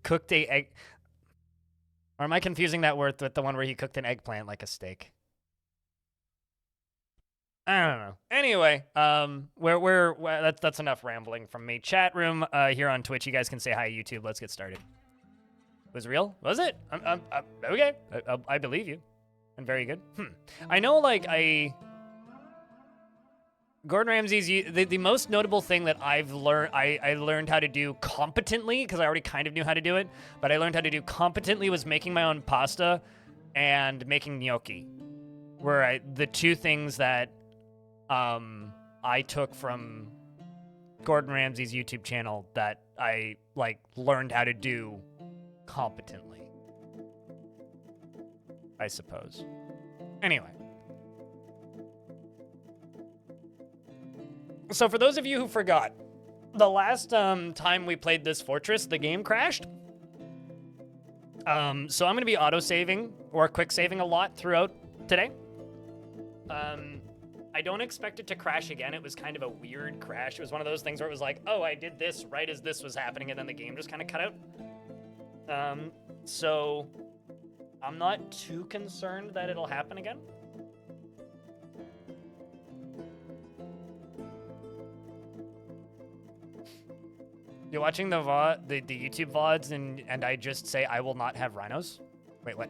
cooked a egg. Or am I confusing that word with the one where he cooked an eggplant like a steak? I don't know. Anyway, that's enough rambling from me. Chat room here on Twitch. You guys can say hi. YouTube. Let's get started. Was it real? Was it? Okay. I believe you. And very good. I know, like, Gordon Ramsay's the most notable thing that I've learned I learned how to do competently, because I already kind of knew how to do it, but I learned how to do competently was making my own pasta and making gnocchi. Were the two things that I took from Gordon Ramsay's YouTube channel that I like learned how to do competently, I suppose. Anyway. So for those of you who forgot, the last time we played this fortress, the game crashed. So I'm going to be auto-saving or quick-saving a lot throughout today. I don't expect it to crash again. It was kind of a weird crash. It was one of those things where it was like, oh, I did this right as this was happening, and then the game just kind of cut out. So I'm not too concerned that it'll happen again. You're watching the YouTube VODs and I just say I will not have rhinos? Wait, what?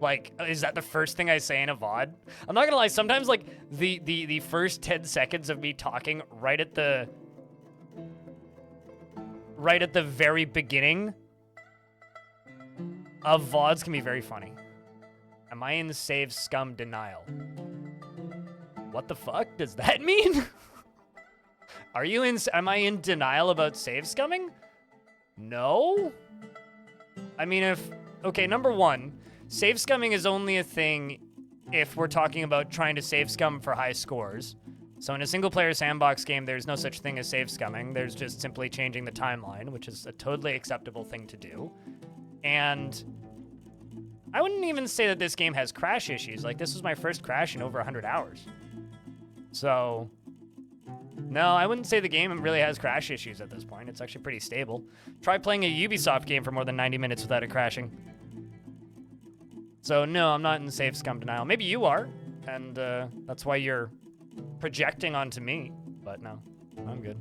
Like, is that the first thing I say in a VOD? I'm not gonna lie, sometimes like the first 10 seconds of me talking right at the very beginning of VODs can be very funny. Am I in save scum denial? What the fuck does that mean? Am I in denial about save scumming? No? I mean, okay, number one, save scumming is only a thing if we're talking about trying to save scum for high scores. So in a single player sandbox game, there's no such thing as save scumming. There's just simply changing the timeline, which is a totally acceptable thing to do. And I wouldn't even say that this game has crash issues. Like, this was my first crash in over 100 hours. So no, I wouldn't say the game really has crash issues at this point. It's actually pretty stable. Try playing a Ubisoft game for more than 90 minutes without it crashing. So no, I'm not in save scum denial. Maybe you are, and that's why you're projecting onto me. But no, I'm good.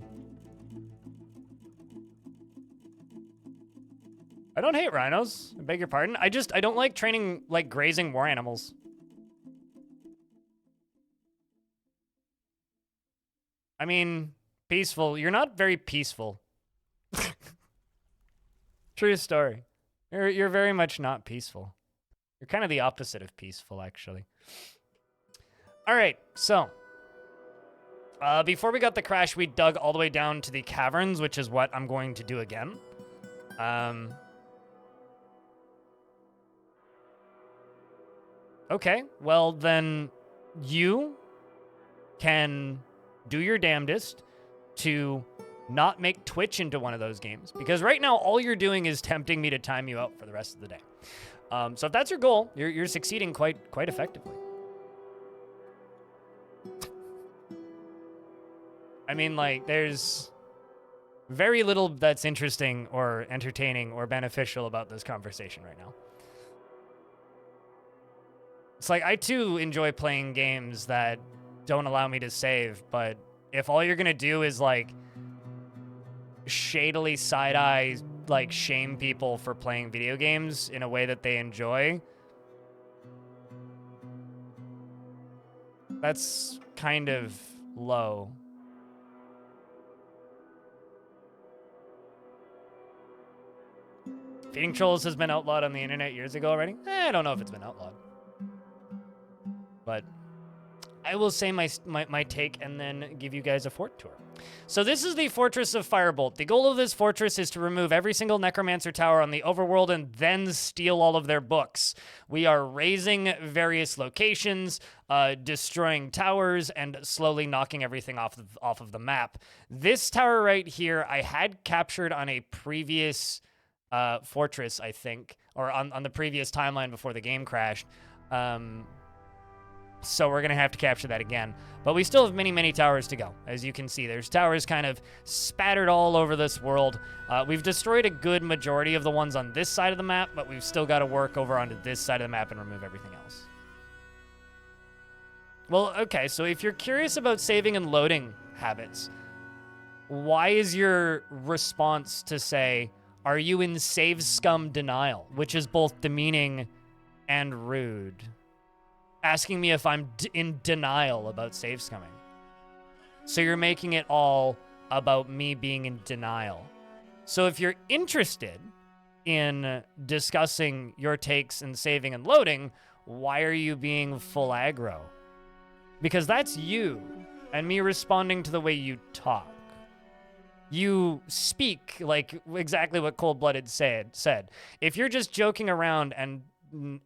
I don't hate rhinos. I beg your pardon. I don't like training like grazing war animals. I mean, peaceful. You're not very peaceful. True story. You're very much not peaceful. You're kind of the opposite of peaceful, actually. All right, so before we got the crash, we dug all the way down to the caverns, which is what I'm going to do again. Okay, well then you can do your damnedest to not make Twitch into one of those games. Because right now, all you're doing is tempting me to time you out for the rest of the day. So if that's your goal, you're succeeding quite effectively. I mean, like, there's very little that's interesting or entertaining or beneficial about this conversation right now. It's like, I too enjoy playing games that don't allow me to save, but if all you're gonna do is like shadily side-eye, like shame people for playing video games in a way that they enjoy, that's kind of low. Feeding trolls has been outlawed on the internet years ago already. I don't know if it's been outlawed, but I will say my take and then give you guys a fort tour. So this is the Fortress of Firebolt. The goal of this fortress is to remove every single necromancer tower on the overworld and then steal all of their books. We are raising various locations, destroying towers, and slowly knocking everything off of the map. This tower right here, I had captured on a previous fortress, I think, or on the previous timeline before the game crashed. So we're going to have to capture that again. But we still have many, many towers to go. As you can see, there's towers kind of spattered all over this world. We've destroyed a good majority of the ones on this side of the map, but we've still got to work over onto this side of the map and remove everything else. Well, okay, so if you're curious about saving and loading habits, why is your response to say, are you in save scum denial, which is both demeaning and rude? Asking me if I'm in denial about save scumming. So you're making it all about me being in denial. So if you're interested in discussing your takes in saving and loading, why are you being full aggro? Because that's you and me responding to the way you talk. You speak like exactly what Cold Blooded said. If you're just joking around and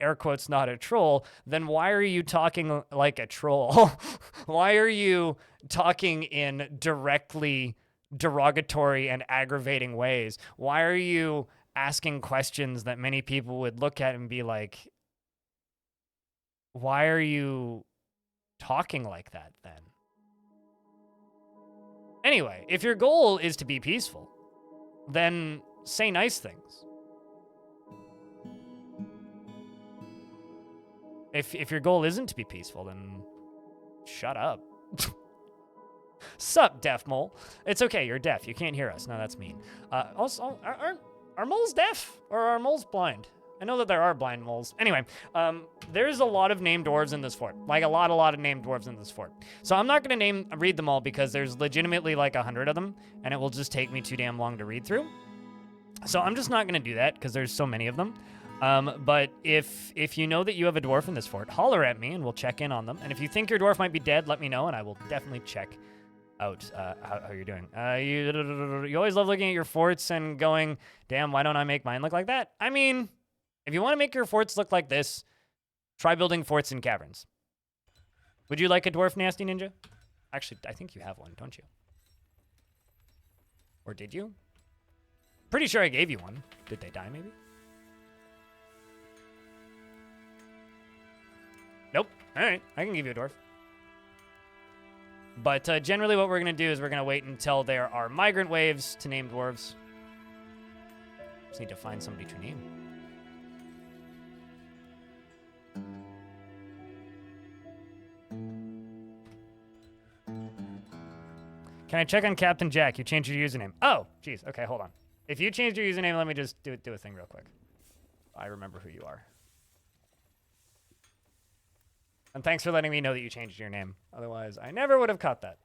air quotes not a troll, then why are you talking like a troll? Why are you talking in directly derogatory and aggravating ways? Why are you asking questions that many people would look at and be like, why are you talking like that then? Anyway, if your goal is to be peaceful, then say nice things. If your goal isn't to be peaceful, then shut up. Sup, deaf mole? It's okay, you're deaf. You can't hear us. No, that's mean. Also, are moles deaf or are moles blind? I know that there are blind moles. Anyway, there's a lot of named dwarves in this fort. Like a lot of named dwarves in this fort. So I'm not going to read them all because there's legitimately like 100 of them, and it will just take me too damn long to read through. So I'm just not going to do that because there's so many of them. But if you know that you have a dwarf in this fort, holler at me and we'll check in on them. And if you think your dwarf might be dead, let me know and I will definitely check out how you're doing. You always love looking at your forts and going, damn, why don't I make mine look like that? I mean, if you want to make your forts look like this, try building forts in caverns. Would you like a dwarf nasty ninja? Actually, I think you have one, don't you? Or did you? Pretty sure I gave you one. Did they die, maybe? Nope. All right, I can give you a dwarf. But generally what we're going to do is we're going to wait until there are migrant waves to name dwarves. Just need to find somebody to name. Can I check on Captain Jack? You changed your username. Oh, geez. Okay, hold on. If you changed your username, let me just do a thing real quick. I remember who you are. And thanks for letting me know that you changed your name. Otherwise, I never would have caught that.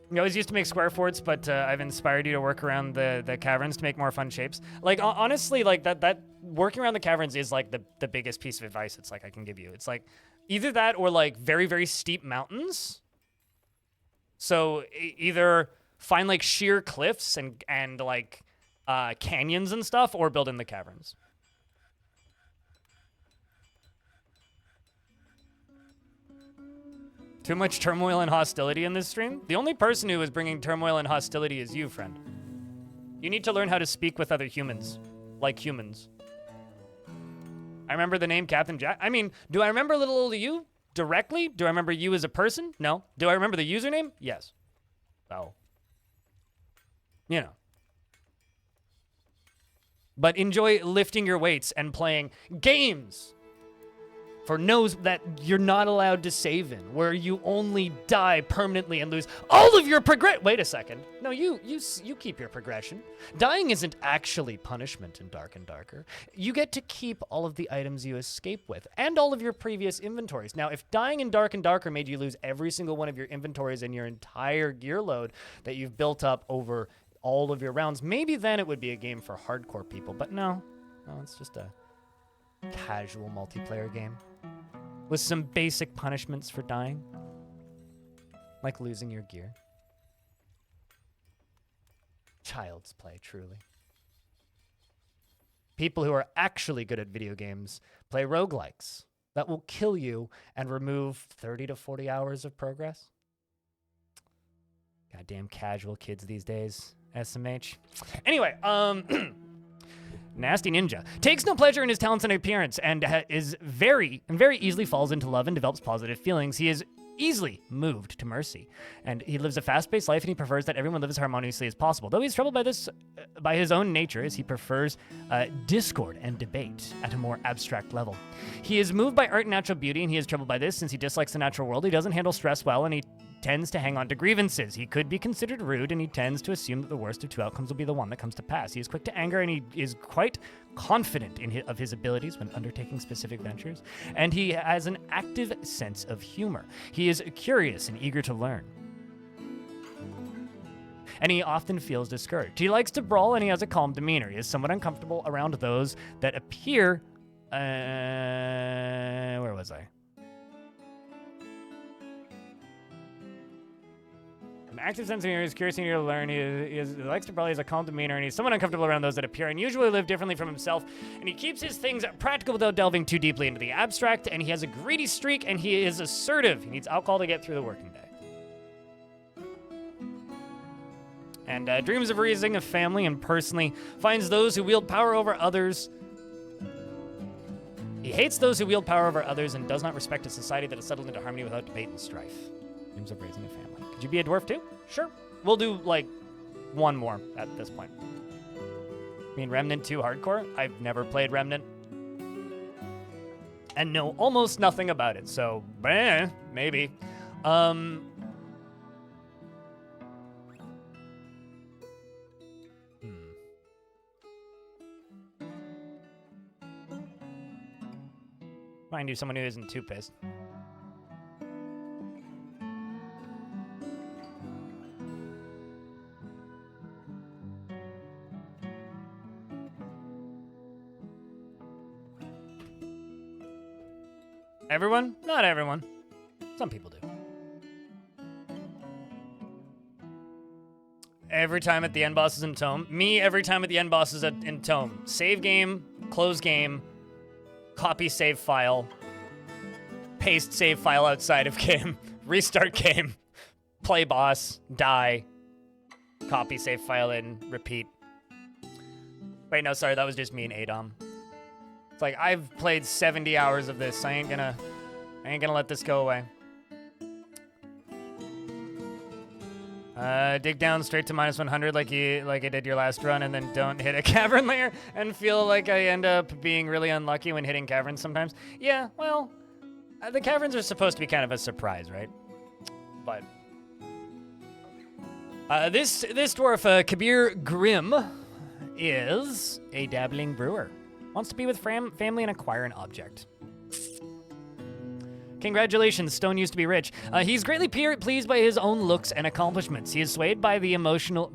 You always used to make square forts, but I've inspired you to work around the caverns to make more fun shapes. Like, honestly, like, that working around the caverns is, like, the biggest piece of advice it's, like, I can give you. It's, like, either that or, like, very, very steep mountains. So, either find, like, sheer cliffs and like, canyons and stuff, or build in the caverns. Too much turmoil and hostility in this stream? The only person who is bringing turmoil and hostility is you, friend. You need to learn how to speak with other humans. Like humans. I remember the name Captain Jack. I mean, do I remember little old you directly? Do I remember you as a person? No. Do I remember the username? Yes. So, you know. But enjoy lifting your weights and playing games for knows that you're not allowed to save in, where you only die permanently and lose all of your progress. Wait a second. No, you keep your progression. Dying isn't actually punishment in Dark and Darker. You get to keep all of the items you escape with and all of your previous inventories. Now, if dying in Dark and Darker made you lose every single one of your inventories and your entire gear load that you've built up over all of your rounds, maybe then it would be a game for hardcore people. But no, it's just a casual multiplayer game with some basic punishments for dying, like losing your gear. Child's play, truly. People who are actually good at video games play roguelikes that will kill you and remove 30 to 40 hours of progress. Goddamn casual kids these days, SMH. Anyway, Nasty ninja. Takes no pleasure in his talents and appearance, and is very easily falls into love and develops positive feelings. He is easily moved to mercy, and he lives a fast-paced life, and he prefers that everyone live as harmoniously as possible. Though he's troubled by this, by his own nature, as he prefers discord and debate at a more abstract level. He is moved by art and natural beauty, and he is troubled by this since he dislikes the natural world. He doesn't handle stress well, and he tends to hang on to grievances. He could be considered rude, and he tends to assume that the worst of two outcomes will be the one that comes to pass. He is quick to anger, and he is quite confident of his abilities when undertaking specific ventures, and he has an active sense of humor. He is curious and eager to learn, and he often feels discouraged. He likes to brawl, and he has a calm demeanor. He is somewhat uncomfortable around those that appear... where was I? An active sense of humor, is curious and eager to learn. He likes to brawl, he has a calm demeanor, and he's somewhat uncomfortable around those that appear and usually live differently from himself. And he keeps his things practical without delving too deeply into the abstract, and he has a greedy streak, and he is assertive. He needs alcohol to get through the working day. And dreams of raising a family, and personally finds those who wield power over others. He hates those who wield power over others and does not respect a society that is settled into harmony without debate and strife. Dreams of raising a family. Could you be a dwarf too? Sure. We'll do, like, one more at this point. I mean, Remnant 2 hardcore? I've never played Remnant. And know almost nothing about it, so, maybe. Find you someone who isn't too pissed. Everyone? Not everyone. Some people do. Every time at the end boss is in Tome. Me, every time at the end boss is in Tome. Save game, close game, copy save file, paste save file outside of game, restart game, play boss, die, copy save file in, repeat. Wait, no, sorry, that was just me and Adom. It's like, I've played 70 hours of this. I ain't gonna let this go away. Dig down straight to -100 like I did your last run, and then don't hit a cavern layer and feel like I end up being really unlucky when hitting caverns sometimes. Yeah, well, the caverns are supposed to be kind of a surprise, right? But this dwarf, Kabir Grimm, is a dabbling brewer. Wants to be with family and acquire an object. Congratulations, Stone used to be rich. He's greatly pleased by his own looks and accomplishments. He is swayed by emotional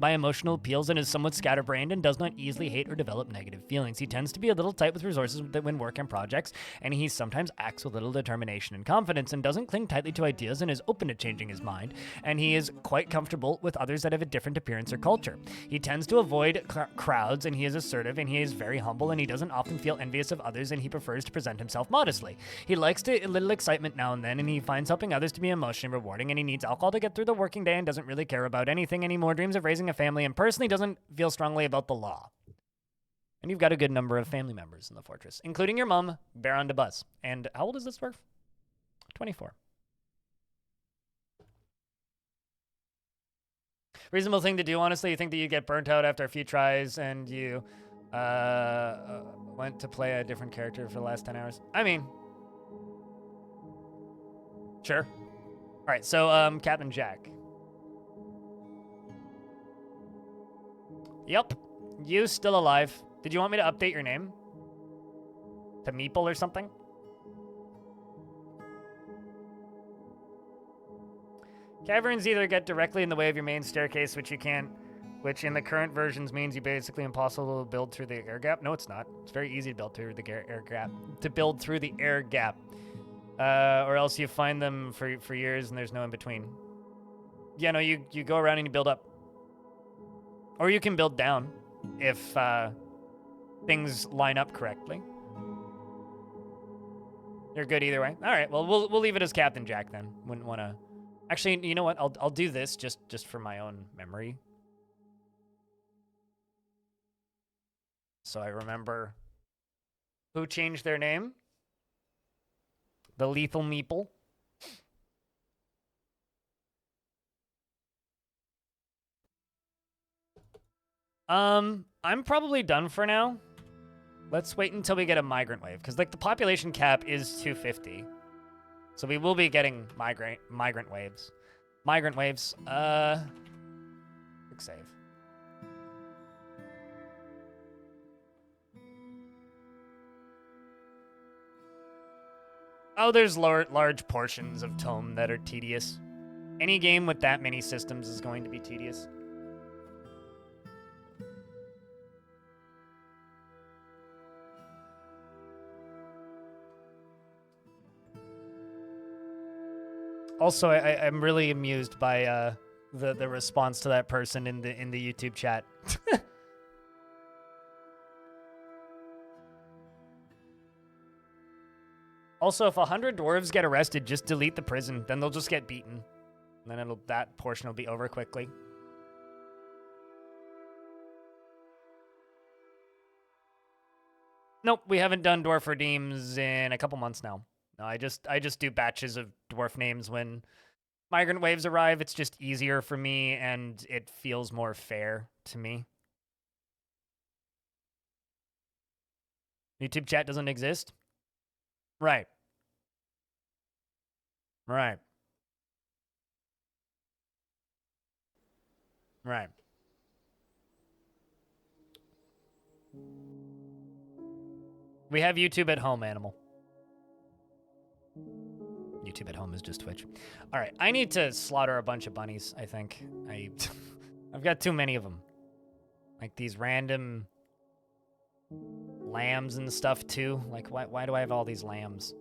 appeals and is somewhat scatterbrained and does not easily hate or develop negative feelings. He tends to be a little tight with resources when working on projects, and he sometimes acts with little determination and confidence and doesn't cling tightly to ideas and is open to changing his mind, and he is quite comfortable with others that have a different appearance or culture. He tends to avoid crowds, and he is assertive, and he is very humble, and he doesn't often feel envious of others, and he prefers to present himself modestly. He likes a little excitement now and then, and he finds helping others to be emotionally rewarding, and he needs alcohol to get through the working day and doesn't really care about anything anymore, dreams of raising a family, and personally doesn't feel strongly about the law. And you've got a good number of family members in the fortress, including your mom, Baron de Bus. And how old is this dwarf? 24. Reasonable thing to do, honestly. You think that you get burnt out after a few tries and you went to play a different character for the last 10 hours? I mean... Sure. All right, so Captain Jack. Yep, you still alive. Did you want me to update your name? To Meeple or something? Caverns either get directly in the way of your main staircase, which in the current versions means you basically impossible to build through the air gap. No, it's not. It's very easy to build through the air gap. Or else you find them for years and there's no in between. Yeah, no, you go around and you build up. Or you can build down if things line up correctly. You're good either way. All right, well, we'll leave it as Captain Jack then. Wouldn't want to... Actually, you know what? I'll do this just for my own memory. so I remember who changed their name. The Lethal Meeple. I'm probably done for now. Let's wait until we get a migrant wave, because like the population cap is 250. So we will be getting migrant waves. Migrant waves. Quick save. Oh, there's large portions of Tome that are tedious. Any game with that many systems is going to be tedious. Also, I'm really amused by the response to that person in the YouTube chat. Also, if 100 dwarves get arrested, just delete the prison. Then they'll just get beaten. And then that portion will be over quickly. Nope, we haven't done dwarf redeems in a couple months now. No, I just do batches of dwarf names when migrant waves arrive. It's just easier for me, and it feels more fair to me. YouTube chat doesn't exist? Right. Right. Right. We have YouTube at home, Animal. YouTube at home is just Twitch. All right, I need to slaughter a bunch of bunnies, I think. I've got too many of them. Like these random lambs and stuff too. Like why do I have all these lambs?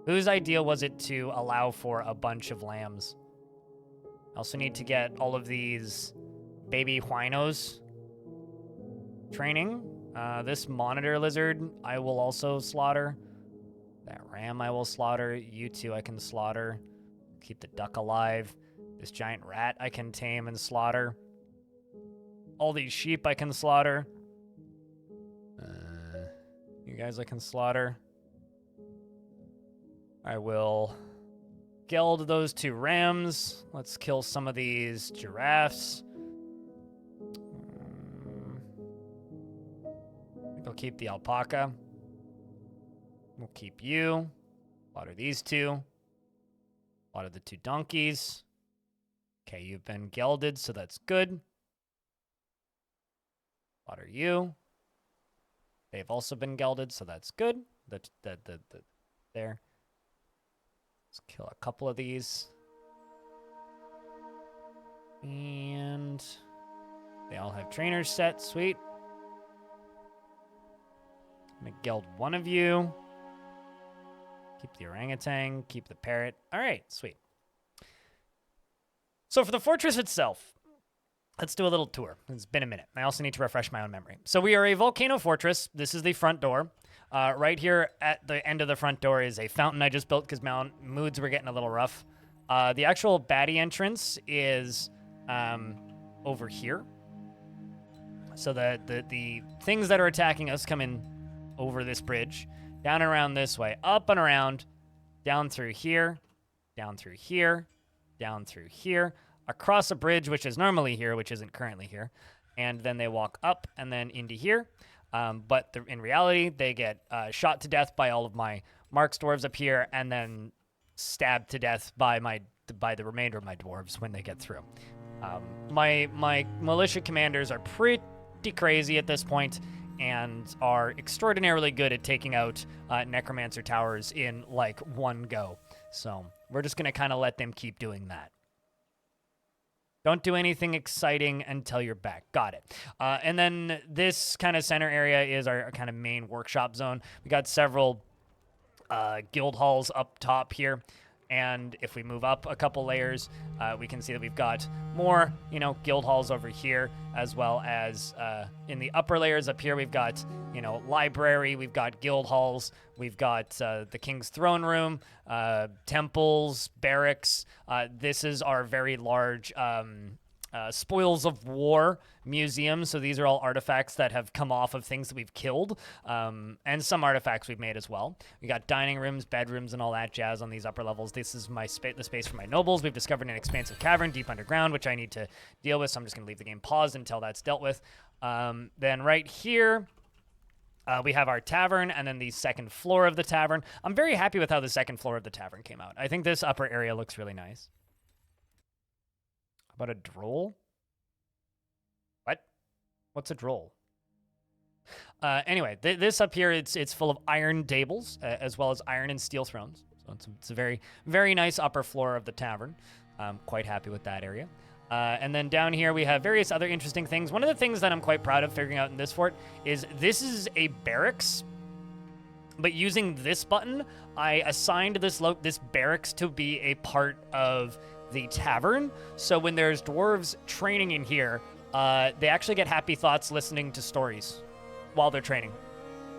Whose idea was it to allow for a bunch of lambs? I also need to get all of these baby rhinos training. This monitor lizard I will also slaughter. That ram I will slaughter. You two I can slaughter. Keep the duck alive. This giant rat I can tame and slaughter. All these sheep I can slaughter. You guys I can slaughter. I will geld those two rams. Let's kill some of these giraffes. I think I'll keep the alpaca. We'll keep you. Slaughter these two. Slaughter the two donkeys. Okay, you've been gelded, so that's good. Slaughter you. They've also been gelded, so that's good. There. Let's kill a couple of these. And they all have trainers set. Sweet. I'm gonna geld one of you. Keep the orangutan. Keep the parrot. All right, sweet. So for the fortress itself, let's do a little tour. It's been a minute. I also need to refresh my own memory. So we are a volcano fortress. This is the front door. Right here at the end of the front door is a fountain I just built because my moods were getting a little rough. The actual baddie entrance is over here. So the things that are attacking us come in over this bridge, down and around this way, up and around, down through here, down through here, down through here, across a bridge which is normally here, which isn't currently here, and then they walk up and then into here. But in reality, they get shot to death by all of my Marks dwarves up here, and then stabbed to death by the remainder of my dwarves when they get through. My militia commanders are pretty crazy at this point, and are extraordinarily good at taking out necromancer towers in like one go. So we're just gonna kind of let them keep doing that. Don't do anything exciting until you're back. Got it. And then this kind of center area is our kind of main workshop zone. We got several guild halls up top here. And if we move up a couple layers, we can see that we've got more, guild halls over here, as well as in the upper layers up here, we've got, library, we've got guild halls, we've got the king's throne room, temples, barracks. This is our very large Spoils of War museum. So these are all artifacts that have come off of things that we've killed, and some artifacts we've made as well. We got dining rooms, bedrooms, and all that jazz on these upper levels. This is my the space for my nobles. We've discovered an expansive cavern deep underground, which I need to deal with, so I'm just going to leave the game paused until that's dealt with. Then right here, we have our tavern, and then the second floor of the tavern. I'm very happy with how the second floor of the tavern came out. I think this upper area looks really nice. How about a droll? What? What's a droll? Anyway, this up here, it's full of iron tables, as well as iron and steel thrones. So it's a very, very nice upper floor of the tavern. I'm quite happy with that area. And then down here, we have various other interesting things. One of the things that I'm quite proud of figuring out in this fort is this is a barracks, but using this button, I assigned this barracks to be a part of the tavern. So when there's dwarves training in here, they actually get happy thoughts listening to stories while they're training.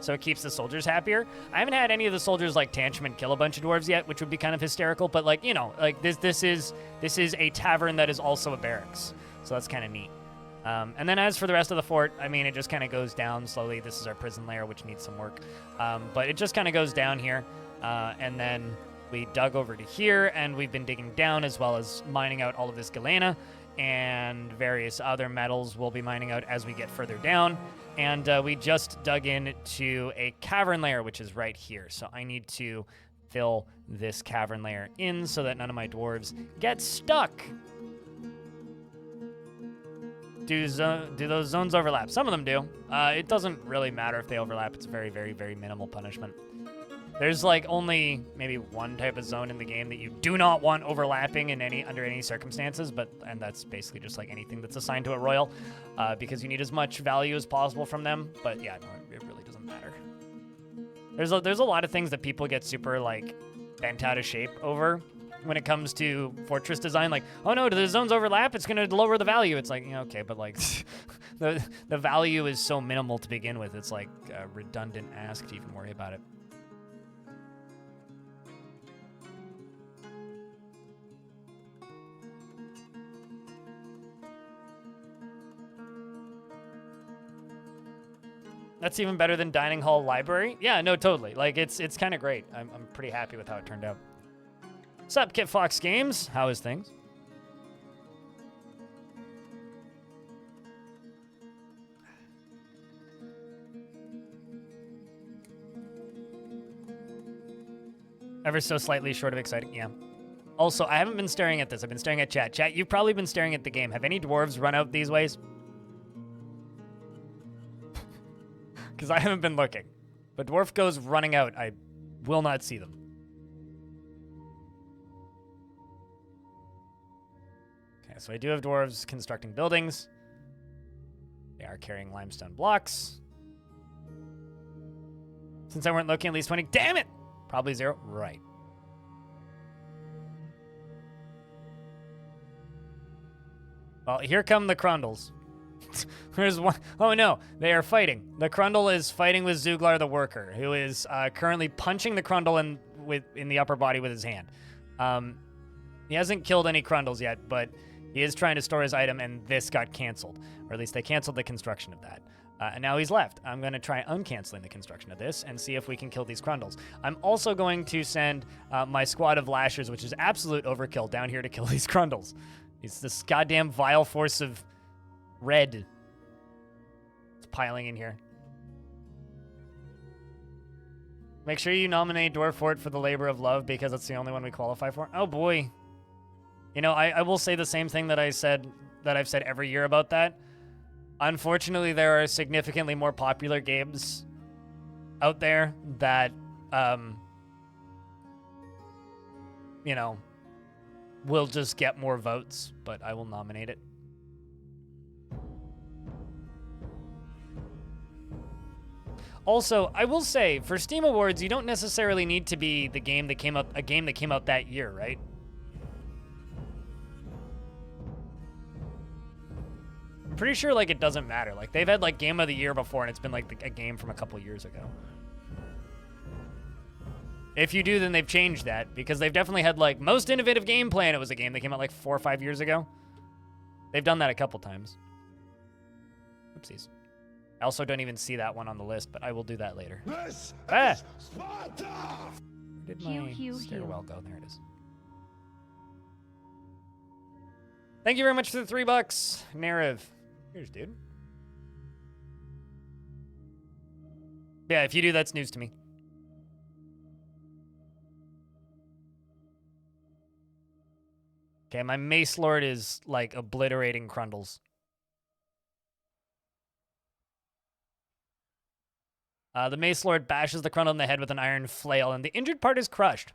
So it keeps the soldiers happier. I haven't had any of the soldiers like tantrum and kill a bunch of dwarves yet, which would be kind of hysterical. But like, you know, like this is a tavern that is also a barracks. So that's kind of neat. And then as for the rest of the fort, I mean, it just kind of goes down slowly. This is our prison lair, which needs some work. But it just kind of goes down here. And then we dug over to here, and we've been digging down as well as mining out all of this galena and various other metals we'll be mining out as we get further down. And we just dug into a cavern layer, which is right here. So I need to fill this cavern layer in so that none of my dwarves get stuck. Do those zones overlap? Some of them do. It doesn't really matter if they overlap. It's a very, very, very minimal punishment. There's like only maybe one type of zone in the game that you do not want overlapping in under any circumstances, and that's basically just like anything that's assigned to a royal, because you need as much value as possible from them. But yeah, no, it really doesn't matter. There's a lot of things that people get super like bent out of shape over when it comes to fortress design. Like, oh no, do the zones overlap? It's gonna lower the value. It's like, okay, but like the value is so minimal to begin with. It's like a redundant ask to even worry about it. That's even better than dining hall library. Yeah, no, totally. Like, it's kind of great. I'm pretty happy with how it turned out. What's up, Kit Fox Games? How is things? Ever so slightly short of exciting. Yeah. Also, I haven't been staring at this. I've been staring at chat. Chat, you've probably been staring at the game. Have any dwarves run out these ways? Because I haven't been looking. But dwarf goes running out. I will not see them. Okay, so I do have dwarves constructing buildings. They are carrying limestone blocks. Since I weren't looking, at least 20. Damn it! Probably 0. Right. Well, here come the Crundles. There's one. Oh no, they are fighting. The Crundle is fighting with Zuglar the Worker, who is currently punching the Crundle in the upper body with his hand. He hasn't killed any Crundles yet, but he is trying to store his item, and this got canceled. Or at least they canceled the construction of that. And now he's left. I'm going to try uncanceling the construction of this and see if we can kill these Crundles. I'm also going to send my squad of Lashers, which is absolute overkill, down here to kill these Crundles. It's this goddamn vile force of red. It's piling in here. Make sure you nominate Dwarf Fort for the labor of love because it's the only one we qualify for. Oh boy. You know, I will say the same thing that I've said every year about that. Unfortunately, there are significantly more popular games out there that, you know, will just get more votes, but I will nominate it. Also, I will say, for Steam Awards, you don't necessarily need to be a game that came out that year, right? I'm pretty sure, like, it doesn't matter. Like, they've had, like, Game of the Year before, and it's been, like, a game from a couple years ago. If you do, then they've changed that, because they've definitely had, like, Most Innovative Gameplay, and it was a game that came out, like, 4 or 5 years ago. They've done that a couple times. Oopsies. I also don't even see that one on the list, but I will do that later. This Ah! is Sparta! Where did Hew, my hew, stairwell go? There it is. Thank you very much for the $3, Narav. Here's dude. Yeah, if you do, that's news to me. Okay, my Mace Lord is, like, obliterating Crundles. The Mace Lord bashes the Crundle in the head with an iron flail, and the injured part is crushed.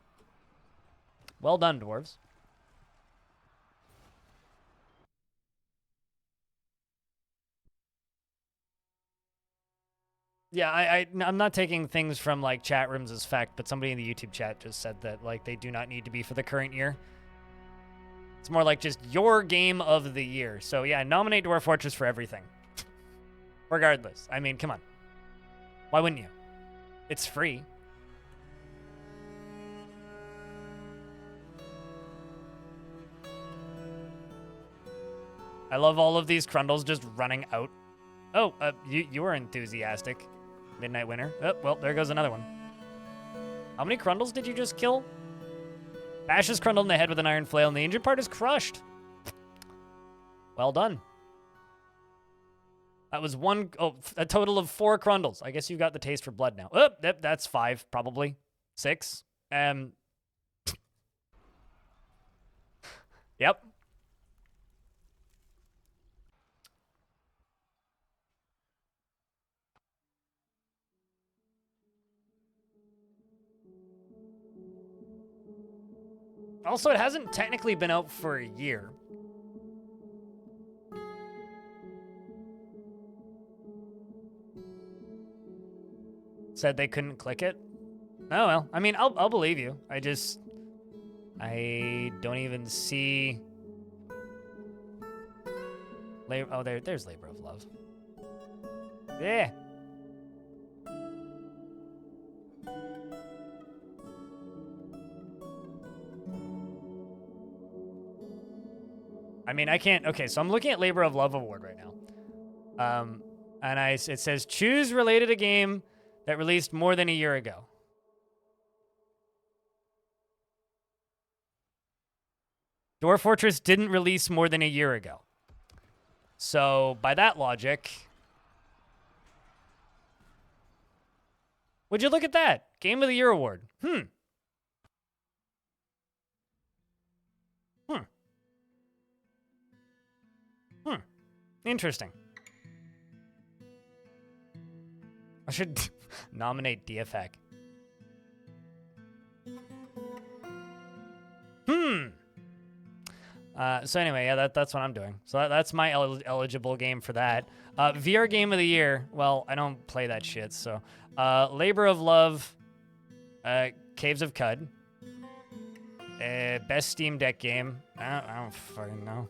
Well done, dwarves. Yeah, I'm not taking things from, like, chat rooms as fact, but somebody in the YouTube chat just said that, like, they do not need to be for the current year. It's more like just your game of the year. So, yeah, nominate Dwarf Fortress for everything. Regardless. I mean, come on. Why wouldn't you? It's free. I love all of these Crundles just running out. Oh, you were enthusiastic. Midnight Winter. Oh, well, there goes another one. How many Crundles did you just kill? Bashes Crundle in the head with an iron flail, and the injured part is crushed. Well done. That was a total of 4 Crundles. I guess you've got the taste for blood now. Oh, that's 5, probably. 6. Yep. Also, it hasn't technically been out for a year. Said they couldn't click it. Oh, well. I mean, I'll believe you. I don't even see... Oh, there's Labor of Love. Yeah. I mean, I can't... Okay, so I'm looking at Labor of Love Award right now. And it says, choose related a game that released more than a year ago. Dwarf Fortress didn't release more than a year ago. So, by that logic... Would you look at that? Game of the Year award. Interesting. I should nominate DFAC. So anyway, yeah, that's what I'm doing. So that's my eligible game for that. VR Game of the Year. Well, I don't play that shit, so... Labor of Love. Caves of Cud. Best Steam Deck game. I don't fucking know.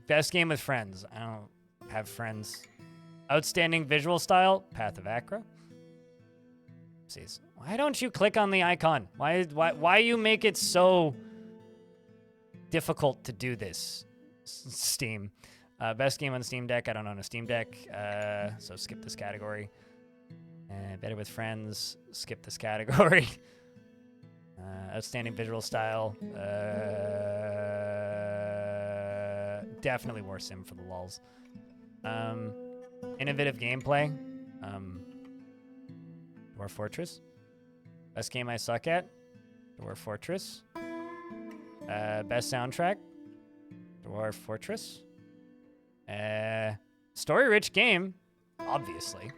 Best game with friends. I don't have friends. Outstanding visual style. Path of Acra. Oopsies. Why don't you click on the icon? Why you make it so difficult to do this? Steam. Best game on Steam Deck. I don't own a Steam Deck, so skip this category. Better with friends. Skip this category. Outstanding visual style. Definitely War Sim for the lulz. Innovative gameplay. Dwarf Fortress. Best game I suck at. Dwarf Fortress. Best soundtrack. Dwarf Fortress. Story-rich game. Obviously.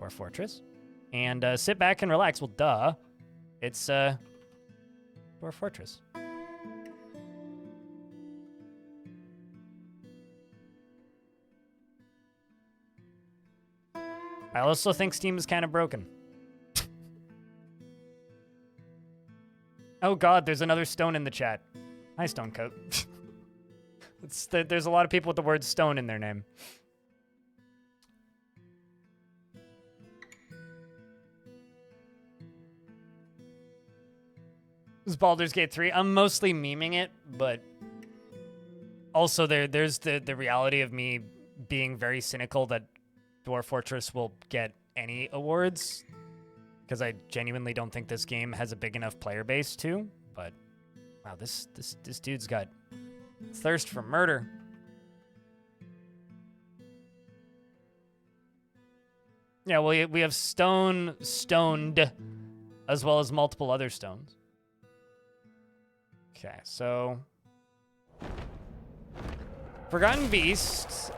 Dwarf Fortress. And sit back and relax. Well, duh. It's Dwarf Fortress. I also think Steam is kind of broken. Oh god, there's another Stone in the chat. Hi, Stonecoat. There's a lot of people with the word stone in their name. This is Baldur's Gate 3. I'm mostly memeing it, but Also, there's the reality of me being very cynical that Dwarf Fortress will get any awards, because I genuinely don't think this game has a big enough player base to. But wow, this dude's got thirst for murder. Yeah, well, we have stoned, as well as multiple other stones. Okay, so Forgotten Beast,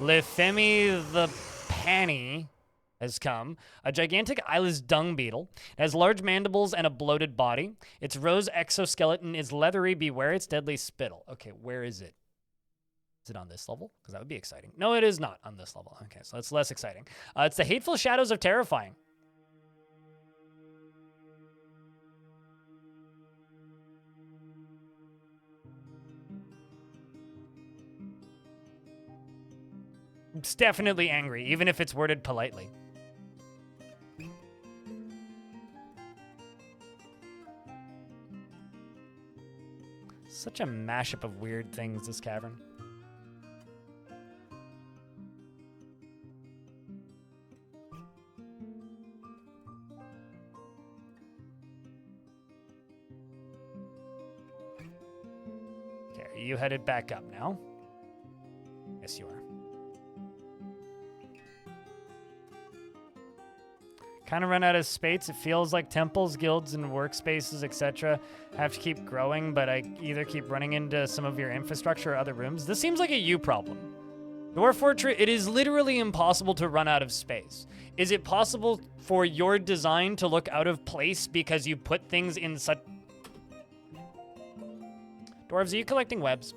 Lefemi the Panny has come. A gigantic eyeless dung beetle. It has large mandibles and a bloated body. Its rose exoskeleton is leathery. Beware its deadly spittle. Okay, where is it? Is it on this level? Because that would be exciting. No, it is not on this level. Okay, so it's less exciting. It's the Hateful Shadows of Terrifying. It's definitely angry, even if it's worded politely. Such a mashup of weird things, this cavern. Okay, are you headed back up now? Yes, you are. Kind of run out of space. It feels like temples, guilds, and workspaces, etc. have to keep growing, but I either keep running into some of your infrastructure or other rooms. This seems like a you problem. Dwarf Fortress, it is literally impossible to run out of space. Is it possible for your design to look out of place because you put things in such... Dwarves, are you collecting webs?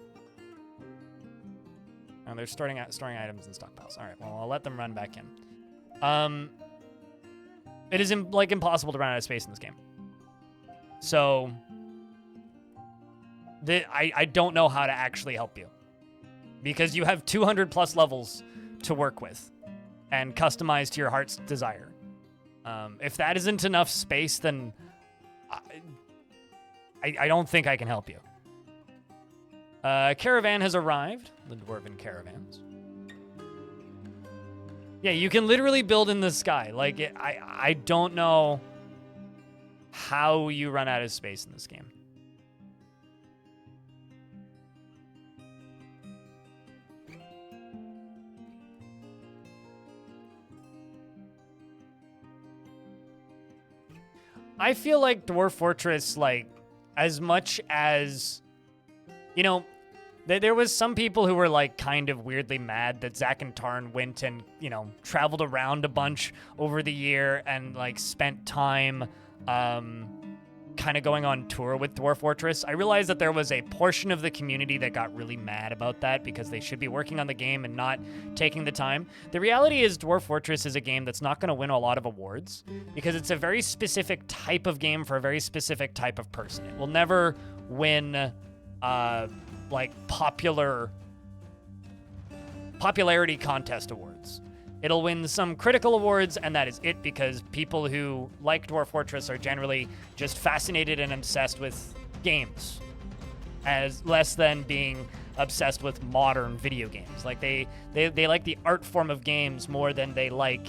Oh, they're storing items in stockpiles. All right, well, I'll let them run back in. It is impossible to run out of space in this game. So I don't know how to actually help you, because you have 200 plus levels to work with and customize to your heart's desire. If that isn't enough space, then I don't think I can help you. Caravan has arrived. The Dwarven caravans. Yeah, you can literally build in the sky. Like, I don't know how you run out of space in this game. I feel like Dwarf Fortress, like, as much as, you know, there was some people who were, like, kind of weirdly mad that Zach and Tarn went and, you know, traveled around a bunch over the year and, like, spent time kind of going on tour with Dwarf Fortress. I realized that there was a portion of the community that got really mad about that because they should be working on the game and not taking the time. The reality is Dwarf Fortress is a game that's not going to win a lot of awards because it's a very specific type of game for a very specific type of person. It will never win... like popularity contest awards. It'll win some critical awards, and that is it, because people who like Dwarf Fortress are generally just fascinated and obsessed with games, as less than being obsessed with modern video games. Like they like the art form of games more than they like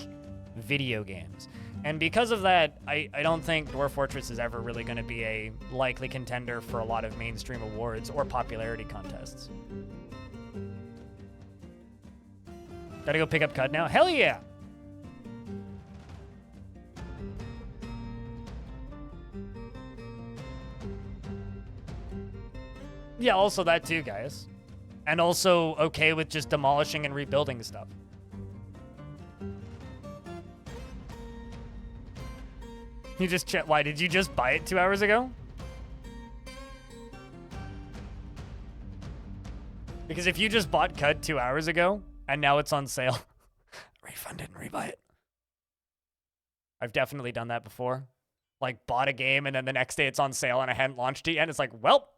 video games. And because of that, I don't think Dwarf Fortress is ever really going to be a likely contender for a lot of mainstream awards or popularity contests. Gotta go pick up Cud now? Hell yeah! Yeah, also that too, guys. And also okay with just demolishing and rebuilding stuff. You just check. Why did you just buy it 2 hours ago? Because if you just bought Cud 2 hours ago and now it's on sale, refund it and rebuy it. I've definitely done that before. Like bought a game and then the next day it's on sale and I hadn't launched it yet. It's like, well,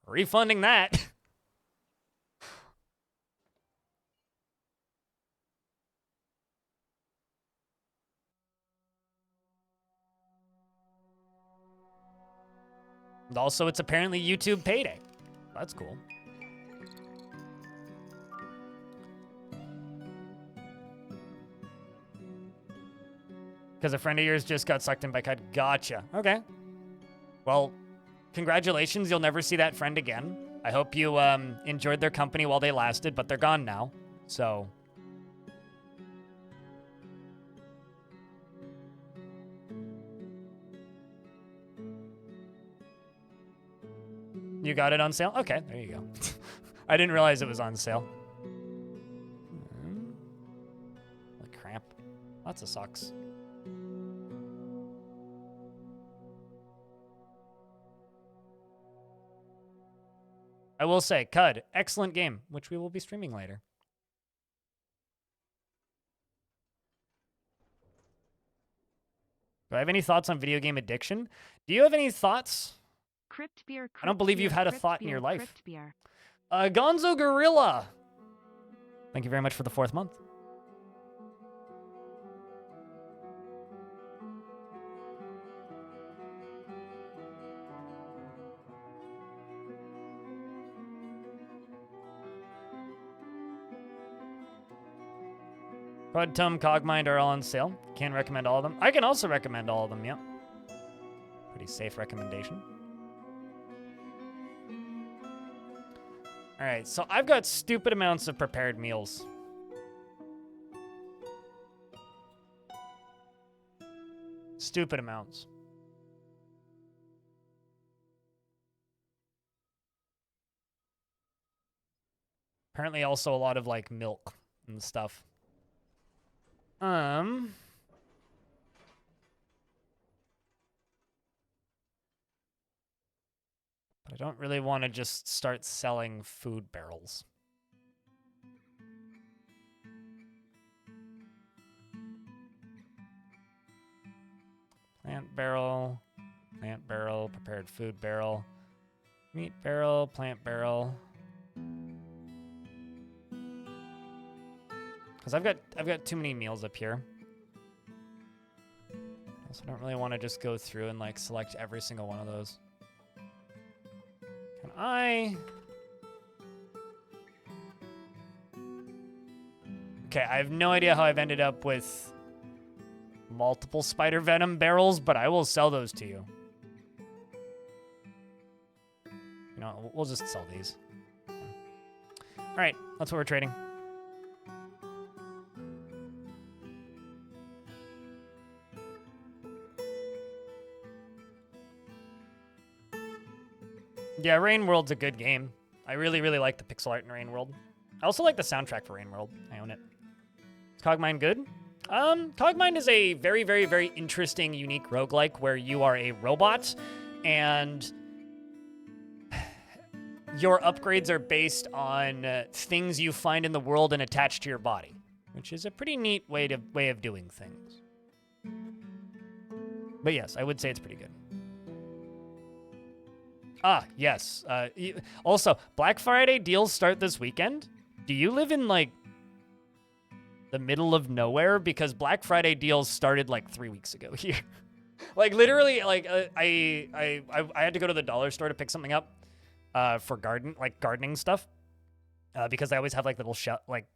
refunding that. Also, it's apparently YouTube payday. That's cool. Because a friend of yours just got sucked in by Cud. Gotcha. Okay. Well, congratulations. You'll never see that friend again. I hope you enjoyed their company while they lasted, but they're gone now. So... You got it on sale? Okay, there you go. I didn't realize it was on sale. Crap. Lots of socks. I will say, Cud, excellent game, which we will be streaming later. Do I have any thoughts on video game addiction? Do you have any thoughts? Crypt beer, I don't believe you've had a thought in your life. Gonzo Gorilla. Thank you very much for the 4th month. Crud, Tum, Cogmind are all on sale. Can't recommend all of them. I can also recommend all of them, yeah. Pretty safe recommendation. All right, so I've got stupid amounts of prepared meals. Stupid amounts. Apparently also a lot of, like, milk and stuff. But I don't really want to just start selling food barrels. Plant barrel, prepared food barrel, meat barrel, plant barrel. Because I've got too many meals up here. So I don't really want to just go through and like select every single one of those. Can I? Okay, I have no idea how I've ended up with multiple spider venom barrels, but I will sell those to you. You know, we'll just sell these. All right, that's what we're trading. Yeah, Rain World's a good game. I really, really like the pixel art in Rain World. I also like the soundtrack for Rain World. I own it. Is Cogmind good? Cogmind is a very, very, very interesting, unique roguelike where you are a robot and your upgrades are based on things you find in the world and attached to your body, which is a pretty neat way of doing things. But yes, I would say it's pretty good. Ah, yes. Also, Black Friday deals start this weekend. Do you live in, like, the middle of nowhere? Because Black Friday deals started, like, 3 weeks ago here. Like, literally, like, I had to go to the dollar store to pick something up for gardening stuff. Because I always have, like, little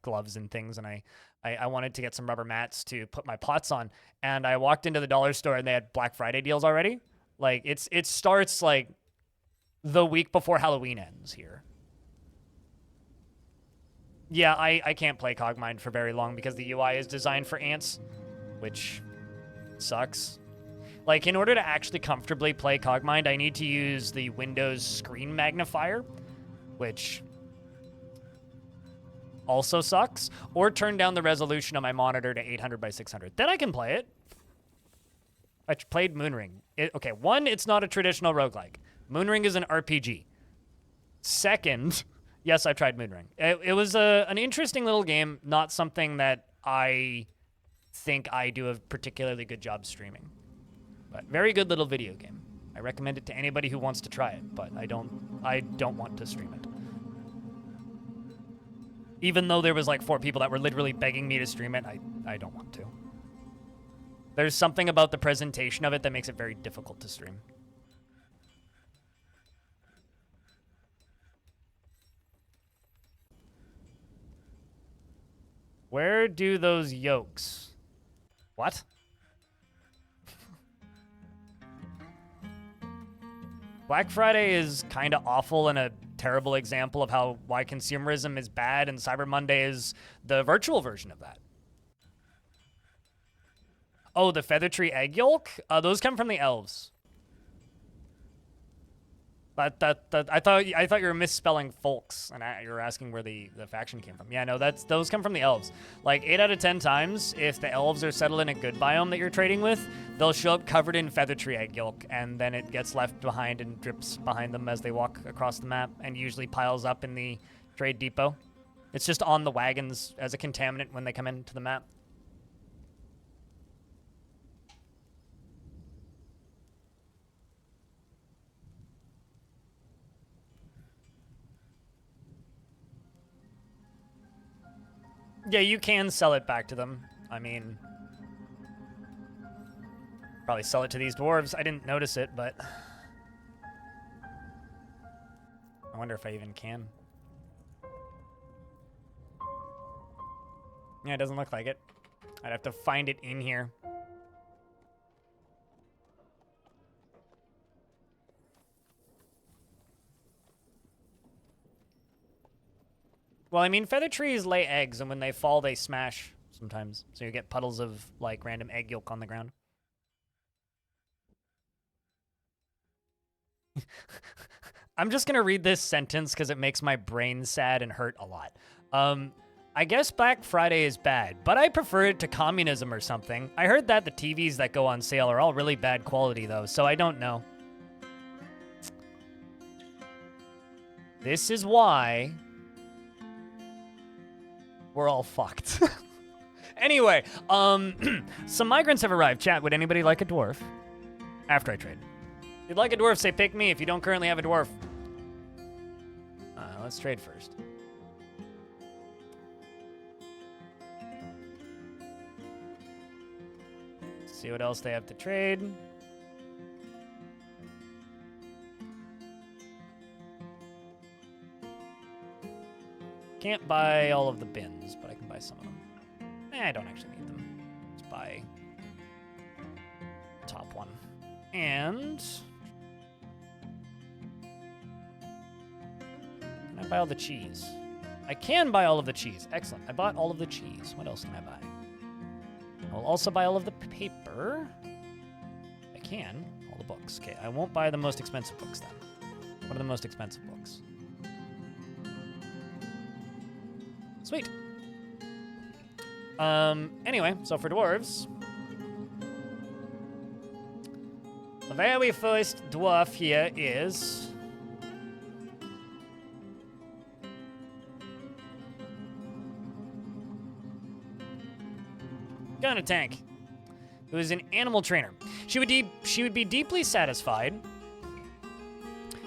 gloves and things, and I wanted to get some rubber mats to put my pots on. And I walked into the dollar store, and they had Black Friday deals already. Like, it starts, like, the week before Halloween ends here. Yeah, I can't play Cogmind for very long because the UI is designed for ants, which sucks. Like, in order to actually comfortably play Cogmind, I need to use the Windows screen magnifier, which also sucks, or turn down the resolution of my monitor to 800 by 600. Then I can play it. I played Moonring. Okay, one, it's not a traditional roguelike. Moonring is an RPG. Second, yes, I tried Moonring. It was an interesting little game, not something that I think I do a particularly good job streaming. But very good little video game. I recommend it to anybody who wants to try it, but I don't want to stream it. Even though there was like 4 people that were literally begging me to stream it, I don't want to. There's something about the presentation of it that makes it very difficult to stream. Where do those yolks? What? Black Friday is kind of awful and a terrible example of why consumerism is bad, and Cyber Monday is the virtual version of that. Oh, the Feather Tree egg yolk? Those come from the elves. But I thought you were misspelling folks, and you were asking where the faction came from. Yeah, no, those come from the elves. Like 8 out of 10 times, if the elves are settled in a good biome that you're trading with, they'll show up covered in Feather Tree egg yolk, and then it gets left behind and drips behind them as they walk across the map, and usually piles up in the trade depot. It's just on the wagons as a contaminant when they come into the map. Yeah, you can sell it back to them. I mean, probably sell it to these dwarves. I didn't notice it, but I wonder if I even can. Yeah, it doesn't look like it. I'd have to find it in here. Well, I mean, feather trees lay eggs, and when they fall, they smash sometimes. So you get puddles of, like, random egg yolk on the ground. I'm just going to read this sentence because it makes my brain sad and hurt a lot. I guess Black Friday is bad, but I prefer it to communism or something. I heard that the TVs that go on sale are all really bad quality, though, so I don't know. This is why we're all fucked. Anyway, some migrants have arrived. Chat, would anybody like a dwarf? After I trade. If you'd like a dwarf, say pick me. If you don't currently have a dwarf. Let's trade first. See what else they have to trade. Can't buy all of the bins, but I can buy some of them. I don't actually need them. Let's buy the top one. And can I buy all the cheese? I can buy all of the cheese. Excellent. I bought all of the cheese. What else can I buy? I'll also buy all of the paper. I can. All the books. Okay, I won't buy the most expensive books then. What are the most expensive books? Sweet. Anyway, so for dwarves, the very first dwarf here is Gunna Tank, who is an animal trainer. She would be deeply satisfied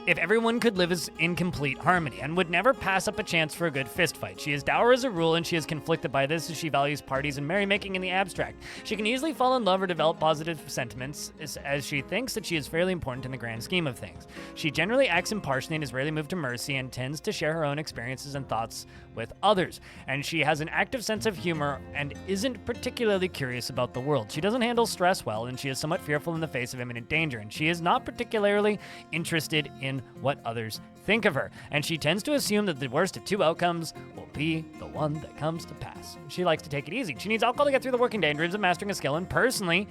if everyone could live in complete harmony and would never pass up a chance for a good fistfight. She is dour as a rule, and she is conflicted by this as she values parties and merrymaking in the abstract. She can easily fall in love or develop positive sentiments as she thinks that she is fairly important in the grand scheme of things. She generally acts impartially and is rarely moved to mercy and tends to share her own experiences and thoughts with others. And she has an active sense of humor and isn't particularly curious about the world. She doesn't handle stress well, and she is somewhat fearful in the face of imminent danger, and she is not particularly interested in what others think of her, and she tends to assume that the worst of two outcomes will be the one that comes to pass. She likes to take it easy. She needs alcohol to get through the working day and dreams of mastering a skill, and personally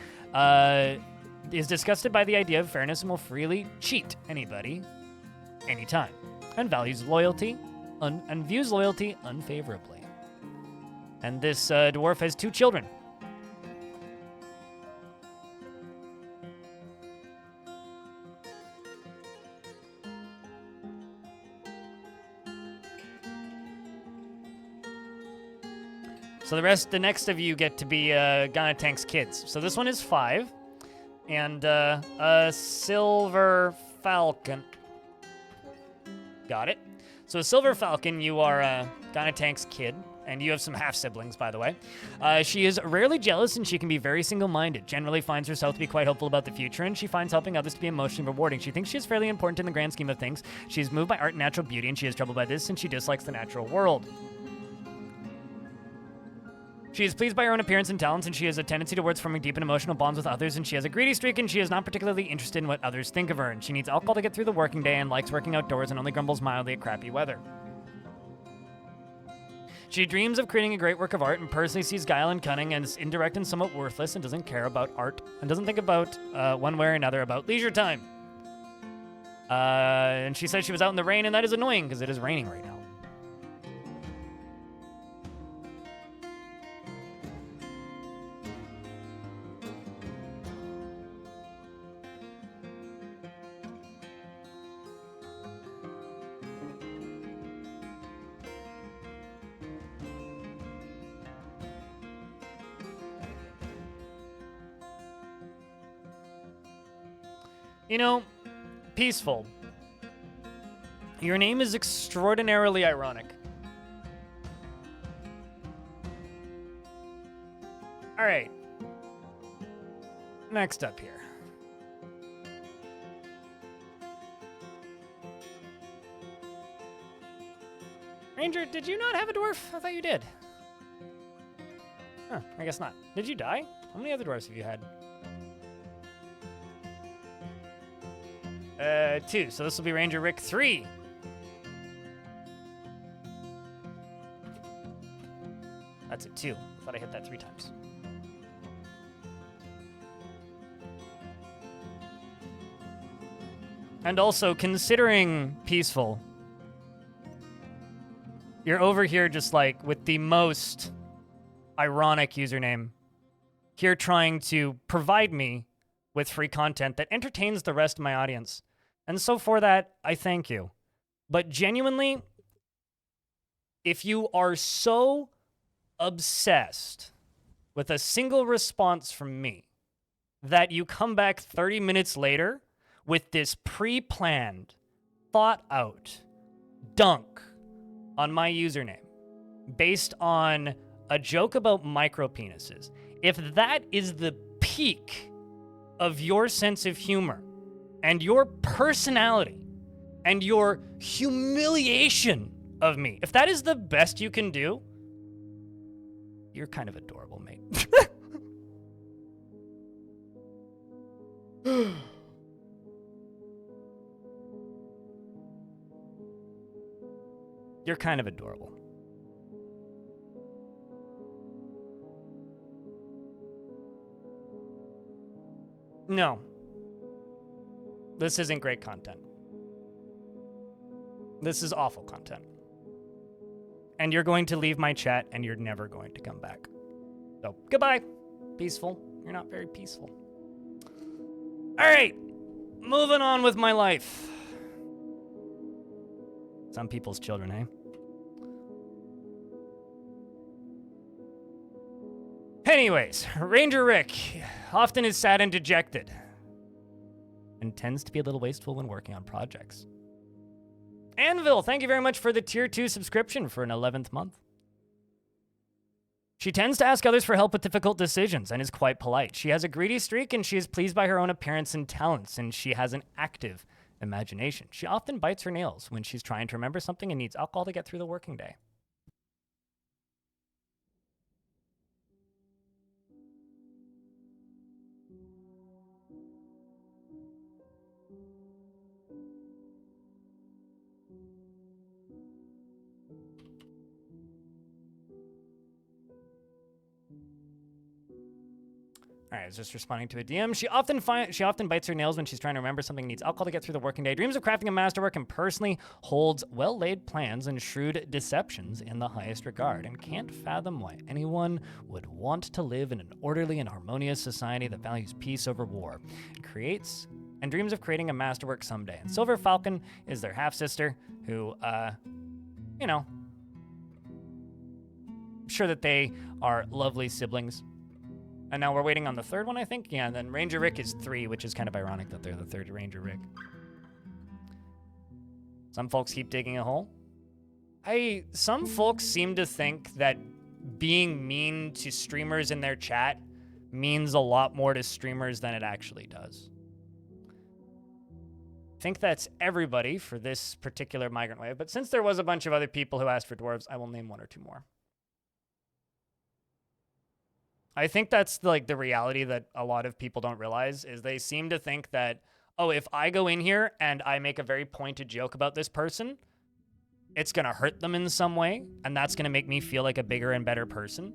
is disgusted by the idea of fairness and will freely cheat anybody anytime, and views loyalty unfavorably. And this dwarf has 2 children. So the next of you get to be Gunna Tank's kids. So this one is 5, and a silver falcon. Got it. So a silver falcon, you are Gunna Tank's kid, and you have some half-siblings, by the way. She is rarely jealous, and she can be very single-minded, generally finds herself to be quite hopeful about the future, and she finds helping others to be emotionally rewarding. She thinks she is fairly important in the grand scheme of things. She is moved by art and natural beauty, and she is troubled by this, and she dislikes the natural world. She is pleased by her own appearance and talents, and she has a tendency towards forming deep and emotional bonds with others, and she has a greedy streak, and she is not particularly interested in what others think of her, and she needs alcohol to get through the working day and likes working outdoors and only grumbles mildly at crappy weather. She dreams of creating a great work of art and personally sees guile and cunning as indirect and somewhat worthless and doesn't care about art and doesn't think about, one way or another, about leisure time. And she said she was out in the rain, and that is annoying because it is raining right now. You know, Peaceful. Your name is extraordinarily ironic. All right. Next up here. Ranger, did you not have a dwarf? I thought you did. Huh, I guess not. Did you die? How many other dwarfs have you had? 2. So this will be Ranger Rick 3. That's a 2. I thought I hit that 3 times. And also, considering Peaceful, you're over here just like with the most ironic username, here trying to provide me with free content that entertains the rest of my audience. And so for that, I thank you. But genuinely, if you are so obsessed with a single response from me that you come back 30 minutes later with this pre-planned, thought-out dunk on my username based on a joke about micropenises, if that is the peak of your sense of humor and your personality and your humiliation of me, if that is the best you can do, you're kind of adorable, mate. You're kind of adorable. No. This isn't great content. This is awful content. And you're going to leave my chat and you're never going to come back. So, goodbye. Peaceful. You're not very peaceful. All right. Moving on with my life. Some people's children, eh? Anyways, Ranger Rick often is sad and dejected and tends to be a little wasteful when working on projects. Anvil, thank you very much for the tier 2 subscription for an 11th month. She tends to ask others for help with difficult decisions and is quite polite. She has a greedy streak and she is pleased by her own appearance and talents, and she has an active imagination. She often bites her nails when she's trying to remember something and needs alcohol to get through the working day. All right, I was just responding to a DM. She often bites her nails when she's trying to remember something, needs alcohol to get through the working day, dreams of crafting a masterwork, and personally holds well-laid plans and shrewd deceptions in the highest regard, and can't fathom why anyone would want to live in an orderly and harmonious society that values peace over war, and dreams of creating a masterwork someday. And Silver Falcon is their half-sister who, you know, I'm sure that they are lovely siblings. And now we're waiting on the third one, I think. Yeah, and then Ranger Rick is 3, which is kind of ironic that they're the third Ranger Rick. Some folks keep digging a hole. Some folks seem to think that being mean to streamers in their chat means a lot more to streamers than it actually does. I think that's everybody for this particular migrant wave, but since there was a bunch of other people who asked for dwarves, I will name 1 or 2 more. I think that's like the reality that a lot of people don't realize is they seem to think that, oh, if I go in here and I make a very pointed joke about this person, it's going to hurt them in some way, and that's going to make me feel like a bigger and better person.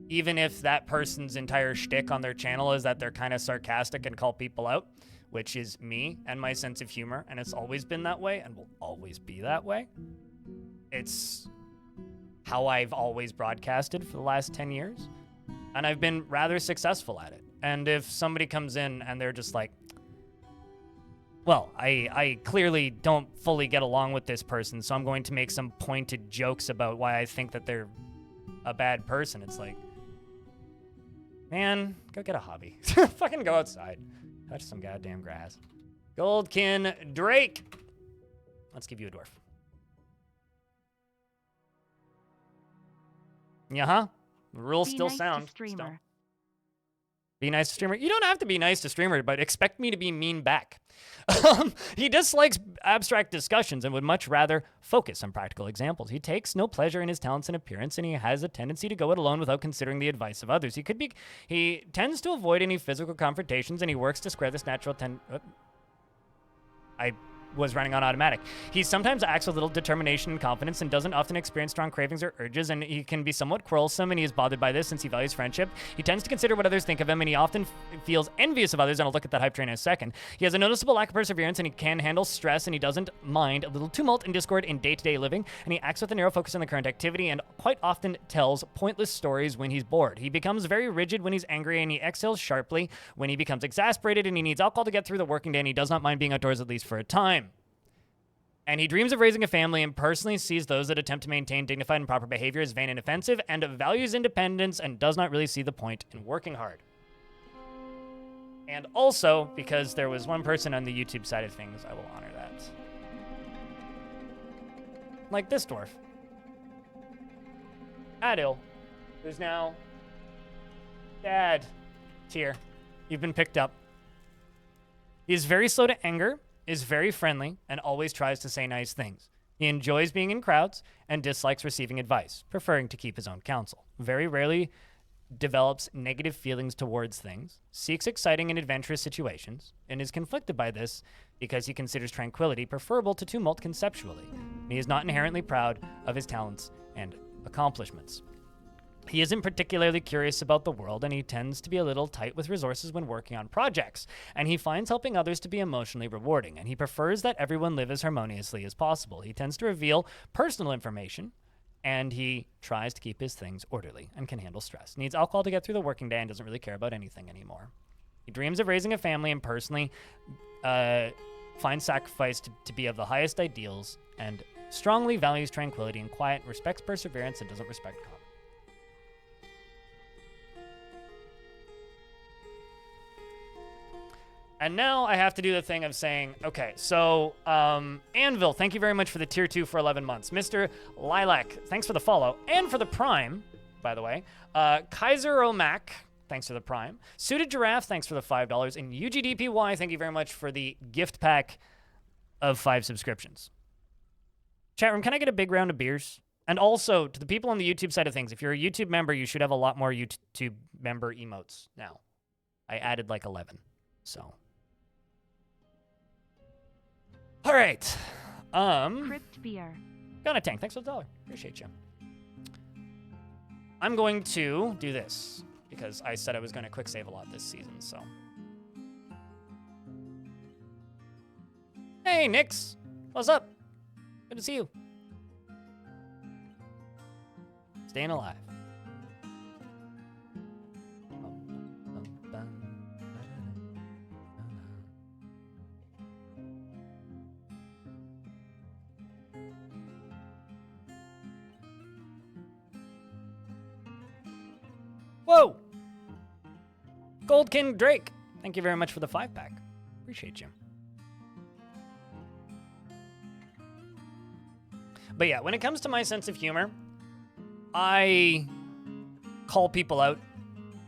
Even if that person's entire shtick on their channel is that they're kind of sarcastic and call people out, which is me and my sense of humor, and it's always been that way and will always be that way. It's how I've always broadcasted for the last 10 years, and I've been rather successful at it. And if somebody comes in and they're just like, well, I clearly don't fully get along with this person, so I'm going to make some pointed jokes about why I think that they're a bad person. It's like, man, go get a hobby. Fucking go outside. Touch some goddamn grass. Goldkin Drake. Let's give you a dwarf. Yeah-huh. The rules still nice sound. To streamer. Be nice to streamer. You don't have to be nice to streamer, but expect me to be mean back. He dislikes abstract discussions and would much rather focus on practical examples. He takes no pleasure in his talents and appearance, and he has a tendency to go it alone without considering the advice of others. He tends to avoid any physical confrontations, and he works to square this natural I was running on automatic. He sometimes acts with little determination and confidence and doesn't often experience strong cravings or urges, and he can be somewhat quarrelsome, and he is bothered by this since he values friendship. He tends to consider what others think of him, and he often feels envious of others, and I'll look at that hype train in a second. He has a noticeable lack of perseverance, and he can handle stress, and he doesn't mind a little tumult and discord in day-to-day living, and he acts with a narrow focus on the current activity and quite often tells pointless stories when he's bored. He becomes very rigid when he's angry, and he exhales sharply when he becomes exasperated, and he needs alcohol to get through the working day, and he does not mind being outdoors at least for a time. And he dreams of raising a family and personally sees those that attempt to maintain dignified and proper behavior as vain and offensive, and values independence and does not really see the point in working hard. And also, because there was one person on the YouTube side of things, I will honor that. Like this dwarf. Adil, who's now Dad tier. You've been picked up. He's very slow to anger, is very friendly, and always tries to say nice things. He enjoys being in crowds and dislikes receiving advice, preferring to keep his own counsel. Very rarely develops negative feelings towards things, seeks exciting and adventurous situations, and is conflicted by this because he considers tranquility preferable to tumult conceptually. He is not inherently proud of his talents and accomplishments. He isn't particularly curious about the world, and he tends to be a little tight with resources when working on projects, and he finds helping others to be emotionally rewarding, and he prefers that everyone live as harmoniously as possible. He tends to reveal personal information, and he tries to keep his things orderly and can handle stress. Needs alcohol to get through the working day and doesn't really care about anything anymore. He dreams of raising a family and personally finds sacrifice to be of the highest ideals, and strongly values tranquility and quiet, respects perseverance, and doesn't respect confidence. And now I have to do the thing of saying, okay, so Anvil, thank you very much for the tier 2 for 11 months. Mr. Lilac, thanks for the follow and for the prime, by the way. Kaiser Omak, thanks for the prime. Suited Giraffe, thanks for the $5. And UGDPY, thank you very much for the gift pack of 5 subscriptions. Chat room, can I get a big round of beers? And also, to the people on the YouTube side of things, if you're a YouTube member, you should have a lot more YouTube member emotes now. I added like 11, so... All right. Crypt beer. Got a tank. Thanks for the $1. Appreciate you. I'm going to do this because I said I was going to quick save a lot this season, so. Hey, Nix. What's up? Good to see you. Staying alive. Whoa! Goldkin Drake, thank you very much for the 5-pack. Appreciate you. But yeah, when it comes to my sense of humor, I call people out,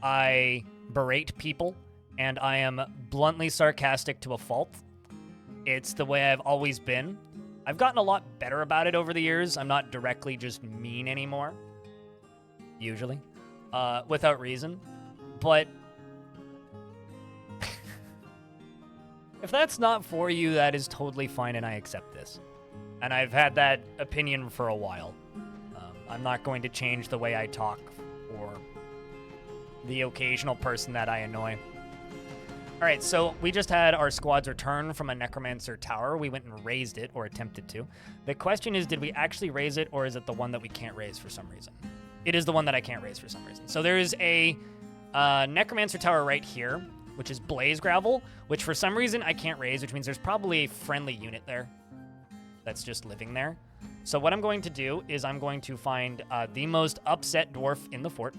I berate people, and I am bluntly sarcastic to a fault. It's the way I've always been. I've gotten a lot better about it over the years. I'm not directly just mean anymore, usually. Without reason. But if that's not for you, that is totally fine, and I accept this. And I've had that opinion for a while. I'm not going to change the way I talk for the occasional person that I annoy. All right, so we just had our squad's return from a Necromancer tower. We went and raised it, or attempted to. The question is, did we actually raise it, or is it the one that we can't raise for some reason? It is the one that I can't raise for some reason. So there is a Necromancer tower right here, which is Blaze Gravel, which for some reason I can't raise, which means there's probably a friendly unit there that's just living there. So what I'm going to do is I'm going to find the most upset dwarf in the fort.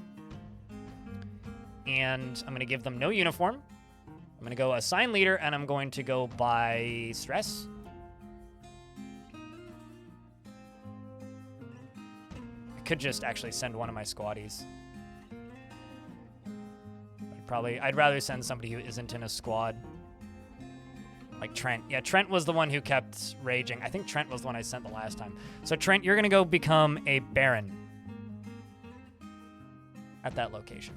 And I'm going to give them no uniform. I'm going to go assign leader, and I'm going to go by stress. I could just actually send one of my squaddies. I'd rather send somebody who isn't in a squad. Like Trent. Yeah, Trent was the one who kept raging. I think Trent was the one I sent the last time. So Trent, you're going to go become a Baron at that location.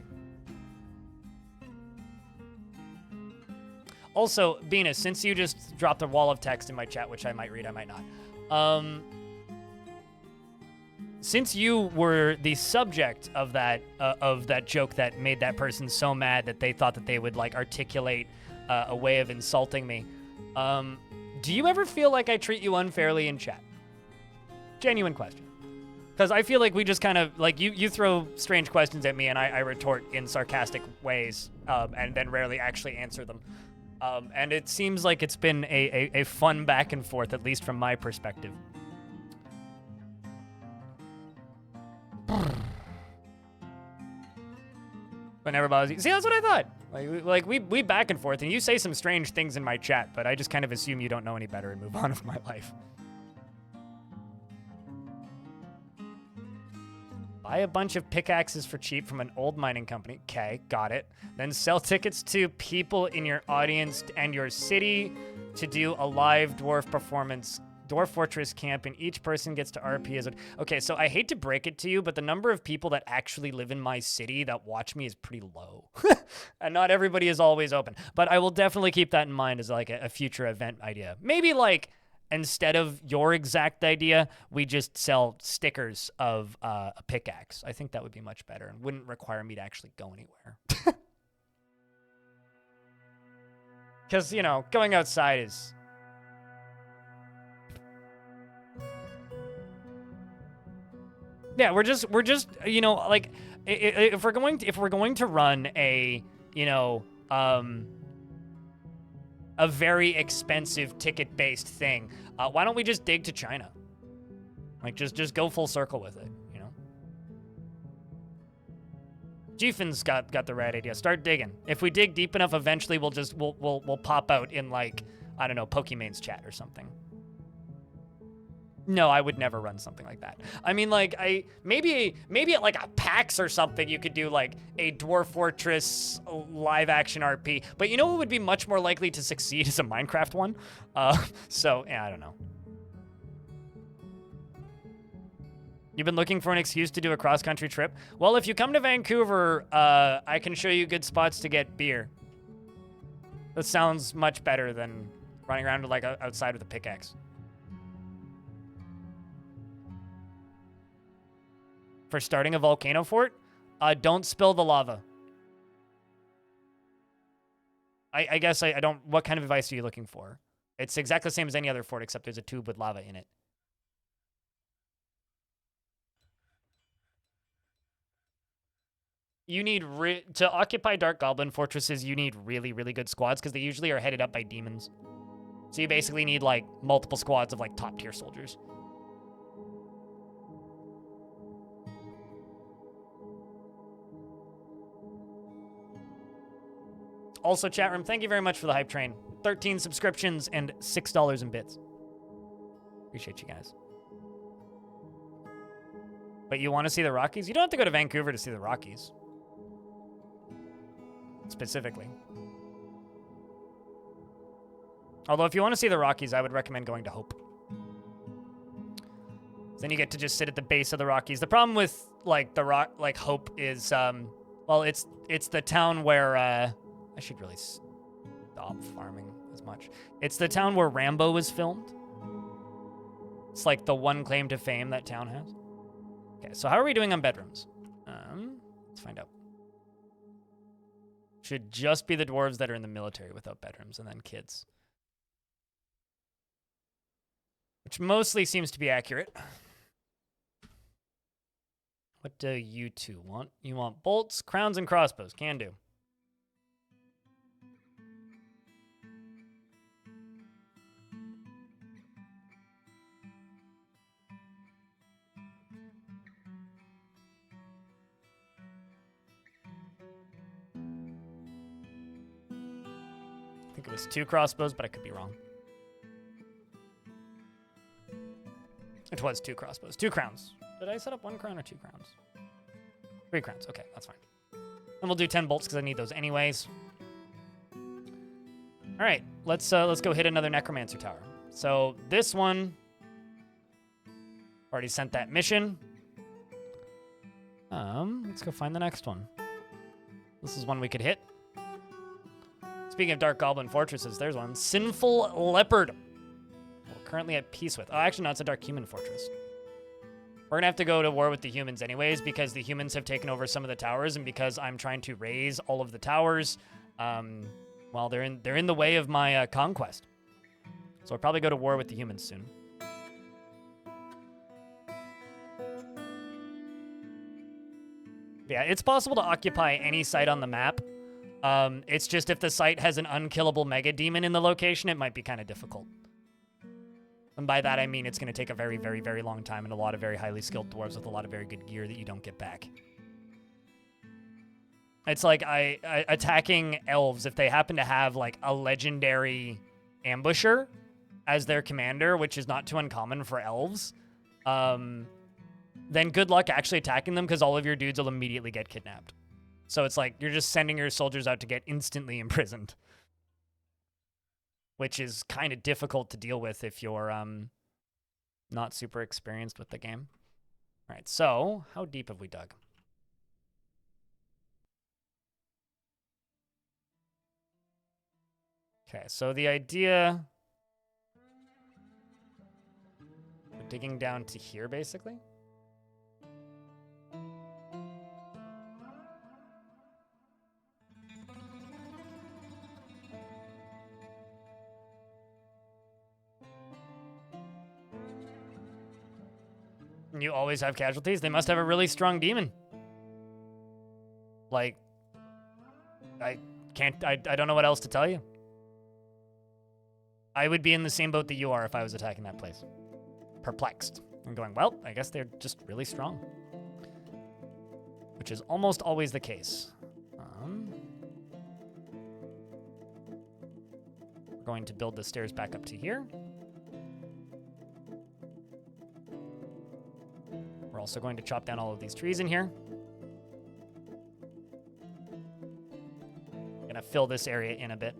Also, Bina, since you just dropped a wall of text in my chat, which I might read, I might not. Since you were the subject of that joke that made that person so mad that they thought that they would like articulate a way of insulting me, do you ever feel like I treat you unfairly in chat? Genuine question. Because I feel like we just kind of, like, you throw strange questions at me and I retort in sarcastic ways and then rarely actually answer them. And it seems like it's been a fun back and forth, at least from my perspective. But never bothers you. See, that's what I thought. Like we back and forth, and you say some strange things in my chat, but I just kind of assume you don't know any better and move on with my life. Buy a bunch of pickaxes for cheap from an old mining company. Okay, got it. Then sell tickets to people in your audience and your city to do a live dwarf performance. Dwarf Fortress camp, and each person gets to RP as a... Okay, so I hate to break it to you, but the number of people that actually live in my city that watch me is pretty low. And not everybody is always open. But I will definitely keep that in mind as like a future event idea. Maybe like, instead of your exact idea, we just sell stickers of a pickaxe. I think that would be much better and wouldn't require me to actually go anywhere. Because, you know, going outside is... Yeah, we're just, you know, like, if we're going to run a, you know, a very expensive ticket-based thing, why don't we just dig to China? Like, just go full circle with it, you know? Gfin's got the right idea. Start digging. If we dig deep enough, eventually we'll pop out in, like, I don't know, Pokemon's chat or something. No, I would never run something like that. I mean, like, maybe at like a PAX or something, you could do like a Dwarf Fortress live action RP. But you know what would be much more likely to succeed is a Minecraft one. So yeah, I don't know. You've been looking for an excuse to do a cross-country trip? Well, if you come to Vancouver, I can show you good spots to get beer. That sounds much better than running around like outside with a pickaxe. For starting a volcano fort, don't spill the lava. I guess I don't... What kind of advice are you looking for? It's exactly the same as any other fort, except there's a tube with lava in it. You need... To occupy Dark Goblin fortresses, you need really, really good squads, because they usually are headed up by demons. So you basically need, like, multiple squads of, like, top-tier soldiers. Also, chat room, thank you very much for the hype train. 13 subscriptions and $6 in bits. Appreciate you guys. But you want to see the Rockies? You don't have to go to Vancouver to see the Rockies. Specifically. Although if you want to see the Rockies, I would recommend going to Hope. Then you get to just sit at the base of the Rockies. The problem with like Hope is Well, it's the town where, I should really stop farming as much. It's the town where Rambo was filmed. It's like the one claim to fame that town has. Okay, so how are we doing on bedrooms? Let's find out. Should just be the dwarves that are in the military without bedrooms, and then kids. Which mostly seems to be accurate. What do you two want? You want bolts, crowns, and crossbows. Can do. I think it was 2 crossbows, but I could be wrong. It was 2 crossbows. 2 crowns. Did I set up 1 crown or 2 crowns? 3 crowns. Okay, that's fine. And we'll do 10 bolts because I need those anyways. All right, let's go hit another necromancer tower. So this one already sent that mission. Let's go find the next one. This is one we could hit. Speaking of dark goblin fortresses, there's one. Sinful Leopard. We're currently at peace with. Oh, actually, no, it's a dark human fortress. We're gonna have to go to war with the humans anyways because the humans have taken over some of the towers, and because I'm trying to raise all of the towers, well, they're in the way of my conquest. So I'll probably go to war with the humans soon. Yeah, it's possible to occupy any site on the map. It's just if the site has an unkillable mega demon in the location, it might be kind of difficult. And by that, I mean it's going to take a very, very, very long time and a lot of very highly skilled dwarves with a lot of very good gear that you don't get back. It's like attacking elves, if they happen to have like a legendary ambusher as their commander, which is not too uncommon for elves, then good luck actually attacking them because all of your dudes will immediately get kidnapped. So it's like you're just sending your soldiers out to get instantly imprisoned, which is kind of difficult to deal with if you're not super experienced with the game. All right, so how deep have we dug? Okay, so the idea... We're digging down to here, basically. You always have casualties? They must have a really strong demon. Like, I don't know what else to tell you. I would be in the same boat that you are if I was attacking that place. Perplexed. And going, well, I guess they're just really strong. Which is almost always the case. We're going to build the stairs back up to here. We're also going to chop down all of these trees in here. Gonna fill this area in a bit.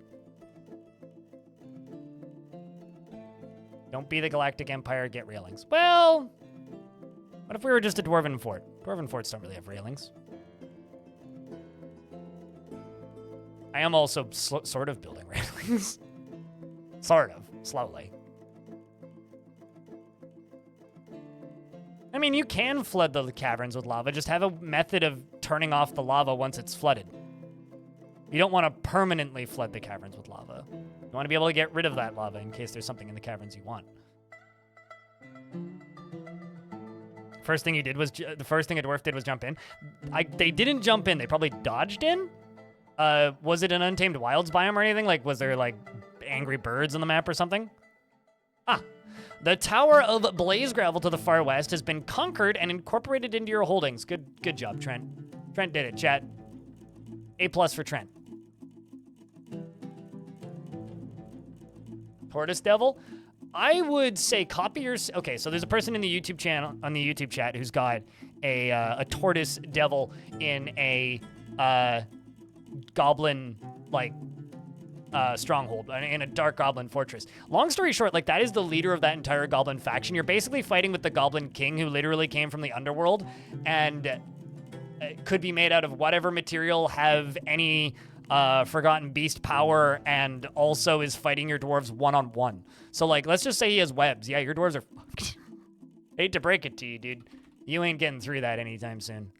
Don't be the Galactic Empire, get railings. Well, what if we were just a Dwarven fort? Dwarven forts don't really have railings. I am also sort of building railings. Sort of, slowly. I mean, you can flood the caverns with lava. Just have a method of turning off the lava once it's flooded. You don't want to permanently flood the caverns with lava. You want to be able to get rid of that lava in case there's something in the caverns you want. First thing you did was, the first thing a dwarf did was jump in. They didn't jump in. They probably dodged in. Was it an Untamed Wilds biome or anything? Like, was there, like, angry birds on the map or something? Ah. The Tower of Blaze Gravel to the far west has been conquered and incorporated into your holdings. Good job, Trent. Trent did it, chat. A+ for Trent. Tortoise Devil? I would say copy your... Okay, so there's a person in the YouTube channel, on the YouTube chat, who's got a Tortoise Devil in a goblin, like... stronghold in a dark goblin fortress. Long story short, like, that is the leader of that entire goblin faction. You're basically fighting with the goblin king who literally came from the underworld, and could be made out of whatever material, have any Forgotten Beast power, and also is fighting your dwarves one-on-one. So, like, let's just say he has webs. Yeah, your dwarves are fucked. Hate to break it to you, dude. You ain't getting through that anytime soon.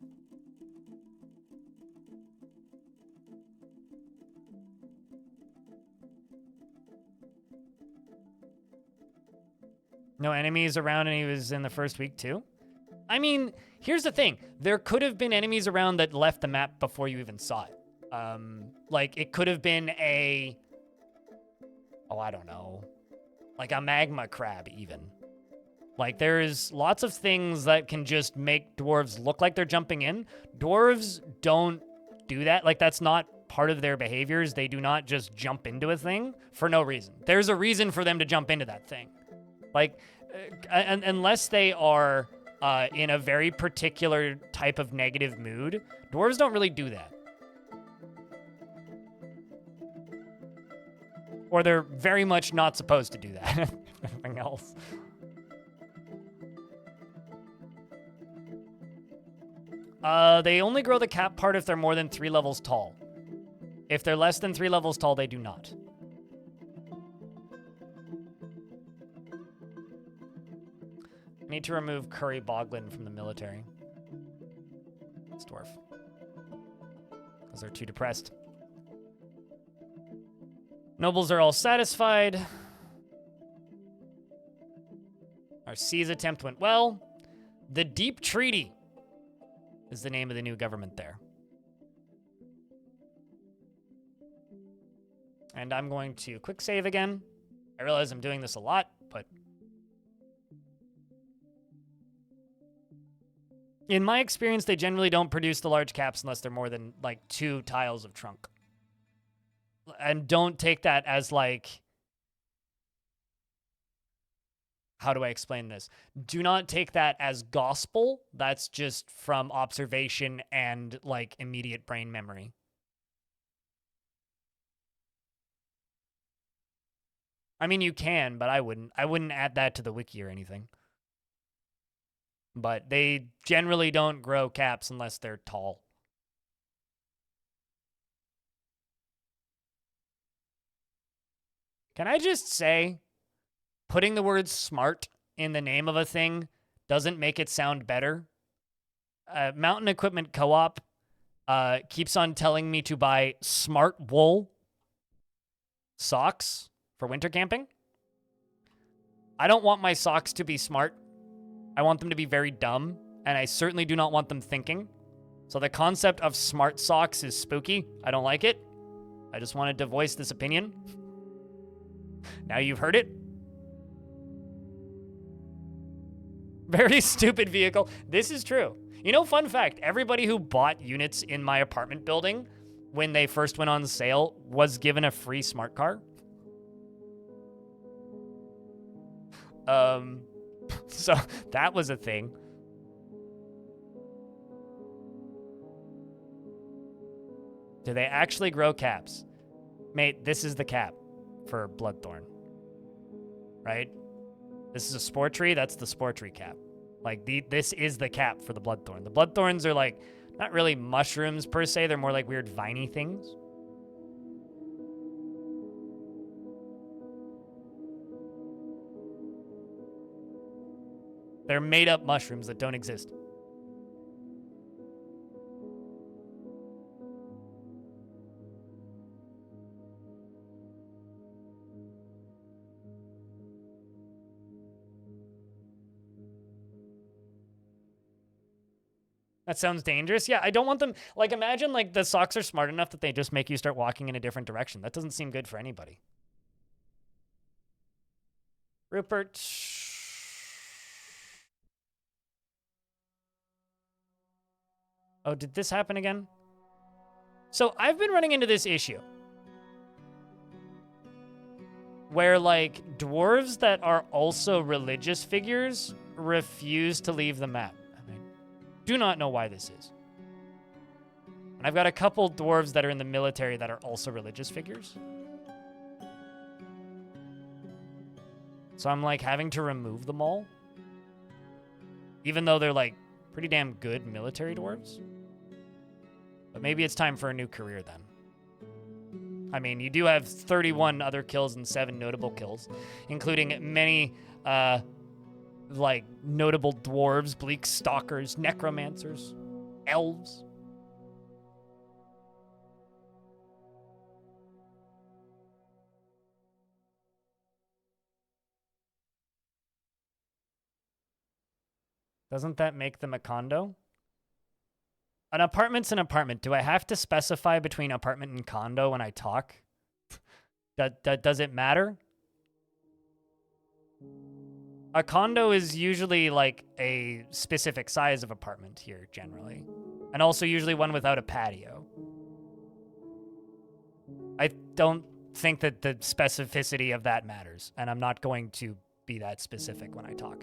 No enemies around, and he was in the first week too? I mean, here's the thing. There could have been enemies around that left the map before you even saw it. Like, it could have been a... Oh, I don't know. Like a magma crab, even. Like, there's lots of things that can just make dwarves look like they're jumping in. Dwarves don't do that. Like, that's not part of their behaviors. They do not just jump into a thing for no reason. There's a reason for them to jump into that thing. Like, unless they are in a very particular type of negative mood, dwarves don't really do that. Or they're very much not supposed to do that. Anything else. They only grow the cap part if they're more than 3 levels tall. If they're less than 3 levels tall, they do not. Need to remove Curry Boglin from the military. It's Dwarf. Because they're too depressed. Nobles are all satisfied. Our siege attempt went well. The Deep Treaty is the name of the new government there. And I'm going to quick save again. I realize I'm doing this a lot, but in my experience, they generally don't produce the large caps unless they're more than, like, 2 tiles of trunk. And don't take that as, like... How do I explain this? Do not take that as gospel. That's just from observation and, like, immediate brain memory. I mean, you can, but I wouldn't. I wouldn't add that to the wiki or anything. But they generally don't grow caps unless they're tall. Can I just say, putting the word smart in the name of a thing doesn't make it sound better? Mountain Equipment Co-op keeps on telling me to buy smart wool socks for winter camping. I don't want my socks to be smart. I want them to be very dumb, and I certainly do not want them thinking. So the concept of smart socks is spooky. I don't like it. I just wanted to voice this opinion. Now you've heard it. Very stupid vehicle. This is true. You know, fun fact, everybody who bought units in my apartment building when they first went on sale was given a free smart car. So that was a thing. Do they actually grow caps? Mate, this is the cap for Bloodthorn. Right? This is a spore tree, that's the spore tree cap. Like, this is the cap for the Bloodthorn. The Bloodthorns are, like, not really mushrooms per se, they're more like weird viney things. They're made-up mushrooms that don't exist. That sounds dangerous. Yeah, I don't want them... Like, imagine, like, the socks are smart enough that they just make you start walking in a different direction. That doesn't seem good for anybody. Rupert... Oh, did this happen again? So, I've been running into this issue. Where, like, dwarves that are also religious figures refuse to leave the map. Do not know why this is. And I've got a couple dwarves that are in the military that are also religious figures. So I'm like having to remove them all. Even though they're like pretty damn good military dwarves. But maybe it's time for a new career then. I mean, you do have 31 other kills and 7 notable kills, including many, like, notable dwarves, bleak stalkers, necromancers, elves. Doesn't that make them a condo? An apartment's an apartment. Do I have to specify between apartment and condo when I talk? Does it matter? A condo is usually like a specific size of apartment here, generally. And also usually one without a patio. I don't think that the specificity of that matters, and I'm not going to be that specific when I talk.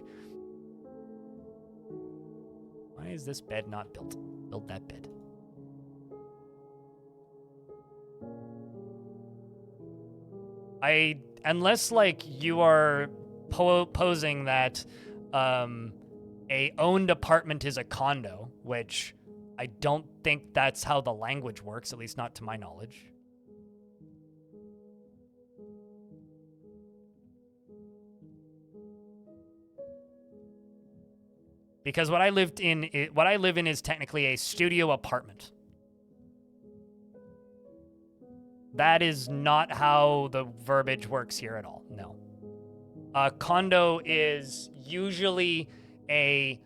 Why is this bed not built? Build that bed. Unless like you are posing that a owned apartment is a condo, which I don't think that's how the language works, at least not to my knowledge. Because what I live in is technically a studio apartment. That is not how the verbiage works here at all. No. A condo is usually a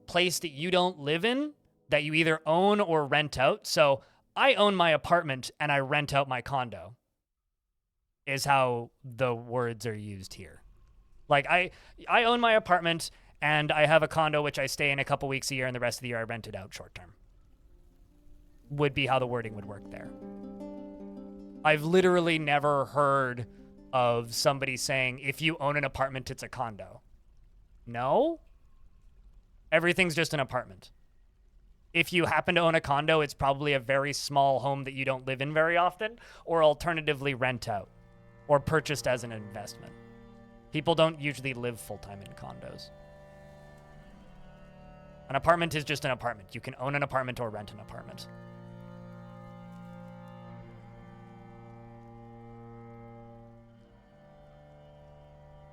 place that you don't live in, that you either own or rent out. So I own my apartment and I rent out my condo, is how the words are used here. Like I own my apartment and I have a condo which I stay in a couple weeks a year, and the rest of the year I rent it out short term. Would be how the wording would work there. I've literally never heard of somebody saying, if you own an apartment, it's a condo. No? Everything's just an apartment. If you happen to own a condo, it's probably a very small home that you don't live in very often, or alternatively rent out, or purchased as an investment. People don't usually live full-time in condos. An apartment is just an apartment. You can own an apartment or rent an apartment.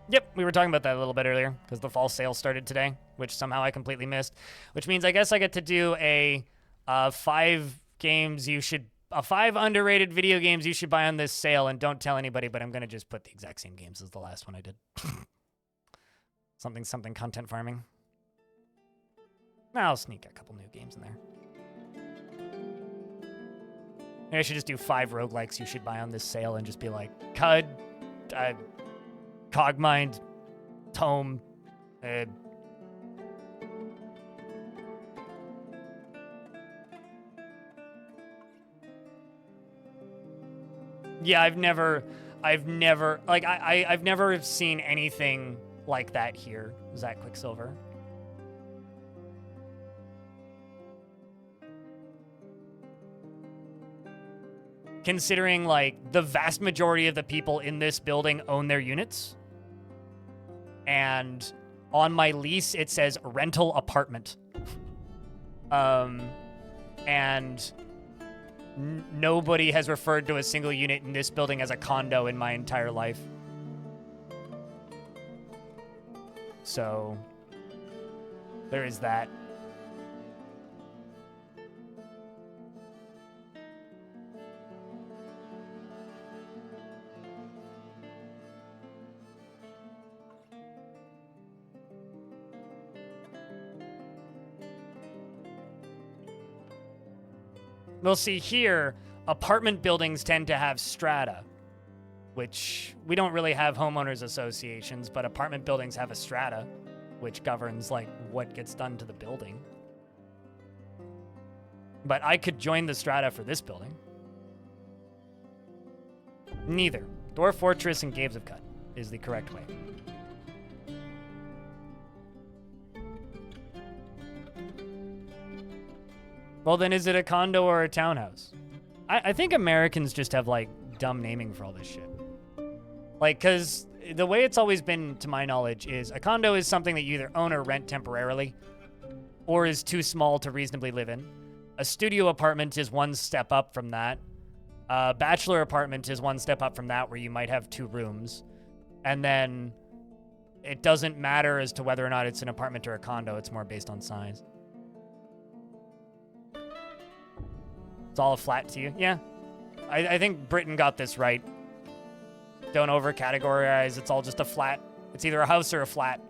Yep, we were talking about that a little bit earlier because the fall sale started today, which somehow I completely missed. Which means I guess I get to do a 5 underrated video games you should buy on this sale, and don't tell anybody, but I'm going to just put the exact same games as the last one I did. something content farming. I'll sneak a couple new games in there. Maybe I should just do 5 roguelikes you should buy on this sale and just be like, Cud, Cogmind, Tome, yeah, I've never seen anything like that here, Zach Quicksilver. Considering, like, the vast majority of the people in this building own their units. And on my lease, it says rental apartment. And nobody has referred to a single unit in this building as a condo in my entire life. So, there is that. We'll see here, apartment buildings tend to have strata, which we don't really have homeowners associations, but apartment buildings have a strata, which governs, like, what gets done to the building. But I could join the strata for this building. Neither. Dwarf Fortress and Caves of Cut is the correct way. Well, then is it a condo or a townhouse? I think Americans just have, like, dumb naming for all this shit. Like, because the way it's always been, to my knowledge, is a condo is something that you either own or rent temporarily, or is too small to reasonably live in. A studio apartment is one step up from that. A bachelor apartment is one step up from that, where you might have 2 rooms. And then it doesn't matter as to whether or not it's an apartment or a condo. It's more based on size. It's all a flat to you? Yeah. I think Britain got this right. Don't over-categorize. It's all just a flat. It's either a house or a flat.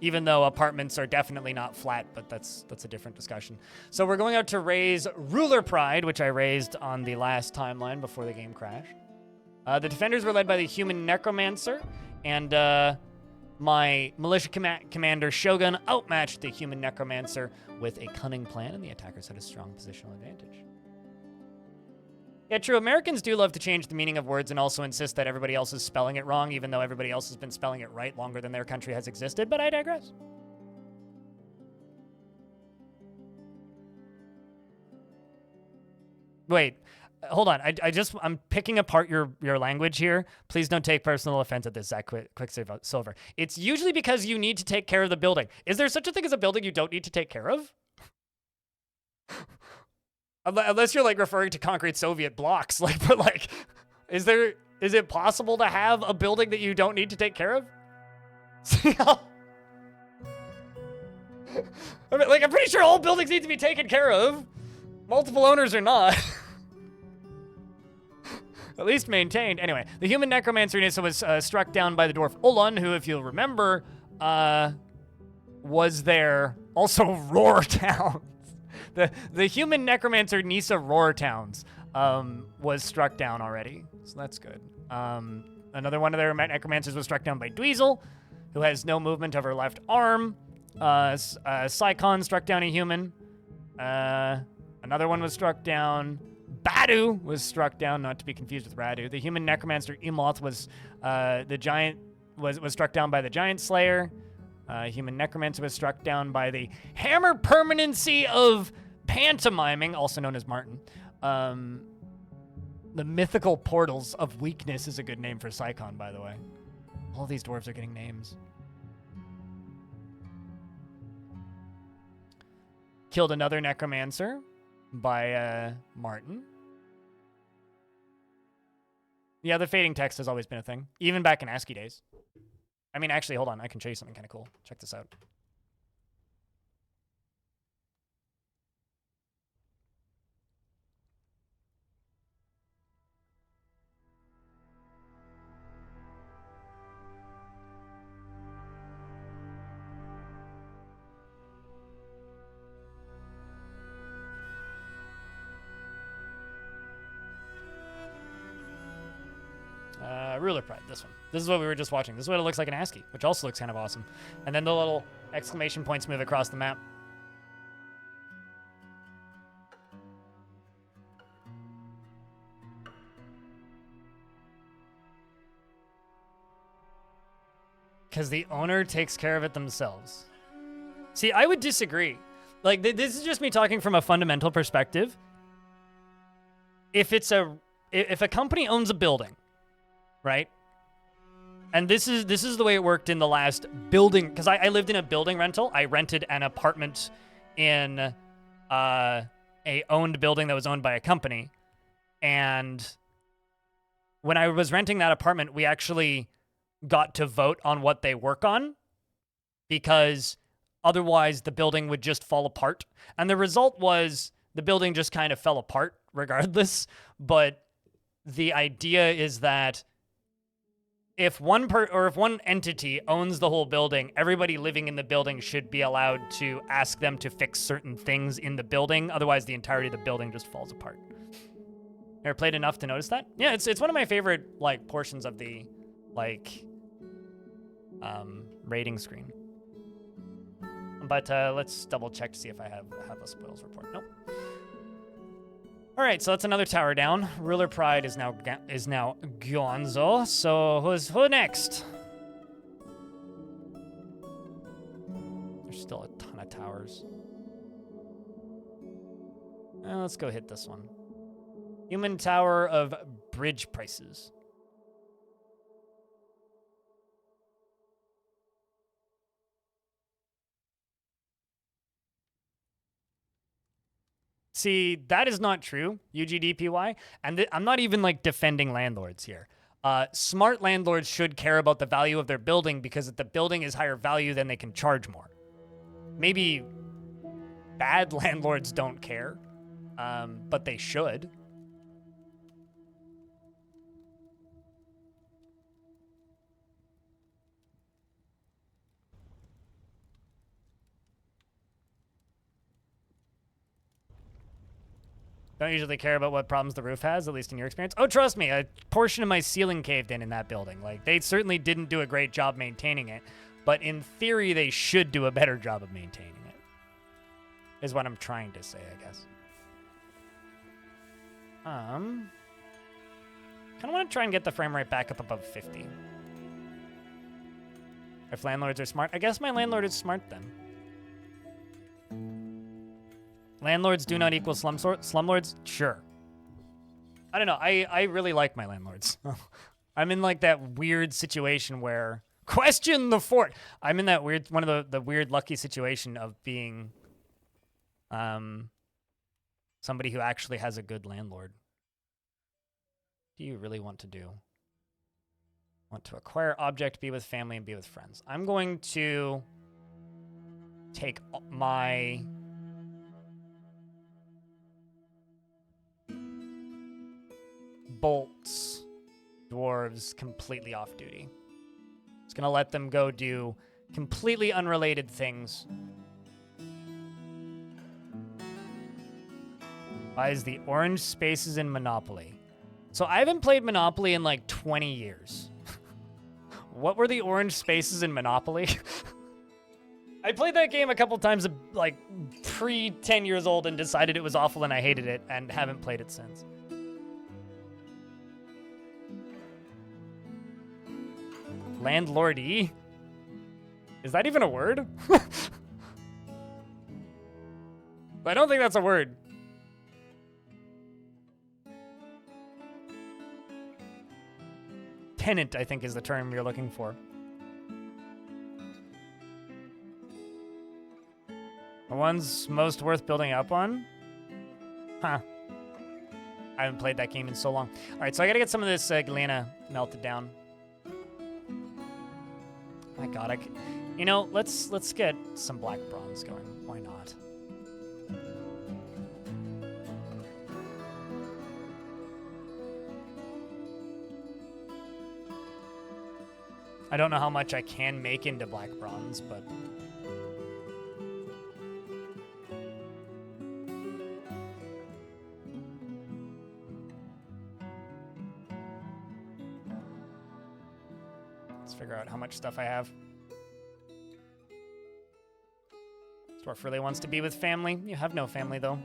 Even though apartments are definitely not flat, but that's a different discussion. So we're going out to raise Ruler Pride, which I raised on the last timeline before the game crashed. The defenders were led by the human necromancer, and my militia commander Shogun outmatched the human necromancer with a cunning plan, and the attackers had a strong positional advantage. Yeah, true. Americans do love to change the meaning of words and also insist that everybody else is spelling it wrong, even though everybody else has been spelling it right longer than their country has existed, but I digress. Wait, hold on. I'm picking apart your language here. Please don't take personal offense at this, Zach Quicksilver. It's usually because you need to take care of the building. Is there such a thing as a building you don't need to take care of? Unless you're like referring to concrete Soviet blocks, but is it possible to have a building that you don't need to take care of? See how? I mean, I'm pretty sure all buildings need to be taken care of. Multiple owners or not. At least maintained. Anyway, the human necromancer Nissa was struck down by the dwarf Ullun, who, if you'll remember, was there. Also, Roar Towns. The human necromancer Nissa Roar Towns was struck down already, so that's good. Another one of their necromancers was struck down by Dweezil, who has no movement of her left arm. Psychon struck down a human. Another one was struck down. Badu was struck down, not to be confused with Radu. The human necromancer Emoth was was struck down by the giant slayer. Human necromancer was struck down by the hammer permanency of pantomiming, also known as Martin. The mythical portals of weakness is a good name for Psychon, by the way. All these dwarves are getting names. Killed another necromancer by Martin. Yeah, the fading text has always been a thing, even back in ASCII days. I mean, actually, hold on. I can show you something kind of cool. Check this out. Ruler Pride, this one. This is what we were just watching. This is what it looks like in ASCII, which also looks kind of awesome. And then the little exclamation points move across the map. Because the owner takes care of it themselves. See, I would disagree. This is just me talking from a fundamental perspective. If a company owns a building, right? And this is the way it worked in the last building, because I lived in a building rental. I rented an apartment in a owned building that was owned by a company. And when I was renting that apartment, we actually got to vote on what they work on, because otherwise the building would just fall apart. And the result was the building just kind of fell apart regardless. But the idea is that if one entity owns the whole building, everybody living in the building should be allowed to ask them to fix certain things in the building. Otherwise, the entirety of the building just falls apart. Ever played enough to notice that? Yeah, it's one of my favorite portions of the rating screen. But let's double check to see if I have a spoils report. Nope. All right, so that's another tower down. Ruler Pride is now Gonzo. So who next? There's still a ton of towers. Let's go hit this one. Human Tower of Bridge Prices. See, that is not true, UGDPY. And I'm not even like defending landlords here. Smart landlords should care about the value of their building because if the building is higher value, then they can charge more. Maybe bad landlords don't care, but they should. Don't usually care about what problems the roof has, at least in your experience. Oh, trust me, a portion of my ceiling caved in that building. Like, they certainly didn't do a great job maintaining it, but in theory, they should do a better job of maintaining it, is what I'm trying to say, I guess. Kind of want to try and get the frame rate back up above 50. If landlords are smart, I guess my landlord is smart then. Landlords do not equal slumlords? Sure. I don't know. I really like my landlords. I'm in like that weird situation where question the fort. I'm in that weird one of the weird lucky situation of being somebody who actually has a good landlord. What do you really want to do? Want to acquire object, be with family, and be with friends. I'm going to take my bolts, dwarves, completely off duty. Just gonna let them go do completely unrelated things. Buys the orange spaces in Monopoly. So I haven't played Monopoly in like 20 years. What were the orange spaces in Monopoly? I played that game a couple times, like pre 10 years old, and decided it was awful and I hated it and haven't played it since. Landlordee? Is that even a word? I don't think that's a word. Tenant, I think, is the term you're looking for. The one's most worth building up on? Huh. I haven't played that game in so long. All right, so I gotta get some of this galena melted down. My God, you know, let's get some black bronze going. Why not? I don't know how much I can make into black bronze, but let's figure out how much stuff I have. Dwarf really wants to be with family. You have no family, though.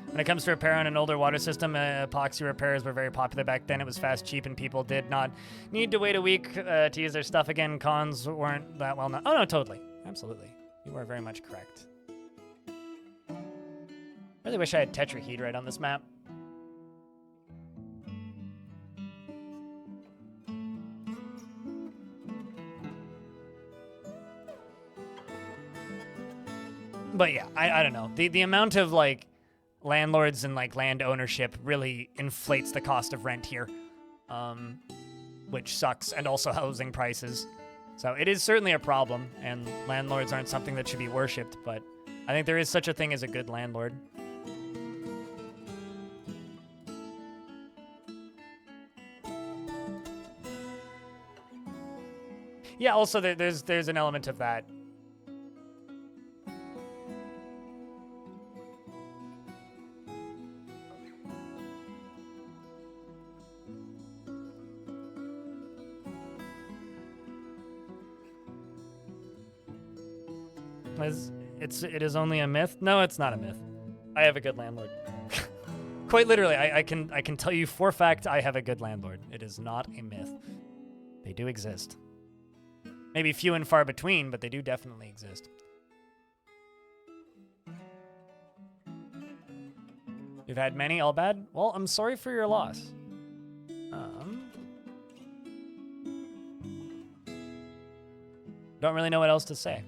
When it comes to repair on an older water system, epoxy repairs were very popular back then. It was fast, cheap, and people did not need to wait a week to use their stuff again. Cons weren't that well known. Oh, no, totally. Absolutely. You are very much correct. Really wish I had tetrahedrite on this map. But yeah, I don't know. The amount of like landlords and like land ownership really inflates the cost of rent here, which sucks, and also housing prices. So it is certainly a problem, and landlords aren't something that should be worshipped, but I think there is such a thing as a good landlord. Yeah, also there's an element of that. It is only a myth? No, it's not a myth. I have a good landlord. Quite literally, I can tell you for a fact I have a good landlord. It is not a myth. They do exist. Maybe few and far between, but they do definitely exist. You've had many, all bad? Well, I'm sorry for your loss. Don't really know what else to say.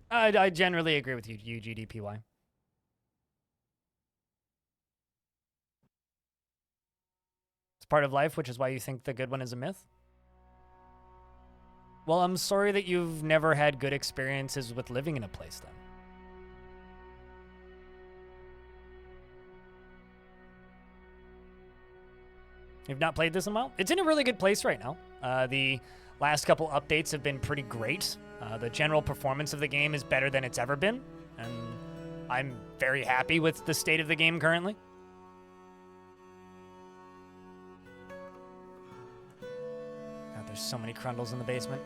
I generally agree with you, UGDPY. It's part of life, which is why you think the good one is a myth. Well, I'm sorry that you've never had good experiences with living in a place then. You've not played this in a while? It's in a really good place right now. The last couple updates have been pretty great. The general performance of the game is better than it's ever been, and I'm very happy with the state of the game currently. God, there's so many Crundles in the basement.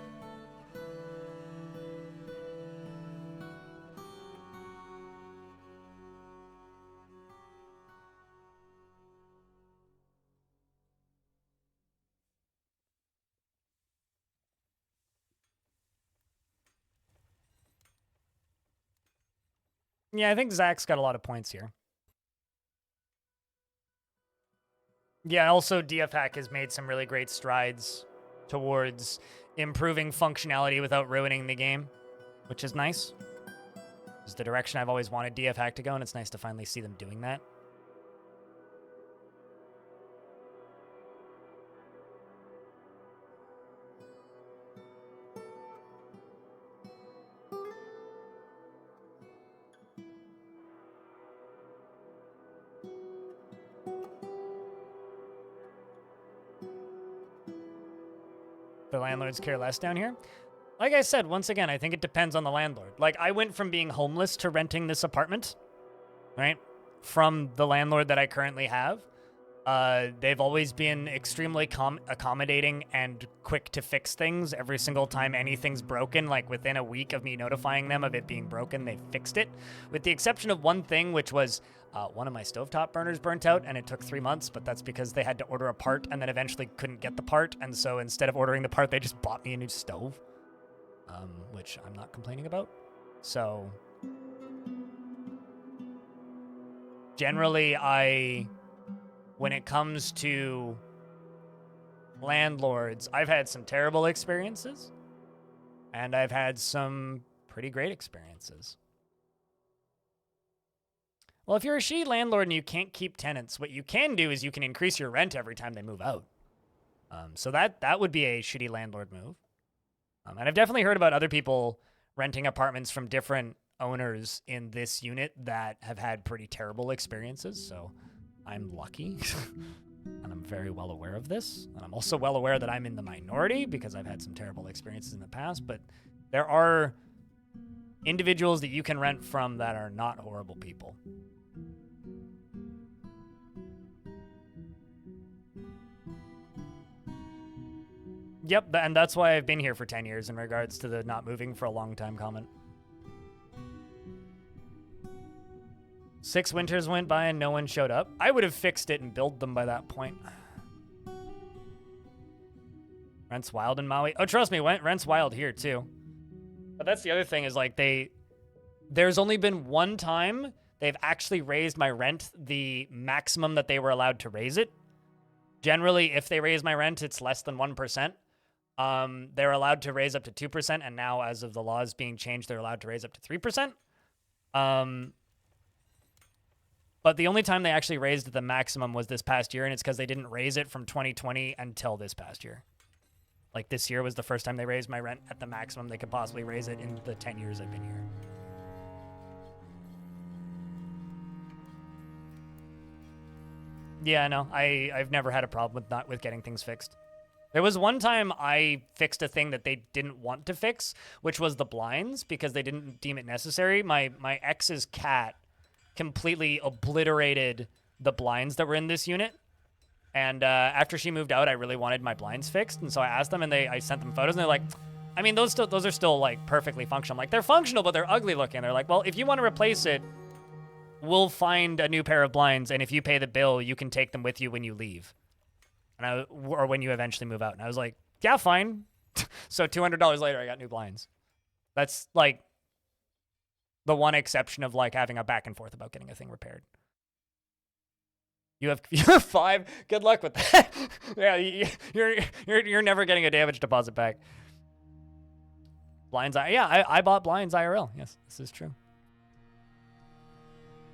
Yeah, I think Zach's got a lot of points here. Yeah, also DFHack has made some really great strides towards improving functionality without ruining the game, which is nice. It's the direction I've always wanted DFHack to go, and it's nice to finally see them doing that. The landlords care less down here. Like I said, once again, I think it depends on the landlord. Like, I went from being homeless to renting this apartment, right? From the landlord that I currently have. They've always been extremely accommodating and quick to fix things. Every single time anything's broken, like within a week of me notifying them of it being broken, they fixed it. With the exception of one thing, which was one of my stovetop burners burnt out, and it took 3 months, but that's because they had to order a part and then eventually couldn't get the part. And so instead of ordering the part, they just bought me a new stove, which I'm not complaining about. So generally, when it comes to landlords, I've had some terrible experiences, and I've had some pretty great experiences. Well, if you're a shitty landlord and you can't keep tenants, what you can do is you can increase your rent every time they move out. So that would be a shitty landlord move. And I've definitely heard about other people renting apartments from different owners in this unit that have had pretty terrible experiences, so I'm lucky, and I'm very well aware of this. And I'm also well aware that I'm in the minority because I've had some terrible experiences in the past, but there are individuals that you can rent from that are not horrible people. Yep, and that's why I've been here for 10 years in regards to the not moving for a long time comment. 6 winters went by and no one showed up. I would have fixed it and built them by that point. Rent's wild in Maui. Oh, trust me, rent's wild here too. But that's the other thing is like there's only been one time they've actually raised my rent the maximum that they were allowed to raise it. Generally, if they raise my rent, it's less than 1%. They're allowed to raise up to 2%, and now as of the laws being changed, they're allowed to raise up to 3%. But the only time they actually raised the maximum was this past year, and it's because they didn't raise it from 2020 until this past year. Like, this year was the first time they raised my rent at the maximum they could possibly raise it in the 10 years I've been here. Yeah, no, I've never had a problem with getting things fixed. There was one time I fixed a thing that they didn't want to fix, which was the blinds, because they didn't deem it necessary. My ex's cat completely obliterated the blinds that were in this unit. And after she moved out, I really wanted my blinds fixed. And so I asked them, and I sent them photos, and they're like, I mean, those are still like perfectly functional. I'm like, they're functional, but they're ugly looking. They're like, well, if you want to replace it, we'll find a new pair of blinds, and if you pay the bill, you can take them with you when you leave. Or when you eventually move out. And I was like, yeah, fine. So $200 later, I got new blinds. That's like the one exception of like having a back and forth about getting a thing repaired. You have 5. Good luck with that. Yeah, you're never getting a damage deposit back. Blinds, yeah, I bought blinds IRL. Yes, this is true.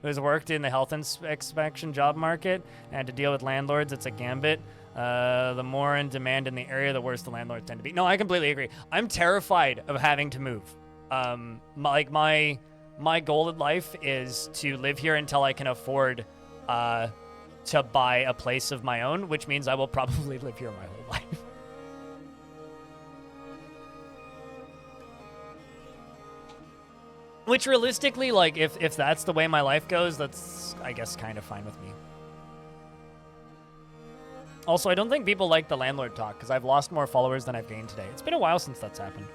Who's worked in the health inspection job market and had to deal with landlords. It's a gambit. The more in demand in the area, the worse the landlords tend to be. No, I completely agree. I'm terrified of having to move. My goal in life is to live here until I can afford to buy a place of my own, which means I will probably live here my whole life. Which realistically, like, if that's the way my life goes, that's, I guess, kind of fine with me. Also, I don't think people like the landlord talk, because I've lost more followers than I've gained today. It's been a while since that's happened.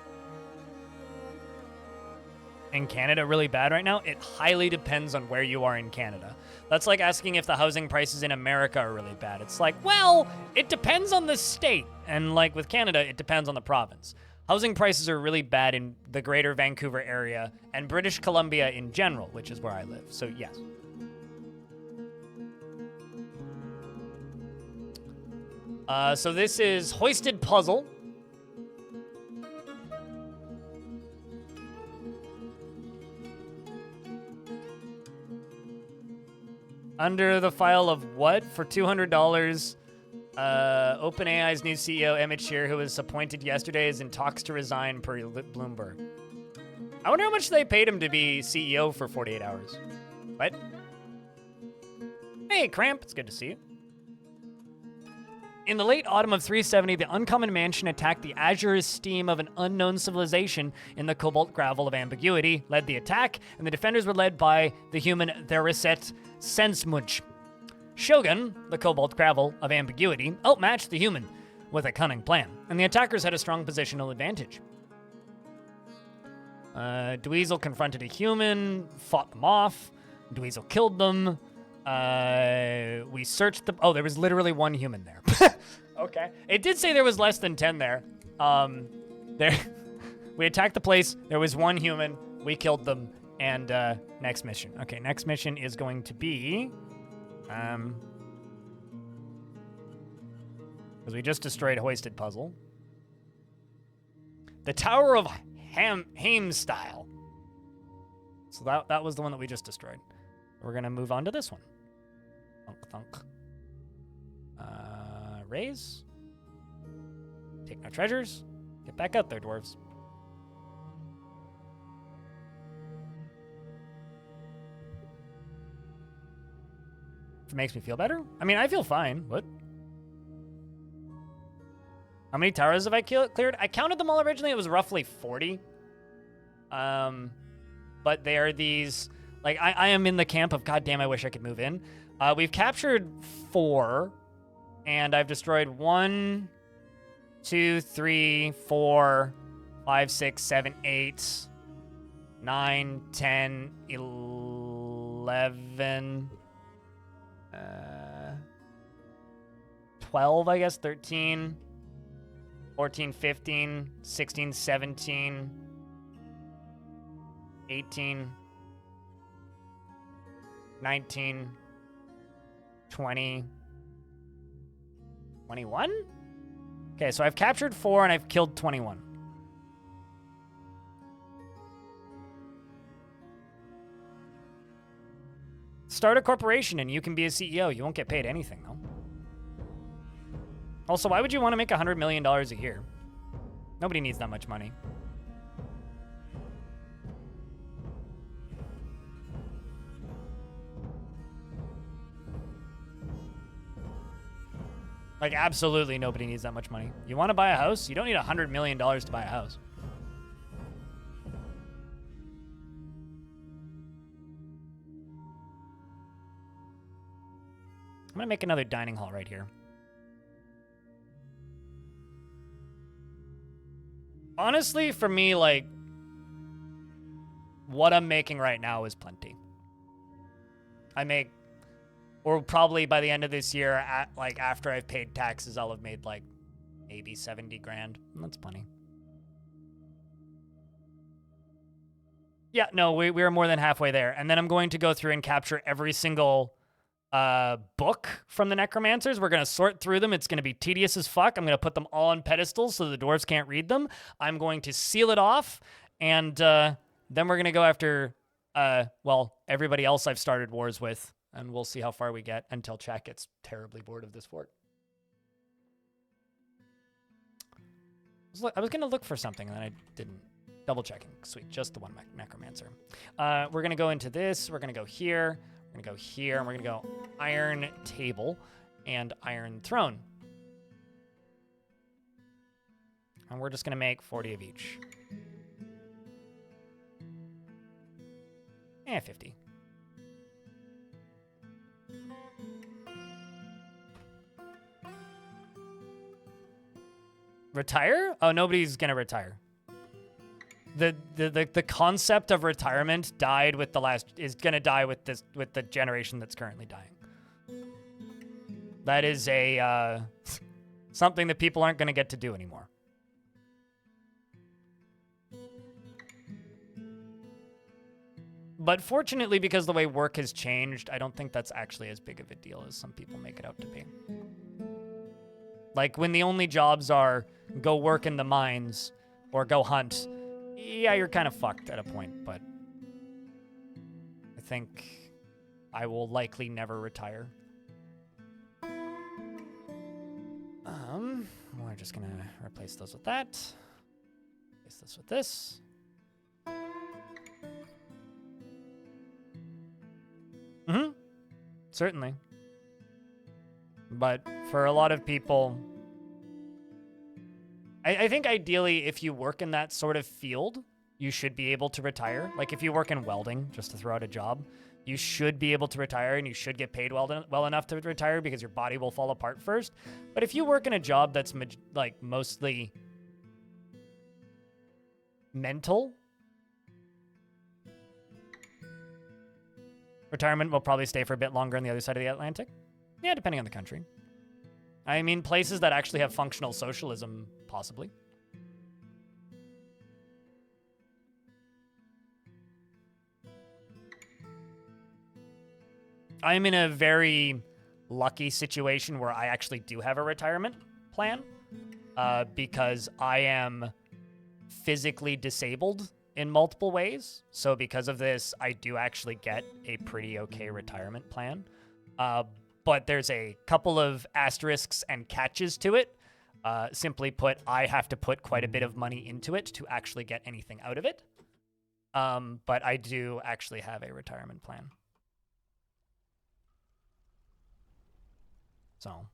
In Canada, really bad right now? It highly depends on where you are in Canada. That's like asking if the housing prices in America are really bad. It's like, well, it depends on the state. And like with Canada, it depends on the province. Housing prices are really bad in the greater Vancouver area and British Columbia in general, which is where I live. So yes. So this is Hoisted Puzzle. Under the file of what? For $200, OpenAI's new CEO, Emmett Shear, who was appointed yesterday, is in talks to resign per Bloomberg. I wonder how much they paid him to be CEO for 48 hours. What? Hey, Cramp, it's good to see you. In the late autumn of 370, the Uncommon Mansion attacked the azure steam of an unknown civilization in the Cobalt Gravel of Ambiguity, led the attack, and the defenders were led by the human Theriset Sensmunch. Shogun, the Cobalt Gravel of Ambiguity, outmatched the human with a cunning plan, and the attackers had a strong positional advantage. Dweezil confronted a human, fought them off. Dweezil killed them. We searched the... Oh, there was literally one human there. Okay. It did say there was less than 10 there. We attacked the place. There was one human. We killed them. And next mission. Okay, next mission is going to be... Because we just destroyed Hoisted Puzzle. The Tower of Heimstyle. So that was the one that we just destroyed. We're going to move on to this one. Thunk, thunk. Raise. Take no treasures. Get back out there, dwarves. If it makes me feel better? I mean, I feel fine. What? How many towers have I cleared? I counted them all originally. It was roughly 40. But they are these... Like, I am in the camp of, God damn, I wish I could move in. We've captured 4, and I've destroyed 1, 2, 3, 4, 5, 6, 7, 8, 9, 10, 11, 12, I guess, 13, 14, 15, 16, 17, 18, 19, 20, 21? Okay, so I've captured 4 and I've killed 21. Start a corporation and you can be a CEO. You won't get paid anything, though. Also, why would you want to make $100 million a year? Nobody needs that much money. Like, absolutely nobody needs that much money. You want to buy a house? You don't need $100 million to buy a house. I'm going to make another dining hall right here. Honestly, for me, like, what I'm making right now is plenty. I make... Or probably by the end of this year, like after I've paid taxes, I'll have made like maybe 70 grand. That's plenty. Yeah, no, we are more than halfway there. And then I'm going to go through and capture every single book from the necromancers. We're going to sort through them. It's going to be tedious as fuck. I'm going to put them all on pedestals so the dwarves can't read them. I'm going to seal it off, and then we're going to go after, well, everybody else I've started wars with, and we'll see how far we get until chat gets terribly bored of this fort. I was going to look for something, and then I didn't. Double checking. Sweet. Just the one necromancer. We're going to go into this. We're going to go here. We're going to go here. And we're going to go iron table and iron throne. And we're just going to make 40 of each. 50. Retire? Oh, nobody's going to retire. The concept of retirement died with is gonna die with the generation that's currently dying. That is a something that people aren't gonna get to do anymore. But fortunately, because the way work has changed, I don't think that's actually as big of a deal as some people make it out to be. Like when the only jobs are go work in the mines or go hunt. Yeah, you're kind of fucked at a point, but I think I will likely never retire. We're just gonna replace those with that. Replace this with this. Certainly. But for a lot of people, I think ideally, if you work in that sort of field, you should be able to retire. Like if you work in welding, just to throw out a job, you should be able to retire and you should get paid well enough to retire because your body will fall apart first. But if you work in a job that's like mostly mental, retirement will probably stay for a bit longer on the other side of the Atlantic. Yeah, depending on the country. I mean, places that actually have functional socialism, possibly. I'm in a very lucky situation where I actually do have a retirement plan because I am physically disabled in multiple ways. So because of this, I do actually get a pretty okay retirement plan. But there's a couple of asterisks and catches to it. Simply put, I have to put quite a bit of money into it to actually get anything out of it. But I do actually have a retirement plan. So.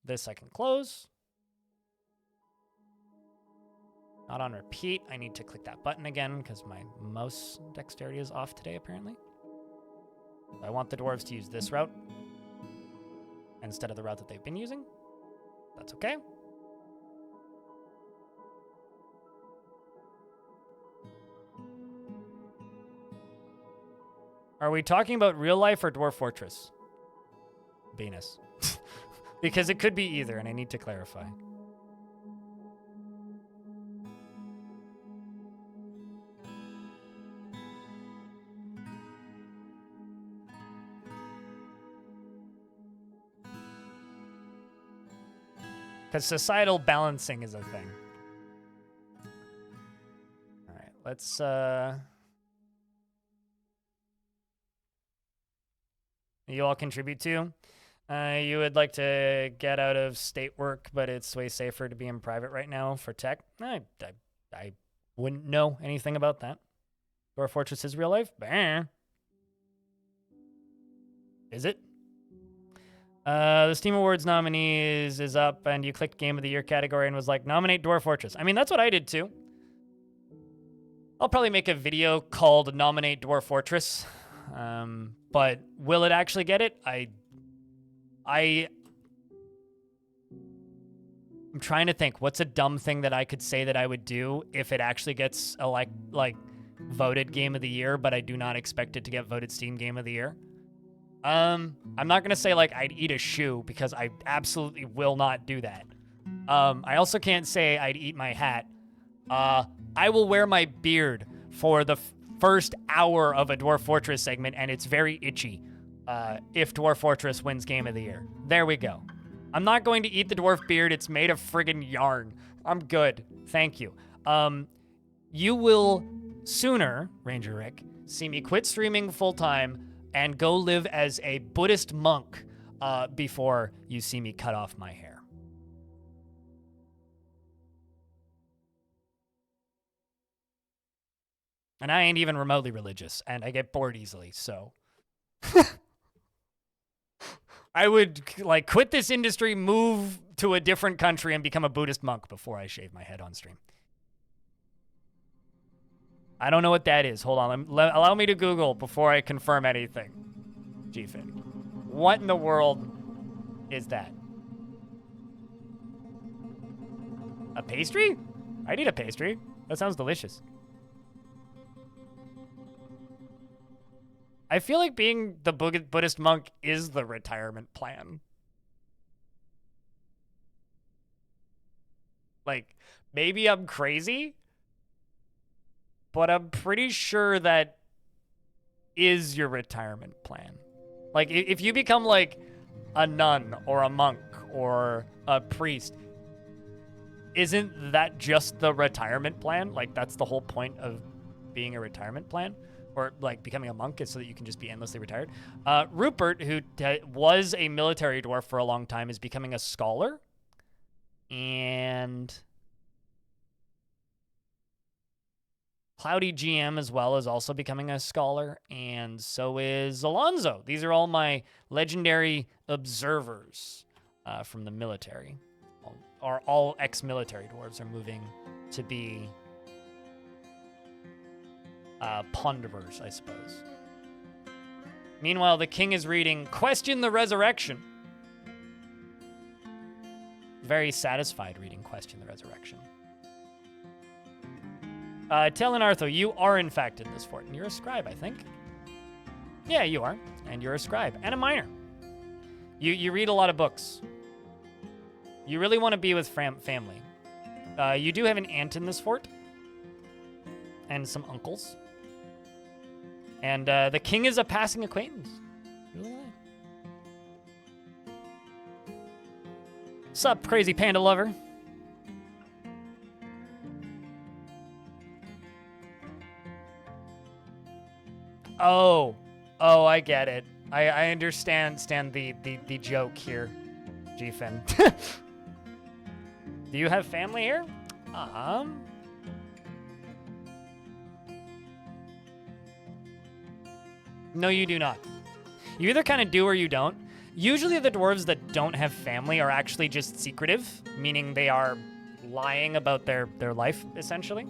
This I can close. Not on repeat. I need to click that button again because my mouse dexterity is off today, apparently. I want the dwarves to use this route instead of the route that they've been using. That's okay. Are we talking about real life or Dwarf Fortress? Venus. Because it could be either, and I need to clarify. Because societal balancing is a thing. All right, let's... You all contribute to? You would like to get out of state work, but it's way safer to be in private right now for tech. I wouldn't know anything about that. Dwarf Fortress is real life? Bah. Is it? The Steam Awards nominees is up, and you clicked Game of the Year category and was like, nominate Dwarf Fortress. I mean, that's what I did too. I'll probably make a video called Nominate Dwarf Fortress. But will it actually get it? I'm trying to think, what's a dumb thing that I could say that I would do if it actually gets voted Game of the Year, but I do not expect it to get voted Steam Game of the Year? I'm not gonna say I'd eat a shoe because I absolutely will not do that. I also can't say I'd eat my hat. I will wear my beard for the first hour of a Dwarf Fortress segment, and it's very itchy if Dwarf Fortress wins Game of the Year. There we go. I'm not going to eat the dwarf beard. It's made of friggin' yarn. I'm good. Thank you. You will sooner, Ranger Rick, see me quit streaming full-time and go live as a Buddhist monk before you see me cut off my hair. And I ain't even remotely religious, and I get bored easily, so. I would, like, quit this industry, move to a different country, and become a Buddhist monk before I shave my head on stream. I don't know what that is. Hold on. Allow me to Google before I confirm anything. GFIN. What in the world is that? A pastry? I'd eat a pastry. That sounds delicious. I feel like being the Buddhist monk is the retirement plan. Like, maybe I'm crazy, but I'm pretty sure that is your retirement plan. Like, if you become, like, a nun or a monk or a priest, isn't that just the retirement plan? Like, that's the whole point of being a retirement plan? Or, like, becoming a monk is so that you can just be endlessly retired. Rupert, who was a military dwarf for a long time, is becoming a scholar. And Cloudy GM as well is also becoming a scholar. And so is Alonzo. These are all my legendary observers from the military. All ex-military dwarves are moving to be ponderers, I suppose. Meanwhile, the king is reading Question the Resurrection. Very satisfied reading Question the Resurrection. Talon Artho, you are in fact in this fort, and you're a scribe, I think. Yeah, you are, and you're a scribe, and a miner. You read a lot of books. You really want to be with family. You do have an aunt in this fort, and some uncles. And the king is a passing acquaintance. Really? Sup, crazy panda lover? Oh, I get it. I understand the joke here, GFin. Do you have family here? No, you do not. You either kind of do or you don't. Usually the dwarves that don't have family are actually just secretive, meaning they are lying about their life, essentially.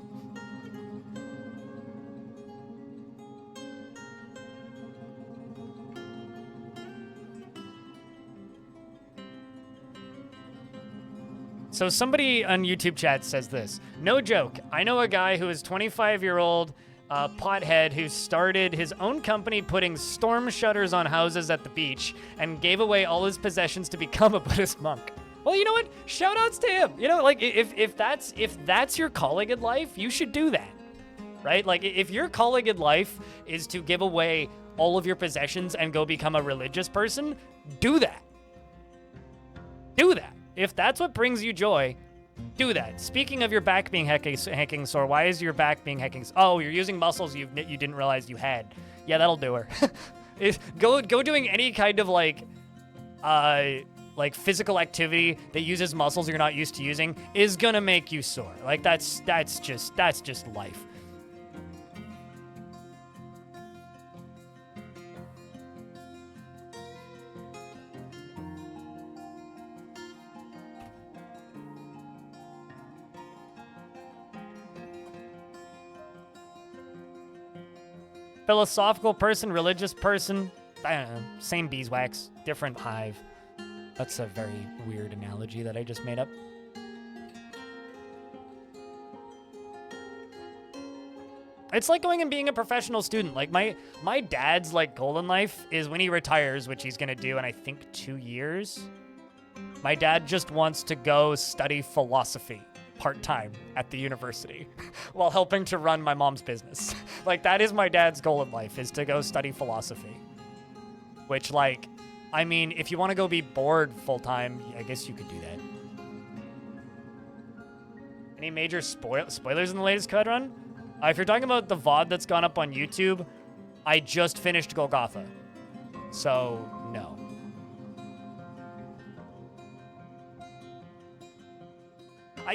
So somebody on YouTube chat says this. No joke. I know a guy who is 25-year-old pothead who started his own company putting storm shutters on houses at the beach and gave away all his possessions to become a Buddhist monk. Well, you know what? Shout outs to him. You know, like if that's your calling in life, you should do that. Right? Like if your calling in life is to give away all of your possessions and go become a religious person, do that. Do that. If that's what brings you joy, do that. Speaking of your back being hecking sore, why is your back being hecking? Oh, you're using muscles you didn't realize you had. Yeah, that'll do her. Go doing any kind of like physical activity that uses muscles you're not used to using is gonna make you sore. Like that's just life. Philosophical person, religious person, I don't know, same beeswax, different hive. That's a very weird analogy that I just made up. It's like going and being a professional student. Like my dad's like goal in life is when he retires, which he's gonna do in I think 2 years. My dad just wants to go study philosophy part-time at the university while helping to run my mom's business. Like, that is my dad's goal in life, is to go study philosophy. Which, like, I mean, if you want to go be bored full-time, I guess you could do that. Any major spoilers in the latest CUD run? If you're talking about the VOD that's gone up on YouTube, I just finished Golgotha. So, no.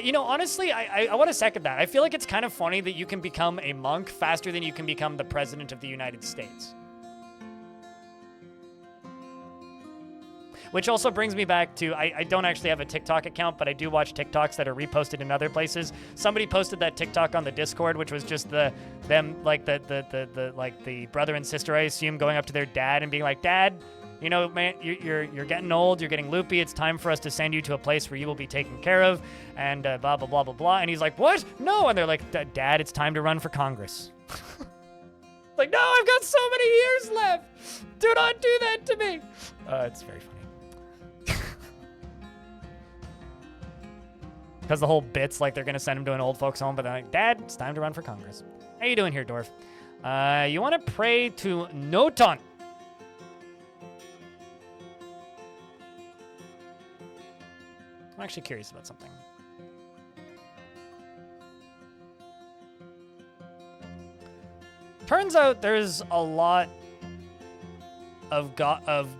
You know, honestly, I want to second that. I feel like it's kind of funny that you can become a monk faster than you can become the president of the United States. Which also brings me back to, I don't actually have a TikTok account, but I do watch TikToks that are reposted in other places. Somebody posted that TikTok on the Discord, which was just the brother and sister, I assume, going up to their dad and being like, "Dad, you know, man, you're getting old, you're getting loopy. It's time for us to send you to a place where you will be taken care of," and blah blah blah blah blah. And he's like, "What? No!" And they're like, "Dad, it's time to run for Congress." Like, no, I've got so many years left. Do not do that to me. It's very funny. Because the whole bit's like they're going to send him to an old folks home, but they're like, "Dad, it's time to run for Congress." How you doing here, Dwarf? You want to pray to Noton. I'm actually curious about something. Turns out there's a lot of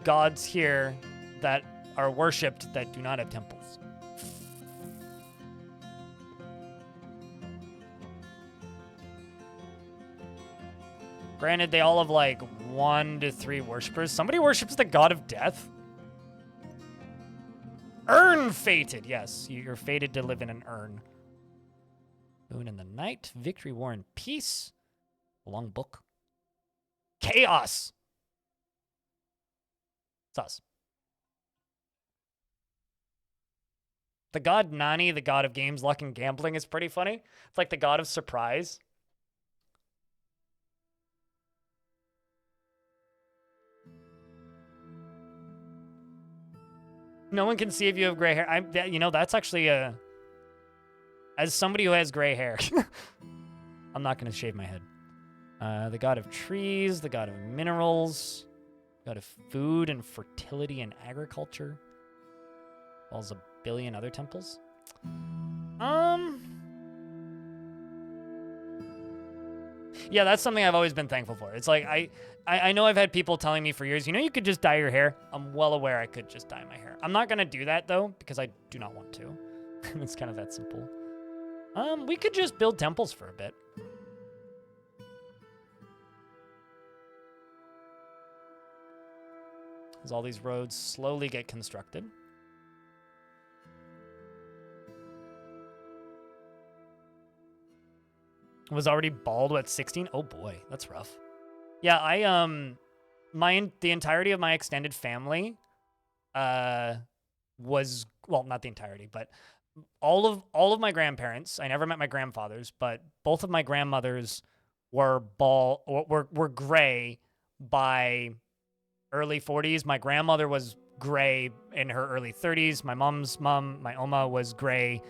gods here that are worshipped that do not have temples. Granted, they all have like 1 to 3 worshippers. Somebody worships the god of death. Urn fated. Yes, you're fated to live in an urn. Moon in the night. Victory, war, and peace. A long book. Chaos. Sus. The god Nani, the god of games, luck, and gambling, is pretty funny. It's like the god of surprise. No one can see if you have gray hair. You know, that's actually as somebody who has gray hair, I'm not going to shave my head. The god of trees, the god of minerals, god of food and fertility and agriculture. As a billion other temples. Yeah, that's something I've always been thankful for. It's like, I know I've had people telling me for years, you know, you could just dye your hair. I'm well aware I could just dye my hair. I'm not going to do that, though, because I do not want to. It's kind of that simple. We could just build temples for a bit. As all these roads slowly get constructed. Was already bald at 16. Oh boy, that's rough. Yeah, the entirety of my extended family was, well, not the entirety, but all of my grandparents. I never met my grandfathers, but both of my grandmothers were bald or were gray by early 40s. My grandmother was gray in her early 30s. My mom's mom, my Oma, was gray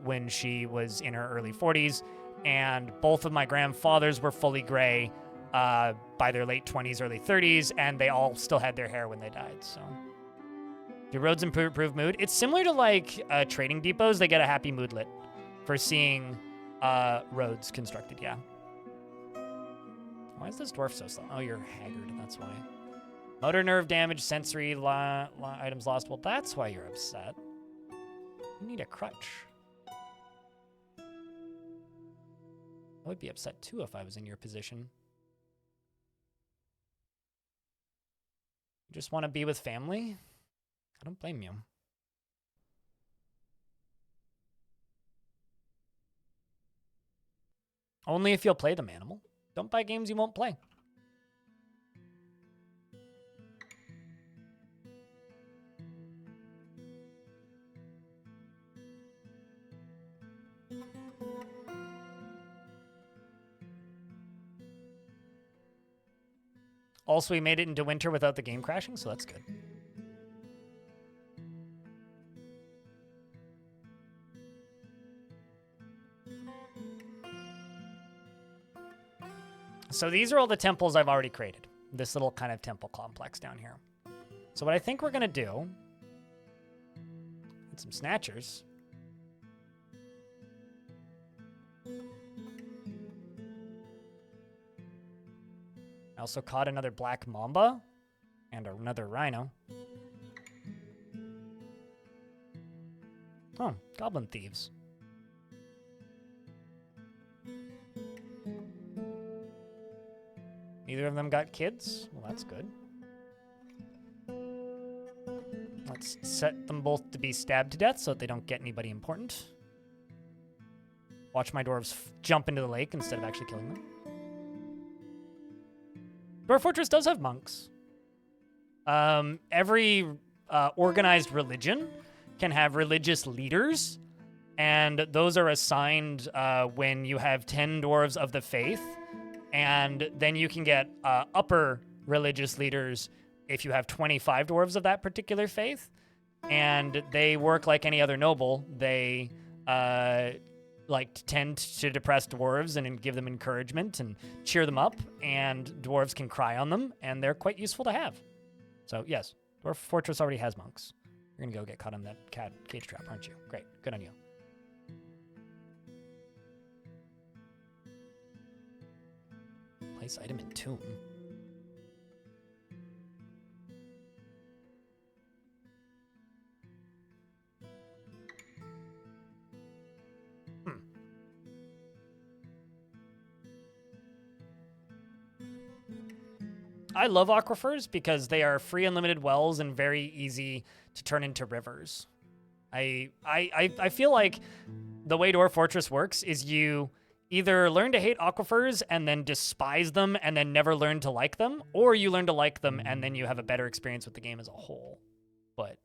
when she was in her early 40s. And both of my grandfathers were fully gray by their late 20s, early 30s, and they all still had their hair when they died, so. Do roads improve mood? It's similar to, like, trading depots. They get a happy moodlet for seeing roads constructed, yeah. Why is this dwarf so slow? Oh, you're haggard, that's why. Motor nerve damage, sensory items lost. Well, that's why you're upset. You need a crutch. I would be upset too if I was in your position. You just want to be with family? I don't blame you. Only if you'll play them, animal. Don't buy games you won't play. Also, we made it into winter without the game crashing, so that's good. so these are all the temples I've already created. This little kind of temple complex down here. So what I think we're going to do, get some snatchers. I also caught another black mamba and another rhino. Oh, goblin thieves. Neither of them got kids? Well, that's good. Let's set them both to be stabbed to death so that they don't get anybody important. Watch my dwarves jump into the lake instead of actually killing them. Dwarf Fortress does have monks. Every organized religion can have religious leaders, and those are assigned when you have 10 dwarves of the faith, and then you can get upper religious leaders if you have 25 dwarves of that particular faith, and they work like any other noble. They like tend to depress dwarves and give them encouragement and cheer them up, and dwarves can cry on them, and they're quite useful to have. So yes, Dwarf Fortress already has monks. You're gonna go get caught on that cage trap, aren't you? Great, good on you. Place item in tomb. I love aquifers because they are free unlimited wells and very easy to turn into rivers. I feel like the way Dwarf Fortress works is you either learn to hate aquifers and then despise them and then never learn to like them, or you learn to like them and then you have a better experience with the game as a whole. But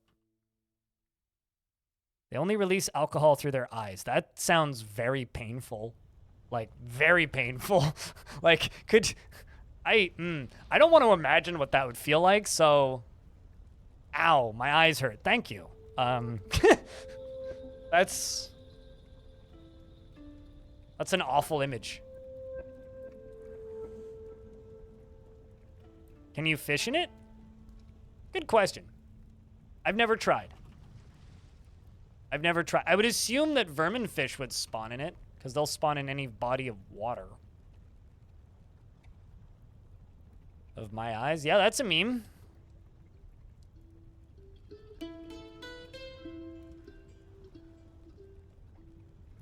they only release alcohol through their eyes. That sounds very painful. Like, very painful. Like, I don't want to imagine what that would feel like, so... Ow, my eyes hurt. Thank you. That's an awful image. Can you fish in it? Good question. I've never tried. I would assume that vermin fish would spawn in it, because they'll spawn in any body of water. Of my eyes? Yeah, that's a meme.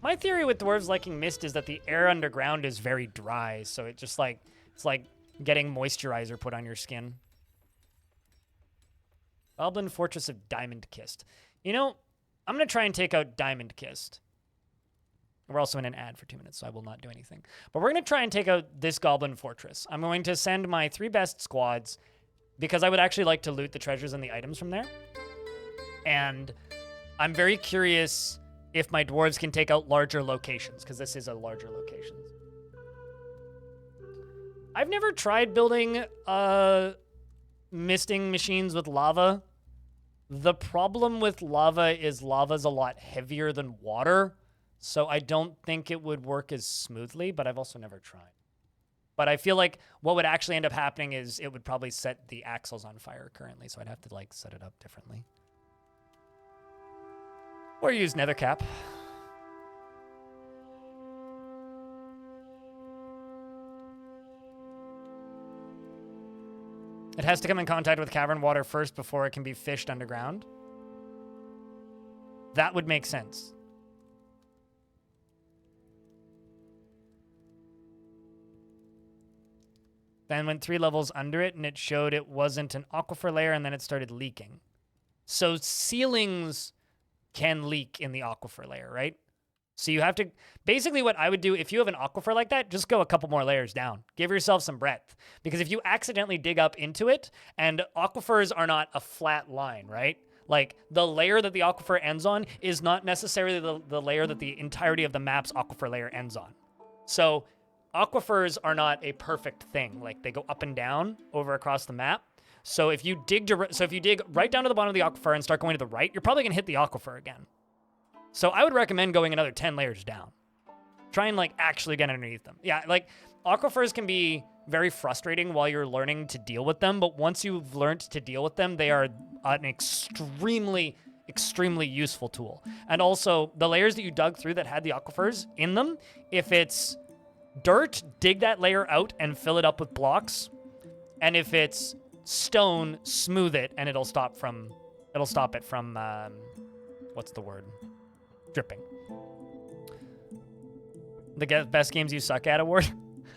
My theory with dwarves liking mist is that the air underground is very dry, so it just like, it's like getting moisturizer put on your skin. Goblin Fortress of Diamond Kissed. You know, I'm going to try and take out Diamond Kissed. We're also in an ad for 2 minutes, so I will not do anything. But we're going to try and take out this Goblin Fortress. I'm going to send my 3 best squads because I would actually like to loot the treasures and the items from there. And I'm very curious if my dwarves can take out larger locations, because this is a larger location. I've never tried building misting machines with lava. The problem with lava is lava's a lot heavier than water. So I don't think it would work as smoothly, but I've also never tried. But I feel like what would actually end up happening is it would probably set the axles on fire currently, so I'd have to like set it up differently. Or use nethercap. It has to come in contact with cavern water first before it can be fished underground. That would make sense. Then went 3 levels under it, and it showed it wasn't an aquifer layer, and then it started leaking. So ceilings can leak in the aquifer layer, right? So you have to... Basically, what I would do, if you have an aquifer like that, just go a couple more layers down. Give yourself some breadth. Because if you accidentally dig up into it, and aquifers are not a flat line, right? Like, the layer that the aquifer ends on is not necessarily the layer that the entirety of the map's aquifer layer ends on. So... aquifers are not a perfect thing. Like, they go up and down over across the map. So if you dig right down to the bottom of the aquifer and start going to the right, you're probably going to hit the aquifer again. So I would recommend going another 10 layers down. Try and, like, actually get underneath them. Yeah, like, aquifers can be very frustrating while you're learning to deal with them, but once you've learned to deal with them, they are an extremely useful tool. And also, the layers that you dug through that had the aquifers in them, if it's dirt, dig that layer out and fill it up with blocks. And if it's stone, smooth it, and it'll stop it from, what's the word? Dripping. The best games you suck at award.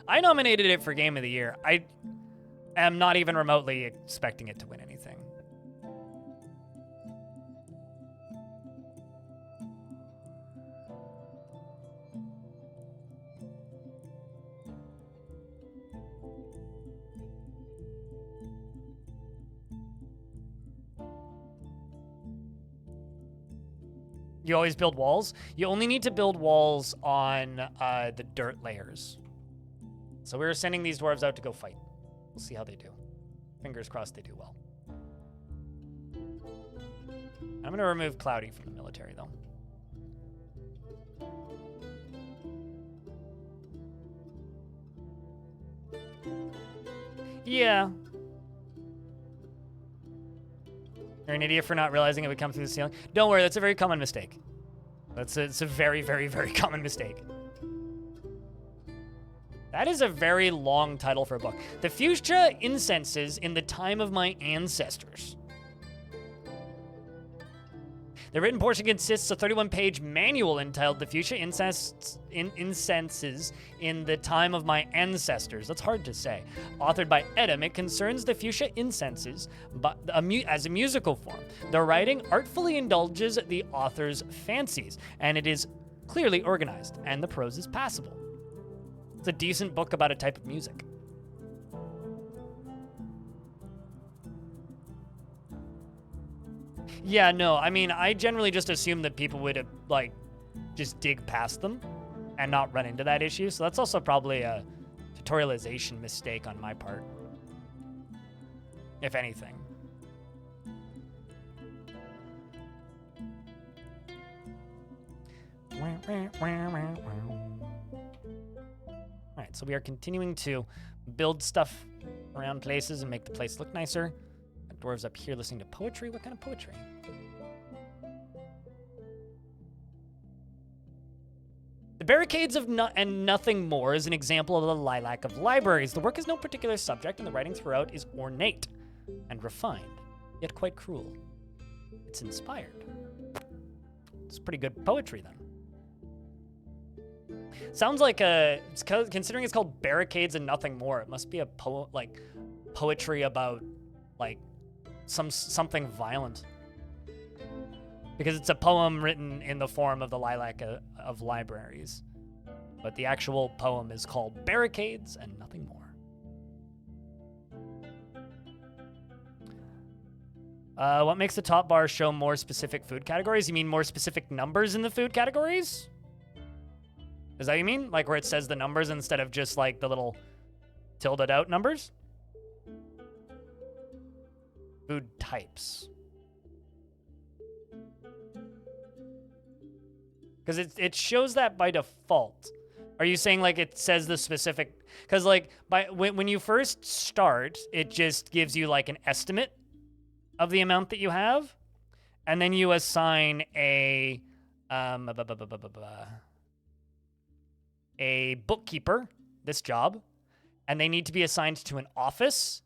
I nominated it for Game of the Year. I am not even remotely expecting it to win anything. You always build walls? You only need to build walls on the dirt layers. So we were sending these dwarves out to go fight. We'll see how they do. Fingers crossed they do well. I'm going to remove Cloudy from the military, though. Yeah. You're an idiot for not realizing it would come through the ceiling. Don't worry, that's a very common mistake. It's a very, very, very common mistake. That is a very long title for a book. The Fuchsia Incenses in the Time of My Ancestors. The written portion consists of a 31-page manual entitled The Fuchsia Incenses in the Time of My Ancestors. That's hard to say. Authored by Edom, it concerns the fuchsia incenses as a musical form. The writing artfully indulges the author's fancies, and it is clearly organized, and the prose is passable. It's a decent book about a type of music. Yeah, no, I mean, I generally just assume that people would, like, just dig past them and not run into that issue. So that's also probably a tutorialization mistake on my part, if anything. All right, so we are continuing to build stuff around places and make the place look nicer. Dwarves up here listening to poetry. What kind of poetry? The Barricades of and Nothing More is an example of the lilac of libraries. The work has no particular subject, and the writing throughout is ornate and refined, yet quite cruel. It's inspired. It's pretty good poetry, then. Sounds like considering it's called Barricades and Nothing More, it must be a poetry about, like, something violent. Because it's a poem written in the form of the lilac of libraries. But the actual poem is called Barricades and Nothing More. What makes the top bar show more specific food categories? You mean more specific numbers in the food categories? Is that what you mean? Like where it says the numbers instead of just like the little tilted out numbers? Food types. Because it shows that by default. Are you saying like it says the specific? Because like when you first start, it just gives you like an estimate of the amount that you have, and then you assign a bookkeeper this job, and they need to be assigned to an office,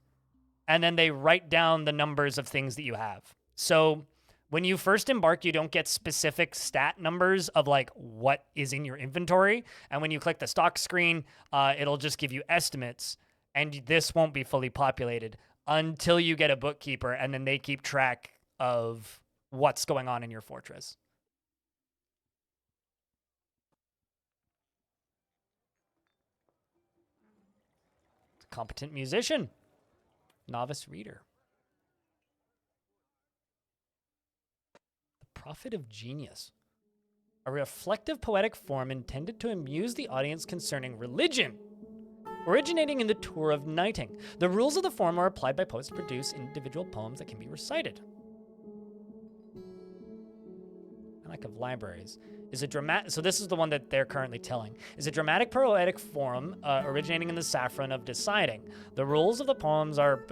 and then they write down the numbers of things that you have. So when you first embark, you don't get specific stat numbers of like what is in your inventory. And when you click the stock screen, it'll just give you estimates, and this won't be fully populated until you get a bookkeeper, and then they keep track of what's going on in your fortress. Competent musician. Novice reader. Prophet of Genius, a reflective poetic form intended to amuse the audience concerning religion, originating in the Tour of Knighting. The rules of the form are applied by poets to produce individual poems that can be recited. lack of libraries, is a dramatic. So this is the one that they're currently telling. Is a dramatic poetic form originating in the saffron of deciding. The rules of the poems are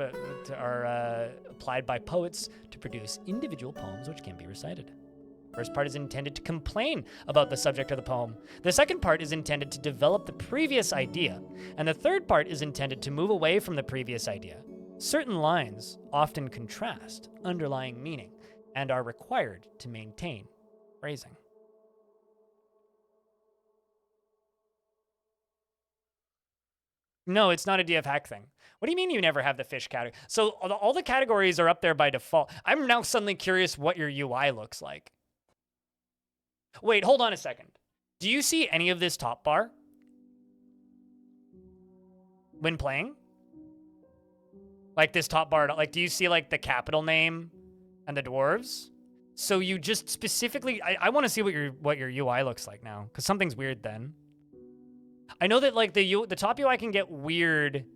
applied by poets to produce individual poems which can be recited. First part is intended to complain about the subject of the poem. The second part is intended to develop the previous idea, and the third part is intended to move away from the previous idea. Certain lines often contrast underlying meaning and are required to maintain phrasing. No, it's not a DF hack thing. What do you mean you never have the fish category? So all the categories are up there by default. I'm now suddenly curious what your UI looks like. Wait, hold on a second. Do you see any of this top bar when playing? Like this top bar, like do you see like the capital name and the dwarves? So you just specifically, I want to see what your UI looks like now, because something's weird then. I know that like the top UI can get weird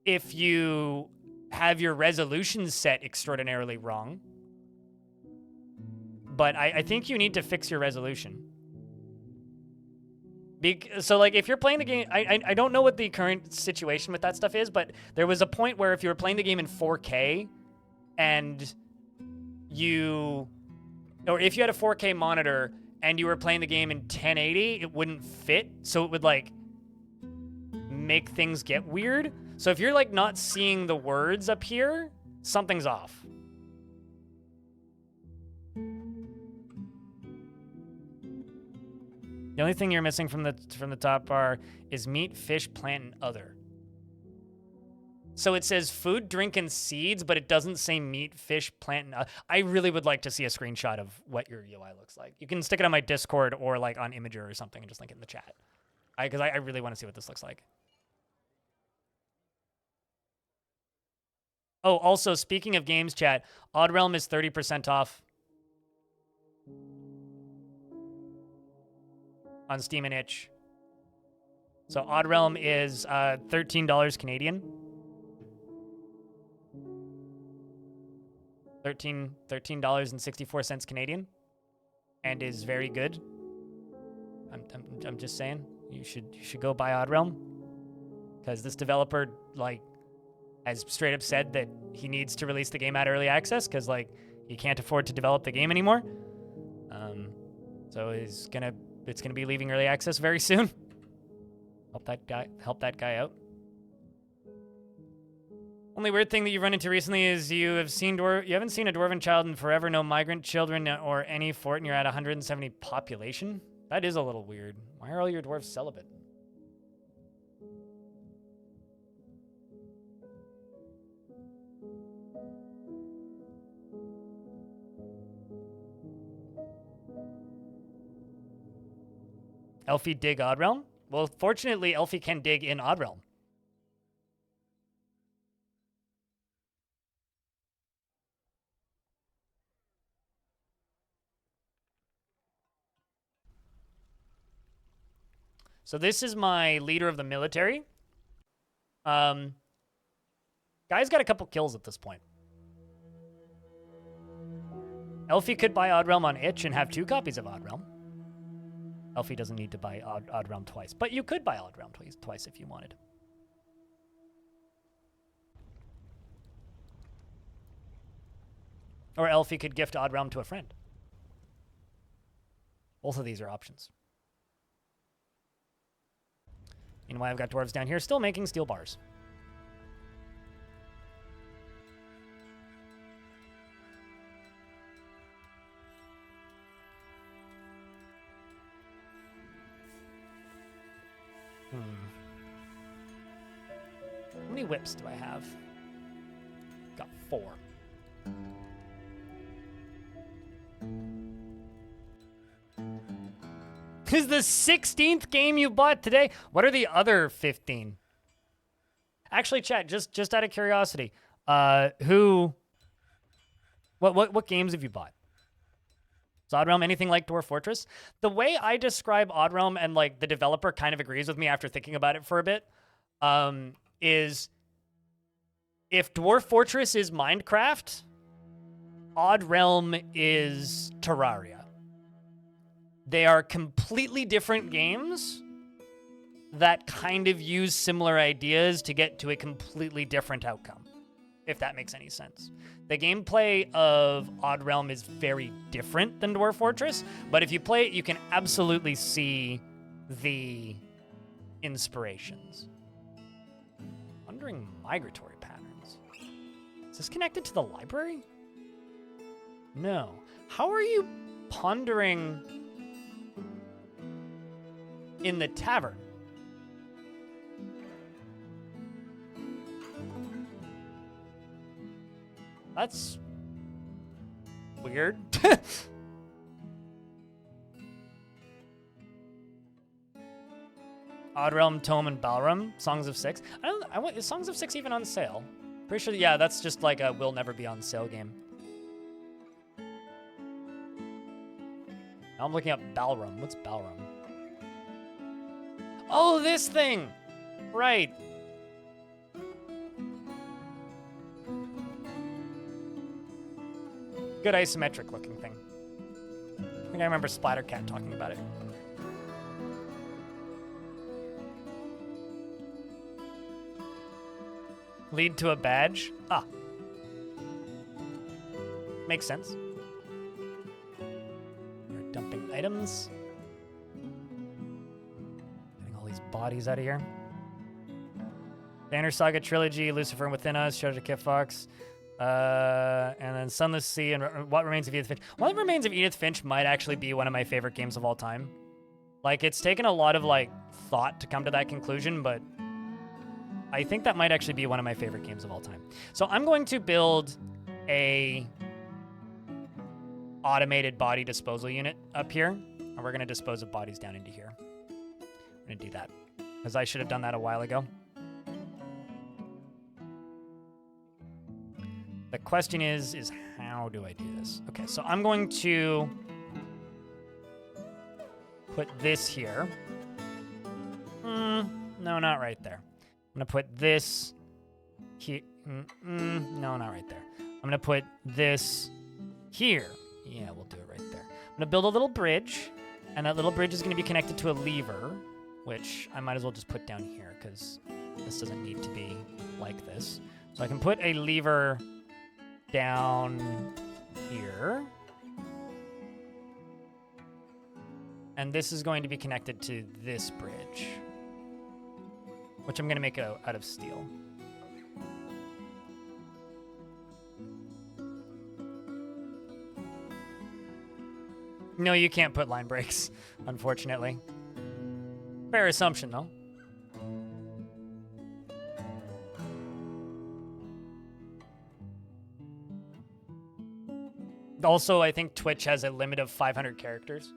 if you have your resolution set extraordinarily wrong. But I think you need to fix your resolution. So like if you're playing the game, I don't know what the current situation with that stuff is, but there was a point where if you were playing the game in 4K and or if you had a 4K monitor and you were playing the game in 1080, it wouldn't fit. So it would like make things get weird. So if you're like not seeing the words up here, something's off. The only thing you're missing from the top bar is meat, fish, plant, and other. So it says food, drink, and seeds, but it doesn't say meat, fish, plant, and other. I really would like to see a screenshot of what your UI looks like. You can stick it on my Discord or like on Imager or something and just link it in the chat. Because I really want to see what this looks like. Oh, also, speaking of games chat, Odd Realm is 30% off on Steam and Itch. So Odd Realm is $13 Canadian. $13.64 Canadian, and is very good. I'm just saying you should go buy Odd Realm, because this developer like has straight up said that he needs to release the game at early access because like he can't afford to develop the game anymore. So it's gonna be leaving early access very soon. Help that guy out. Only weird thing that you've run into recently is you haven't seen a dwarven child in forever, no migrant children or any fort, and you're at 170 population? That is a little weird. Why are all your dwarves celibate? Elfie dig Odd Realm? Well, fortunately, Elfie can dig in Odd Realm. So this is my leader of the military. Guy's got a couple kills at this point. Elfie could buy Odd Realm on Itch and have 2 copies of Odd Realm. Elfie doesn't need to buy Odd Realm twice, but you could buy Odd Realm twice if you wanted. Or Elfie could gift Odd Realm to a friend. Both of these are options. Meanwhile, I've got dwarves down here still making steel bars. How many whips do I have? Got 4. This is the 16th game you bought today. What are the other 15? Actually, chat, just out of curiosity, what games have you bought? Is Odd Realm anything like Dwarf Fortress? The way I describe Odd Realm, and like the developer kind of agrees with me after thinking about it for a bit, is if Dwarf Fortress is Minecraft, Odd Realm is Terraria. They are completely different games that kind of use similar ideas to get to a completely different outcome, if that makes any sense. The gameplay of Odd Realm is very different than Dwarf Fortress, but if you play it, you can absolutely see the inspirations. Wandering migratory patterns. Is this connected to the library? No. How are you pondering in the tavern? That's weird. Odd Realm, Tome, and Balram, Songs of Six. Is Songs of Six even on sale? Pretty sure, yeah, that's just like a will never be on sale game. Now I'm looking up Balram. What's Balram? Oh, this thing! Right. Good isometric looking thing. I think I remember Splattercat talking about it. Lead to a badge? Ah. Makes sense. You're dumping items. Getting all these bodies out of here. Banner Saga Trilogy, Lucifer Within Us, Treasure Kit Fox. And then Sunless Sea and What Remains of Edith Finch. What Remains of Edith Finch might actually be one of my favorite games of all time. Like, it's taken a lot of, like, thought to come to that conclusion, but I think that might actually be one of my favorite games of all time. So I'm going to build a automated body disposal unit up here, and we're going to dispose of bodies down into here. I'm going to do that, because I should have done that a while ago. The question is how do I do this? Okay, so I'm going to put this here. No, not right there. I'm going to put this here. No, not right there. I'm going to put this here. Yeah, we'll do it right there. I'm going to build a little bridge, and that little bridge is going to be connected to a lever, which I might as well just put down here, because this doesn't need to be like this. So I can put a lever down here. And this is going to be connected to this bridge, which I'm going to make out of steel. No, you can't put line breaks, unfortunately. Fair assumption, though. Also, I think Twitch has a limit of 500 characters.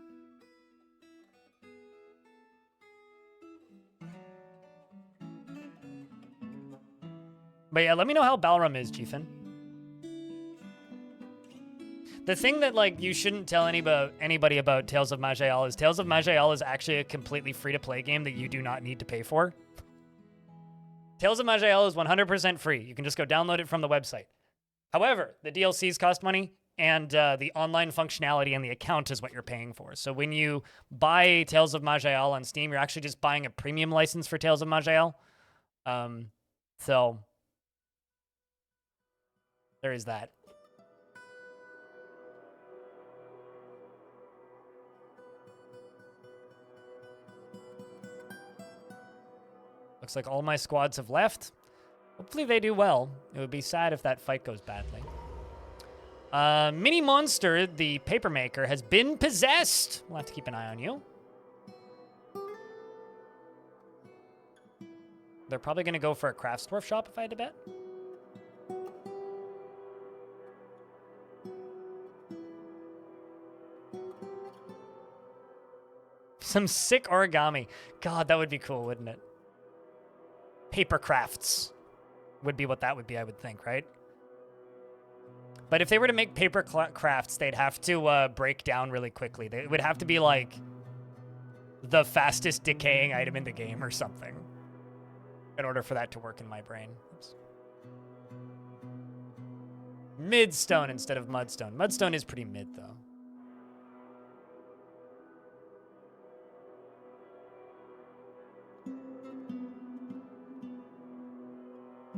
But yeah, let me know how Balram is, Jiefin. The thing that, like, you shouldn't tell anybody about Tales of Maj'Eyal is Tales of Maj'Eyal is actually a completely free-to-play game that you do not need to pay for. Tales of Maj'Eyal is 100% free. You can just go download it from the website. However, the DLCs cost money, and the online functionality and the account is what you're paying for. So when you buy Tales of Maj'Eyal on Steam, you're actually just buying a premium license for Tales of Maj'Eyal. So there is that. Looks like all my squads have left. Hopefully they do well. It would be sad if that fight goes badly. Mini Monster, the paper maker, has been possessed. We'll have to keep an eye on you. They're probably going to go for a crafts dwarf shop if I had to bet. Some sick origami. God, that would be cool, wouldn't it? Paper crafts would be what that would be, I would think, right? But if they were to make paper crafts, they'd have to break down really quickly. It would have to be like the fastest decaying item in the game or something in order for that to work in my brain. Oops. Midstone instead of mudstone. Mudstone is pretty mid, though.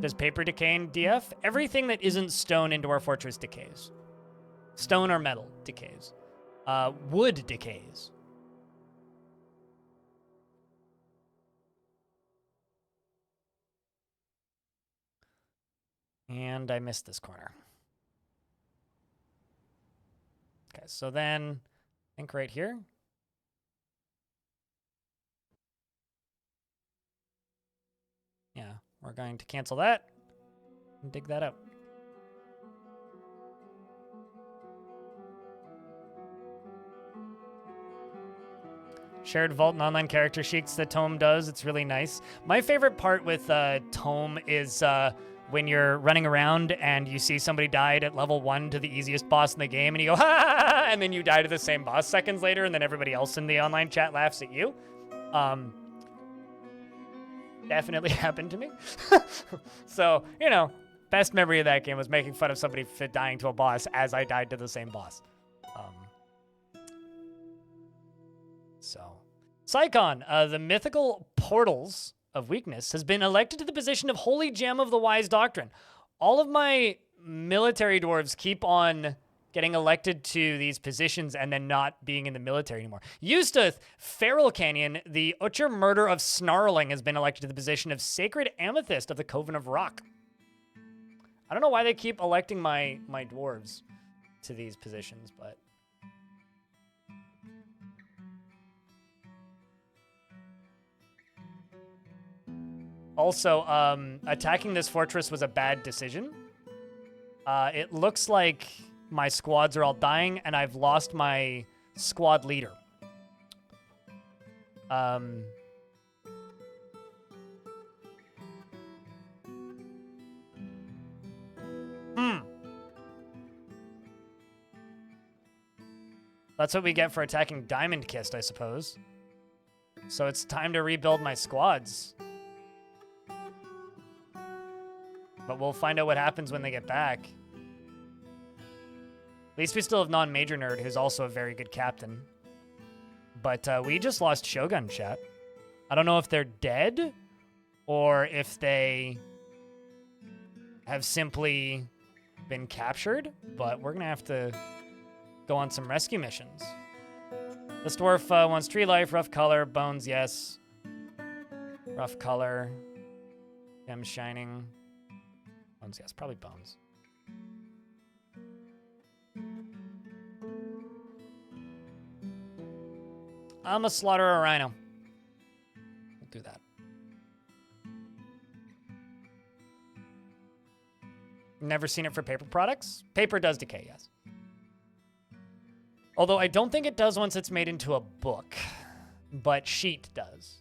Does paper decay in DF? Everything that isn't stone in Dwarf Fortress decays. Stone or metal decays. Wood decays. And I missed this corner. Okay, so then I think right here. Yeah, we're going to cancel that and dig that up. Shared vault and online character sheets that Tome does. It's really nice. My favorite part with Tome is when you're running around and you see somebody died at level 1 to the easiest boss in the game, and you go, ha, ha, ha, and then you die to the same boss seconds later, and then everybody else in the online chat laughs at you. Definitely happened to me. So, you know, best memory of that game was making fun of somebody for dying to a boss as I died to the same boss. Psychon, the mythical portals of weakness, has been elected to the position of Holy Gem of the Wise Doctrine. All of my military dwarves keep on getting elected to these positions and then not being in the military anymore. Eustace, Feral Canyon, the Utcher Murder of Snarling, has been elected to the position of Sacred Amethyst of the Coven of Rock. I don't know why they keep electing my dwarves to these positions, but... Also, attacking this fortress was a bad decision. It looks like my squads are all dying, and I've lost my squad leader. That's what we get for attacking Diamond Kist, I suppose. So it's time to rebuild my squads. But we'll find out what happens when they get back. At least we still have Non-Major Nerd, who's also a very good captain. But we just lost Shogun, chat. I don't know if they're dead or if they have simply been captured, but we're going to have to go on some rescue missions. This dwarf wants tree life, rough color, bones, yes. Rough color, gems shining. Bones, yes, probably bones. I'm a slaughter a rhino. We'll do that. Never seen it for paper products? Paper does decay, yes. Although I don't think it does once it's made into a book, but sheet does.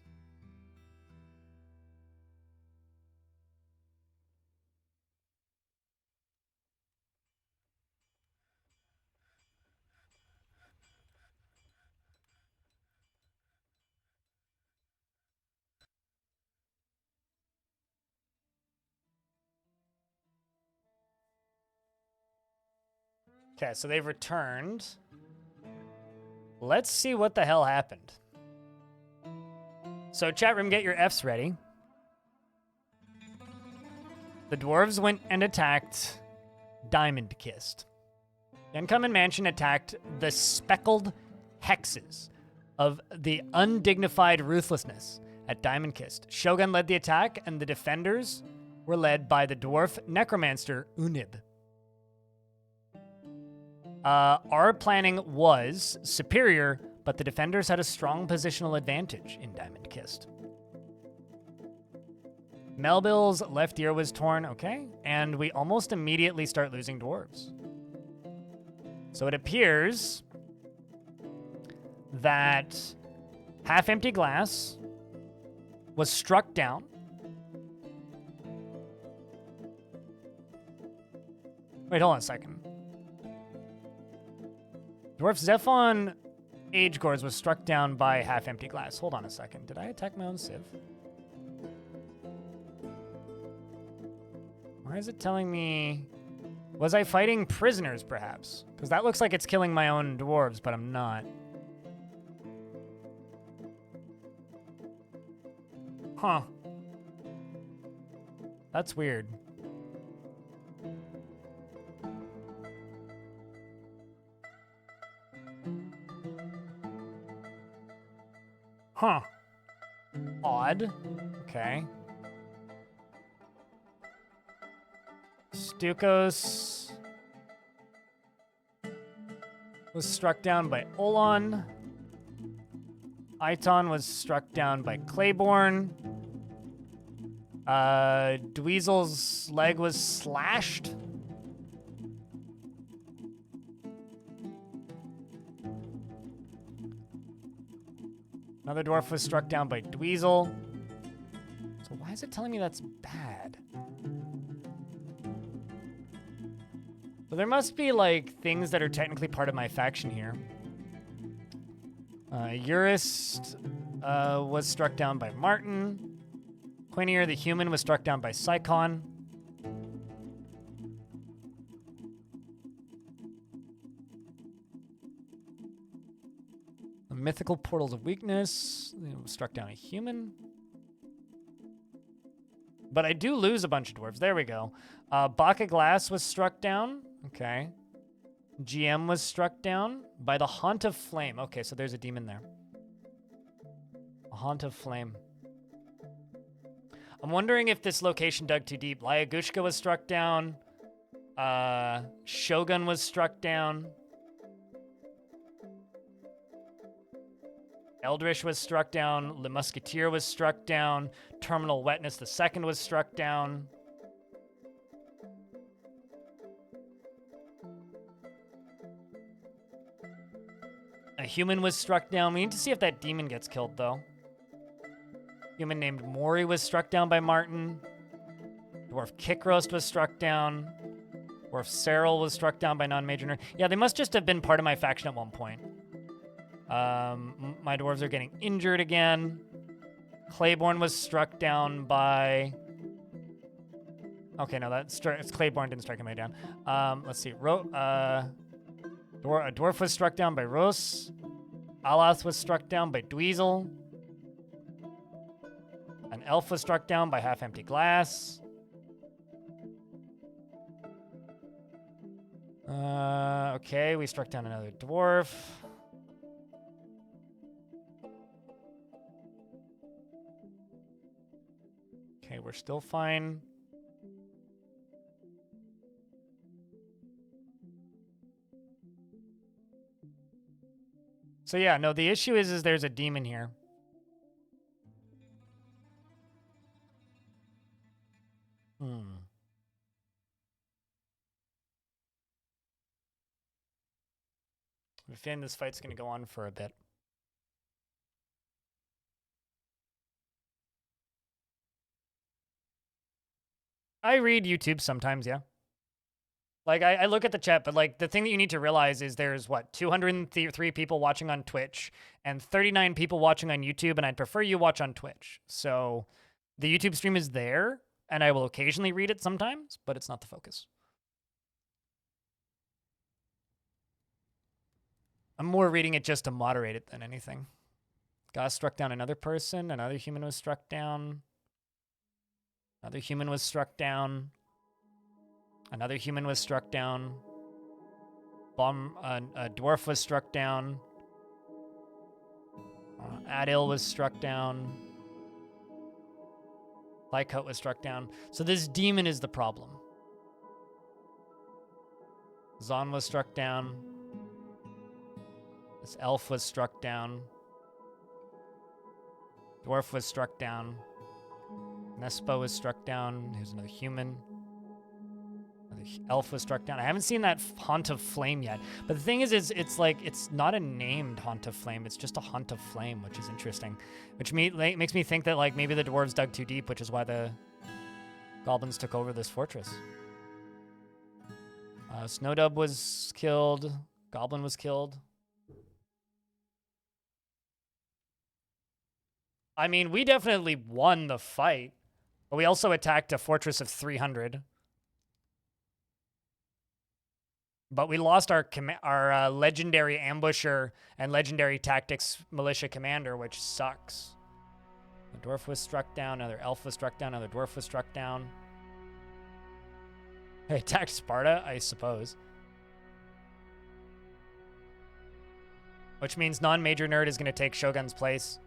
Okay, so they've returned. Let's see what the hell happened. So chat room, get your Fs ready. The dwarves went and attacked Diamond Kist. The Uncommon Mansion attacked the speckled hexes of the undignified ruthlessness at Diamond Kist. Shogun led the attack, and the defenders were led by the dwarf necromancer Unib. Our planning was superior, but the defenders had a strong positional advantage in Diamond Kist. Melville's left ear was torn, okay, and we almost immediately start losing dwarves. So it appears that half-empty glass was struck down. Wait, hold on a second. Dwarf Zephon Age Gores was struck down by half-empty glass. Hold on a second. Did I attack my own civ? Why is it telling me... Was I fighting prisoners, perhaps? Because that looks like it's killing my own dwarves, but I'm not. Huh. That's weird. Huh. Odd. Okay. Stukos was struck down by Olon. Iton was struck down by Claiborne. Dweezil's leg was slashed. Another dwarf was struck down by Dweezil. So why is it telling me that's bad? So there must be, like, things that are technically part of my faction here. Urist was struck down by Martin. Quinier the human was struck down by Psychon. The mythical portals of weakness struck down a human. But I do lose a bunch of dwarves. There we go. Baka Glass was struck down. Okay. GM was struck down by the Haunt of Flame. Okay, so there's a demon there. A Haunt of Flame. I'm wondering if this location dug too deep. Lyagushka was struck down. Shogun was struck down. Eldritch was struck down. Le Musketeer was struck down. Terminal Wetness II was struck down. A human was struck down. We need to see if that demon gets killed, though. Human named Mori was struck down by Martin. Dwarf Kickroast was struck down. Dwarf Cyril was struck down by non-major nerd. Yeah, they must just have been part of my faction at one point. My dwarves are getting injured again. Claiborne was struck down by... Okay, no, it's Claiborne didn't strike anybody down. Let's see. A dwarf was struck down by Ros. Alath was struck down by Dweezil. An elf was struck down by half-empty glass. Okay, we struck down another dwarf. Okay, we're still fine. So yeah, no, the issue is there's a demon here. I have a feeling this fight's gonna go on for a bit. I read YouTube sometimes, yeah. Like, I look at the chat, but, like, the thing that you need to realize is there's, what, 203 people watching on Twitch and 39 people watching on YouTube, and I'd prefer you watch on Twitch. So the YouTube stream is there, and I will occasionally read it sometimes, but it's not the focus. I'm more reading it just to moderate it than anything. Goss struck down another person. Another human was struck down. Another human was struck down. Another human was struck down. A dwarf was struck down. Adil was struck down. Lycoat was struck down. So this demon is the problem. Zon was struck down. This elf was struck down. Dwarf was struck down. Nespo was struck down. Here's another human. Another elf was struck down. I haven't seen that Haunt of Flame yet. But the thing is it's like, it's not a named Haunt of Flame. It's just a Haunt of Flame, which is interesting. Which makes me think that, like, maybe the dwarves dug too deep, which is why the goblins took over this fortress. Snowdub was killed. Goblin was killed. I mean, we definitely won the fight, but we also attacked a fortress of 300. But we lost our legendary ambusher and legendary tactics militia commander, which sucks. A dwarf was struck down, another elf was struck down, another dwarf was struck down. They attacked Sparta, I suppose. Which means non-major nerd is going to take Shogun's place.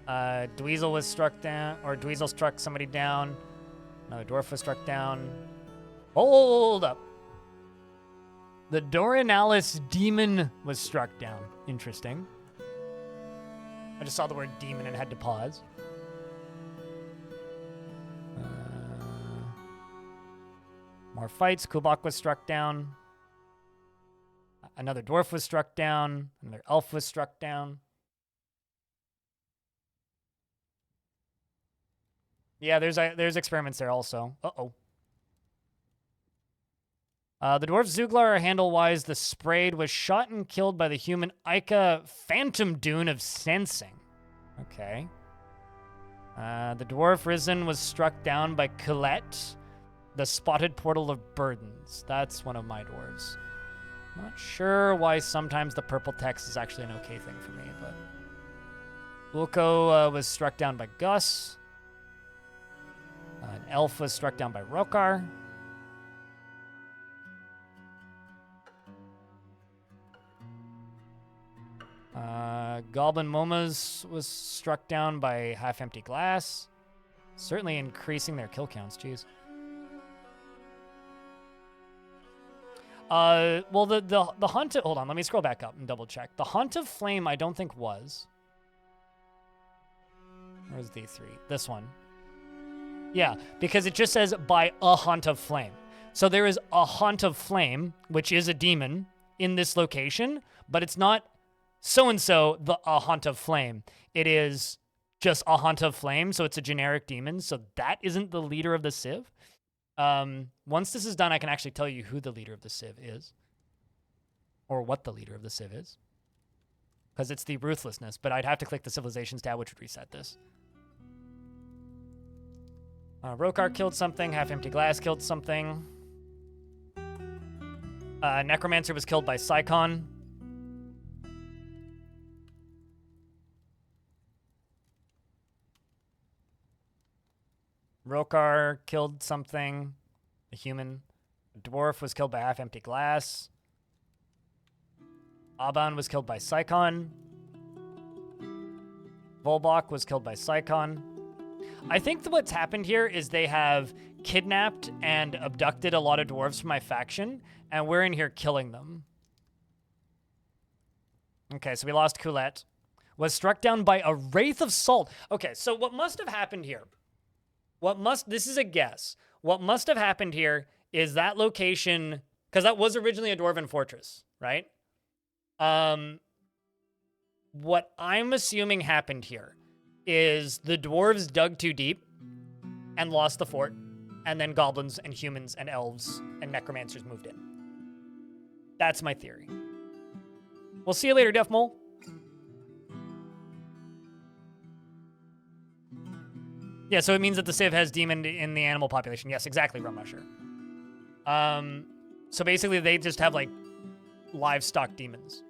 Dweezil was struck down, or Dweezil struck somebody down. Another dwarf was struck down. Hold up. The Dorinalis demon was struck down. Interesting. I just saw the word demon and had to pause. More fights. Kubak was struck down. Another dwarf was struck down. Another elf was struck down. Yeah, there's experiments there also. Uh-oh. The dwarf Zuglar are handle-wise. The Sprayed was shot and killed by the human Ica Phantom Dune of Sensing. Okay. The dwarf Risen was struck down by Colette, the Spotted Portal of Burdens. That's one of my dwarves. Not sure why sometimes the purple text is actually an okay thing for me, but... Ulko was struck down by Gus. An elf was struck down by Rokar. Goblin Momas was struck down by half-empty glass. Certainly increasing their kill counts, jeez. Well, the Hunt of... Hold on, let me scroll back up and double check. The Hunt of Flame I don't think was. Where's D3? This one. Yeah, because it just says by a Hunt of Flame. So there is a Hunt of Flame, which is a demon, in this location, but it's not so-and-so a Hunt of Flame. It is just a Hunt of Flame, so it's a generic demon, so that isn't the leader of the Civ. Once this is done, I can actually tell you who the leader of the Civ is. Or what the leader of the Civ is. Because it's the Ruthlessness, but I'd have to click the Civilizations tab, which would reset this. Rokar killed something. Half-Empty Glass killed something. Necromancer was killed by Psychon. Rokar killed something. A human. A dwarf was killed by Half-Empty Glass. Aban was killed by Psychon. Volbok was killed by Psychon. I think that what's happened here is they have kidnapped and abducted a lot of dwarves from my faction, and we're in here killing them. Okay, so we lost Coulette. Was struck down by a Wraith of Salt. Okay, so what must have happened here... This is a guess. What must have happened here is that location, because that was originally a Dwarven fortress, right? What I'm assuming happened here is the dwarves dug too deep and lost the fort, and then goblins and humans and elves and necromancers moved in. That's my theory. We'll see you later, Def Mole. Yeah, so it means that the Civ has demon in the animal population. Yes, exactly, Rum Rusher. So basically, they just have, like, livestock demons.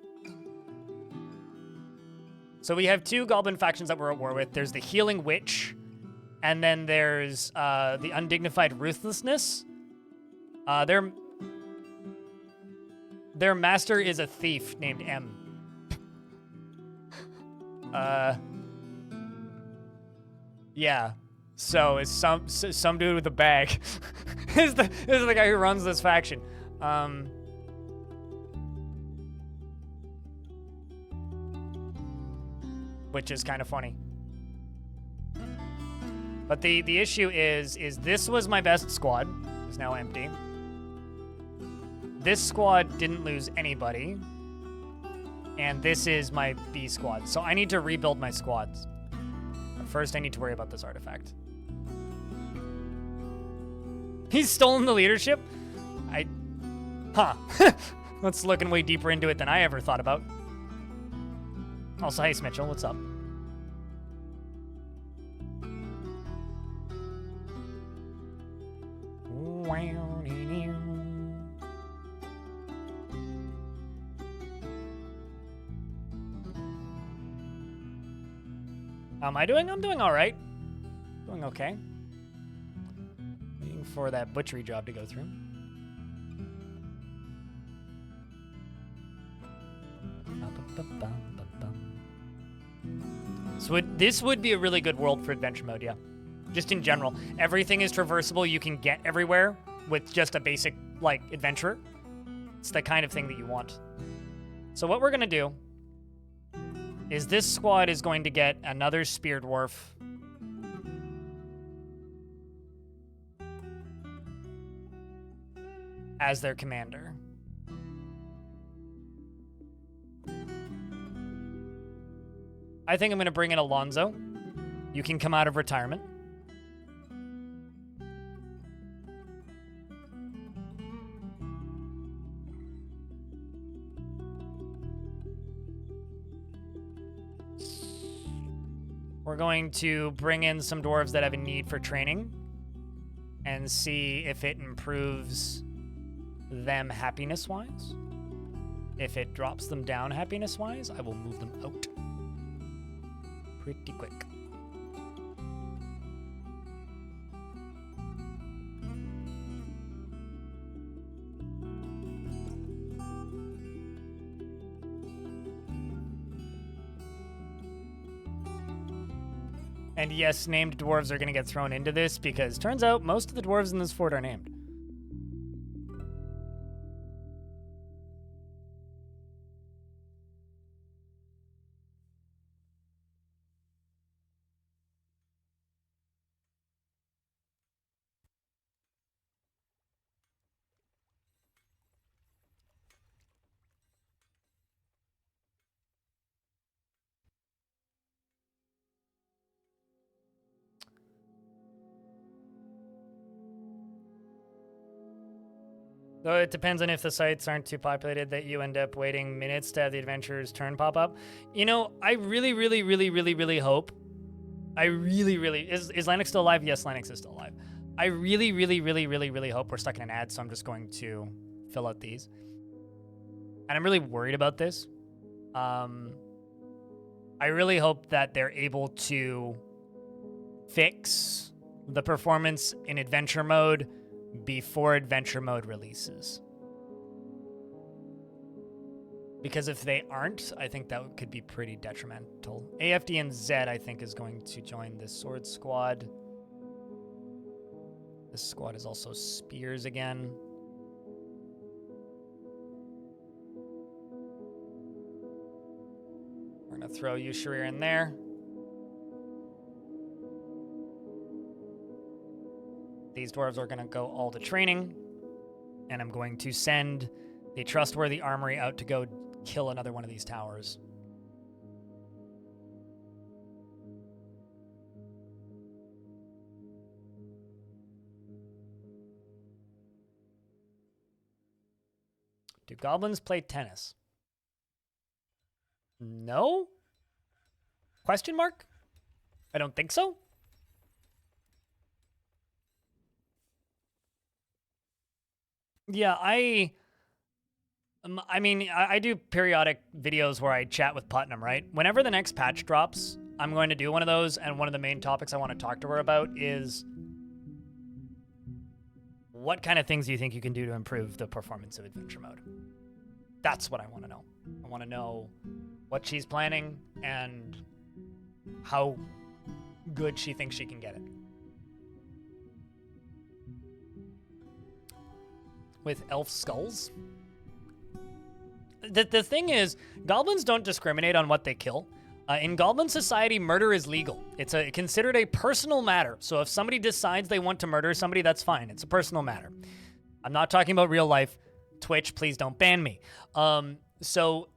So we have two goblin factions that we're at war with. There's the Healing Witch, and then there's the Undignified Ruthlessness. Their master is a thief named M. Yeah. So is some dude with a bag. is the guy who runs this faction. Which is kind of funny. But the issue is this was my best squad. It's now empty. This squad didn't lose anybody. And this is my B squad. So I need to rebuild my squads. But first I need to worry about this artifact. He's stolen the leadership? That's looking way deeper into it than I ever thought about. Also, hey, Mitchell, what's up? How am I doing? I'm doing all right. Doing okay. Waiting for that butchery job to go through. So this would be a really good world for adventure mode, yeah. Just in general. Everything is traversable. You can get everywhere with just a basic, like, adventurer. It's the kind of thing that you want. So what we're going to do is this squad is going to get another Spear Dwarf. As their commander. I think I'm going to bring in Alonzo. You can come out of retirement. We're going to bring in some dwarves that have a need for training and see if it improves them happiness-wise. If it drops them down happiness-wise, I will move them out pretty quick. And yes, named dwarves are going to get thrown into this because turns out most of the dwarves in this fort are named. Though it depends on if the sites aren't too populated that you end up waiting minutes to have the adventurer's turn pop up. You know, I really, really, really, really, really hope. Is Lennox still alive? Yes, Lennox is still alive. I really, really, really, really, really hope we're stuck in an ad, so I'm just going to fill out these. And I'm really worried about this. I really hope that they're able to fix the performance in adventure mode before adventure mode releases. Because if they aren't, I think that could be pretty detrimental. AFD and Zed, I think, is going to join this sword squad. This squad is also spears again. We're going to throw Yushirir in there. These dwarves are going to go all to training, and I'm going to send the trustworthy armory out to go kill another one of these towers. Do goblins play tennis? No? Question mark? I don't think so. Yeah, I mean, I do periodic videos where I chat with Putnam, right? Whenever the next patch drops, I'm going to do one of those, and one of the main topics I want to talk to her about is what kind of things do you think you can do to improve the performance of adventure mode? That's what I want to know. I want to know what she's planning and how good she thinks she can get it. With elf skulls? The thing is, goblins don't discriminate on what they kill. In Goblin Society, murder is legal. It's considered a personal matter. So if somebody decides they want to murder somebody, that's fine. It's a personal matter. I'm not talking about real life. Twitch, please don't ban me. So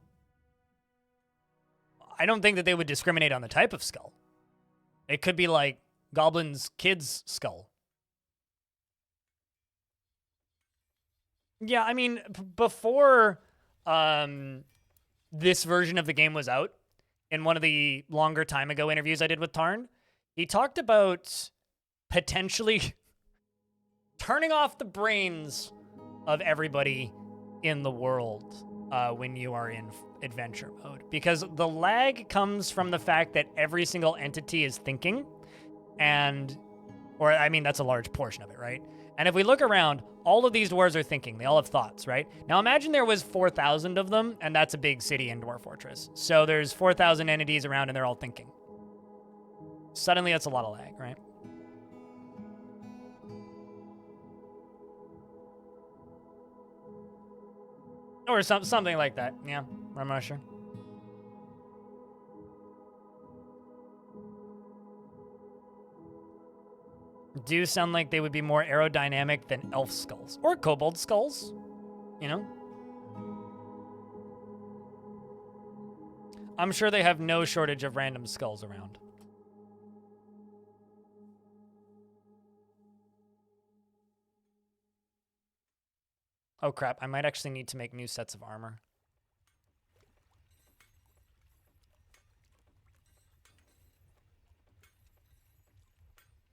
I don't think that they would discriminate on the type of skull. It could be like Goblin's kid's skull. Yeah, I mean, before this version of the game was out, in one of the longer time ago interviews I did with Tarn, he talked about potentially turning off the brains of everybody in the world when you are in adventure mode. Because the lag comes from the fact that every single entity is thinking, or I mean, that's a large portion of it, right? And if we look around, all of these dwarves are thinking. They all have thoughts, right? Now imagine there was 4,000 of them, and that's a big city in Dwarf Fortress. So there's 4,000 entities around, and they're all thinking. Suddenly, that's a lot of lag, right? Or something like that. Yeah, I'm not sure. Do sound like they would be more aerodynamic than elf skulls. Or kobold skulls, you know? I'm sure they have no shortage of random skulls around. Oh crap, I might actually need to make new sets of armor.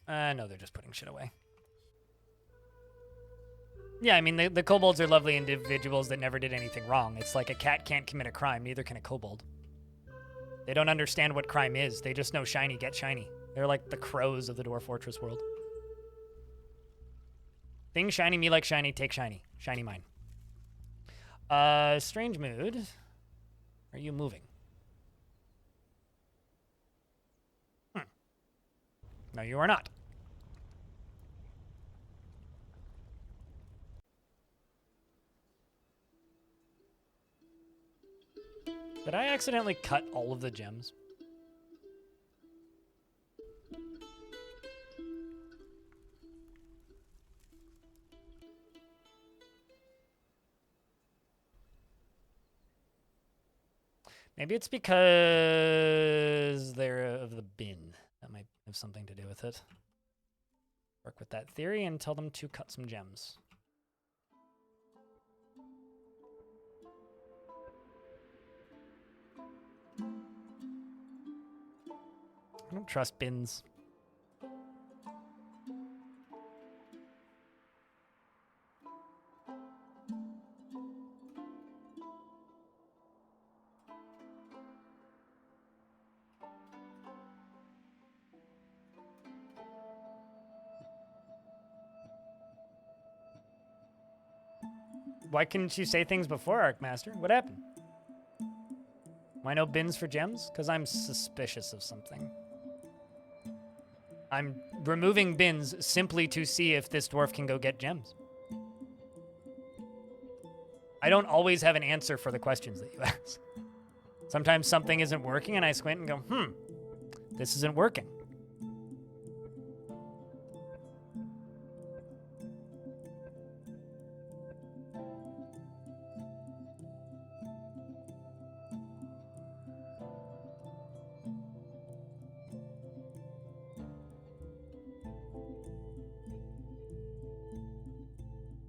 No, they're just putting shit away. Yeah, I mean, the kobolds are lovely individuals that never did anything wrong. It's like a cat can't commit a crime, neither can a kobold. They don't understand what crime is. They just know shiny, get shiny. They're like the crows of the Dwarf Fortress world. Thing shiny, me like shiny, take shiny. Shiny mine. Strange mood. Are you moving? No, you are not. Did I accidentally cut all of the gems? Maybe it's because they're of the bin. That might have something to do with it. Work with that theory and tell them to cut some gems. I don't trust bins. Why couldn't you say things before, Arcmaster? What happened? Why no bins for gems? Because I'm suspicious of something. I'm removing bins simply to see if this dwarf can go get gems. I don't always have an answer for the questions that you ask. Sometimes something isn't working and I squint and go, this isn't working.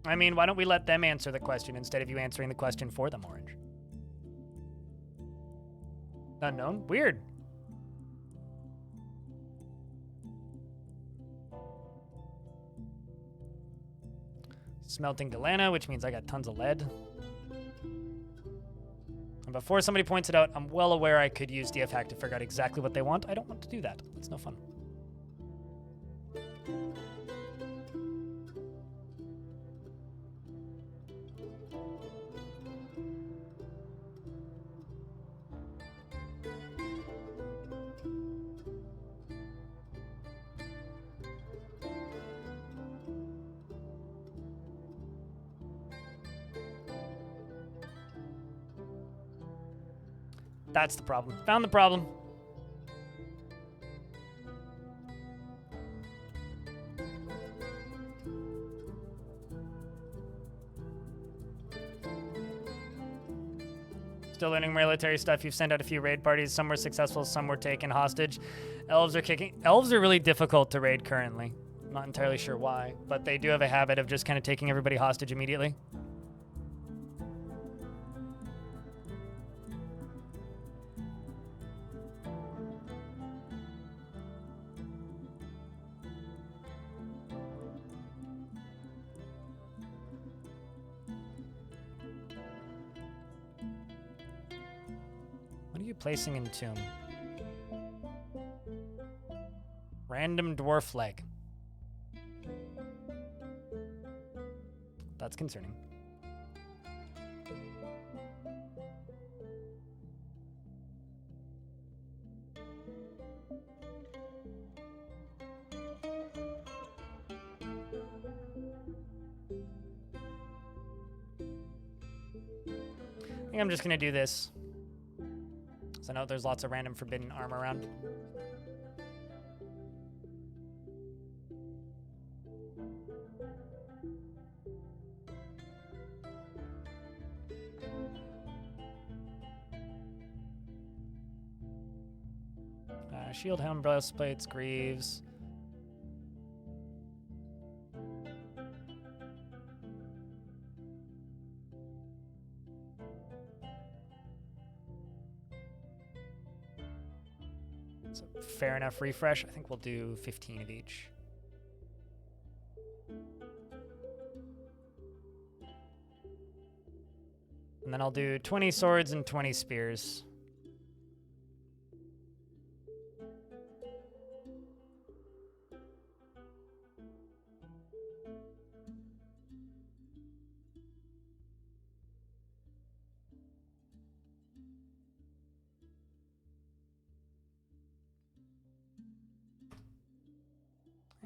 I mean, why don't we let them answer the question instead of you answering the question for them, Orange? Unknown? Weird. Smelting Galana, which means I got tons of lead. And before somebody points it out, I'm well aware I could use DF hack to figure out exactly what they want. I don't want to do that. It's no fun. That's the problem. Found the problem. Still learning military stuff. You've sent out a few raid parties. Some were successful, some were taken hostage. Elves are really difficult to raid currently. I'm not entirely sure why, but they do have a habit of just kind of taking everybody hostage immediately. What are you placing in tomb? Random dwarf leg. That's concerning. I think I'm just gonna do this. So I know there's lots of random forbidden arm around. Shield, helm, breastplates, greaves. So fair enough refresh. I think we'll do 15 of each. And then I'll do 20 swords and 20 spears.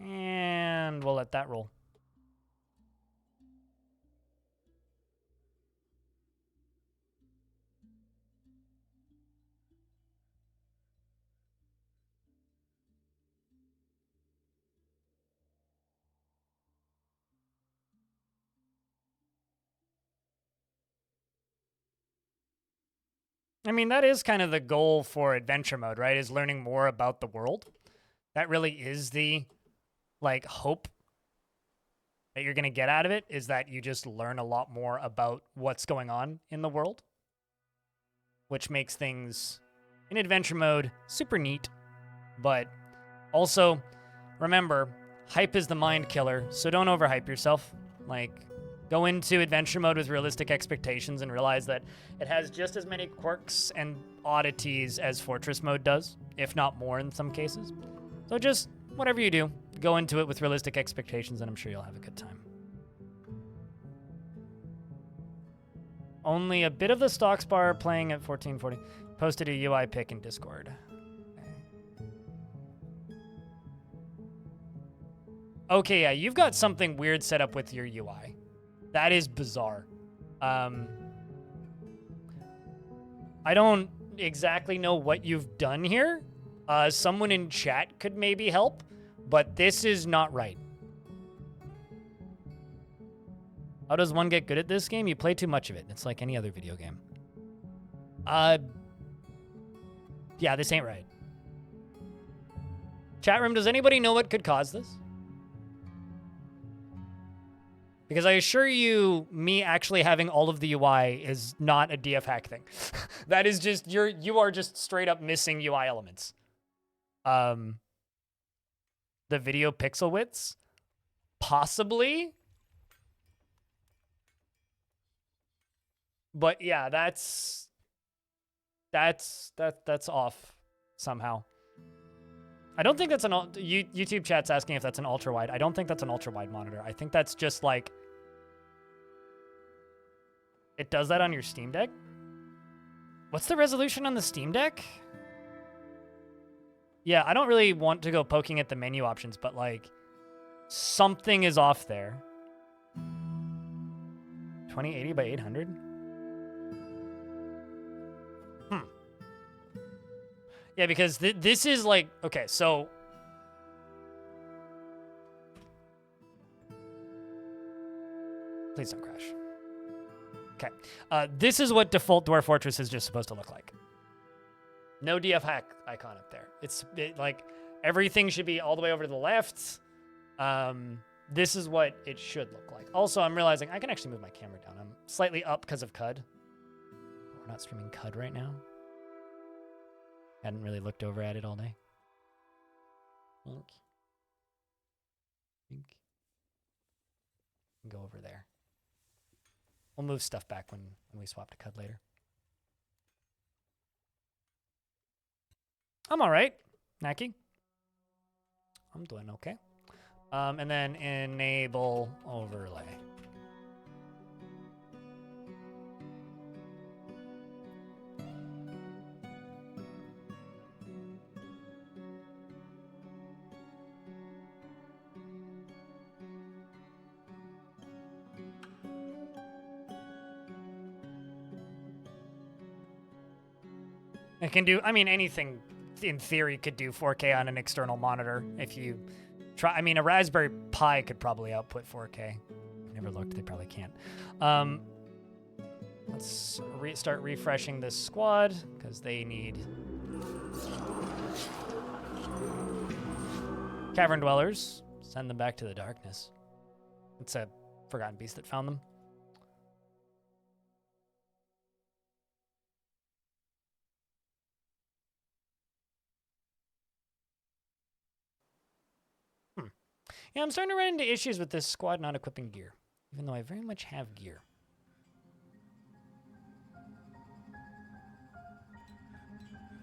And we'll let that roll. I mean, that is kind of the goal for adventure mode, right? Is learning more about the world. That really is the, like, hope that you're going to get out of it, is that you just learn a lot more about what's going on in the world, which makes things in adventure mode super neat. But also, remember, hype is the mind killer, so don't overhype yourself. Like, go into adventure mode with realistic expectations and realize that it has just as many quirks and oddities as Fortress mode does, if not more in some cases. So just, whatever you do, go into it with realistic expectations and I'm sure you'll have a good time. Only a bit of the stocks bar playing at 1440. Posted a UI pic in Discord. Okay, yeah, you've got something weird set up with your UI. That is bizarre. I don't exactly know what you've done here. Someone in chat could maybe help, but this is not right. How does one get good at this game? You play too much of it. It's like any other video game. Yeah, this ain't right. Chat room, does anybody know what could cause this? Because I assure you, me actually having all of the UI is not a DF hack thing. That is just, you are just straight up missing UI elements. The video pixel widths? Possibly. But yeah, that's off somehow. I don't think that's an YouTube chat's asking if that's an ultra wide. I don't think that's an ultra wide monitor. I think that's just like it does that on your Steam Deck. What's the resolution on the Steam Deck? Yeah, I don't really want to go poking at the menu options, but like something is off there. 2080 by 800? Yeah, because this is like, okay, so please don't crash. Okay, this is what default Dwarf Fortress is just supposed to look like. No DF hack icon up there. It's like everything should be all the way over to the left. This is what it should look like. Also, I'm realizing I can actually move my camera down. I'm slightly up because of CUD. We're not streaming CUD right now. Hadn't really looked over at it all day. Go over there. We'll move stuff back when we swap to CUD later. I'm all right, Naki. I'm doing okay. And then enable overlay. It can do, I mean, anything in theory could do 4K on an external monitor if you try. I mean, a Raspberry Pi could probably output 4K. Never looked, they probably can't. Let's start refreshing this squad because they need cavern dwellers. Send them back to the darkness. It's a forgotten beast that found them. Yeah, I'm starting to run into issues with this squad not equipping gear, even though I very much have gear.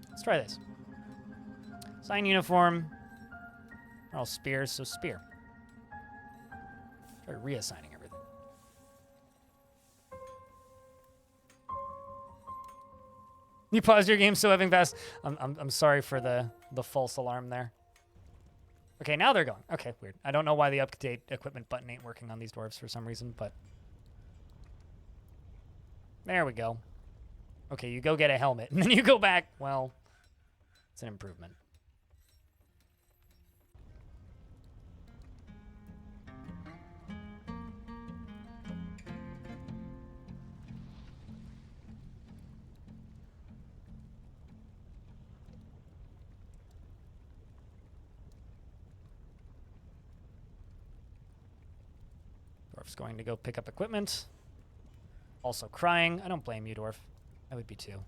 Let's try this. Sign uniform. They're all spears, so spear. Try reassigning everything. You paused your game so effing fast. I'm sorry for the false alarm there. Okay, now they're going. Okay, weird. I don't know why the update equipment button ain't working on these dwarves for some reason, but... There we go. Okay, you go get a helmet, and then you go back. Well, it's an improvement. Dwarf's going to go pick up equipment. Also crying. I don't blame you, Dwarf. I would be too.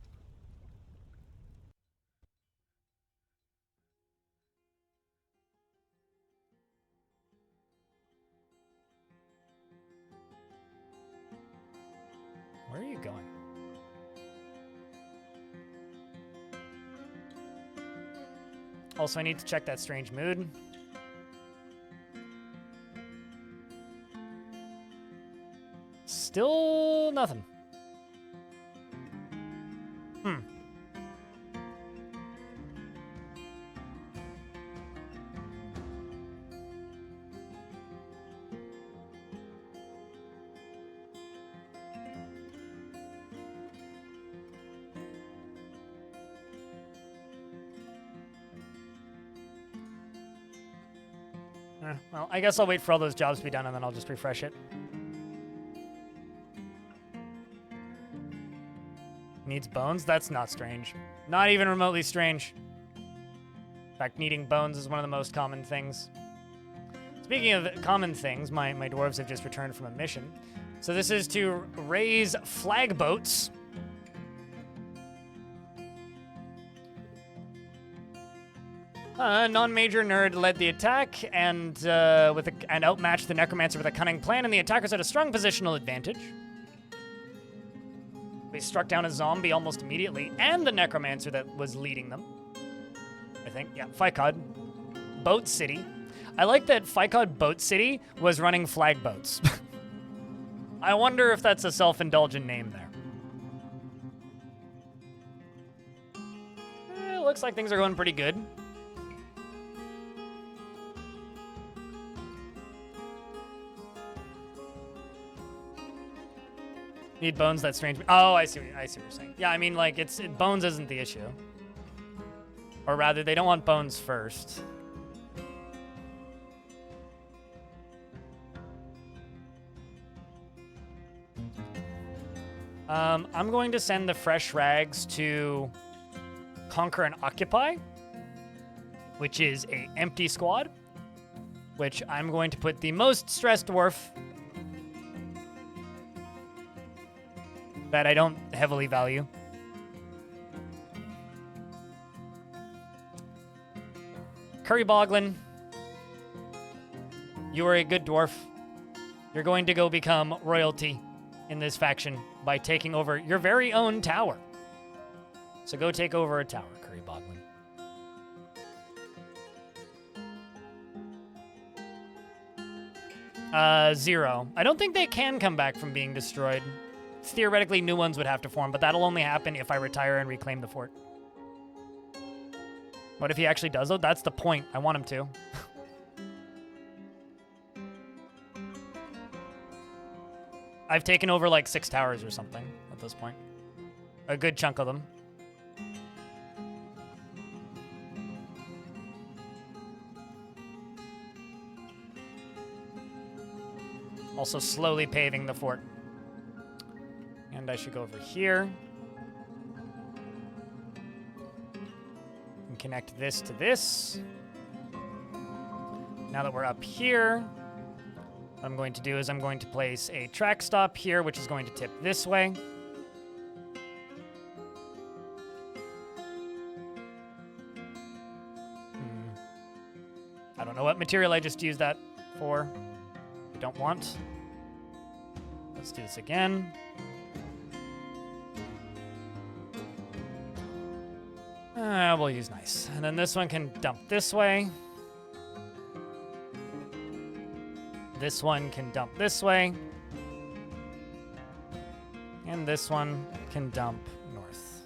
Where are you going? Also, I need to check that strange mood. Still nothing. Well, I guess I'll wait for all those jobs to be done and then I'll just refresh it. Needs bones? That's not strange. Not even remotely strange. In fact, needing bones is one of the most common things. Speaking of common things, my dwarves have just returned from a mission. So this is to raise flag boats. Non-major nerd led the attack and outmatched the necromancer with a cunning plan, and the attackers had a strong positional advantage. They struck down a zombie almost immediately, and the necromancer that was leading them. I think, yeah, Ficod. Boat City. I like that Ficod Boat City was running flag boats. I wonder if that's a self-indulgent name there. Looks like things are going pretty good. Need bones, that's strange. Oh, I see what you're saying. Yeah, I mean, like, bones isn't the issue. Or rather, they don't want bones first. I'm going to send the fresh rags to Conquer and Occupy, which is a empty squad, which I'm going to put the most stressed dwarf that I don't heavily value. Curry Boglin, you are a good dwarf. You're going to go become royalty in this faction by taking over your very own tower. So go take over a tower, Curry Boglin. Zero. I don't think they can come back from being destroyed. Theoretically, new ones would have to form, but that'll only happen if I retire and reclaim the fort. What if he actually does, though? That's the point. I want him to. I've taken over like 6 towers or something at this point. A good chunk of them. Also slowly paving the fort. And I should go over here. And connect this to this. Now that we're up here, what I'm going to do is I'm going to place a track stop here, which is going to tip this way. I don't know what material I just used that for. I don't want. Let's do this again. We'll use nice. And then this one can dump this way. This one can dump this way. And this one can dump north.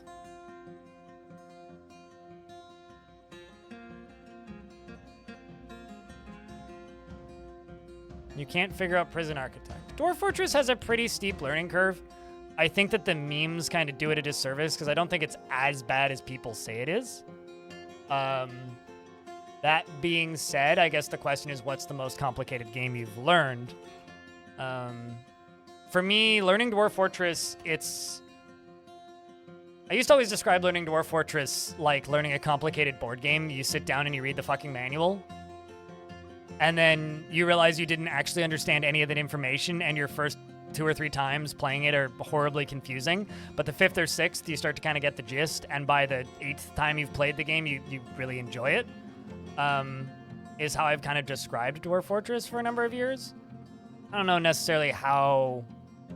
You can't figure out Prison Architect. Dwarf Fortress has a pretty steep learning curve. I think that the memes kind of do it a disservice because I don't think it's as bad as people say it is. That being said, I guess the question is, what's the most complicated game you've learned? For me, learning Dwarf Fortress, I used to always describe learning Dwarf Fortress like learning a complicated board game. You sit down and you read the fucking manual. And then you realize you didn't actually understand any of that information, and your first 2 or 3 times playing it are horribly confusing. But the 5th or 6th, you start to kind of get the gist, and by the 8th time you've played the game, you really enjoy it. Is how I've kind of described Dwarf Fortress for a number of years. I don't know necessarily how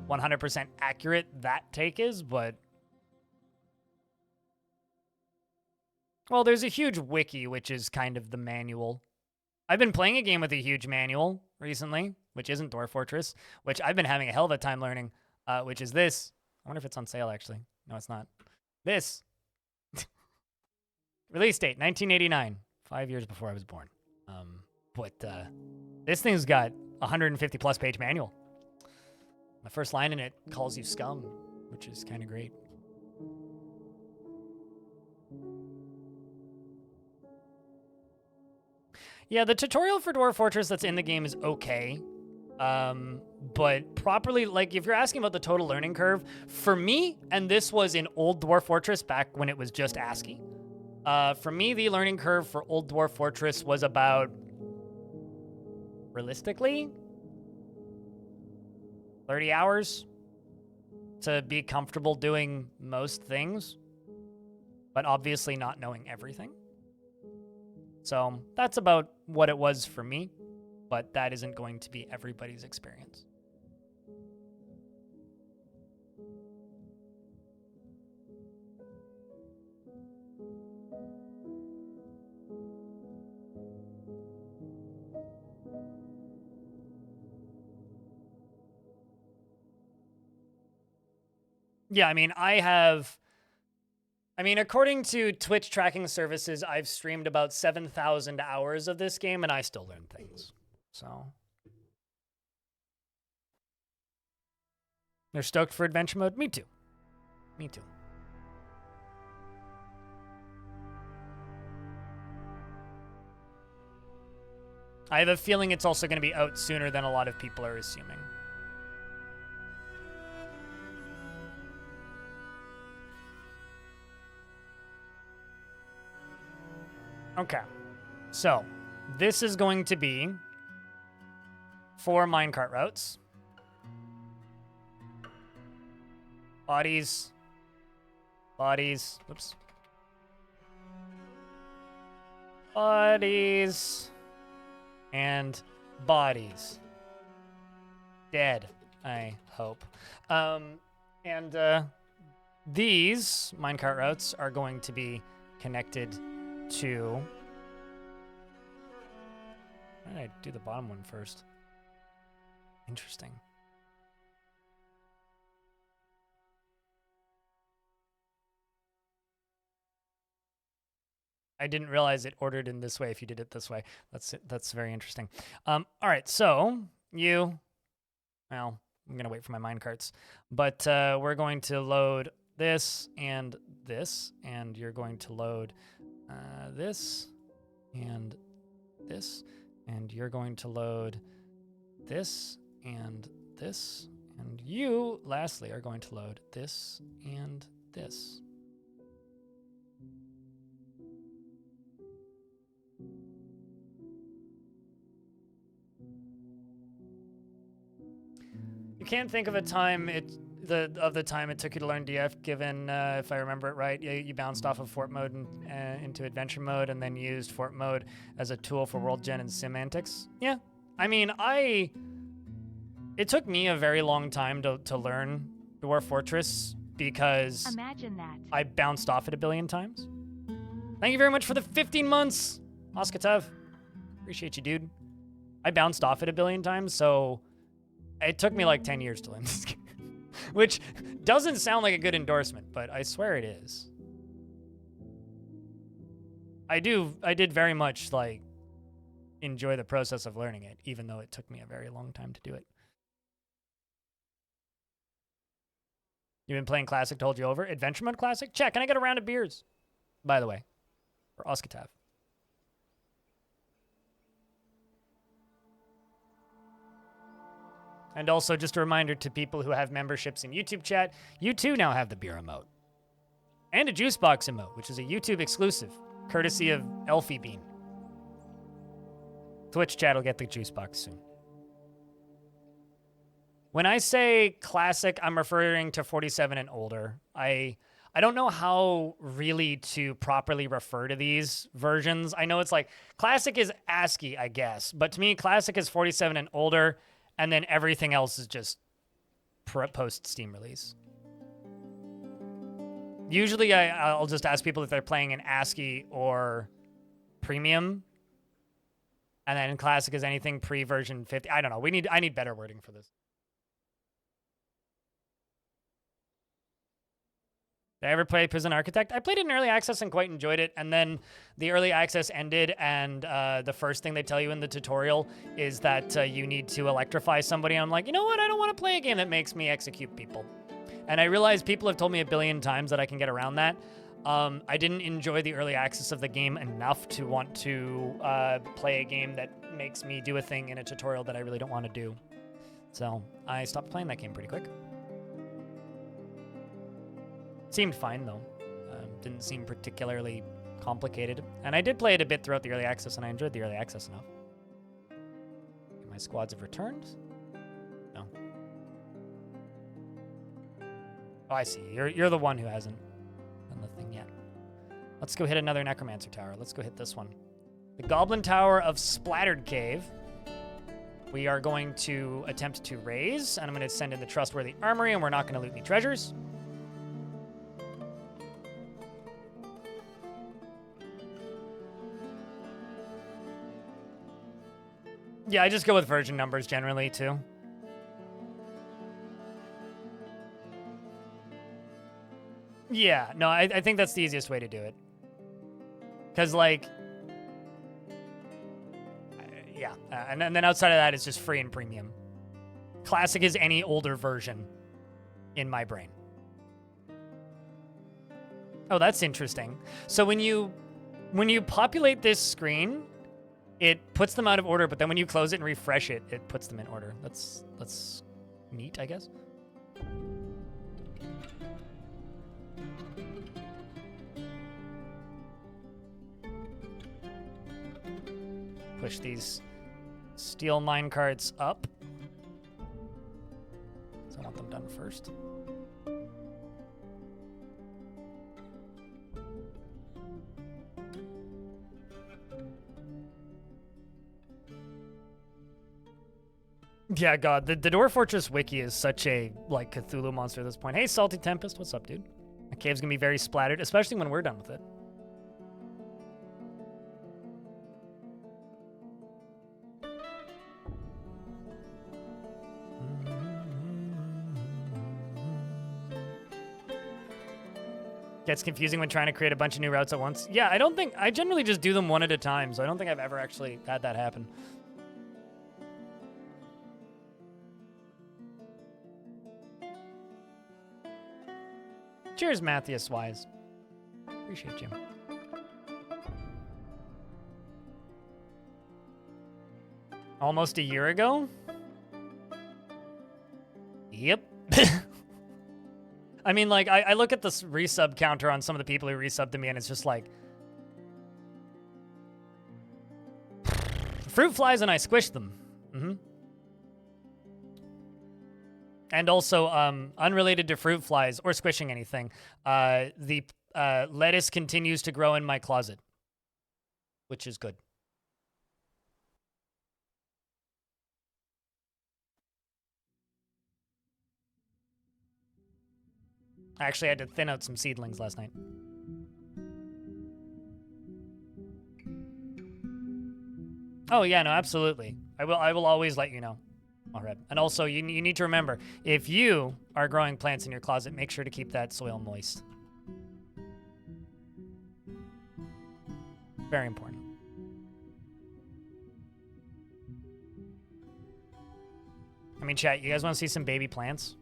100% accurate that take is, but... Well, there's a huge wiki, which is kind of the manual. I've been playing a game with a huge manual recently, which isn't Dwarf Fortress, which I've been having a hell of a time learning, which is this. I wonder if it's on sale, actually. No, it's not. This. Release date, 1989. 5 years before I was born. But this thing's got 150-plus page manual. The first line in it calls you scum, which is kind of great. Yeah, the tutorial for Dwarf Fortress that's in the game is okay. But properly, like, if you're asking about the total learning curve, for me, and this was in old Dwarf Fortress back when it was just ASCII, for me, the learning curve for old Dwarf Fortress was about, realistically, 30 hours to be comfortable doing most things, but obviously not knowing everything. So that's about what it was for me, but that isn't going to be everybody's experience. Yeah, I mean, according to Twitch tracking services, I've streamed about 7,000 hours of this game, and I still learn things. So they're stoked for adventure mode? Me too. Me too. I have a feeling it's also going to be out sooner than a lot of people are assuming. Okay, so this is going to be 4 minecart routes. Bodies. Oops. Bodies. And bodies. Dead, I hope. These minecart routes are going to be connected to... Why did I do the bottom one first? Interesting. I didn't realize it ordered in this way if you did it this way. That's very interesting. All right, so well, I'm going to wait for my minecarts. But we're going to load this, and you're going to load this, and you're going to load this, and this. And you, lastly, are going to load this and this. You can't think of a time the time it took you to learn DF, given if I remember it right, you bounced off of fort mode into adventure mode, and then used fort mode as a tool for world gen and semantics. Yeah, I mean, it took me a very long time to learn Dwarf Fortress because Imagine that. I bounced off it a billion times. Thank you very much for the 15 months, Oskatev. Appreciate you, dude. I bounced off it a billion times, so it took me like 10 years to learn this game. Which doesn't sound like a good endorsement, but I swear it is. I did very much, like, enjoy the process of learning it, even though it took me a very long time to do it. You've been playing Classic to hold you over? Adventure Mode Classic? Check, can I get a round of beers? By the way, for Oskatev. And also, just a reminder to people who have memberships in YouTube chat, you too now have the beer emote. And a juice box emote, which is a YouTube exclusive, courtesy of Elfie Bean. Twitch chat will get the juice box soon. When I say classic, I'm referring to 47 and older. I don't know how really to properly refer to these versions. I know it's like, classic is ASCII, I guess. But to me, classic is 47 and older. And then everything else is just post-Steam release. Usually I'll just ask people if they're playing in ASCII or Premium. And then Classic is anything pre-version 50. I don't know. I need better wording for this. Did I ever play Prison Architect? I played it in early access and quite enjoyed it. And then the early access ended, and the first thing they tell you in the tutorial is that you need to electrify somebody. And I'm like, you know what? I don't want to play a game that makes me execute people. And I realize people have told me a billion times that I can get around that. I didn't enjoy the early access of the game enough to want to play a game that makes me do a thing in a tutorial that I really don't want to do. So I stopped playing that game pretty quick. Seemed fine, though. Didn't seem particularly complicated. And I did play it a bit throughout the early access, and I enjoyed the early access enough. My squads have returned? No. Oh, I see. You're the one who hasn't done the thing yet. Let's go hit another Necromancer Tower. Let's go hit this one. The Goblin Tower of Splattered Cave. We are going to attempt to raise, and I'm going to send in the Trustworthy Armory, and we're not going to loot any treasures. Yeah, I just go with version numbers generally, too. Yeah, no, I think that's the easiest way to do it. Because, like... yeah, and then outside of that, it's just free and premium. Classic is any older version in my brain. Oh, that's interesting. So when you populate this screen... it puts them out of order, but then when you close it and refresh it, it puts them in order. That's neat, I guess. Push these steel mine carts up. So I want them done first. Yeah, God, the Dwarf Fortress wiki is such a, like, Cthulhu monster at this point. Hey, Salty Tempest, what's up, dude? The cave's gonna be very splattered, especially when we're done with it. Gets confusing when trying to create a bunch of new routes at once. Yeah, I generally just do them one at a time, so I don't think I've ever actually had that happen. Cheers, Matthias Wise. Appreciate you. Almost a year ago? Yep. I mean, like, I look at this resub counter on some of the people who resubbed to me, and it's just like... Fruit flies and I squish them. Mm-hmm. And also, unrelated to fruit flies or squishing anything, the lettuce continues to grow in my closet, which is good. I actually had to thin out some seedlings last night. Oh yeah, no, absolutely. I will always let you know. All right. And also, you need to remember, if you are growing plants in your closet, make sure to keep that soil moist. Very important. I mean, chat, you guys want to see some baby plants?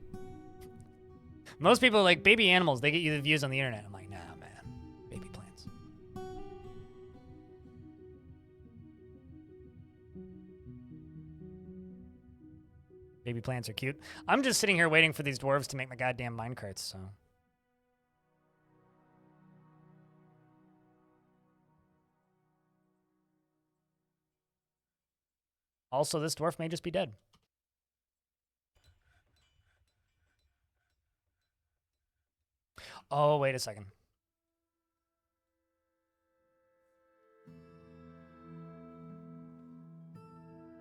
Most people are like, baby animals, they get you the views on the internet. I'm like, nah, man. Baby plants. Baby plants are cute. I'm just sitting here waiting for these dwarves to make my goddamn minecarts, so... Also, this dwarf may just be dead. Oh, wait a second.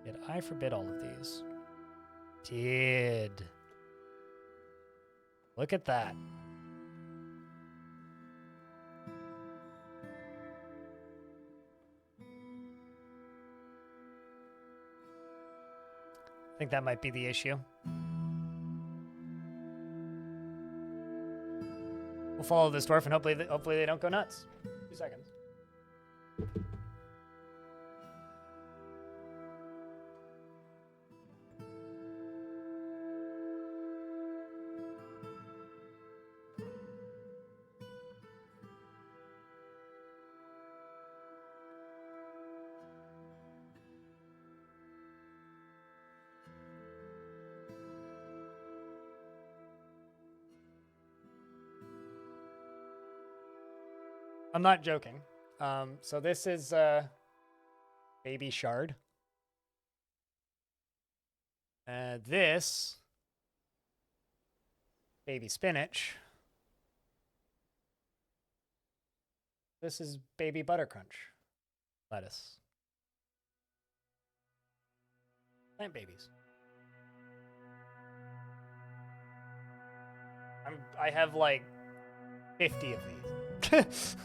Did I forbid all of these? Did. Look at that. I think that might be the issue. We'll follow this dwarf and hopefully they don't go nuts. 2 seconds. I'm not joking. So this is baby shard. This baby spinach. This is baby buttercrunch lettuce. Plant babies. I have like 50 of these.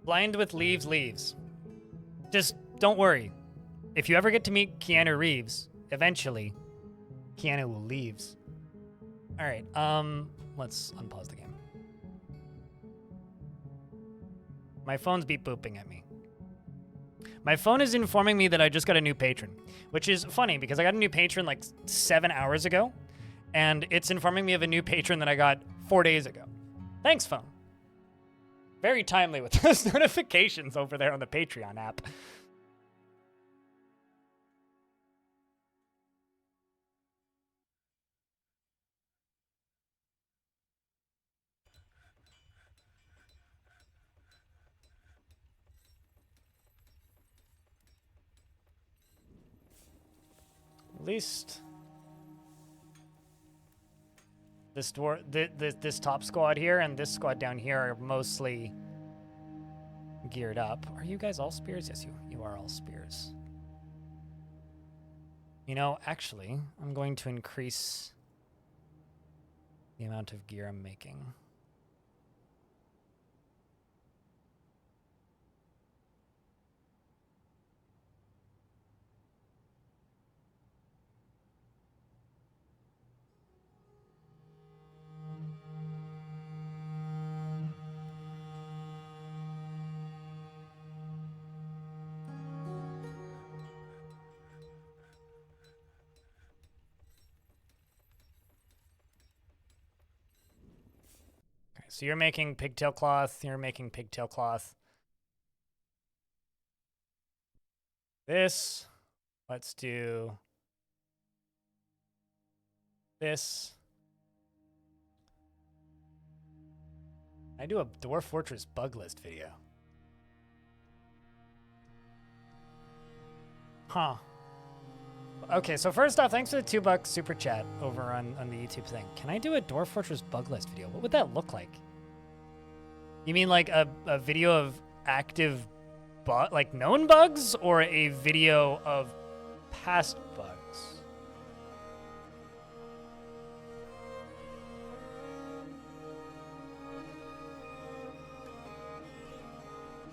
Blind with leaves. Just don't worry. If you ever get to meet Keanu Reeves, eventually, Keanu will leaves. All right, let's unpause the game. My phone's beep booping at me. My phone is informing me that I just got a new patron, which is funny because I got a new patron like 7 hours ago, and it's informing me of a new patron that I got 4 days ago. Thanks, phone. Very timely with those notifications over there on the Patreon app. At least this top squad here and this squad down here are mostly geared up. Are you guys all spears? Yes, you are all spears. You know, actually, I'm going to increase the amount of gear I'm making. so you're making pigtail cloth. You're making pigtail cloth. This. Let's do this. I do a Dwarf Fortress bug list video. Huh. Okay, so first off, thanks for the $2 super chat over on the YouTube thing. Can I do a Dwarf Fortress bug list video? What would that look like? You mean like a video of active like known bugs, or a video of past bugs?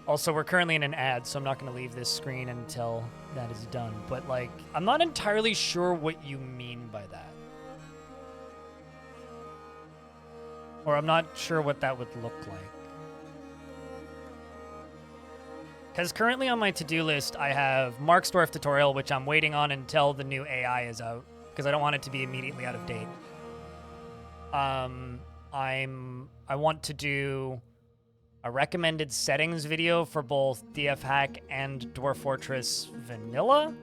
Also, we're currently in an ad, so I'm not going to leave this screen until that is done. But, like, I'm not entirely sure what you mean by that. Or I'm not sure what that would look like. Because currently on my to-do list, I have Mark's Dwarf tutorial, which I'm waiting on until the new AI is out, because I don't want it to be immediately out of date. I want to do a recommended settings video for both DF Hack and Dwarf Fortress Vanilla.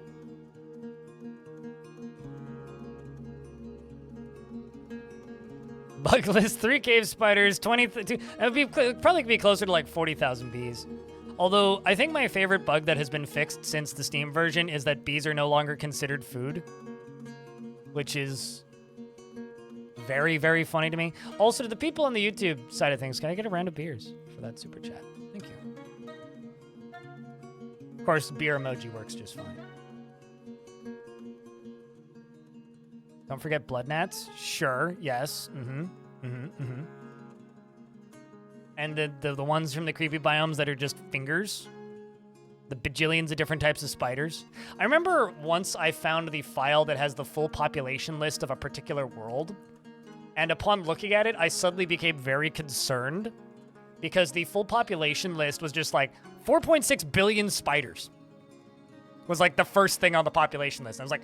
Bug list, 3 cave spiders, 20... It would probably be closer to like 40,000 bees. Although, I think my favorite bug that has been fixed since the Steam version is that bees are no longer considered food. Which is very, very funny to me. Also, to the people on the YouTube side of things, can I get a round of beers for that super chat? Thank you. Of course, beer emoji works just fine. Don't forget blood gnats. Sure, yes. And the ones from the creepy biomes that are just fingers. The bajillions of different types of spiders. I remember once I found the file that has the full population list of a particular world. And upon looking at it, I suddenly became very concerned because the full population list was just like 4.6 billion spiders. Was like the first thing on the population list. I was like,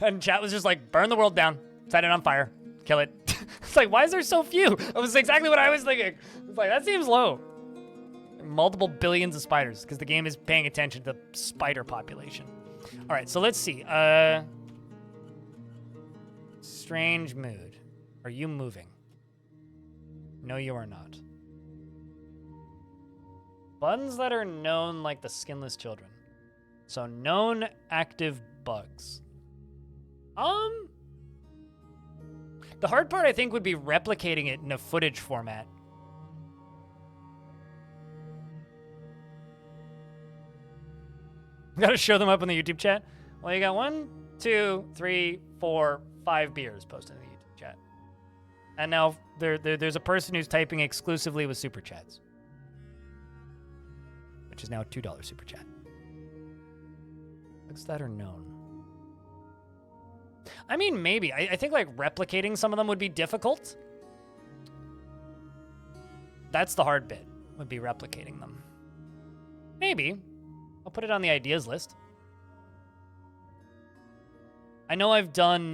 and chat was just like, burn the world down, set it on fire, kill it. It's like, why is there so few? That was exactly what I was thinking. It's like, that seems low. Multiple billions of spiders because the game is paying attention to the spider population. All right, so let's see. Strange mood. Are you moving? No, you are not. Buttons that are known like the skinless children. So known active bugs. The hard part I think would be replicating it in a footage format. Gotta show them up in the YouTube chat. Well, you got 1, 2, 3, 4, 5 beers posted in the YouTube chat. And now there's a person who's typing exclusively with super chats. Which is now a $2 super chat. Bugs that are known. I mean, maybe. I think like replicating some of them would be difficult. That's the hard bit, would be replicating them. Maybe. I'll put it on the ideas list. I know I've done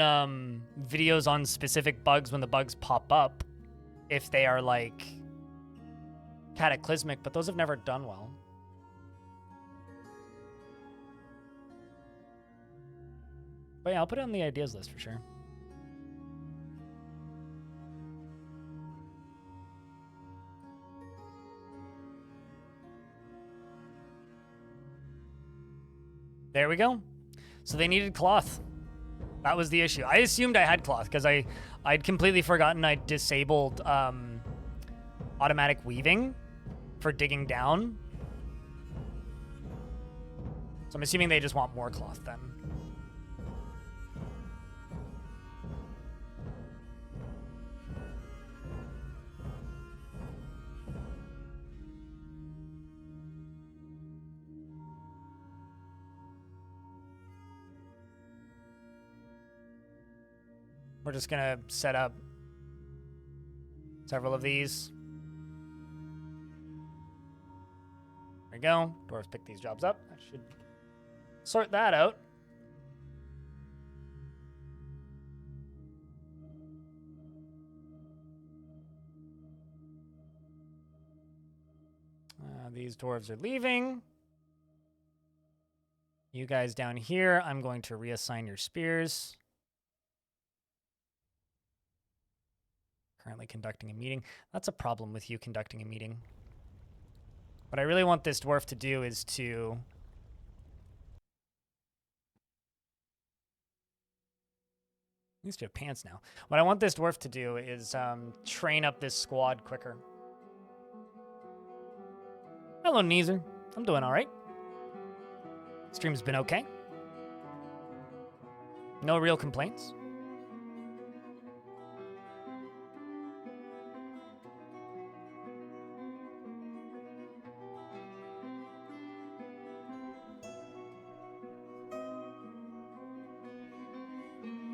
videos on specific bugs when the bugs pop up, if they are like cataclysmic, but those have never done well. But yeah, I'll put it on the ideas list for sure. There we go. So they needed cloth. That was the issue. I assumed I had cloth because I'd completely forgotten I disabled automatic weaving for digging down. So I'm assuming they just want more cloth then. We're just gonna set up several of these. There we go. Dwarves pick these jobs up. I should sort that out. These dwarves are leaving. You guys down here, I'm going to reassign your spears. Currently conducting a meeting. That's a problem with you conducting a meeting. What I really want this dwarf to do is to... At least you have pants now. What I want this dwarf to do is train up this squad quicker. Hello, Neezer. I'm doing all right. Stream's been okay. No real complaints.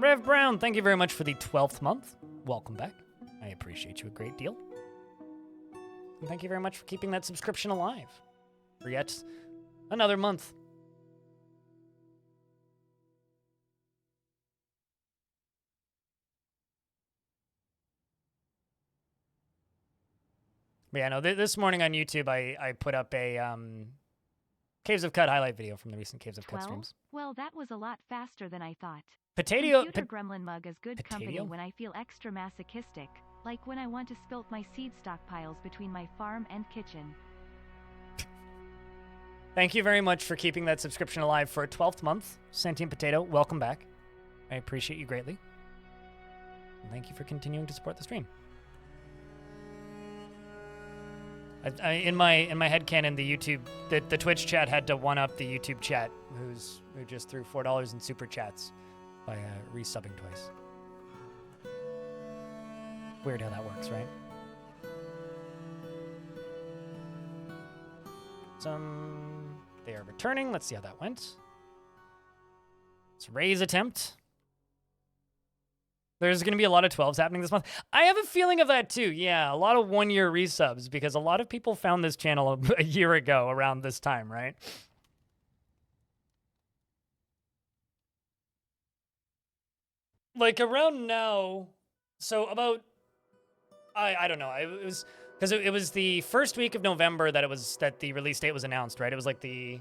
Rev Brown, thank you very much for the 12th month. Welcome back. I appreciate you a great deal. And thank you very much for keeping that subscription alive for yet another month. But yeah, no, this morning on YouTube, I put up a Caves of Cut highlight video from the recent Caves of Cut streams. Well, that was a lot faster than I thought. Potato Gremlin mug is good company when I feel extra masochistic, like when I want to spilt my seed stockpiles between my farm and kitchen. Thank you very much for keeping that subscription alive for a 12th month. Sentient Potato, welcome back. I appreciate you greatly. And thank you for continuing to support the stream. In my headcanon, the YouTube, the Twitch chat had to one-up the YouTube chat, who just threw $4 in super chats by resubbing twice. Weird how that works, right? They are returning. Let's see how that went. Let's raise attempt. There's going to be a lot of 12s happening this month. I have a feeling of that too. Yeah, a lot of one-year resubs because a lot of people found this channel a year ago around this time, right? Like around now, so about, I don't know. It was because it was the first week of November that the release date was announced, right? It was like the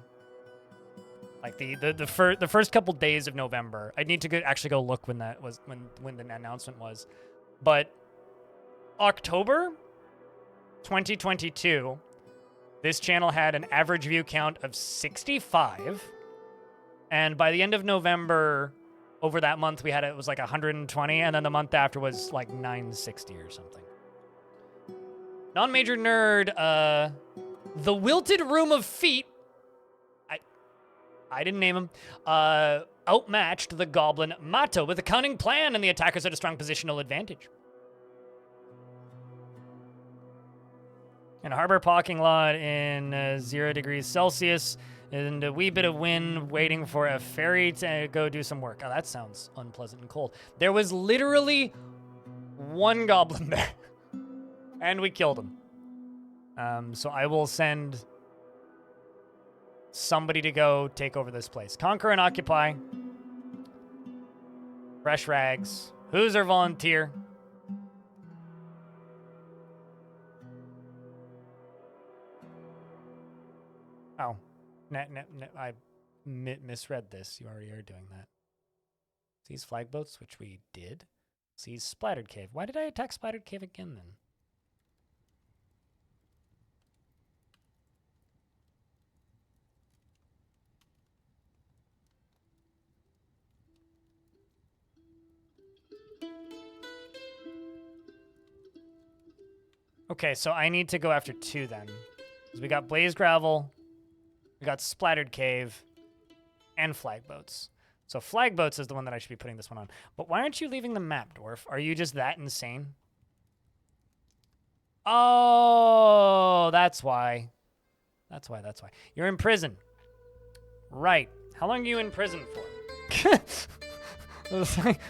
first couple days of November. I'd need to actually go look when that was when the announcement was. But October 2022, this channel had an average view count of 65. And by the end of November, over that month, it was like 120, and then the month after was like 960 or something. Non-major nerd, the Wilted Room of Feet, I didn't name him, outmatched the goblin Mato with a cunning plan, and the attackers had a strong positional advantage. In a harbor parking lot in 0 degrees Celsius, and a wee bit of wind waiting for a ferry to go do some work. Oh, that sounds unpleasant and cold. There was literally one goblin there, and we killed him. So I will send somebody to go take over this place. Conquer and occupy. Fresh rags. Who's our volunteer? Oh, I misread this. You already are doing that. Seize flag boats, which we did. Seize Splattered Cave. Why did I attack Splattered Cave again then? Okay, so I need to go after 2 then. Because we got Blaze Gravel, we got Splattered Cave, and Flag Boats. So Flag Boats is the one that I should be putting this one on. But why aren't you leaving the map, Dwarf? Are you just that insane? Oh, that's why. That's why. You're in prison. Right. How long are you in prison for?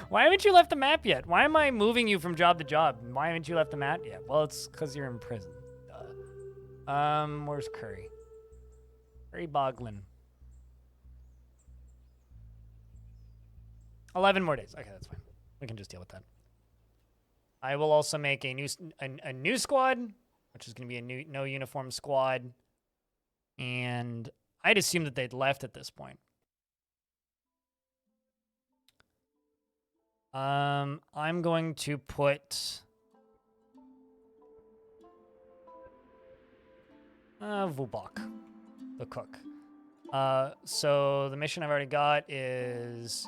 Why haven't you left the map yet? Why am I moving you from job to job? Why haven't you left the map yet? Well, it's because you're in prison. Where's Curry? Curry Boglin. 11 more days. Okay, that's fine. We can just deal with that. I will also make a new squad, which is going to be a new no uniform squad. And I'd assume that they'd left at this point. I'm going to put Vubok, the cook. So the mission I've already got is...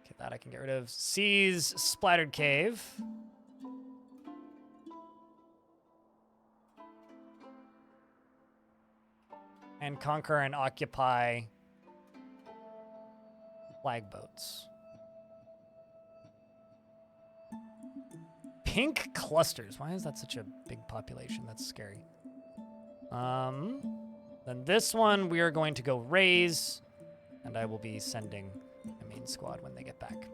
Okay, that I can get rid of. Seize Splattered Cave. And conquer and occupy flag boats. Pink clusters. Why is that such a big population? That's scary. Then this one we are going to go raise, and I will be sending a main squad when they get back.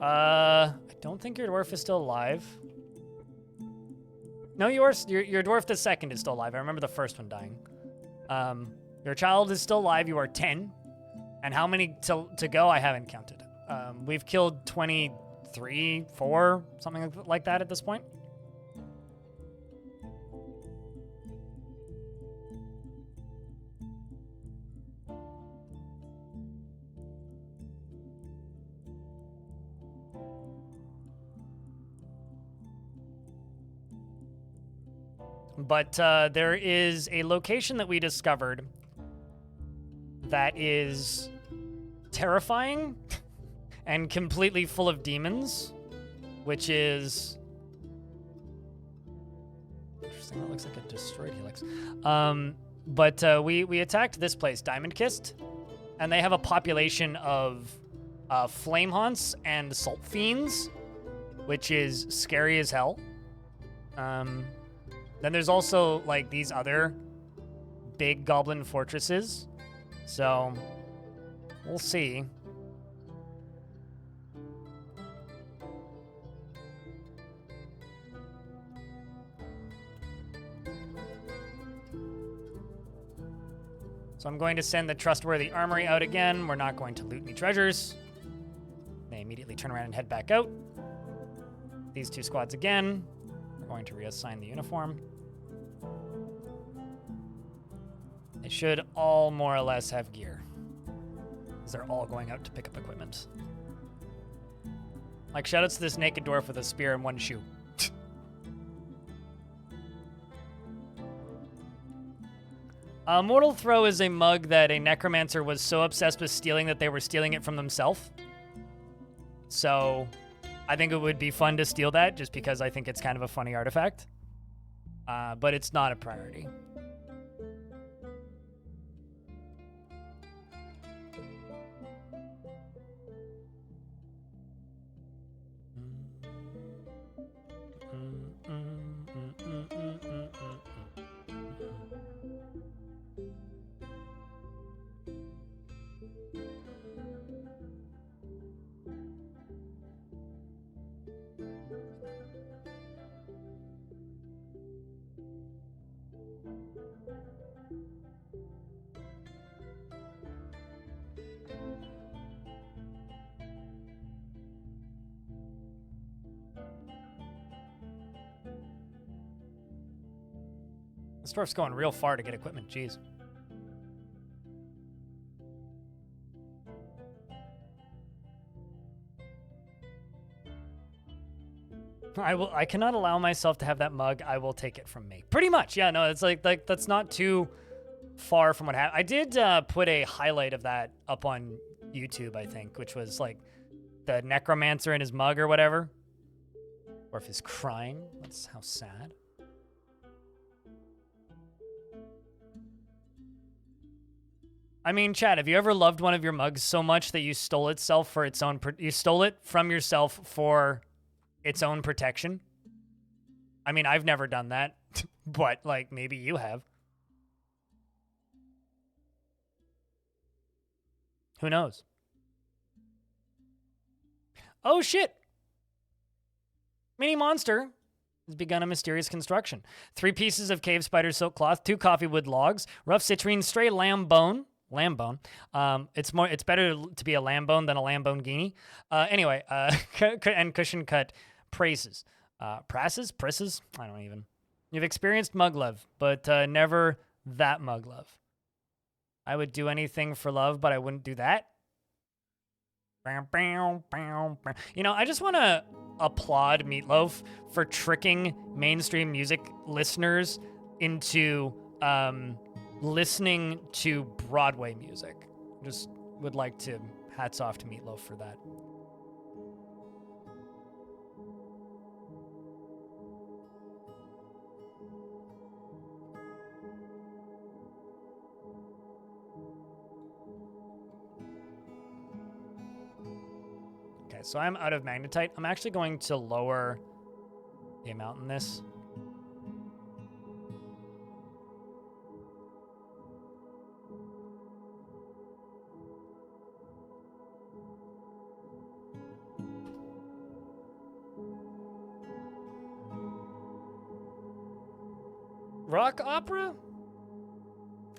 I don't think your dwarf is still alive. No, your dwarf the second is still alive. I remember the first one dying. Your child is still alive. You are 10. And how many to go? I haven't counted. We've killed 23, 4, something like that at this point. But there is a location that we discovered that is terrifying and completely full of demons, which is... Interesting, that looks like a destroyed helix. But we attacked this place, Diamond Kist, and they have a population of flame haunts and salt fiends, which is scary as hell. Then there's also, like, these other big goblin fortresses. So, we'll see. So I'm going to send the trustworthy armory out again. We're not going to loot any treasures. They immediately turn around and head back out. These two squads again. We're going to reassign the uniform. They should all more or less have gear, because they're all going out to pick up equipment. Like, shoutouts to this naked dwarf with a spear and one shoe. Mortal Throw is a mug that a necromancer was so obsessed with stealing that they were stealing it from themselves. So I think it would be fun to steal that, just because I think it's kind of a funny artifact. But it's not a priority. This dwarf's going real far to get equipment, jeez. I cannot allow myself to have that mug. I will take it from me. Pretty much, yeah, no, it's like that's not too far from what happened. I did put a highlight of that up on YouTube, I think, which was like the necromancer in his mug or whatever. Or if he's crying, that's how sad. I mean, Chad, have you ever loved one of your mugs so much that you stole itself for its own... You stole it from yourself for its own protection? I mean, I've never done that, but, like, maybe you have. Who knows? Oh, shit! Mini Monster has begun a mysterious construction. 3 pieces of cave spider silk cloth, 2 coffee wood logs, rough citrine, stray lamb bone, Lambone. It's better to be a Lambone than a Lamborghini. Anyway, and cushion cut praises. Prisses? I don't even. You've experienced mug love, but never that mug love. I would do anything for love, but I wouldn't do that. You know, I just want to applaud Meatloaf for tricking mainstream music listeners into listening to Broadway music. Just would like to hats off to Meatloaf for that. Okay, so I'm out of magnetite. I'm actually going to lower the amount in this. Rock opera?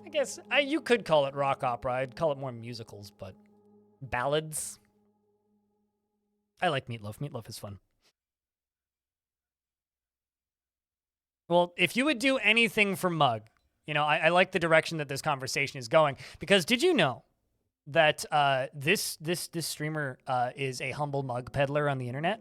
I guess you could call it rock opera. I'd call it more musicals, but ballads. I like Meatloaf. Meatloaf is fun. Well, if you would do anything for Mug, you know, I like the direction that this conversation is going, because did you know that this streamer is a humble mug peddler on the internet?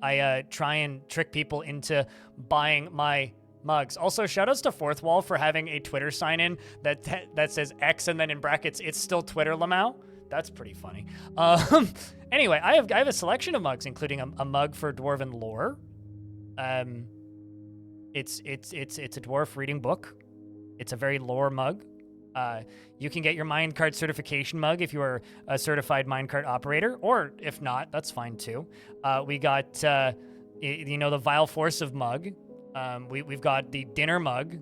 I try and trick people into buying my mugs. Also, shoutouts to Fourth Wall for having a Twitter sign-in that says X and then in brackets, it's still Twitter Lamau. That's pretty funny. Anyway, I have a selection of mugs, including a mug for Dwarven lore. It's a dwarf reading book. It's a very lore mug. You can get your minecart certification mug if you are a certified minecart operator, or if not, that's fine too. We got the Vile Force of mug. We've got the dinner mug,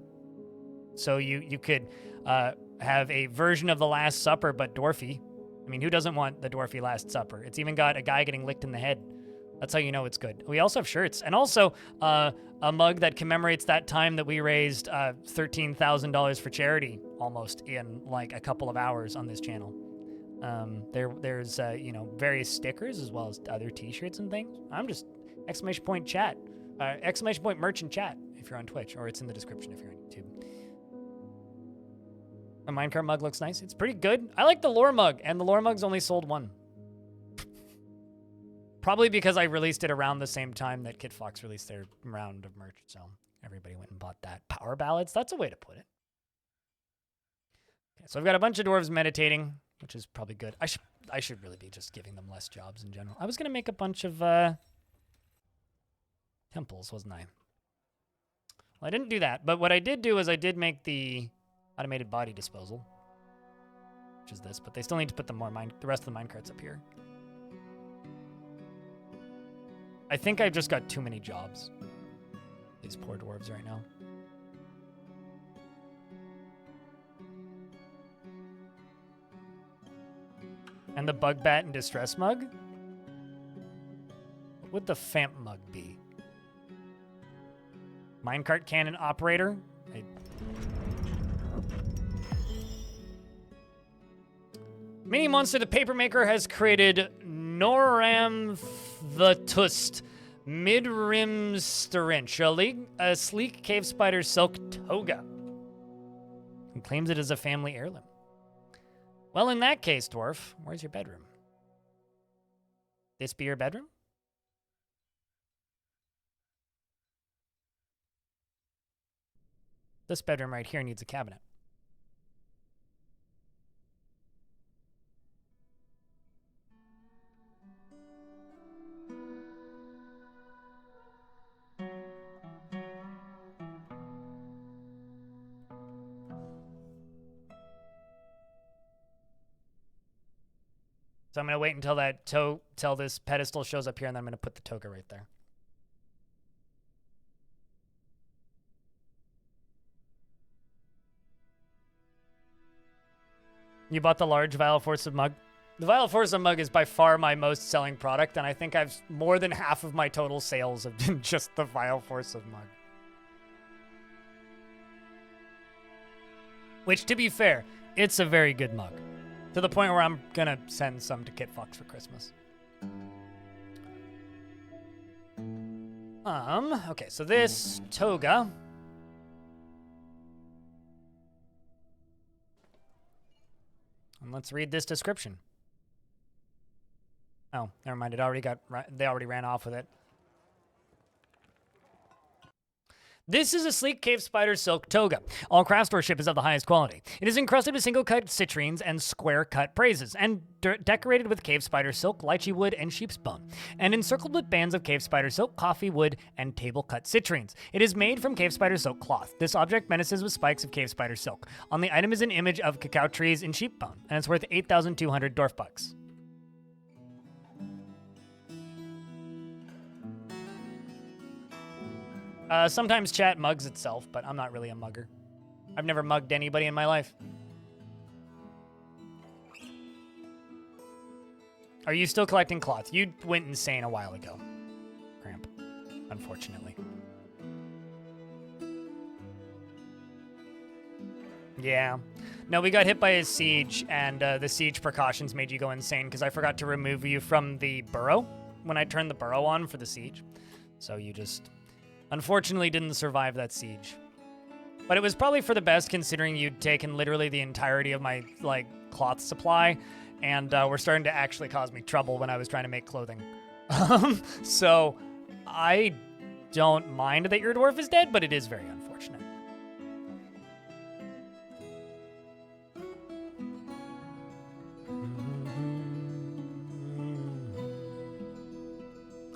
so you could have a version of the Last Supper but dwarfy. I mean, who doesn't want the dwarfy Last Supper? It's even got a guy getting licked in the head. That's how you know it's good. We also have shirts, and also a mug that commemorates that time that we raised $13,000 for charity, almost in like a couple of hours on this channel. There's various stickers as well as other T-shirts and things. I'm just !chat, !merch and chat if you're on Twitch, or it's in the description if you're on YouTube. A minecart mug looks nice. It's pretty good. I like the lore mug, and the lore mug's only sold one. Probably because I released it around the same time that Kit Fox released their round of merch, so everybody went and bought that. Power ballads, that's a way to put it. Okay, so I've got a bunch of dwarves meditating, which is probably good. I should really be just giving them less jobs in general. I was gonna make a bunch of temples, wasn't I? Well, I didn't do that, but what I did do is I did make the automated body disposal, which is this, but they still need to put the rest of the minecarts up here. I think I've just got too many jobs. These poor dwarves right now. And the bug bat and distress mug? What would the Famp mug be? Minecart cannon operator? Mini Monster the Papermaker has created Noramthatust Midrimsterinch, a sleek cave spider silk toga, and claims it as a family heirloom. Well, in that case, Dwarf, where's your bedroom? This be your bedroom? This bedroom right here needs a cabinet. So I'm going to wait until till this pedestal shows up here, and then I'm going to put the toga right there. You bought the large Vile Force of mug? The Vile Force of mug is by far my most selling product, and I think I've more than half of my total sales have been just the Vile Force of mug. Which, to be fair, It's a very good mug. To the point where I'm gonna send some to Kit Fox for Christmas. Okay, so this toga. And let's read this description. Oh, never mind. They already ran off with it. This is a sleek cave spider silk toga. All craft workmanship is of the highest quality. It is encrusted with single-cut citrines and square-cut praises, and decorated with cave spider silk, lychee wood, and sheep's bone, and encircled with bands of cave spider silk, coffee wood, and table-cut citrines. It is made from cave spider silk cloth. This object menaces with spikes of cave spider silk. On the item is an image of cacao trees and sheep bone, and it's worth 8,200 Dwarf bucks. Sometimes chat mugs itself, but I'm not really a mugger. I've never mugged anybody in my life. Are you still collecting cloth? You went insane a while ago. Cramp, unfortunately. Yeah. No, we got hit by a siege, and the siege precautions made you go insane because I forgot to remove you from the burrow when I turned the burrow on for the siege. So you just... unfortunately didn't survive that siege. But it was probably for the best considering you'd taken literally the entirety of my, cloth supply, and were starting to actually cause me trouble when I was trying to make clothing. So, I don't mind that your dwarf is dead, but it is very unfortunate.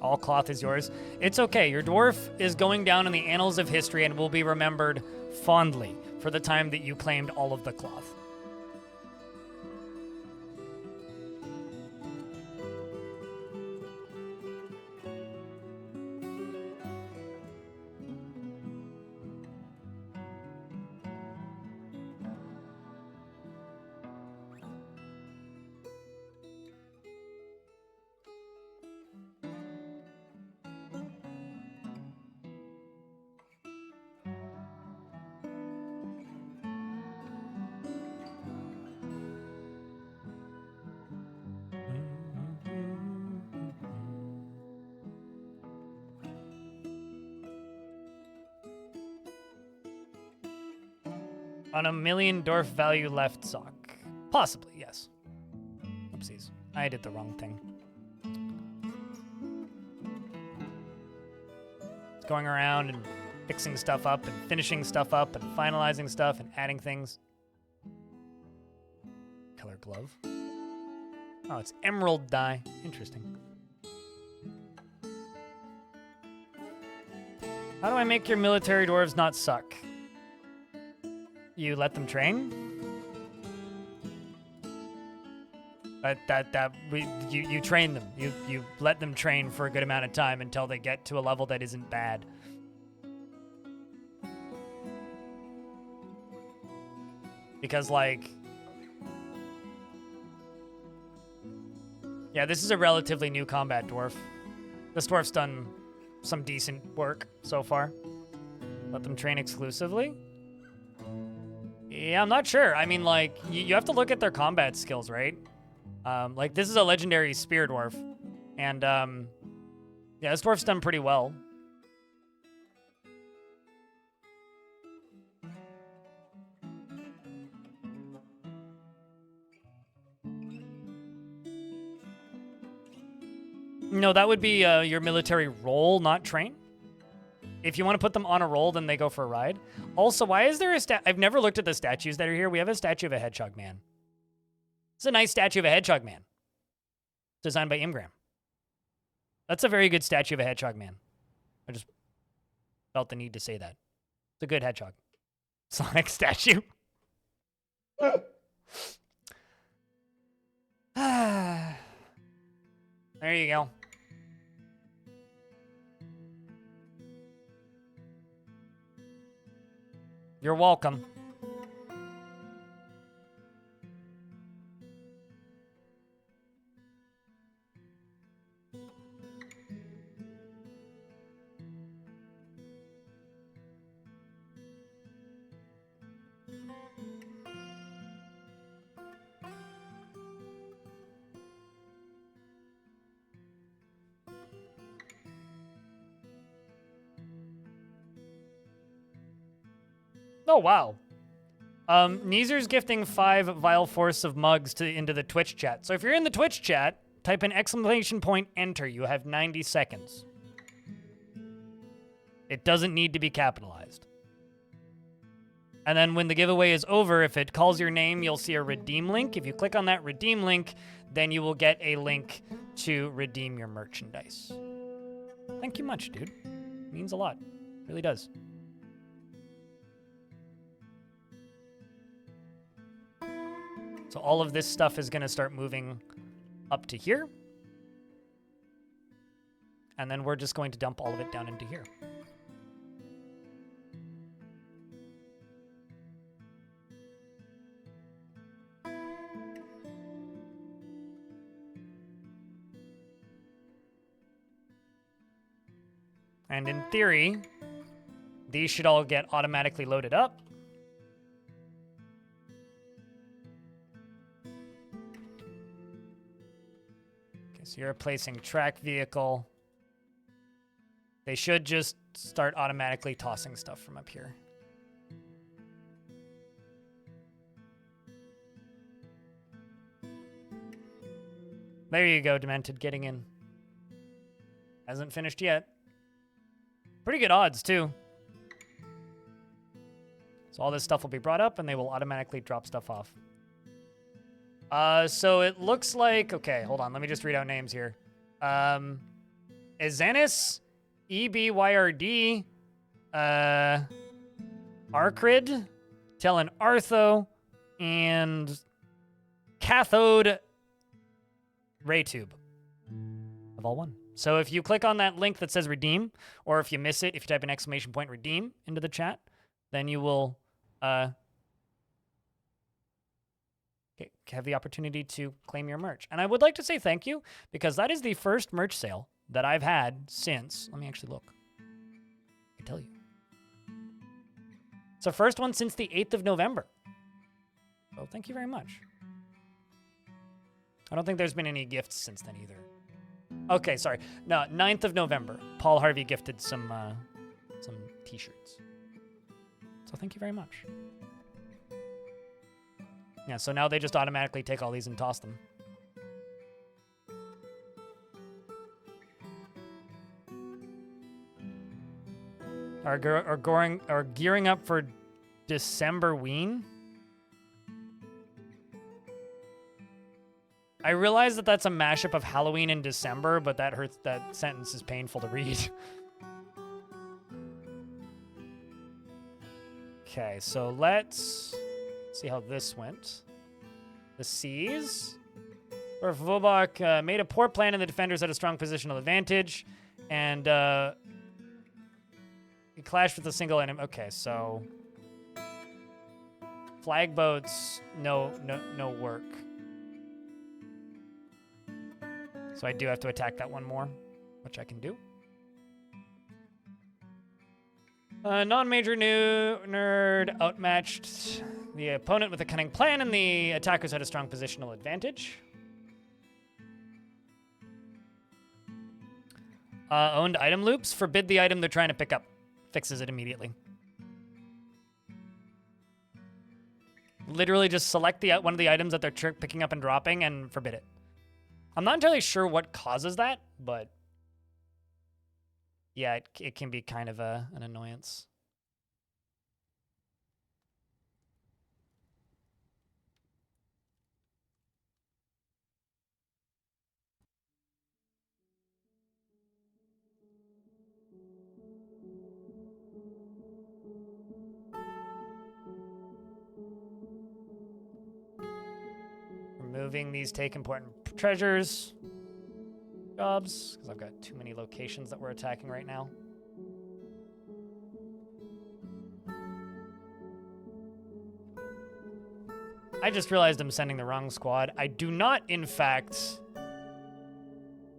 All cloth is yours. It's okay. Your dwarf is going down in the annals of history and will be remembered fondly for the time that you claimed all of the cloth. On a million dwarf value left sock. Possibly, yes. Oopsies. I did the wrong thing. It's going around and fixing stuff up and finishing stuff up and finalizing stuff and adding things. Color glove. Oh, it's emerald dye. Interesting. How do I make your military dwarves not suck? You let them train? You train them. You let them train for a good amount of time until they get to a level that isn't bad. Because, yeah, this is a relatively new combat dwarf. This dwarf's done some decent work so far. Let them train exclusively? Yeah, I'm not sure. I mean, you have to look at their combat skills, right? This is a legendary spear dwarf. And, yeah, this dwarf's done pretty well. No, that would be your military role, not train. If you want to put them on a roll, then they go for a ride. Also, why is there a I've never looked at the statues that are here. We have a statue of a hedgehog man. It's a nice statue of a hedgehog man. Designed by Imgram. That's a very good statue of a hedgehog man. I just felt the need to say that. It's a good hedgehog. Sonic statue. There you go. You're welcome. Oh, wow. Neezer's gifting 5 Vile Force of Mugs into the Twitch chat. So if you're in the Twitch chat, type in !enter. You have 90 seconds. It doesn't need to be capitalized. And then when the giveaway is over, if it calls your name, you'll see a redeem link. If you click on that redeem link, then you will get a link to redeem your merchandise. Thank you much, dude. It means a lot. It really does. So all of this stuff is going to start moving up to here. And then we're just going to dump all of it down into here. And in theory, these should all get automatically loaded up. Okay, so you're replacing track vehicle. They should just start automatically tossing stuff from up here. There you go, Demented, getting in. Hasn't finished yet. Pretty good odds, too. So all this stuff will be brought up, and they will automatically drop stuff off. So it looks like... Okay, hold on. Let me just read out names here. Ezenis, EBYRD, Arcrid, Tellan Artho, and Cathode Raytube. Have all won. So if you click on that link that says redeem, or if you miss it, if you type an !redeem into the chat, then you will have the opportunity to claim your merch. And I would like to say thank you, because that is the first merch sale that I've had since... Let me actually look. I can tell you. It's the first one since the 8th of November. So thank you very much. I don't think there's been any gifts since then either. Okay, sorry. No, 9th of November. Paul Harvey gifted some t-shirts. So thank you very much. Yeah, so now they just automatically take all these and toss them. Are gearing up for December Ween? I realize that that's a mashup of Halloween and December, but that hurts. That sentence is painful to read. Okay, so let's see how this went. The Seas. Or Vobok made a poor plan and the defenders had a strong positional advantage. And he clashed with a single enemy. Okay, so flag boats, no work. So I do have to attack that one more, which I can do. Non-major nerd outmatched the opponent with a cunning plan, and the attackers had a strong positional advantage. Owned item loops. Forbid the item they're trying to pick up. Fixes it immediately. Literally just select one of the items that they're picking up and dropping and forbid it. I'm not entirely sure what causes that, but yeah, it can be kind of an annoyance. Removing these take important treasures. Jobs, because I've got too many locations that we're attacking right now. I just realized I'm sending the wrong squad. I do not, in fact,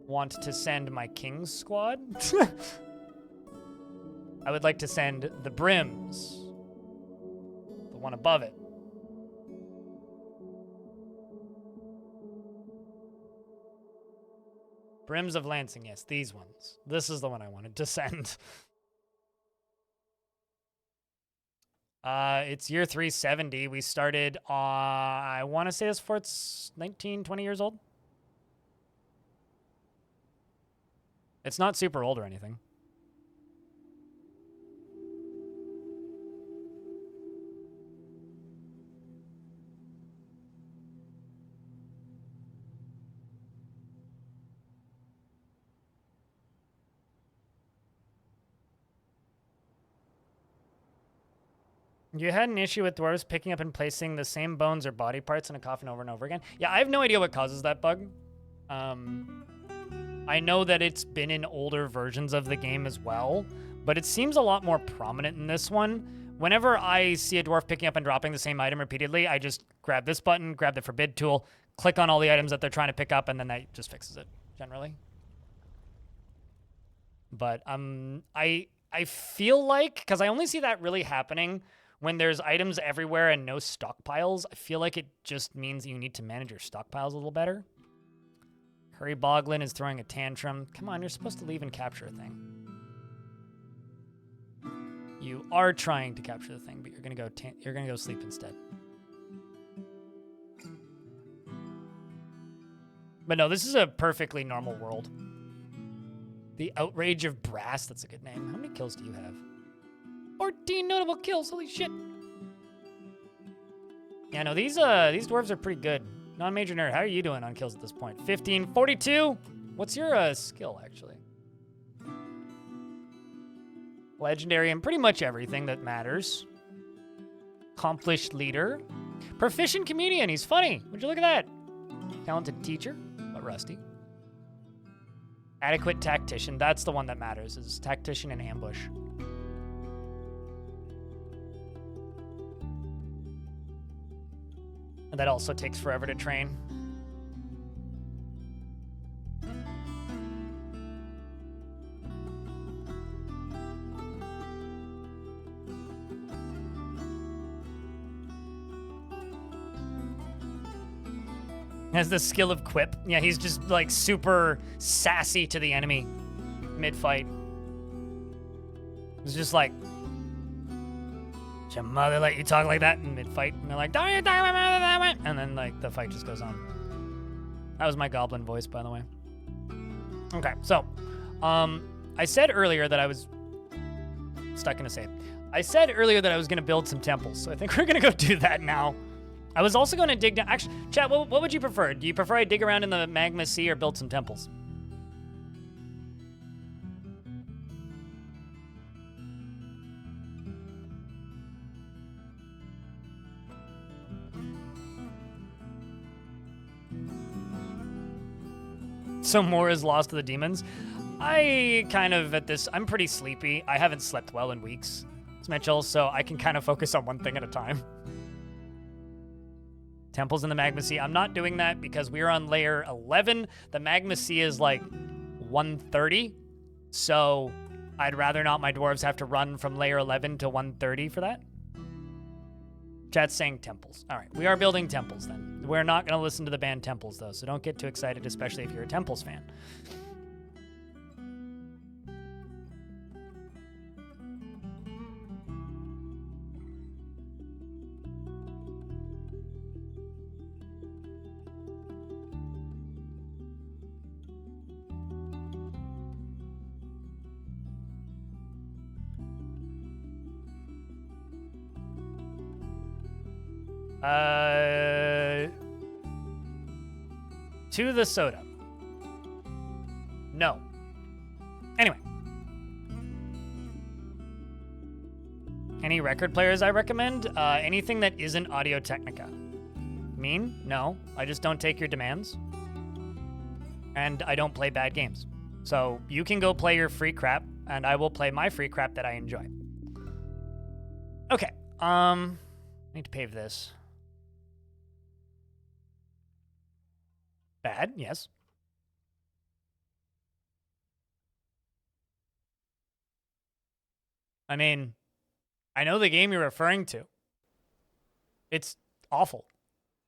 want to send my King's squad. I would like to send the Brims. The one above it. Brims of Lansing, yes, these ones. This is the one I wanted to send. It's year 370. We started, I want to say this fort's 19, 20 years old. It's not super old or anything. You had an issue with dwarves picking up and placing the same bones or body parts in a coffin over and over again? Yeah, I have no idea what causes that bug. I know that it's been in older versions of the game as well, but it seems a lot more prominent in this one. Whenever I see a dwarf picking up and dropping the same item repeatedly, I just grab this button, grab the forbid tool, click on all the items that they're trying to pick up, and then that just fixes it, generally. But I feel like, because I only see that really happening when there's items everywhere and no stockpiles, I feel like it just means you need to manage your stockpiles a little better. Hurry Boglin is throwing a tantrum. Come on, you're supposed to leave and capture a thing. You are trying to capture the thing, but you're gonna go sleep instead. But no, this is a perfectly normal world. The Outrage of Brass, that's a good name. How many kills do you have? 14 notable kills, holy shit. Yeah, no, these dwarves are pretty good. Non-major nerd, how are you doing on kills at this point? 15, 42? What's your skill, actually? Legendary and pretty much everything that matters. Accomplished leader. Proficient comedian, he's funny. Would you look at that? Talented teacher, but rusty. Adequate tactician, that's the one that matters, is tactician and ambush. And that also takes forever to train. Has the skill of quip. Yeah, he's just like super sassy to the enemy mid-fight. It's just like, did your mother let you talk like that in mid-fight? And they're like, don't you talk about my mother that way? And then like the fight just goes on. That was my goblin voice, by the way. Okay, so I said earlier that I was stuck in a save. I said earlier that I was gonna build some temples, so I think we're gonna go do that now. I was also gonna dig down. Actually, chat, what would you prefer? Do you prefer I dig around in the magma sea or build some temples? So more is lost to the demons. I kind of I'm pretty sleepy. I haven't slept well in weeks, Mitchell, so I can kind of focus on one thing at a time. Temples in the Magma Sea. I'm not doing that because we're on layer 11. The Magma Sea is like 130. So I'd rather not my dwarves have to run from layer 11 to 130 for that. Chat's saying temples. All right, we are building temples then. We're not going to listen to the band Temples though, so don't get too excited, especially if you're a Temples fan. To the soda. No. Anyway. Any record players I recommend? Anything that isn't Audio-Technica. Mean? No. I just don't take your demands. And I don't play bad games. So you can go play your free crap, and I will play my free crap that I enjoy. Okay. I need to pave this. Bad, yes. I mean, I know the game you're referring to. It's awful.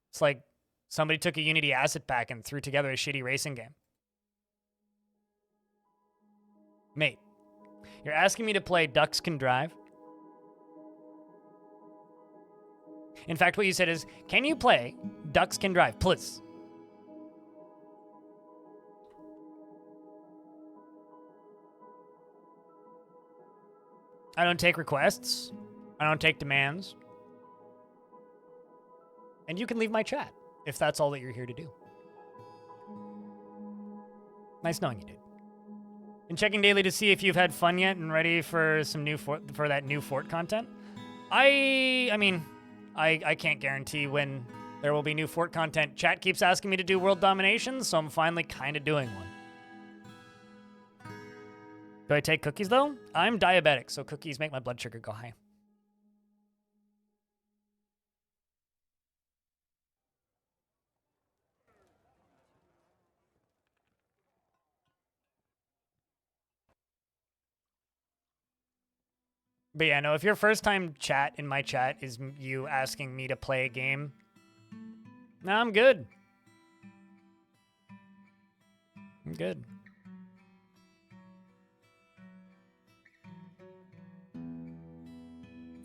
It's like somebody took a Unity asset pack and threw together a shitty racing game. Mate, you're asking me to play Ducks Can Drive? In fact, what you said is, can you play Ducks Can Drive, please? I don't take requests. I don't take demands. And you can leave my chat if that's all that you're here to do. Nice knowing you, dude. And checking daily to see if you've had fun yet and ready for some new for that new fort content. I mean, I can't guarantee when there will be new fort content. Chat keeps asking me to do world domination, so I'm finally kind of doing one. Do I take cookies, though? I'm diabetic, so cookies make my blood sugar go high. But yeah, no, if your first time chat in my chat is you asking me to play a game, no, I'm good. I'm good.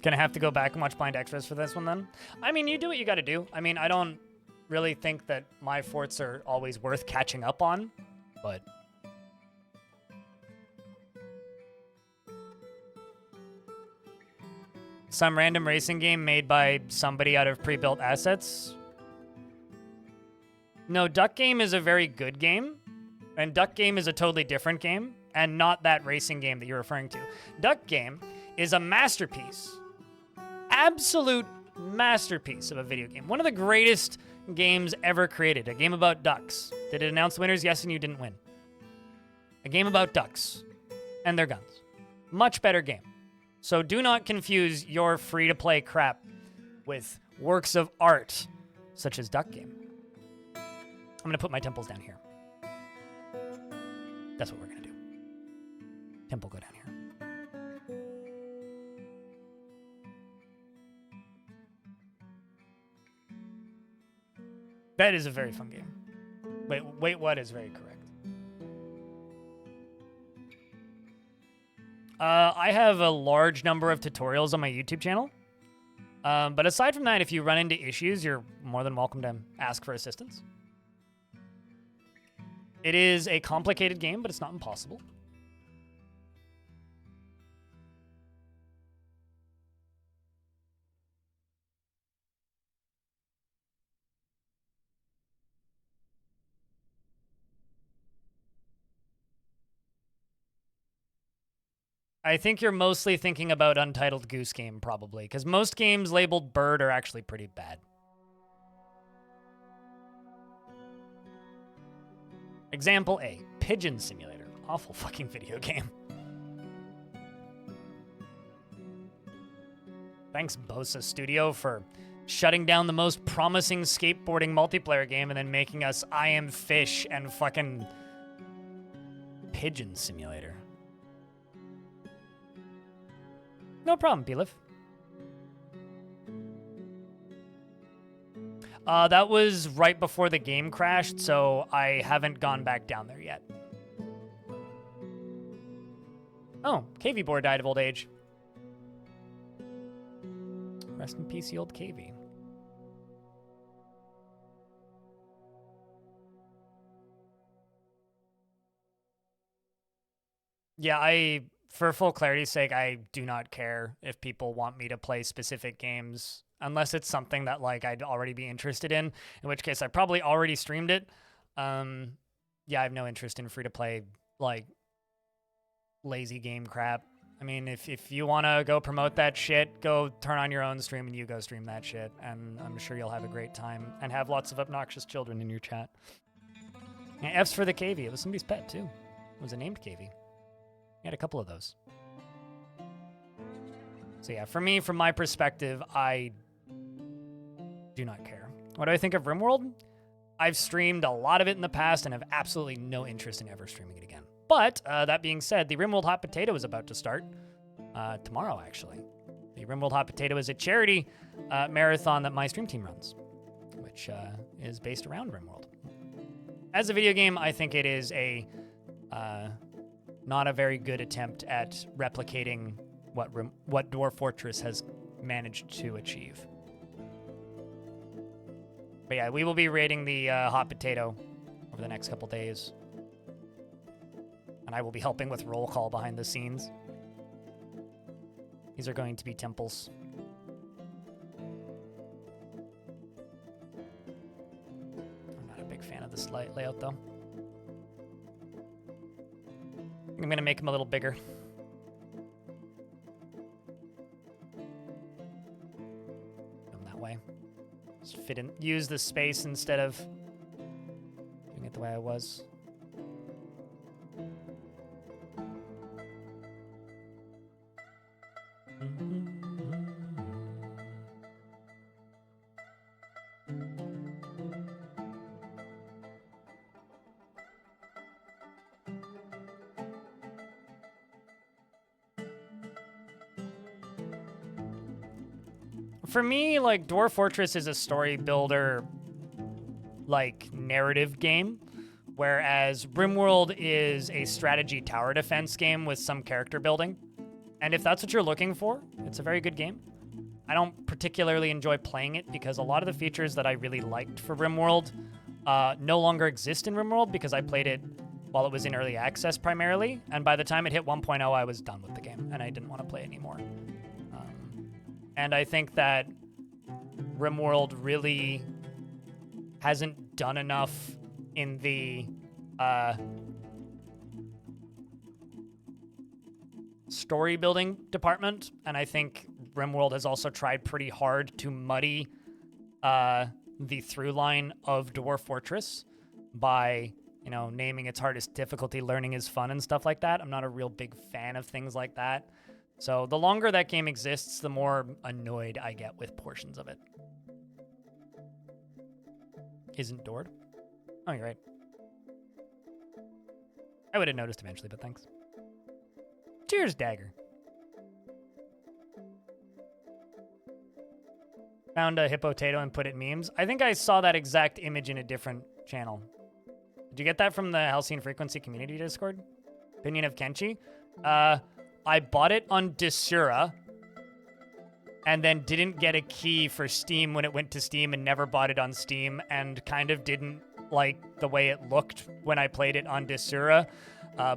Gonna have to go back and watch blind extras for this one then? I mean, you do what you gotta do. I mean, I don't really think that my forts are always worth catching up on, but... Some random racing game made by somebody out of pre-built assets? No, Duck Game is a very good game, and Duck Game is a totally different game, and not that racing game that you're referring to. Duck Game is a masterpiece. Absolute masterpiece of a video game. One of the greatest games ever created. A game about ducks. Did it announce winners? Yes, and you didn't win. A game about ducks and their guns. Much better game. So do not confuse your free-to-play crap with works of art, such as Duck Game. I'm going to put my temples down here. That's what we're going to do. Temple go down here. That is a very fun game. Wait, what is very correct? I have a large number of tutorials on my YouTube channel. But aside from that, if you run into issues, you're more than welcome to ask for assistance. It is a complicated game, but it's not impossible. I think you're mostly thinking about Untitled Goose Game, probably, because most games labeled bird are actually pretty bad. Example A, Pigeon Simulator. Awful fucking video game. Thanks, Bosa Studio, for shutting down the most promising skateboarding multiplayer game and then making us I Am Fish and fucking Pigeon Simulator. No problem, Belif. That was right before the game crashed, so I haven't gone back down there yet. Oh, KV Board died of old age. Rest in peace, the old KV. Yeah, for full clarity's sake, I do not care if people want me to play specific games, unless it's something that, like, I'd already be interested in which case I probably already streamed it. Yeah, I have no interest in free-to-play, like, lazy game crap. I mean, if you want to go promote that shit, go turn on your own stream and you go stream that shit, and I'm sure you'll have a great time and have lots of obnoxious children in your chat. Yeah, F's for the KV. It was somebody's pet, too. It was a named KV. I had a couple of those. So yeah, for me, from my perspective, I do not care. What do I think of RimWorld? I've streamed a lot of it in the past and have absolutely no interest in ever streaming it again. But that being said, the RimWorld Hot Potato is about to start tomorrow, actually. The RimWorld Hot Potato is a charity marathon that my stream team runs, which is based around RimWorld. As a video game, I think it is a not a very good attempt at replicating what Dwarf Fortress has managed to achieve. But yeah, we will be raiding the hot potato over the next couple days. And I will be helping with roll call behind the scenes. These are going to be temples. I'm not a big fan of this layout, though. I'm going to make them a little bigger. Come that way. Just fit in, use the space instead of doing it the way I was. For me, like, Dwarf Fortress is a story builder, like, narrative game, whereas RimWorld is a strategy tower defense game with some character building. And if that's what you're looking for, it's a very good game. I don't particularly enjoy playing it because a lot of the features that I really liked for RimWorld no longer exist in RimWorld because I played it while it was in early access primarily, and by the time it hit 1.0, I was done with the game, and I didn't want to play anymore. And I think that RimWorld really hasn't done enough in the story building department, and I think RimWorld has also tried pretty hard to muddy the through line of Dwarf Fortress by, you know, naming its hardest difficulty, learning is fun and stuff like that. I'm not a real big fan of things like that. So the longer that game exists, the more annoyed I get with portions of it. Isn't Dord? Oh, you're right. I would have noticed eventually, but thanks. Cheers, Dagger. Found a hippotato and put it in memes. I think I saw that exact image in a different channel. Did you get that from the Halcyon Frequency Community Discord? Opinion of Kenshi? I bought it on Desura and then didn't get a key for Steam when it went to Steam and never bought it on Steam and kind of didn't like the way it looked when I played it on Desura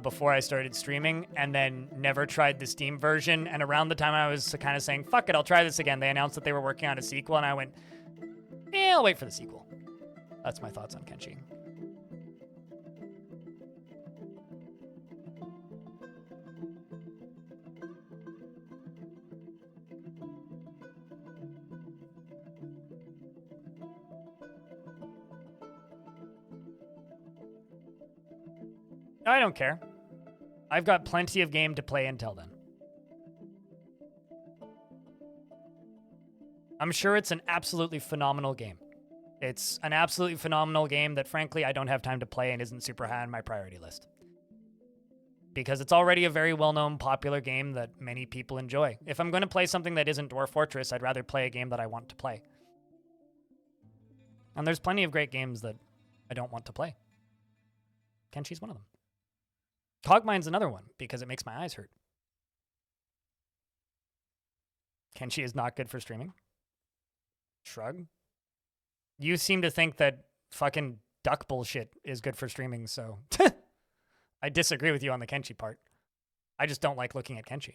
before I started streaming, and then never tried the Steam version. And around the time I was kind of saying, fuck it, I'll try this again, they announced that they were working on a sequel, and I went, yeah, I'll wait for the sequel. That's my thoughts on Kenshi. I don't care. I've got plenty of game to play until then. I'm sure it's an absolutely phenomenal game. It's an absolutely phenomenal game that, frankly, I don't have time to play and isn't super high on my priority list. Because it's already a very well-known, popular game that many people enjoy. If I'm going to play something that isn't Dwarf Fortress, I'd rather play a game that I want to play. And there's plenty of great games that I don't want to play. Kenshi's one of them. Cogmine's another one, because it makes my eyes hurt. Kenshi is not good for streaming. Shrug. You seem to think that fucking duck bullshit is good for streaming, so... I disagree with you on the Kenshi part. I just don't like looking at Kenshi.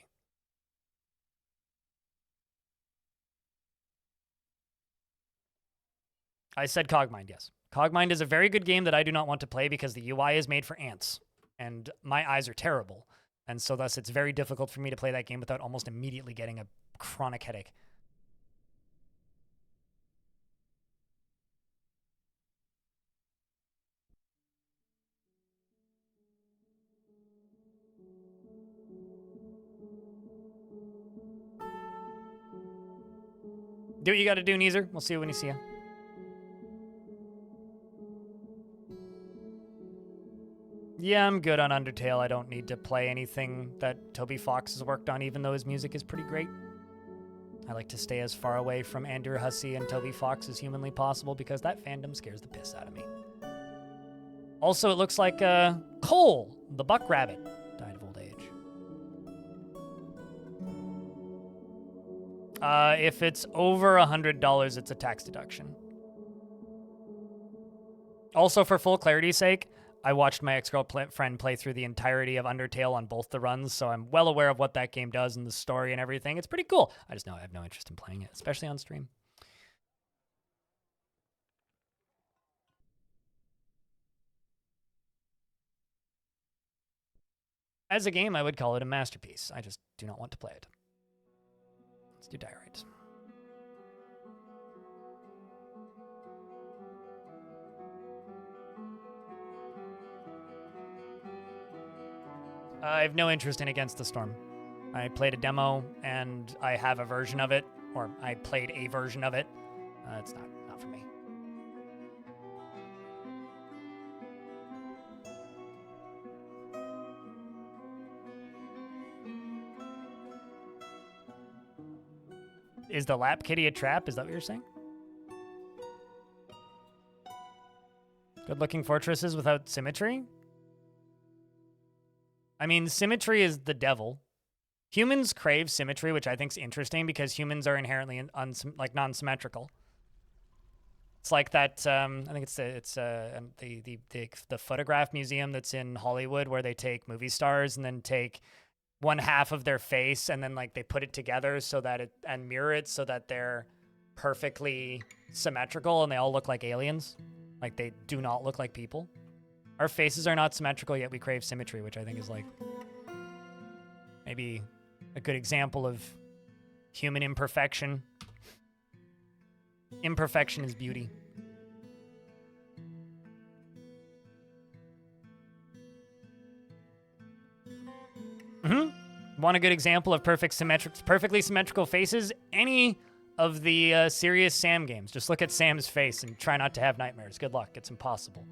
I said Cogmind, yes. Cogmind is a very good game that I do not want to play because the UI is made for ants. And my eyes are terrible. And so thus it's very difficult for me to play that game without almost immediately getting a chronic headache. Do what you gotta do, Neezer. We'll see you when you see you. Yeah, I'm good on Undertale. I don't need to play anything that Toby Fox has worked on, even though his music is pretty great. I like to stay as far away from Andrew Hussey and Toby Fox as humanly possible because that fandom scares the piss out of me. Also, it looks like Cole, the buck rabbit, died of old age. If it's over $100, it's a tax deduction. Also, for full clarity's sake, I watched my ex-girlfriend play through the entirety of Undertale on both the runs, so I'm well aware of what that game does and the story and everything. It's pretty cool. I just know I have no interest in playing it, especially on stream. As a game, I would call it a masterpiece. I just do not want to play it. Let's do Diorite. I have no interest in Against the Storm. I played a demo, and I have a version of it, or I played a version of it. It's not for me. Is the lap kitty a trap? Is that what you're saying? Good-looking fortresses without symmetry? I mean, symmetry is the devil. Humans crave symmetry, which I think is interesting because humans are inherently non-symmetrical. It's like that. I think it's the photograph museum that's in Hollywood where they take movie stars and then take one half of their face and then like they put it together so that it and mirror it so that they're perfectly symmetrical and they all look like aliens. Like they do not look like people. Our faces are not symmetrical, yet we crave symmetry, which I think is like maybe a good example of human imperfection. Imperfection is beauty. Want a good example of perfectly symmetrical faces? Any of the serious Sam games. Just look at Sam's face and try not to have nightmares. Good luck. It's impossible.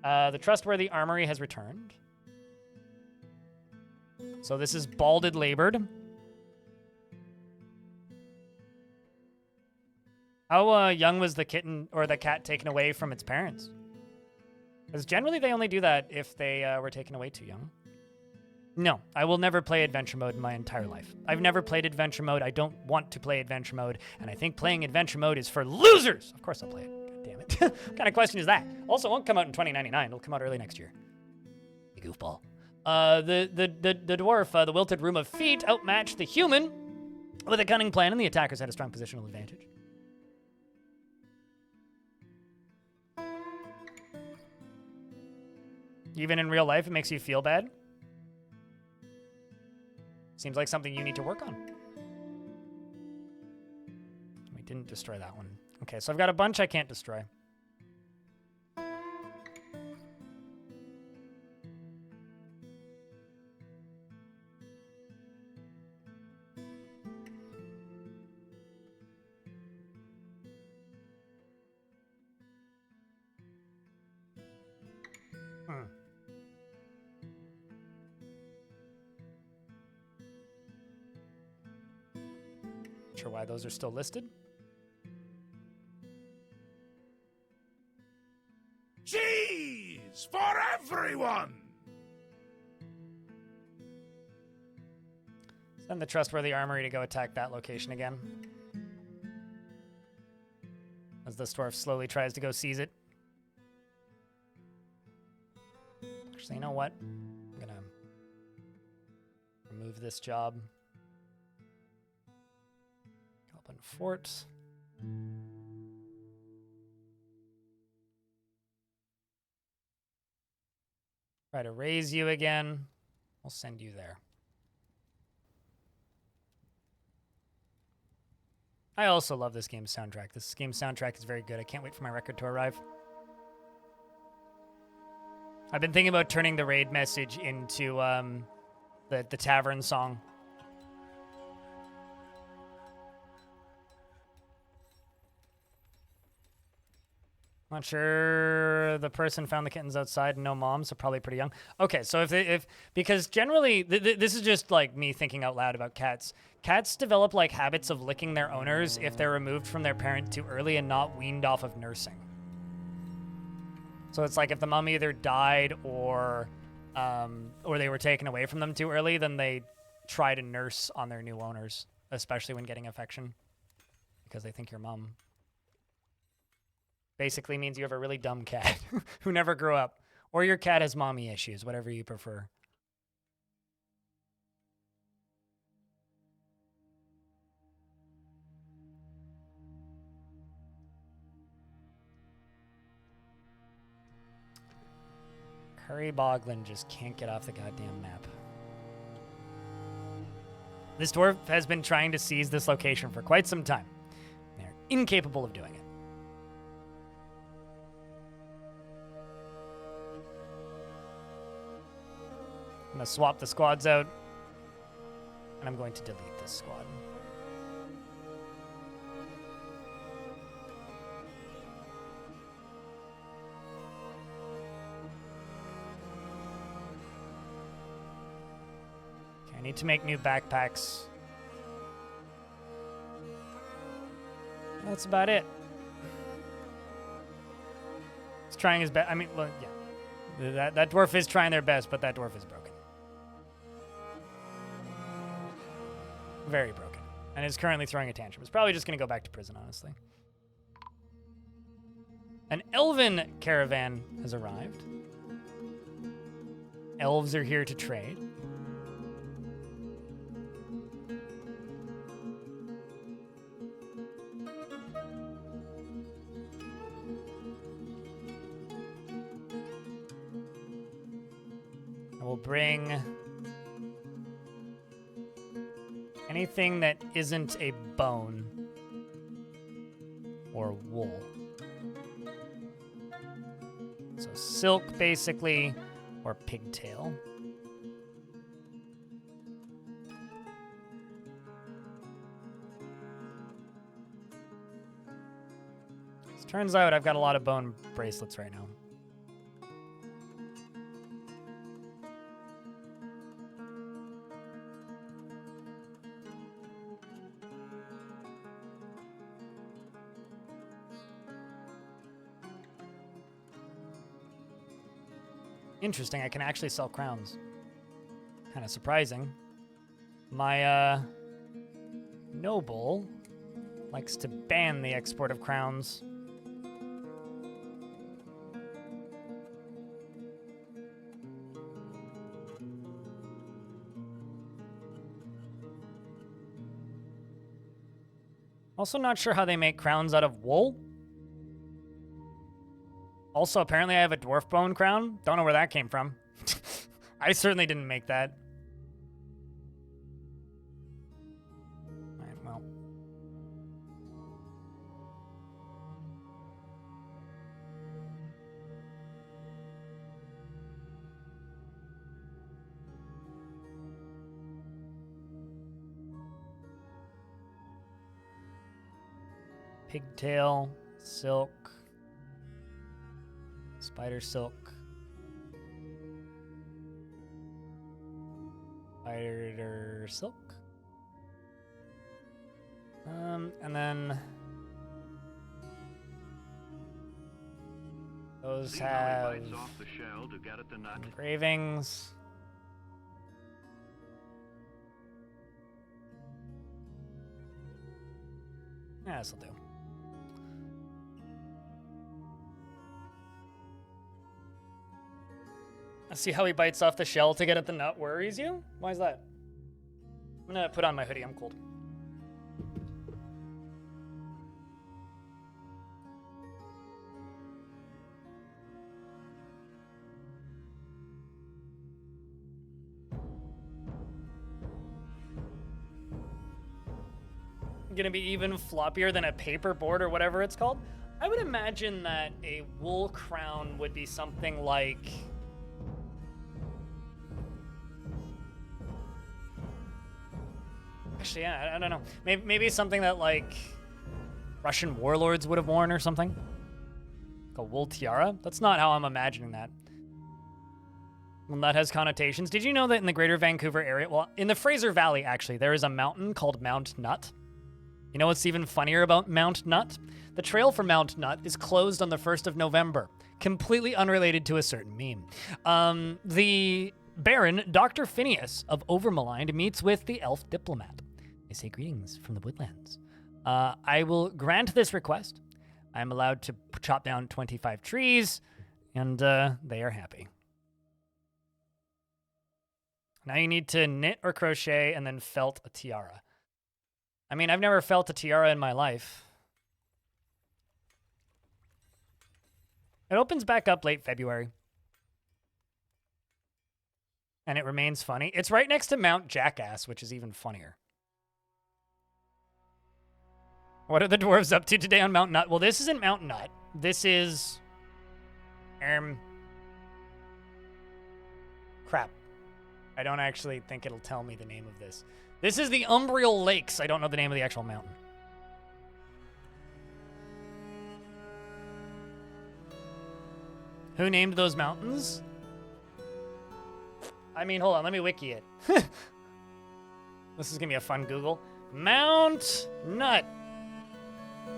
The Trustworthy Armory has returned. So this is Balded Labored. How young was the kitten or the cat taken away from its parents? Because generally they only do that if they were taken away too young. No, I will never play adventure mode in my entire life. I've never played adventure mode. I don't want to play adventure mode, and I think playing adventure mode is for losers. Of course I'll play it. God damn it. What kind of question is that? Also, it won't come out in 2099. It'll come out early next year. You goofball. The dwarf, the wilted room of feet, outmatched the human with a cunning plan, and the attackers had a strong positional advantage. Even in real life, it makes you feel bad. Seems like something you need to work on. We didn't destroy that one. Okay, so I've got a bunch I can't destroy. Sure why those are still listed. Cheese for everyone! Send the Trustworthy Armory to go attack that location again. As the dwarf slowly tries to go seize it. Actually, you know what? I'm gonna remove this job. Open fort. Try to raise you again. We'll send you there. I also love this game's soundtrack. This game's soundtrack is very good. I can't wait for my record to arrive. I've been thinking about turning the raid message into the tavern song. Not sure the person found the kittens outside and no mom, so probably pretty young. Okay, so because generally, this is just like me thinking out loud about cats. Cats develop like habits of licking their owners if they're removed from their parent too early and not weaned off of nursing. So it's like if the mom either died or they were taken away from them too early, then they try to nurse on their new owners, especially when getting affection, because they think your mom basically means you have a really dumb cat who never grew up. Or your cat has mommy issues, whatever you prefer. Curry Boglin just can't get off the goddamn map. This dwarf has been trying to seize this location for quite some time. They're incapable of doing it. I'm going to swap the squads out, and I'm going to delete this squad. Okay, I need to make new backpacks. That's about it. He's trying his best. I mean, well, yeah. That dwarf is trying their best, but that dwarf is broken. Very broken. And is currently throwing a tantrum. It's probably just going to go back to prison, honestly. An elven caravan has arrived. Elves are here to trade. I will bring anything that isn't a bone or wool. So silk, basically, or pigtail. It turns out I've got a lot of bone bracelets right now. Interesting, I can actually sell crowns. Kind of surprising. My, noble likes to ban the export of crowns. Also not sure how they make crowns out of wool. Also, apparently I have a dwarf bone crown. Don't know where that came from. I certainly didn't make that. Alright, well. Pigtail, silk. Spider silk. Spider silk. And then those have engravings. Yeah, this'll do. Let's see how he bites off the shell to get at the nut worries you? Why is that? I'm gonna put on my hoodie, I'm cold. Gonna be even floppier than a paper board or whatever it's called. I would imagine that a wool crown would be something like... Actually, yeah, I don't know. Maybe something that, like, Russian warlords would have worn or something. Like a wool tiara? That's not how I'm imagining that. Well, that has connotations. Did you know that in the greater Vancouver area, well, in the Fraser Valley, actually, there is a mountain called Mount Nut? You know what's even funnier about Mount Nut? The trail for Mount Nut is closed on the 1st of November. Completely unrelated to a certain meme. The Baron, Dr. Phineas of Overmaligned, meets with the elf diplomat. They say greetings from the woodlands. I will grant this request, I'm allowed to chop down 25 trees, and they are happy. Now you need to knit or crochet and then felt a tiara. I mean, I've never felt a tiara in my life. It opens back up late February. And it remains funny. It's right next to Mount Jackass, which is even funnier. What are the dwarves up to today on Mount Nut? Well, this isn't Mount Nut. This is... crap. I don't actually think it'll tell me the name of this. This is the Umbriel Lakes. I don't know the name of the actual mountain. Who named those mountains? I mean, hold on. Let me wiki it. This is going to be a fun Google. Mount Nut.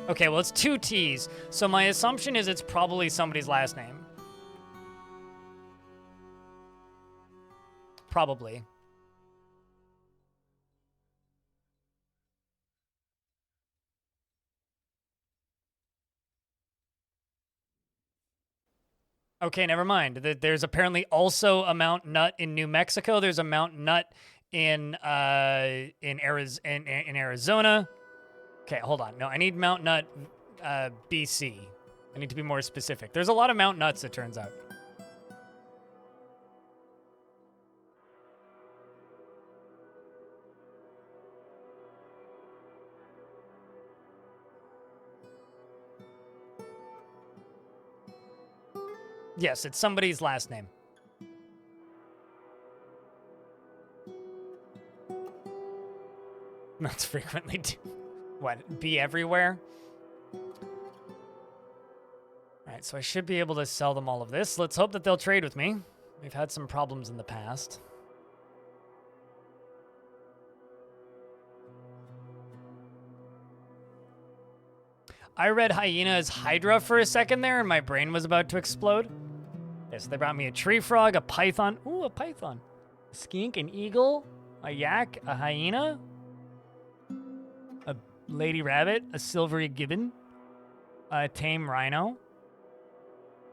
Okay, well, it's 2 T's. So my assumption is it's probably somebody's last name. Probably. Okay, never mind. There's apparently also a Mount Nut in New Mexico. There's a Mount Nut in Arizona. Okay, hold on. No, I need Mount Nut, BC. I need to be more specific. There's a lot of Mount Nuts, it turns out. Yes, it's somebody's last name. Nuts frequently do. What? Be everywhere? Alright, so I should be able to sell them all of this. Let's hope that they'll trade with me. We've had some problems in the past. I read hyena as hydra for a second there, and my brain was about to explode. Okay, so they brought me a tree frog, a python. Ooh, a python. A skink, an eagle, a yak, a hyena, a lady rabbit, a silvery gibbon, a tame rhino,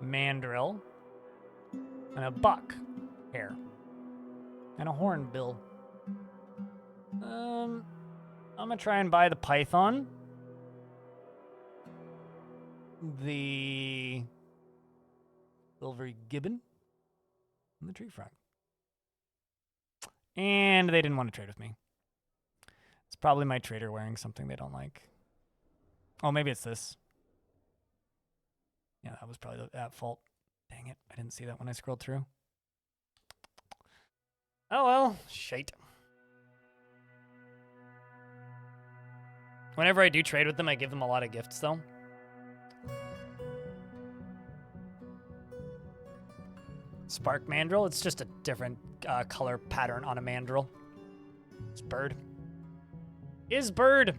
mandrill, and a buck hare, and a hornbill. I'm gonna try and buy the python, the silvery gibbon, and the tree frog. And they didn't want to trade with me. It's probably my trader wearing something they don't like. Oh, maybe it's this. Yeah, that was probably at fault. Dang it, I didn't see that when I scrolled through. Oh well, shite. Whenever I do trade with them, I give them a lot of gifts, though. Spark mandrill. It's just a different color pattern on a mandrill. It's bird. Is bird.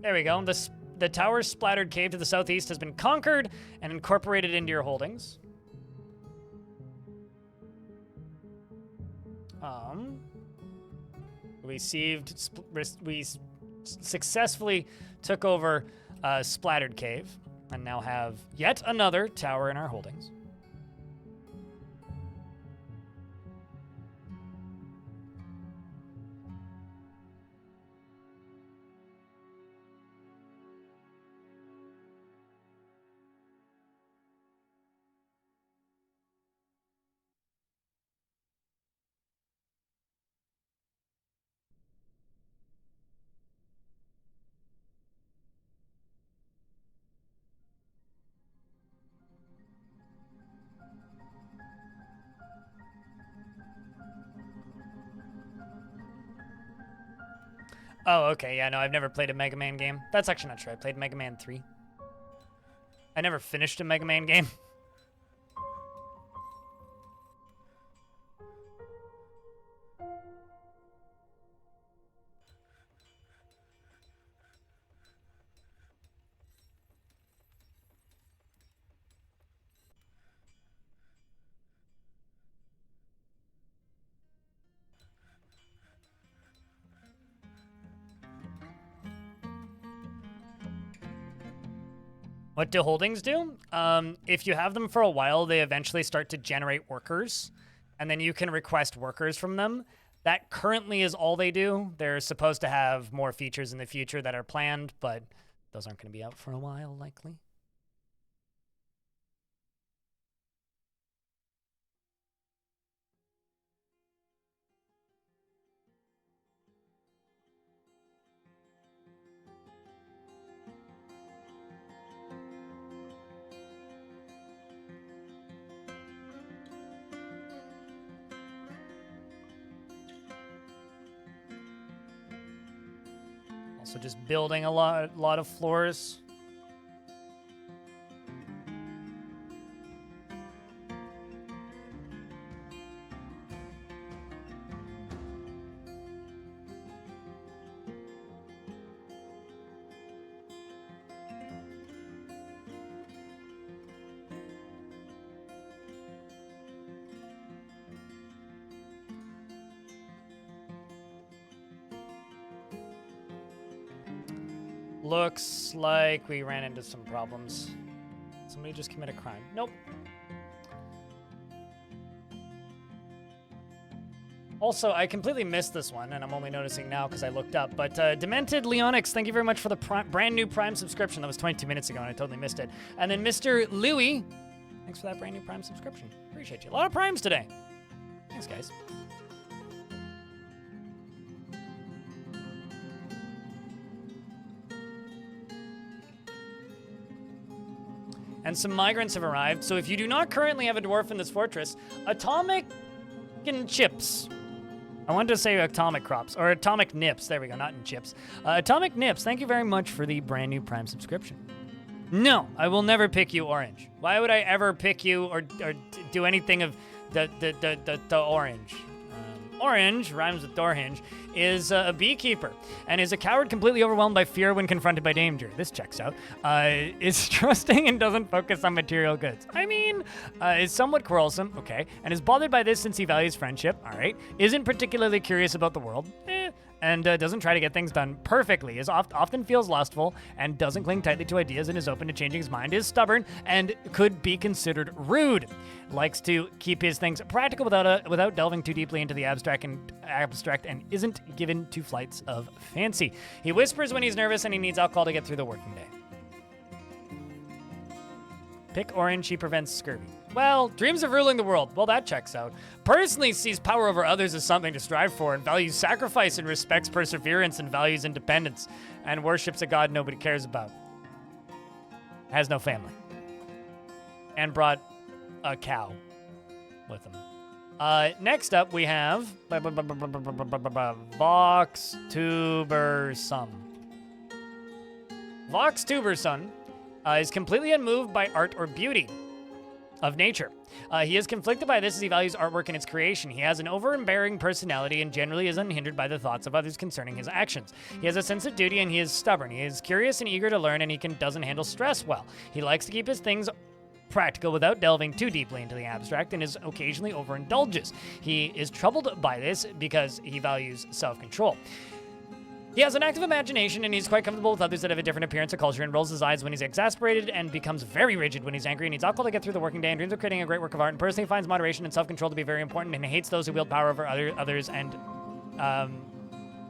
There we go. The tower's splattered cave to the southeast has been conquered and incorporated into your holdings. We successfully took over Splattered Cave and now have yet another tower in our holdings. Oh, okay. Yeah, no, I've never played a Mega Man game. That's actually not true. I played Mega Man 3. I never finished a Mega Man game. What do holdings do? If you have them for a while, they eventually start to generate workers, and then you can request workers from them. That currently is all they do. They're supposed to have more features in the future that are planned, but those aren't going to be out for a while, likely. Also just building a lot of floors. Looks like we ran into some problems. Somebody just committed a crime. Nope. Also, I completely missed this one, and I'm only noticing now because I looked up. But Demented Leonix, thank you very much for the brand new Prime subscription. That was 22 minutes ago, and I totally missed it. And then Mr. Louie, thanks for that brand new Prime subscription. Appreciate you. A lot of Primes today. Thanks, guys. And some migrants have arrived. So if you do not currently have a dwarf in this fortress, atomic chips. I wanted to say atomic crops, or atomic nips. There we go, not in chips. Atomic nips, thank you very much for the brand new Prime subscription. No, I will never pick you orange. Why would I ever pick you or do anything of the orange? Orange, rhymes with door hinge, is a beekeeper and is a coward completely overwhelmed by fear when confronted by danger. This checks out. Is trusting and doesn't focus on material goods. I mean, is somewhat quarrelsome, okay, and is bothered by this since he values friendship, all right. Isn't particularly curious about the world, and doesn't try to get things done perfectly, is often feels lustful, and doesn't cling tightly to ideas and is open to changing his mind, is stubborn, and could be considered rude. Likes to keep his things practical without delving too deeply into the abstract and isn't given to flights of fancy. He whispers when he's nervous and he needs alcohol to get through the working day. Pick orange, he prevents scurvy. Well, dreams of ruling the world. Well, that checks out. Personally sees power over others as something to strive for and values sacrifice and respects perseverance and values independence and worships a god nobody cares about. Has no family. And brought a cow with him. Next up, we have Vox Tubersum. Vox Tubersum is completely unmoved by art or beauty of nature. He is conflicted by this as he values artwork and its creation. He has an overbearing personality and generally is unhindered by the thoughts of others concerning his actions. He has a sense of duty and he is stubborn. He is curious and eager to learn and he doesn't handle stress well. He likes to keep his things practical without delving too deeply into the abstract and is occasionally overindulges. He is troubled by this because he values self-control. He has an active imagination and he's quite comfortable with others that have a different appearance or culture and rolls his eyes when he's exasperated and becomes very rigid when he's angry and needs alcohol to get through the working day and dreams of creating a great work of art and personally finds moderation and self-control to be very important and hates those who wield power over others and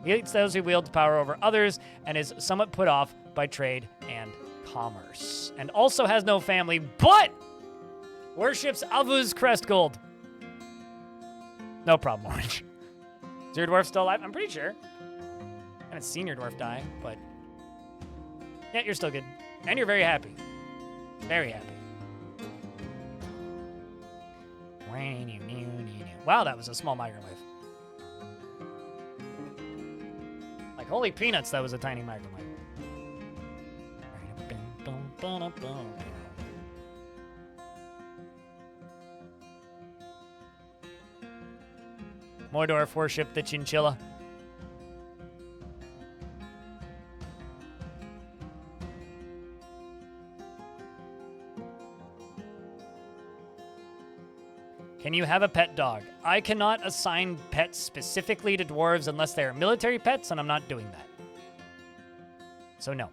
he hates those who wield power over others and is somewhat put off by trade and commerce and also has no family but worships Avuz Crest Gold. No problem, Orange. Is your dwarf still alive? I'm pretty sure. I haven't seen your dwarf die, but yeah, you're still good. And you're very happy. Very happy. Wow, that was a small migrant wave. Like, holy peanuts, that was a tiny migrant wave. Mordorf worship the chinchilla. Can you have a pet dog? I cannot assign pets specifically to dwarves unless they are military pets, and I'm not doing that. So no.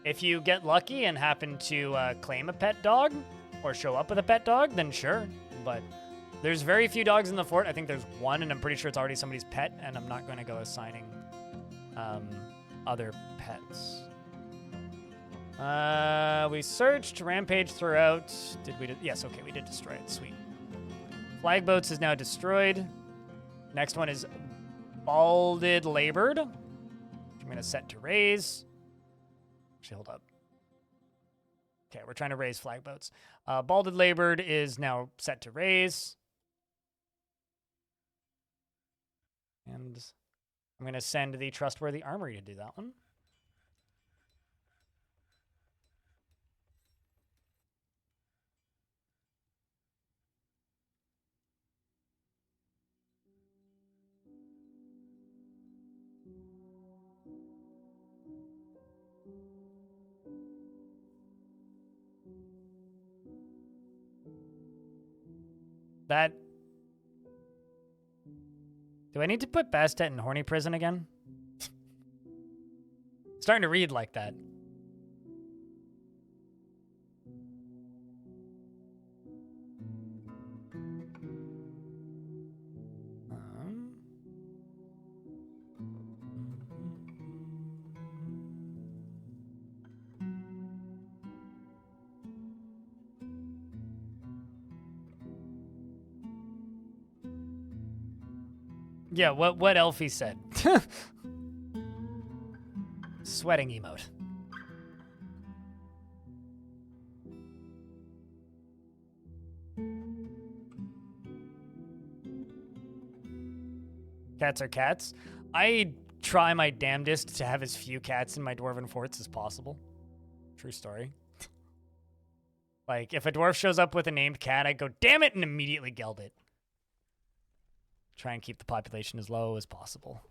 If you get lucky and happen to claim a pet dog or show up with a pet dog, then sure. But there's very few dogs in the fort. I think there's one, and I'm pretty sure it's already somebody's pet, and I'm not going to go assigning other pets. We searched, rampage throughout. Did we? Yes, okay, we did destroy it. Sweet. Flag boats is now destroyed. Next one is balded labored. I'm going to set to raise. Actually, hold up. Okay, we're trying to raise flag boats. Balded labored is now set to raise. And I'm going to send the trustworthy armory to do that one. That... Do I need to put Bastet in horny prison again? Starting to read like that. Yeah, what Elfie said. Sweating emote. Cats are cats. I try my damnedest to have as few cats in my dwarven forts as possible. True story. Like, if a dwarf shows up with a named cat, I go, damn it, and immediately geld it. Try and keep the population as low as possible.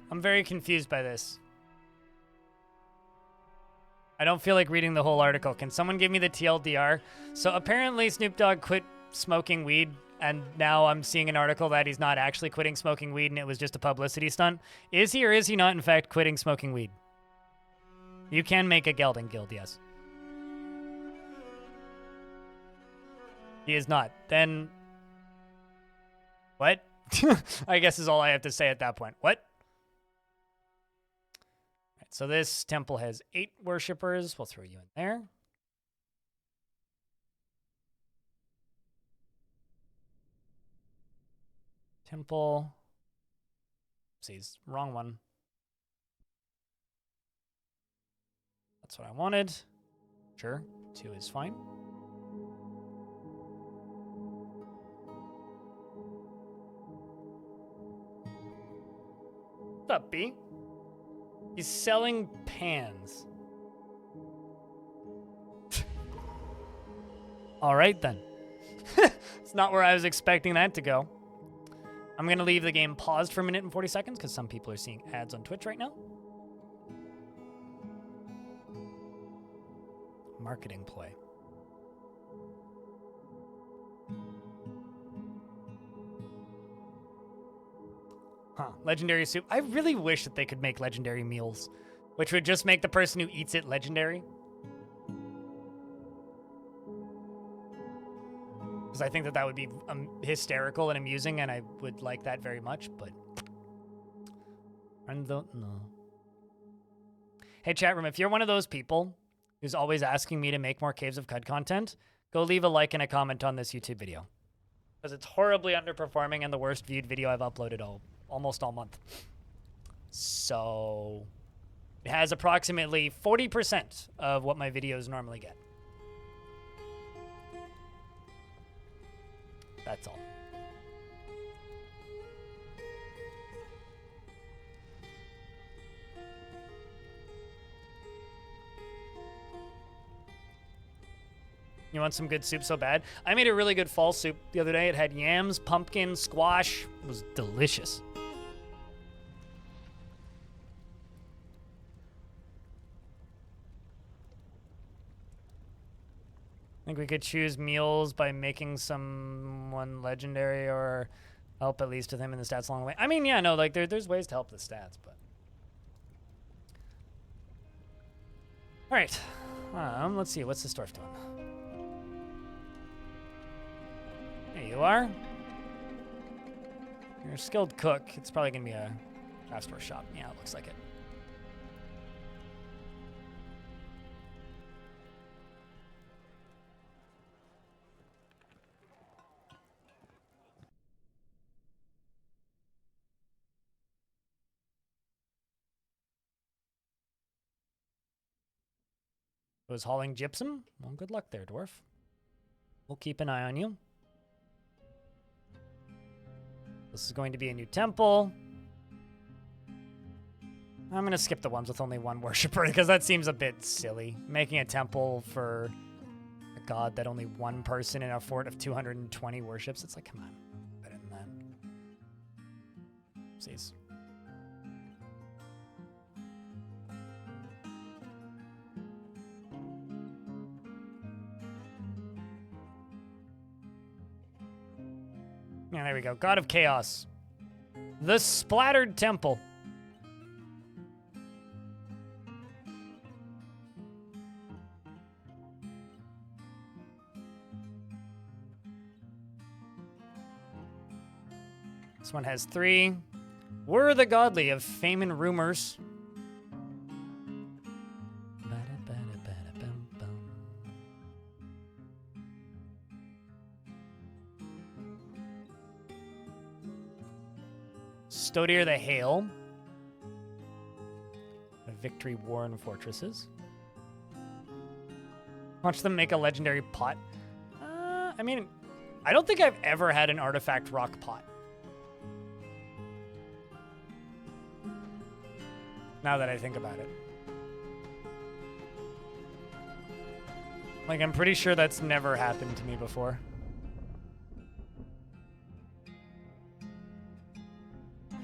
I'm very confused by this. I don't feel like reading the whole article. Can someone give me the TLDR? So apparently Snoop Dogg quit smoking weed, and now I'm seeing an article that he's not actually quitting smoking weed and it was just a publicity stunt. Is he or is he not, in fact, quitting smoking weed? You can make a gelding guild, yes. He is not. Then... What? I guess is all I have to say at that point. What? So this temple has 8 worshippers. We'll throw you in there. Temple. Oopsies, wrong one. That's what I wanted. Sure, 2 is fine. What's up, B? He's selling pans. All right, then. It's not where I was expecting that to go. I'm going to leave the game paused for a minute and 40 seconds because some people are seeing ads on Twitch right now. Marketing play. Huh, legendary soup. I really wish that they could make legendary meals, which would just make the person who eats it legendary. Because I think that that would be hysterical and amusing, and I would like that very much, but I don't know. Hey, chat room, if you're one of those people who's always asking me to make more Caves of Cud content, go leave a like and a comment on this YouTube video. Because it's horribly underperforming and the worst viewed video I've uploaded almost all month. So it has approximately 40% of what my videos normally get. That's all. You want some good soup so bad? I made a really good fall soup the other day. It had yams, pumpkin, squash. It was delicious. I think we could choose meals by making someone legendary or help at least with him in the stats along the way. I mean, yeah, no, like there's ways to help the stats, but. All right, let's see, what's this dwarf doing? There you are. You're a skilled cook. It's probably gonna be a craft store shop. Yeah, it looks like it. Was hauling gypsum? Well, good luck there, dwarf. We'll keep an eye on you. This is going to be a new temple. I'm going to skip the ones with only one worshiper because that seems a bit silly. Making a temple for a god that only one person in a fort of 220 worships. It's like, come on. Better than that. Oopsies. Yeah, there we go. God of Chaos. The Splattered Temple. This one has 3. We're the godly of fame and rumors. Stodier the Hail. A victory war in fortresses. Watch them make a legendary pot. I mean, I don't think I've ever had an artifact rock pot. Now that I think about it. Like, I'm pretty sure that's never happened to me before.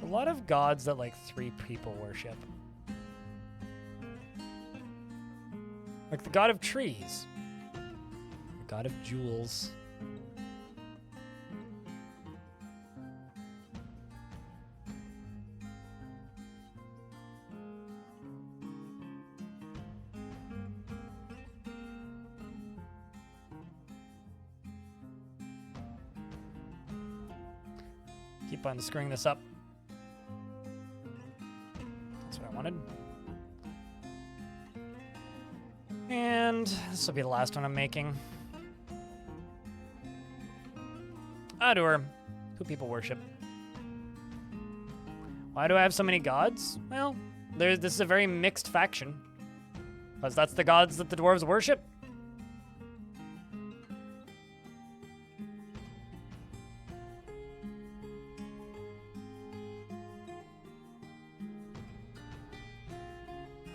A lot of gods that, like, 3 people worship. Like the god of trees. The god of jewels. Keep on screwing this up. That's what I wanted. And this will be the last one I'm making. Adur, who people worship. Why do I have so many gods? Well, this is a very mixed faction. Because that's the gods that the dwarves worship.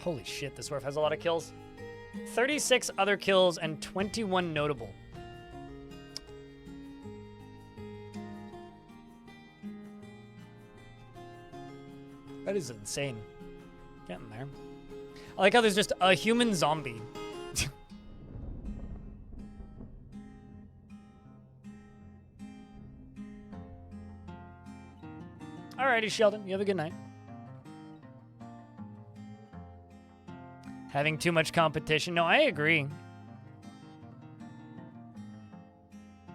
Holy shit, this dwarf has a lot of kills. 36 other kills and 21 notable. That is insane. Getting there. I like how there's just a human zombie. Alrighty, Sheldon. You have a good night. Having too much competition. No, I agree.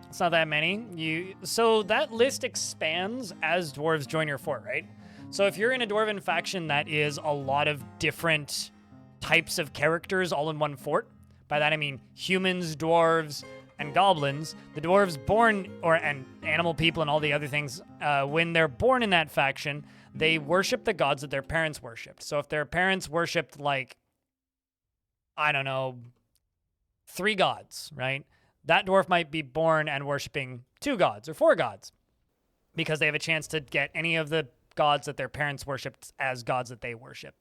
It's not that many. So that list expands as dwarves join your fort, right? So if you're in a dwarven faction that is a lot of different types of characters all in one fort, by that I mean humans, dwarves, and goblins, the dwarves born, and animal people and all the other things, when they're born in that faction, they worship the gods that their parents worshipped. So if their parents worshipped, like, I don't know, 3 gods, right? that dwarf might be born and worshiping 2 gods or 4 gods because they have a chance to get any of the gods that their parents worshipped as gods that they worship.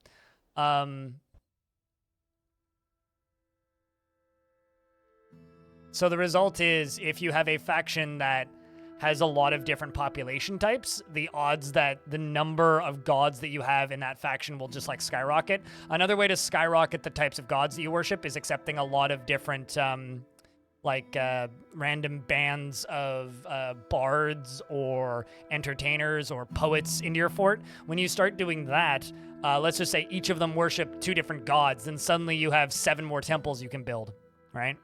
So the result is, if you have a faction that has a lot of different population types, the odds that the number of gods that you have in that faction will just like skyrocket. Another way to skyrocket the types of gods that you worship is accepting a lot of different random bands of bards or entertainers or poets into your fort. When you start doing that, let's just say each of them worship 2 different gods, then suddenly you have 7 more temples you can build, right?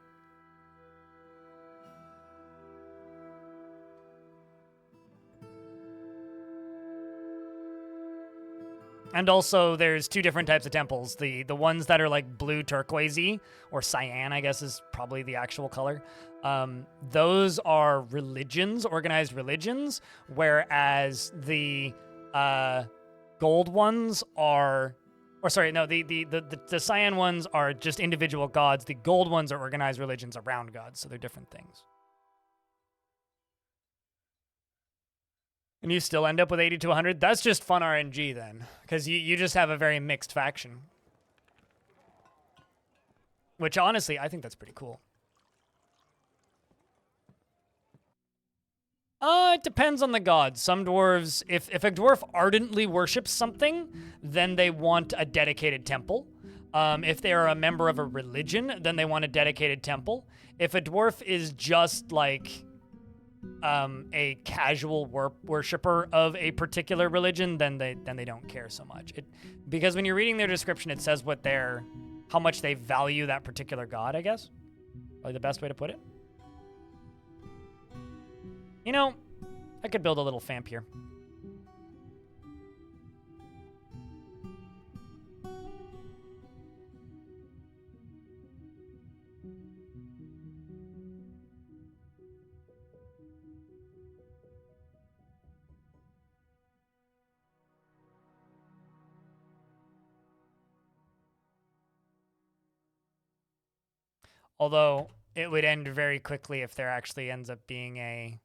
And also, there's 2 different types of temples. The ones that are like blue turquoisey, or cyan, I guess is probably the actual color. Those are religions, organized religions, whereas the gold ones are... Or sorry, no, the cyan ones are just individual gods. The gold ones are organized religions around gods, so they're different things. And you still end up with 80 to 100? That's just fun RNG then, because you just have a very mixed faction. Which, honestly, I think that's pretty cool. It depends on the god. Some dwarves, if a dwarf ardently worships something, then they want a dedicated temple. If they are a member of a religion, then they want a dedicated temple. If a dwarf is just, like... a casual worshiper of a particular religion, then they don't care so much. Because when you're reading their description, it says how much they value that particular god, I guess. Probably the best way to put it. You know, I could build a little famp here. Although, it would end very quickly if there actually ends up being a...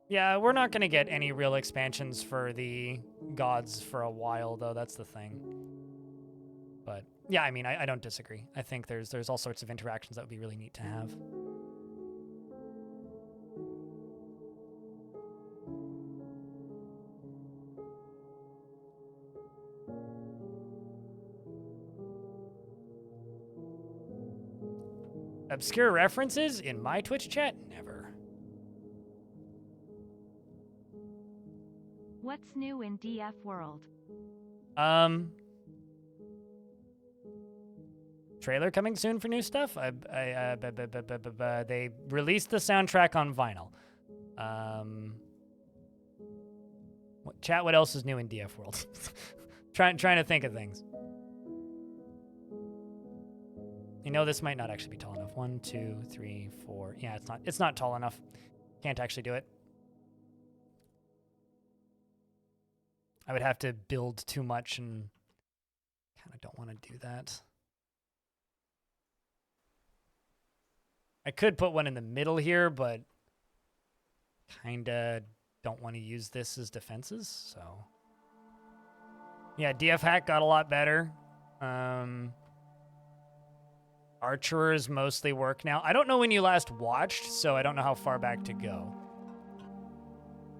Yeah, we're not going to get any real expansions for the gods for a while, though. That's the thing. But... yeah, I mean, I don't disagree. I think there's all sorts of interactions that would be really neat to have. Obscure references in my Twitch chat? Never. What's new in DF world? Trailer coming soon for new stuff. They released the soundtrack on vinyl. Chat, what else is new in DF world? trying to think of things. You know, this might not actually be tall enough. 1, 2, 3, 4. Yeah, it's not tall enough. Can't actually do it. I would have to build too much and kind of don't want to do that. I could put one in the middle here, but kind of don't want to use this as defenses, so. Yeah, DF hack got a lot better. Archers mostly work now. I don't know when you last watched, so I don't know how far back to go.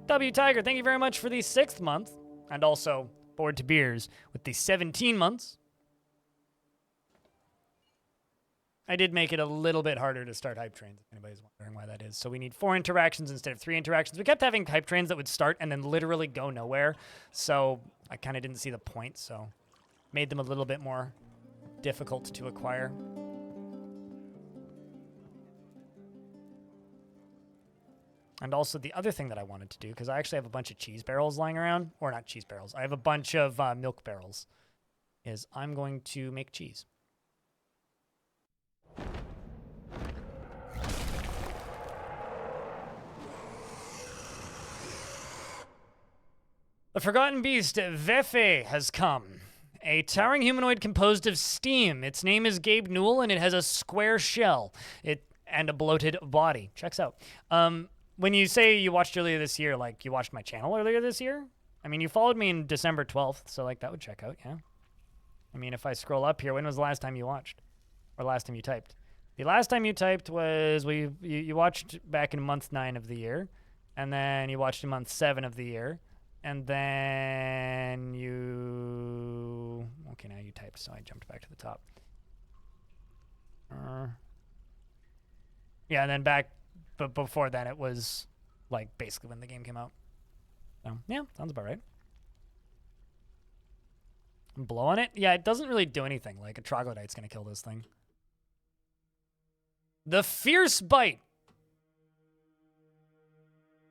W Tiger, thank you very much for the 6th month, and also Board to Beers with the 17 months. I did make it a little bit harder to start hype trains, if anybody's wondering why that is. So we need 4 interactions instead of 3 interactions. We kept having hype trains that would start and then literally go nowhere. So I kind of didn't see the point, so made them a little bit more difficult to acquire. And also the other thing that I wanted to do, because I actually have a bunch of cheese barrels lying around, or not cheese barrels, I have a bunch of milk barrels, is I'm going to make cheese. The Forgotten Beast, Vefe, has come. A towering humanoid composed of steam. Its name is Gabe Newell, and it has a square shell and a bloated body. Checks out. When you say you watched earlier this year, like, you watched my channel earlier this year? I mean, you followed me in December 12th, so, like, that would check out, yeah? I mean, if I scroll up here, when was the last time you watched? Or last time you typed? The last time you typed was, you watched back in month 9 of the year, and then you watched in month 7 of the year, and then you... Okay, now you typed, so I jumped back to the top. Yeah, and then back, but before that, it was, like, basically when the game came out. So, yeah, sounds about right. Blow on it? Yeah, it doesn't really do anything. Like, a troglodyte's gonna kill this thing. The Fierce Bite.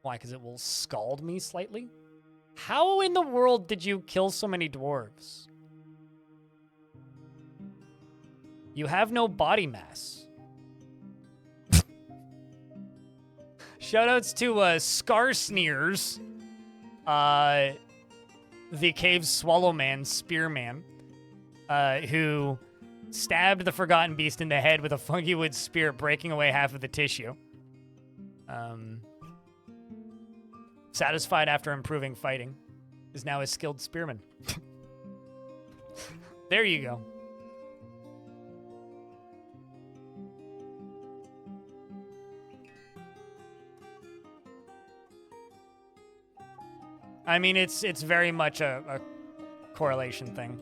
Why? Because it will scald me slightly? How in the world did you kill so many dwarves? You have no body mass. Shoutouts to Scarsneers, the Cave Swallowman, Spearman, who stabbed the Forgotten Beast in the head with a funky wood spear, breaking away half of the tissue. Satisfied after improving fighting, is now a skilled spearman. There you go. I mean, it's very much a correlation thing.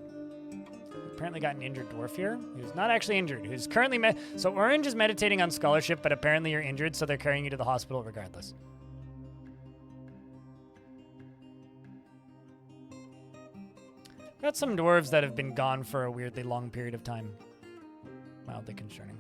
Apparently got an injured dwarf here, who's not actually injured, who's currently... So Orange is meditating on scholarship, but apparently you're injured, so they're carrying you to the hospital regardless. Got some dwarves that have been gone for a weirdly long period of time. Mildly concerning.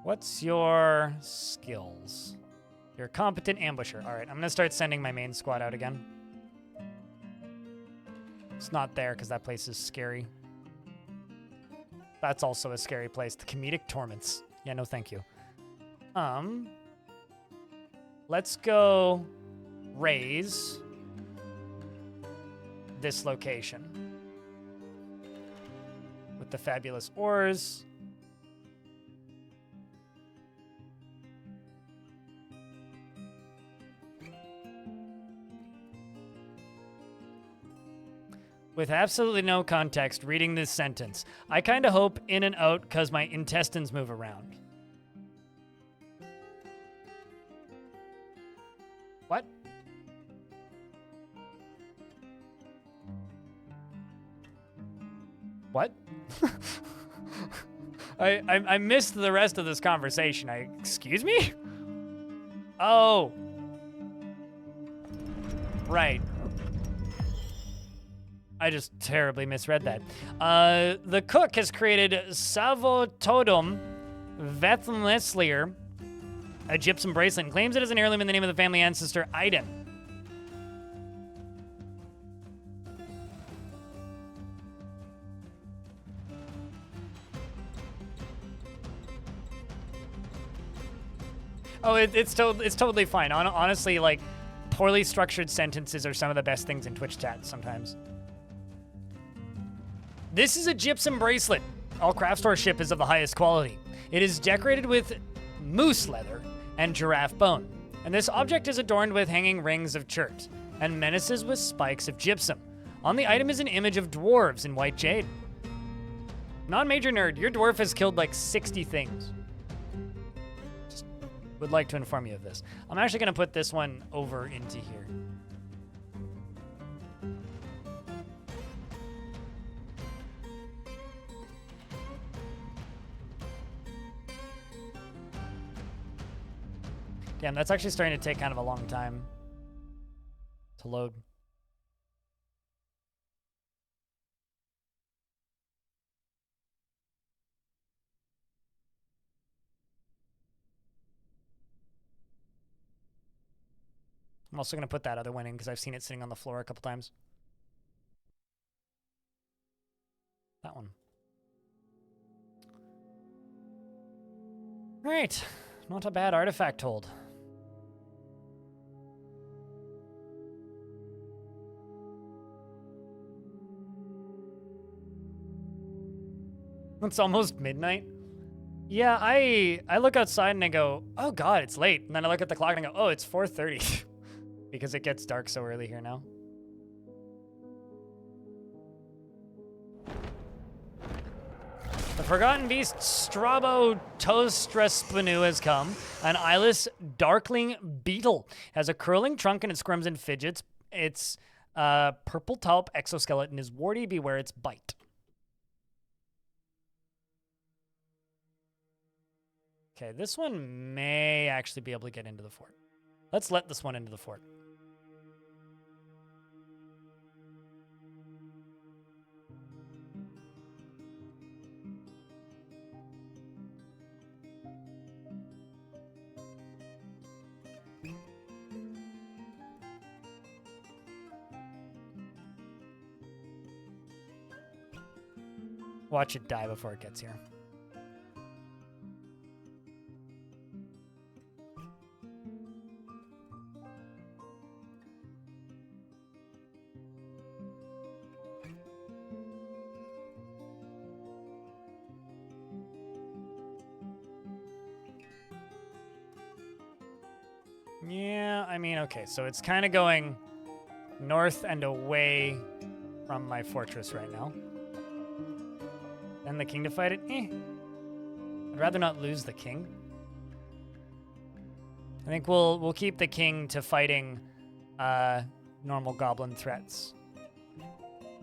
What's your skills? You're a competent ambusher. All right, I'm going to start sending my main squad out again. It's not there because that place is scary. That's also a scary place. The Comedic Torments. Yeah, no thank you. Let's go raise this location with the fabulous ores. With absolutely no context, reading this sentence. I kind of hope in and out because my intestines move around. What? What? I missed the rest of this conversation. Excuse me? Oh. Right. I just terribly misread that. The cook has created Savotodum Vethleslier, a gypsum bracelet, and claims it as an heirloom in the name of the family ancestor Iden. Oh, it's totally fine. Honestly, like, poorly structured sentences are some of the best things in Twitch chat sometimes. This is a gypsum bracelet. All craft store ship is of the highest quality. It is decorated with moose leather and giraffe bone. And this object is adorned with hanging rings of chert and menaces with spikes of gypsum. On the item is an image of dwarves in white jade. Non-major nerd, your dwarf has killed like 60 things. Just would like to inform you of this. I'm actually going to put this one over into here. Damn, that's actually starting to take kind of a long time to load. I'm also going to put that other one in because I've seen it sitting on the floor a couple times. That one. Right. Not a bad artifact hold. It's almost midnight. Yeah, I look outside and I go, oh god, it's late. And then I look at the clock and I go, oh, it's 4:30. Because it gets dark so early here now. The Forgotten Beast Strabo Tostraspanu has come. An eyeless darkling beetle. Has a curling trunk and it squirms and fidgets. Its purple taupe exoskeleton is warty. Beware its bite. Okay, this one may actually be able to get into the fort. Let's let this one into the fort. Watch it die before it gets here. Yeah, I mean, okay, so it's kind of going north and away from my fortress right now. And the king to fight it? I'd rather not lose the king. I think we'll keep the king to fighting normal goblin threats.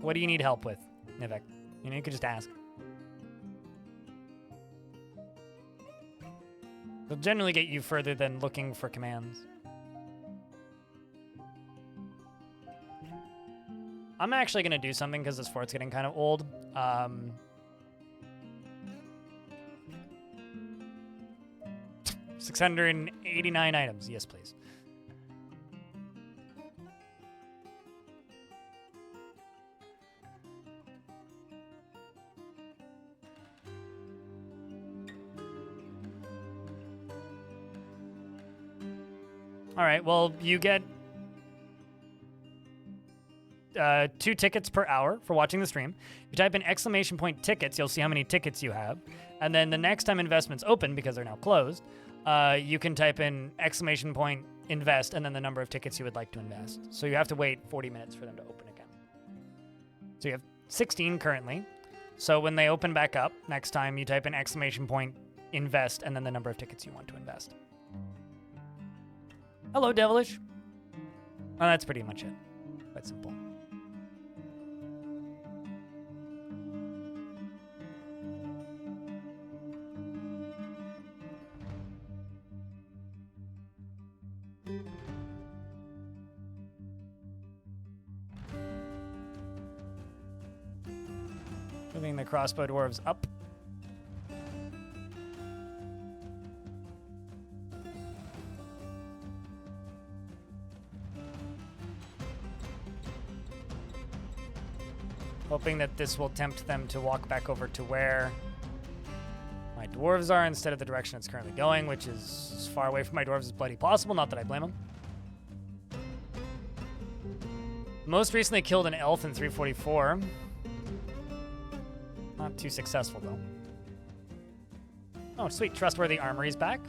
What do you need help with, Nivek? You know, you could just ask. They'll generally get you further than looking for commands. I'm actually going to do something because this fort's getting kind of old. 689 items. Yes, please. All right, well, you get 2 tickets per hour for watching the stream. If you type in !tickets, you'll see how many tickets you have. And then the next time investments open, because they're now closed, you can type in !invest and then the number of tickets you would like to invest. So you have to wait 40 minutes for them to open again. So you have 16 currently. So when they open back up, next time you type in !invest and then the number of tickets you want to invest. Hello, Devilish. Oh, that's pretty much it. Quite simple. Moving the crossbow dwarves up. Hoping that this will tempt them to walk back over to where my dwarves are instead of the direction it's currently going, which is as far away from my dwarves as bloody possible. Not that I blame them. Most recently killed an elf in 344. Not too successful, though. Oh, sweet. Trustworthy Armory's back.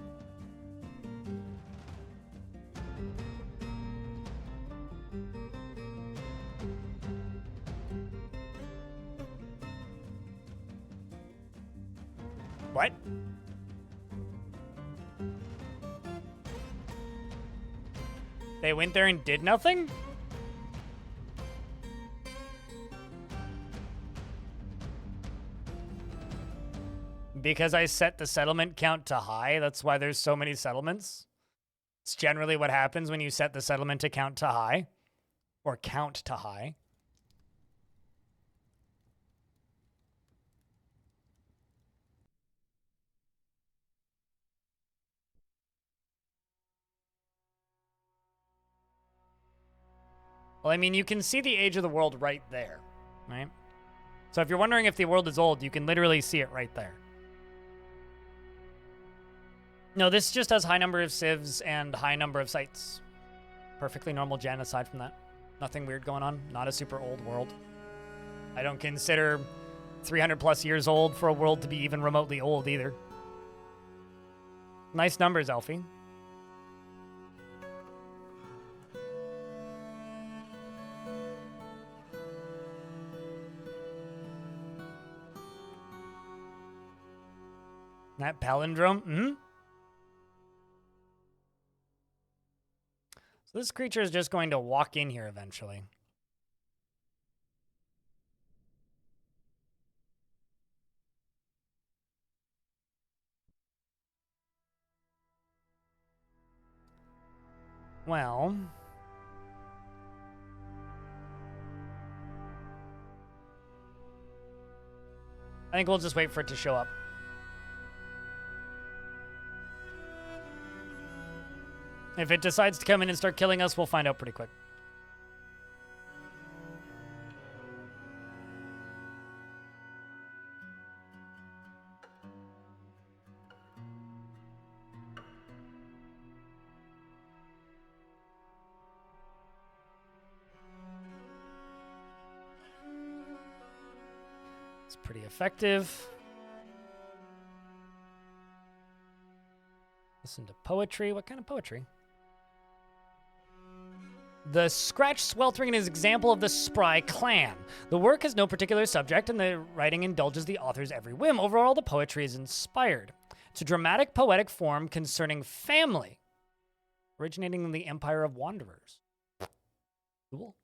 What? They went there and did nothing? Because I set the settlement count to high, that's why there's so many settlements. It's generally what happens when you set the settlement count to high. Or count to high. Well, I mean, you can see the age of the world right there, right? So if you're wondering if the world is old, you can literally see it right there. No, this just has high number of civs and high number of sites. Perfectly normal gen aside from that. Nothing weird going on. Not a super old world. I don't consider 300 plus years old for a world to be even remotely old either. Nice numbers, Elfie. That palindrome? Mm-hmm. So this creature is just going to walk in here eventually. Well, I think we'll just wait for it to show up. If it decides to come in and start killing us, we'll find out pretty quick. It's pretty effective. Listen to poetry. What kind of poetry? The Scratch Sweltering is an example of the Spry clan. The work has no particular subject, and the writing indulges the author's every whim. Overall, the poetry is inspired. It's a dramatic, poetic form concerning family, originating in the Empire of Wanderers. Cool.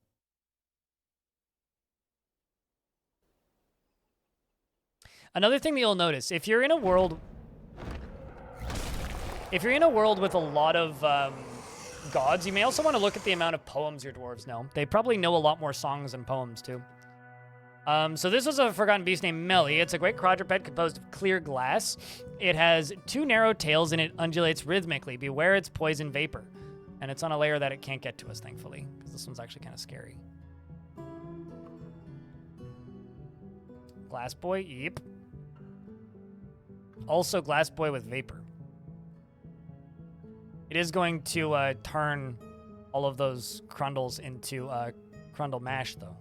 Another thing that you'll notice, if you're in a world with a lot of gods, you may also want to look at the amount of poems your dwarves know. They probably know a lot more songs and poems, too. So this was a forgotten beast named Melly. It's a great quadruped composed of clear glass. It has 2 narrow tails and it undulates rhythmically. Beware its poison vapor. And it's on a layer that it can't get to us, thankfully, because this one's actually kind of scary. Glass boy, yep. Also glass boy with vapor. It is going to turn all of those crundles into crundle mash, though.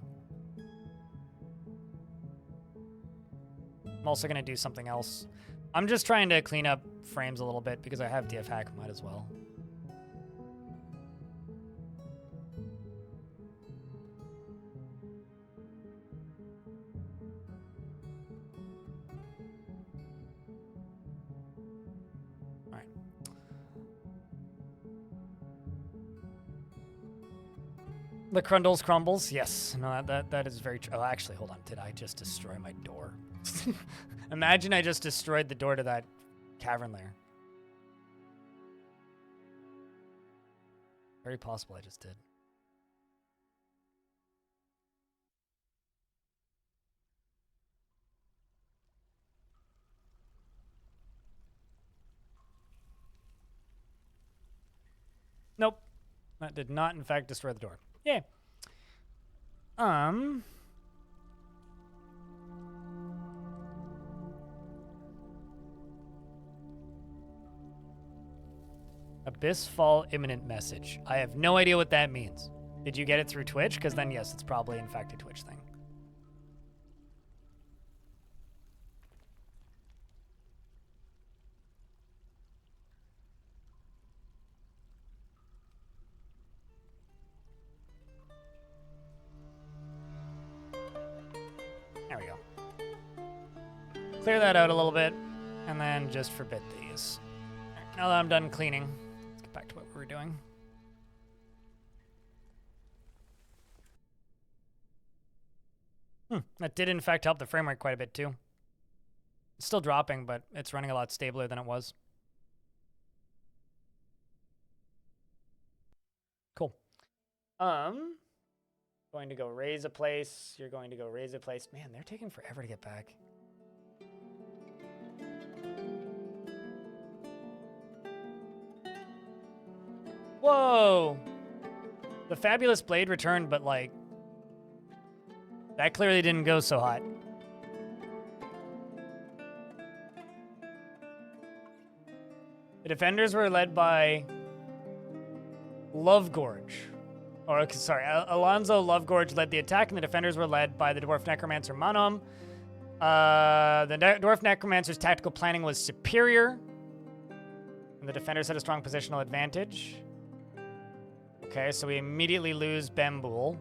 I'm also going to do something else. I'm just trying to clean up frames a little bit because I have DF hack, might as well. The Crundles crumbles. Yes. No, that is very true. Oh, actually, hold on. Did I just destroy my door? Imagine I just destroyed the door to that cavern lair. Very possible I just did. Nope. That did not, in fact, destroy the door. Yeah. Abyss Fall imminent message. I have no idea what that means. Did you get it through Twitch? Because then, yes, it's probably, in fact, a Twitch thing. There we go. Clear that out a little bit, and then just forbid these. Now that I'm done cleaning, let's get back to what we were doing. That did, in fact, help the frame rate quite a bit, too. It's still dropping, but it's running a lot stabler than it was. Cool. Going to go raise a place. You're going to go raise a place. Man, they're taking forever to get back. Whoa! The Fabulous Blade returned, but, like, that clearly didn't go so hot. The defenders were led by Lovegorge. Or, okay, sorry, Alonzo Lovegorge led the attack, and the defenders were led by the Dwarf Necromancer Manom. The Dwarf Necromancer's tactical planning was superior, and the defenders had a strong positional advantage. Okay, so we immediately lose Bembool.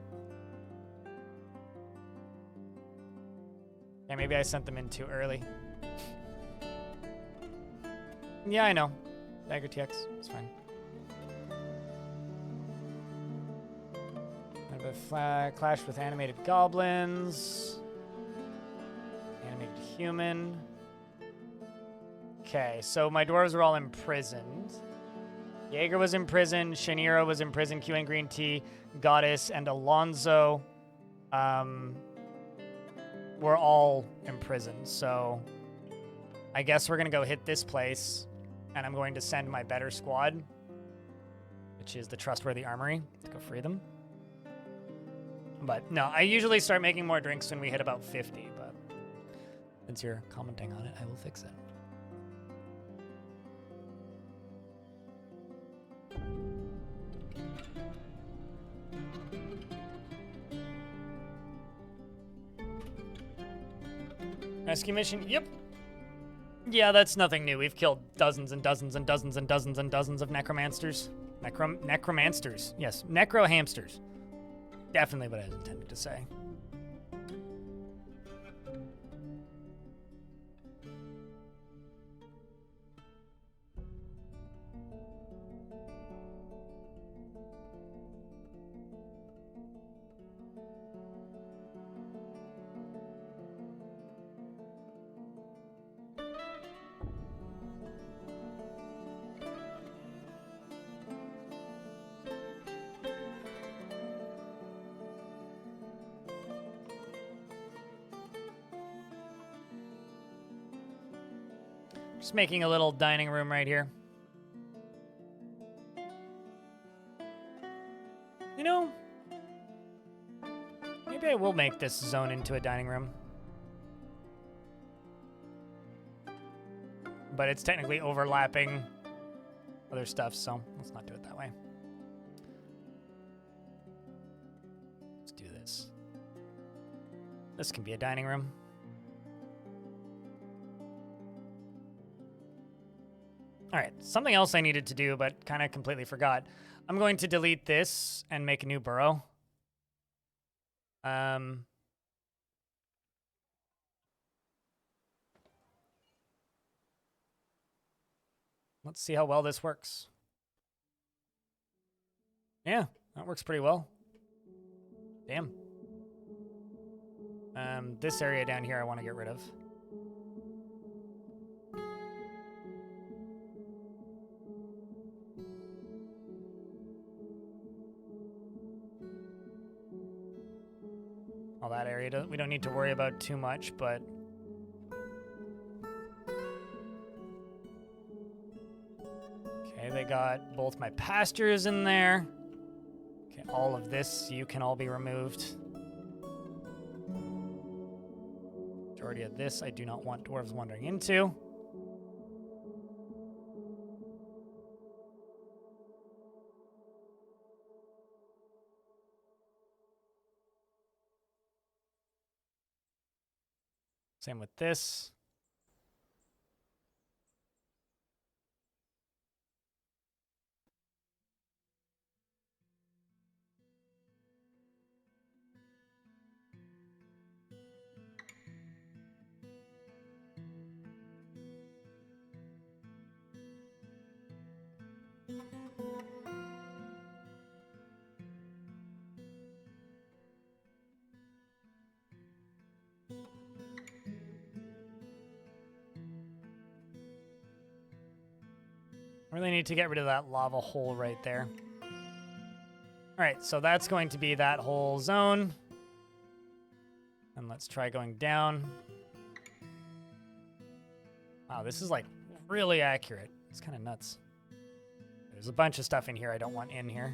Yeah, maybe I sent them in too early. Yeah, I know. Dagger TX, it's fine. Clash with animated goblins. Animated human. Okay, so my dwarves were all imprisoned. Jaeger was imprisoned, Shanira was imprisoned, Q and Green Tea, Goddess, and Alonzo were all imprisoned. So I guess we're going to go hit this place, and I'm going to send my better squad, which is the Trustworthy Armory, to go free them. But no, I usually start making more drinks when we hit about 50, but since you're commenting on it, I will fix it. Rescue mission, yep. Yeah, that's nothing new. We've killed dozens and dozens and dozens and dozens and dozens of necromancers. Necromancers, yes, necrohamsters. Definitely what I was intended to say. Just making a little dining room right here. You know, maybe I will make this zone into a dining room. But it's technically overlapping other stuff, so let's not do it that way. Let's do this. This can be a dining room. All right, something else I needed to do, but kind of completely forgot. I'm going to delete this and make a new burrow. Let's see how well this works. Yeah, that works pretty well. Damn. This area down here I want to get rid of. All that area, we don't need to worry about too much, but... Okay, they got both my pastures in there. Okay, all of this, you can all be removed. Majority of this I do not want dwarves wandering into. Same with this. Really need to get rid of that lava hole right there. All right, so that's going to be that whole zone. And let's try going down. Wow, this is like really accurate. It's kind of nuts. There's a bunch of stuff in here I don't want in here.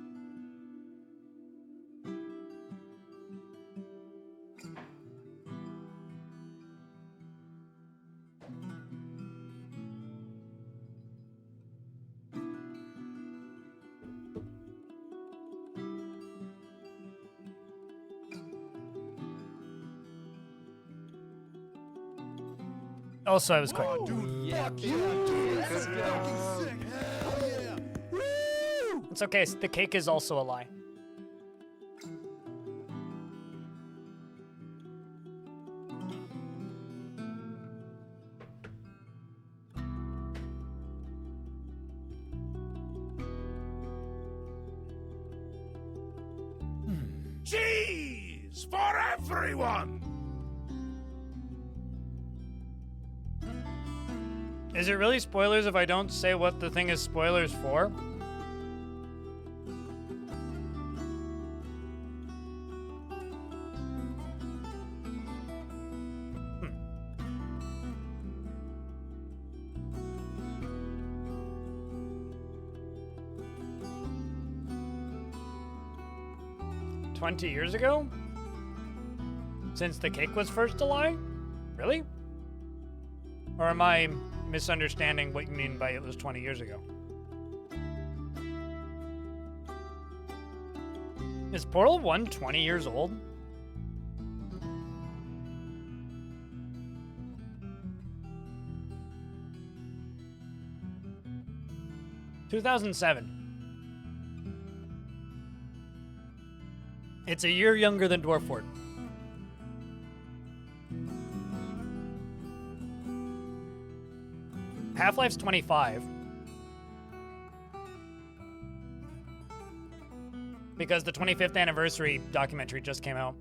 Also, I was quick. It's okay. The cake is also a lie. Cheese for everyone! Is it really spoilers if I don't say what the thing is spoilers for? Hmm. 20 years ago? Since the cake was first a lie? Really? Or am I misunderstanding what you mean by it was 20 years ago? Is Portal 1 20 years old? (2007). It's a year younger than Dwarf Fort. Half-Life's 25. Because the 25th anniversary documentary just came out.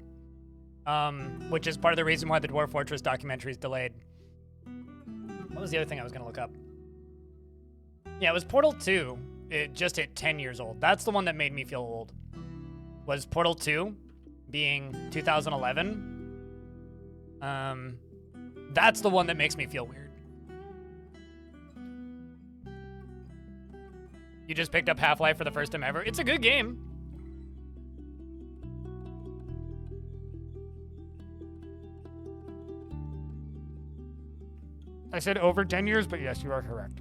Which is part of the reason why the Dwarf Fortress documentary is delayed. What was the other thing I was going to look up? Yeah, it was Portal 2. It just hit 10 years old. That's the one that made me feel old. Was Portal 2 being 2011. That's the one that makes me feel weird. You just picked up Half-Life for the first time ever. It's a good game. I said over 10 years, but yes, you are correct.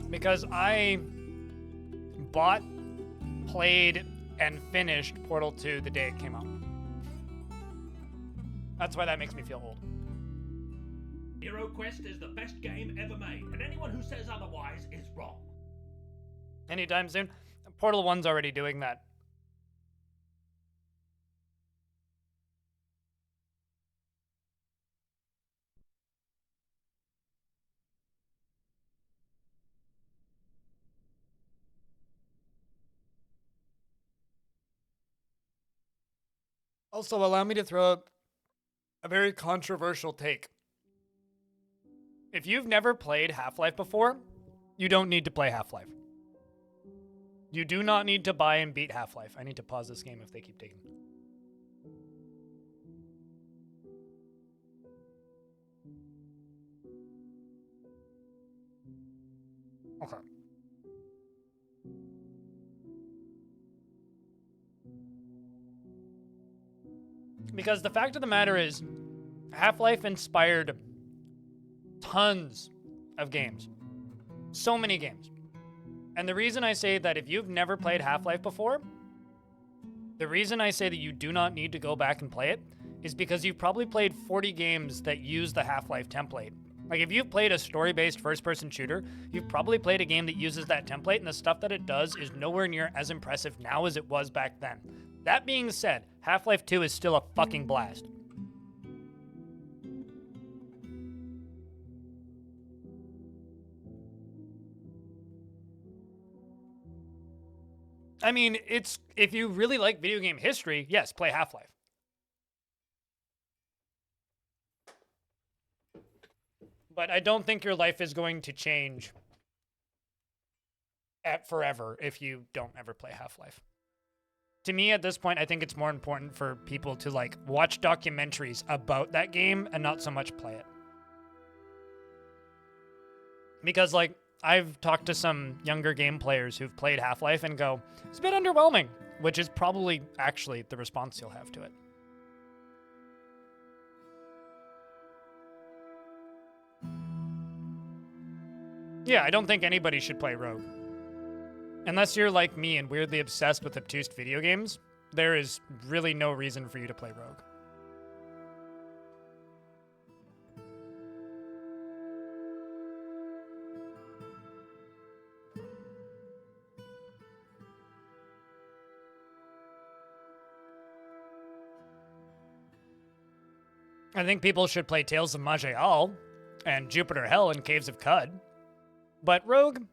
Because I bought, played, and finished Portal 2 the day it came out. That's why that makes me feel old. Hero Quest is the best game ever made, and anyone who says otherwise is wrong. Anytime soon. Portal 1's already doing that. Also, allow me to throw up a very controversial take. If you've never played Half-Life before, you don't need to play Half-Life. You do not need to buy and beat Half-Life. I need to pause this game if they keep taking. Okay. Because the fact of the matter is, Half-Life inspired tons of games. So many games. And the reason I say that if you've never played Half-Life before, the reason I say that you do not need to go back and play it is because you've probably played 40 games that use the Half-Life template. Like, if you've played a story-based first-person shooter, you've probably played a game that uses that template, and the stuff that it does is nowhere near as impressive now as it was back then. That being said, Half-Life 2 is still a fucking blast. I mean, it's if you really like video game history, yes, play Half-Life. But I don't think your life is going to change forever if you don't ever play Half-Life. To me, at this point, I think it's more important for people to, like, watch documentaries about that game and not so much play it. Because, like, I've talked to some younger game players who've played Half-Life and go, it's a bit underwhelming, which is probably actually the response you'll have to it. Yeah, I don't think anybody should play Rogue. Unless you're like me and weirdly obsessed with obtuse video games, there is really no reason for you to play Rogue. I think people should play Tales of Maj'Al and Jupiter Hell and Caves of Cud. But Rogue,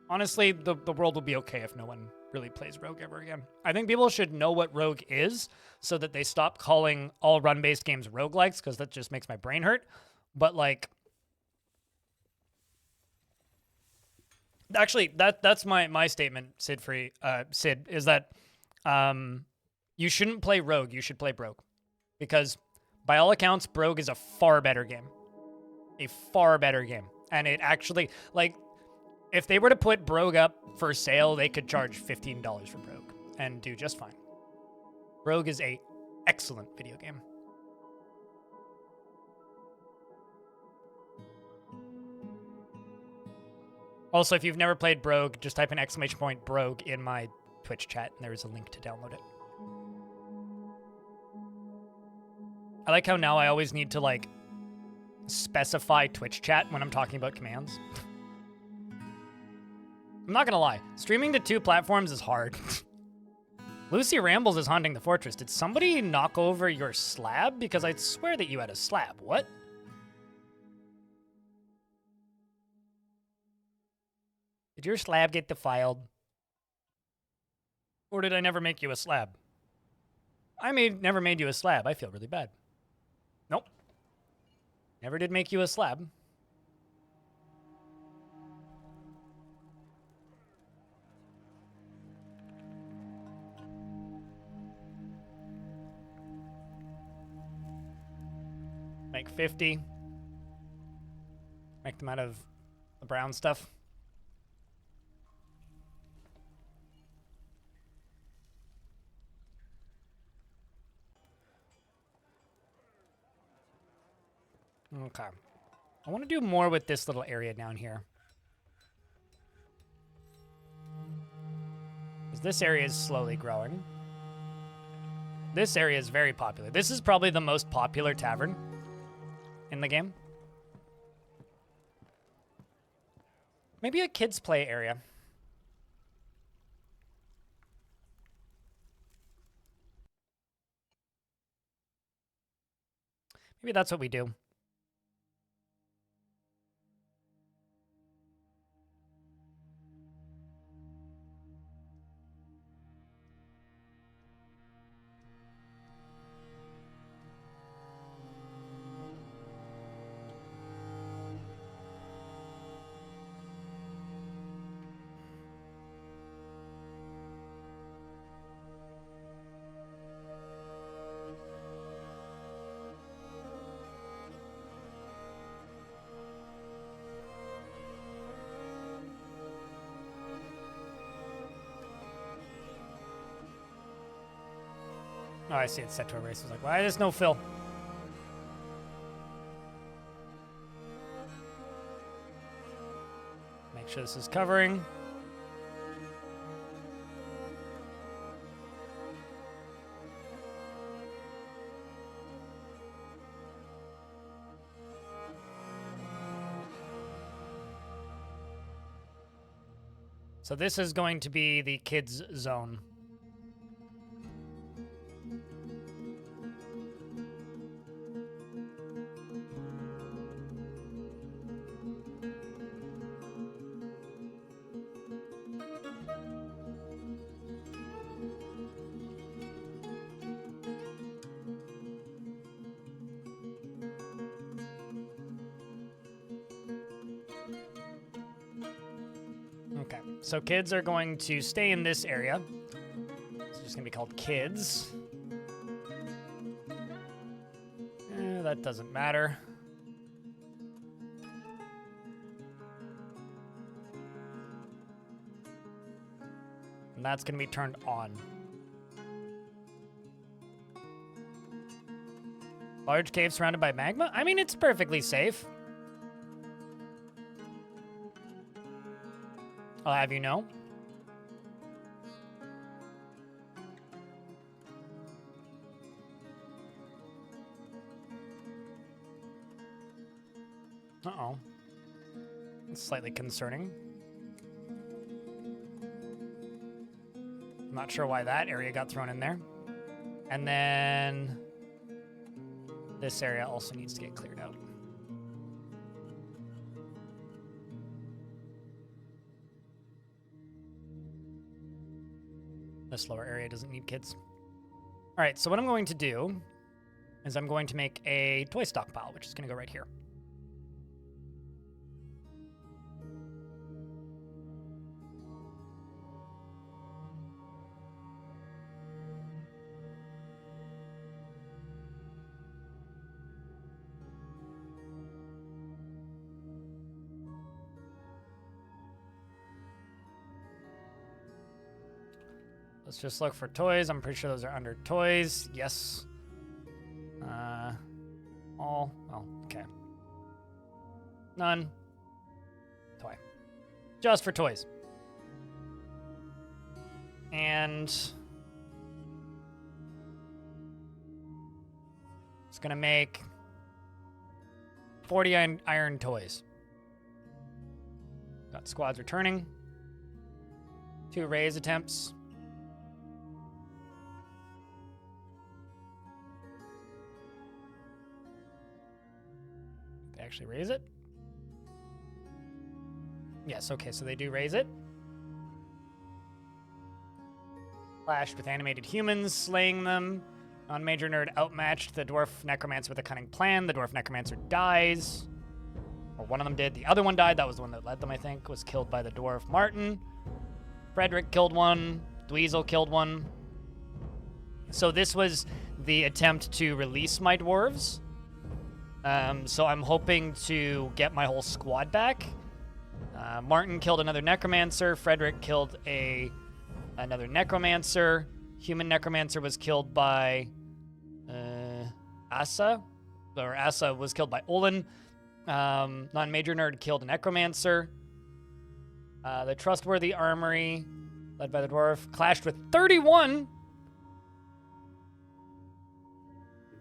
honestly, the world will be okay if no one really plays Rogue ever again. I think people should know what Rogue is so that they stop calling all run-based games roguelikes, because that just makes my brain hurt. But, like, actually, that's my statement, Sid, is that you shouldn't play Rogue, you should play Brogue. Because, by all accounts, Brogue is a far better game. A far better game. And it actually, like, if they were to put Brogue up for sale, they could charge $15 for Brogue and do just fine. Brogue is a excellent video game. Also, if you've never played Brogue, just type in ! Brogue in my Twitch chat, and there is a link to download it. I like how now I always need to, like, specify Twitch chat when I'm talking about commands. I'm not gonna lie, streaming to 2 platforms is hard. Lucy Rambles is haunting the fortress. Did somebody knock over your slab? Because I swear that you had a slab. What? Did your slab get defiled? Or did I never make you a slab? I never made you a slab. I feel really bad. Nope. Never did make you a slab. Make 50. Make them out of the brown stuff. Okay. I want to do more with this little area down here. Because this area is slowly growing. This area is very popular. This is probably the most popular tavern in the game. Maybe a kids play area. Maybe that's what we do. Oh, I see it's set to a race. I was like, why there's no fill? Make sure this is covering. So this is going to be the kids zone. Okay, so kids are going to stay in this area. It's just going to be called kids. That doesn't matter. And that's going to be turned on. Large cave surrounded by magma? I mean, it's perfectly safe. I'll have you know. Uh-oh. It's slightly concerning. I'm not sure why that area got thrown in there. And then this area also needs to get cleared out. This lower area doesn't need kids. All right, so what I'm going to do is I'm going to make a toy stockpile, which is going to go right here. Let's just look for toys. I'm pretty sure those are under toys. Yes. All. Oh, okay. None. Toy. Just for toys. And it's gonna make 40 iron toys. Got squads returning. 2 raise attempts. They actually raise it? Yes, okay, so they do raise it. Clashed with animated humans, slaying them. Non-major nerd outmatched the dwarf necromancer with a cunning plan. The dwarf necromancer dies. Or one of them did. The other one died. That was the one that led them, I think. Was killed by the dwarf Martin. Frederick killed one. Dweezil killed one. So this was the attempt to release my dwarves. So I'm hoping to get my whole squad back. Martin killed another necromancer. Frederick killed another necromancer. Human necromancer was killed by Asa. Or Asa was killed by Olin. Non-major nerd killed a necromancer. The trustworthy armory, led by the dwarf, clashed with 31.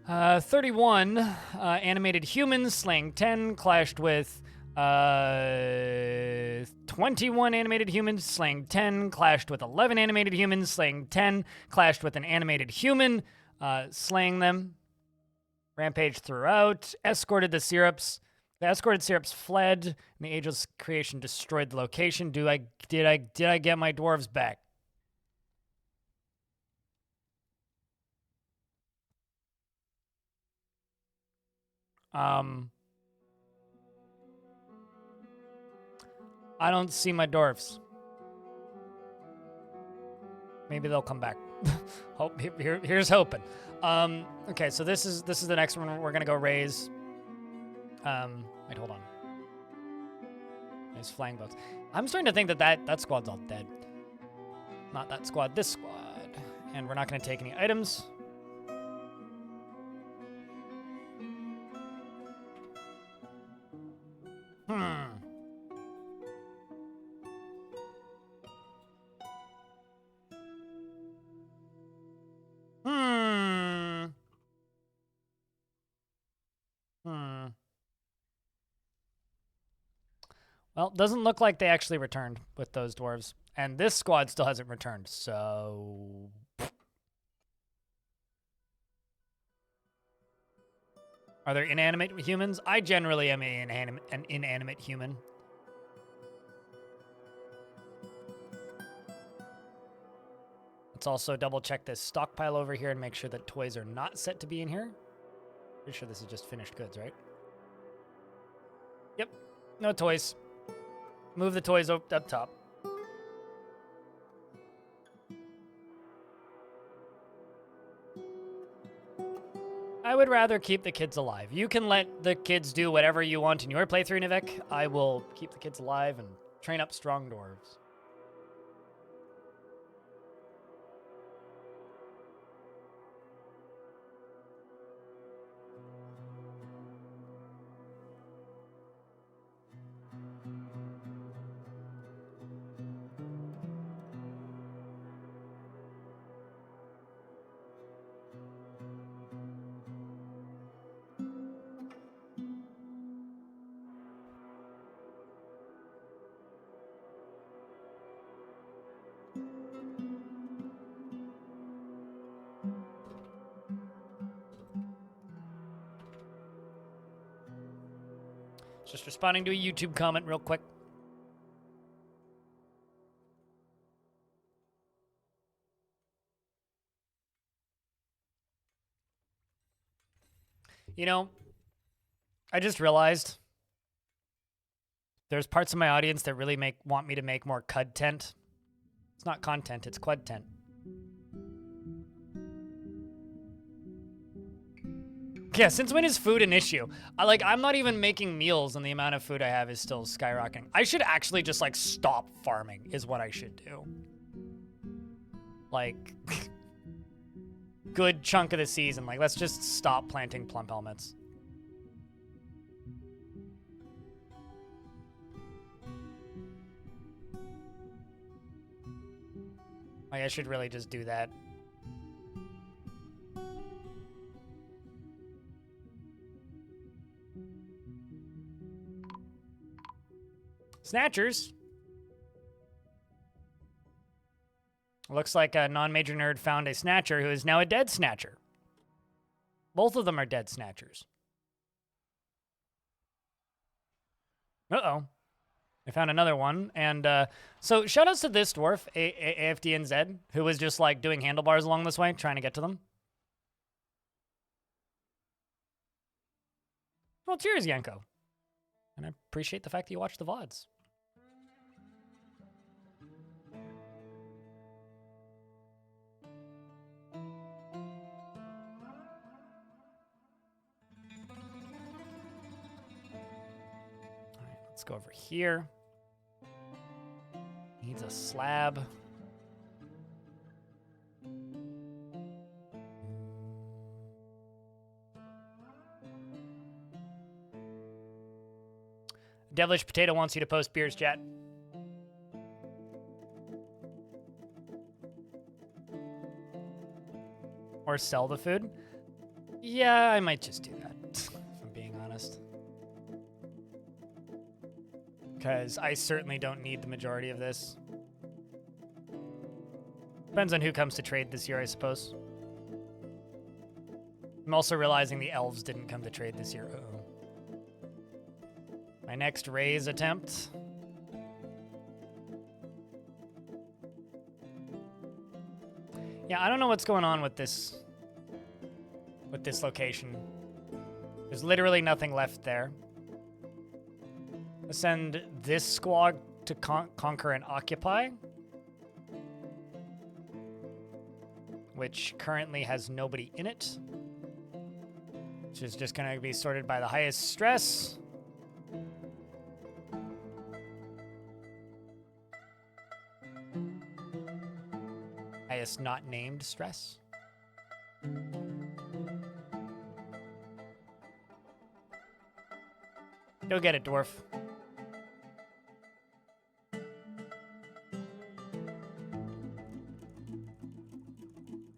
31 animated humans, slaying 10, clashed with 21 animated humans, slaying 10, clashed with 11 animated humans, slaying 10, clashed with an animated human, slaying them. Rampage throughout, escorted the syrups. The escorted syrups fled, and the Ageless Creation destroyed the location. Did I get my dwarves back? I don't see my dwarfs. Maybe they'll come back. Here's hoping. Okay, so this is the next one we're gonna go raise. Wait, hold on. There's flying boats. I'm starting to think that squad's all dead. Not that squad, this squad. And we're not gonna take any items. Well, doesn't look like they actually returned with those dwarves. And this squad still hasn't returned, so... Are there inanimate humans? I generally am an inanimate human. Let's also double check this stockpile over here and make sure that toys are not set to be in here. Pretty sure this is just finished goods, right? Yep, no toys. Move the toys up top. I would rather keep the kids alive. You can let the kids do whatever you want in your playthrough, Nivek. I will keep the kids alive and train up strong dwarves. Just responding to a YouTube comment real quick. You know, I just realized there's parts of my audience that really want me to make more content. It's not content, it's quadtent. Yeah, since when is food an issue? I'm not even making meals and the amount of food I have is still skyrocketing. I should actually just stop farming is what I should do. Good chunk of the season. Let's just stop planting plump helmets. I should really just do that. Snatchers. Looks like a non-major nerd found a snatcher who is now a dead snatcher. Both of them are dead snatchers. Uh-oh. I found another one. And so shoutouts to this dwarf, AFDNZ, who was just doing handlebars along this way, trying to get to them. Well, cheers, Yanko. And I appreciate the fact that you watch the VODs. Let's go over here. Needs a slab. Devilish Potato wants you to post beers, chat. Or sell the food. Yeah, I might just do that, if I'm being honest. Because I certainly don't need the majority of this. Depends on who comes to trade this year, I suppose. I'm also realizing the elves didn't come to trade this year. Uh-oh. My next raise attempt. Yeah, I don't know what's going on with this location. There's literally nothing left there. I'll send this squad to conquer and occupy, which currently has nobody in it, which is just going to be sorted by the highest stress. Highest not named stress. Go get it, dwarf.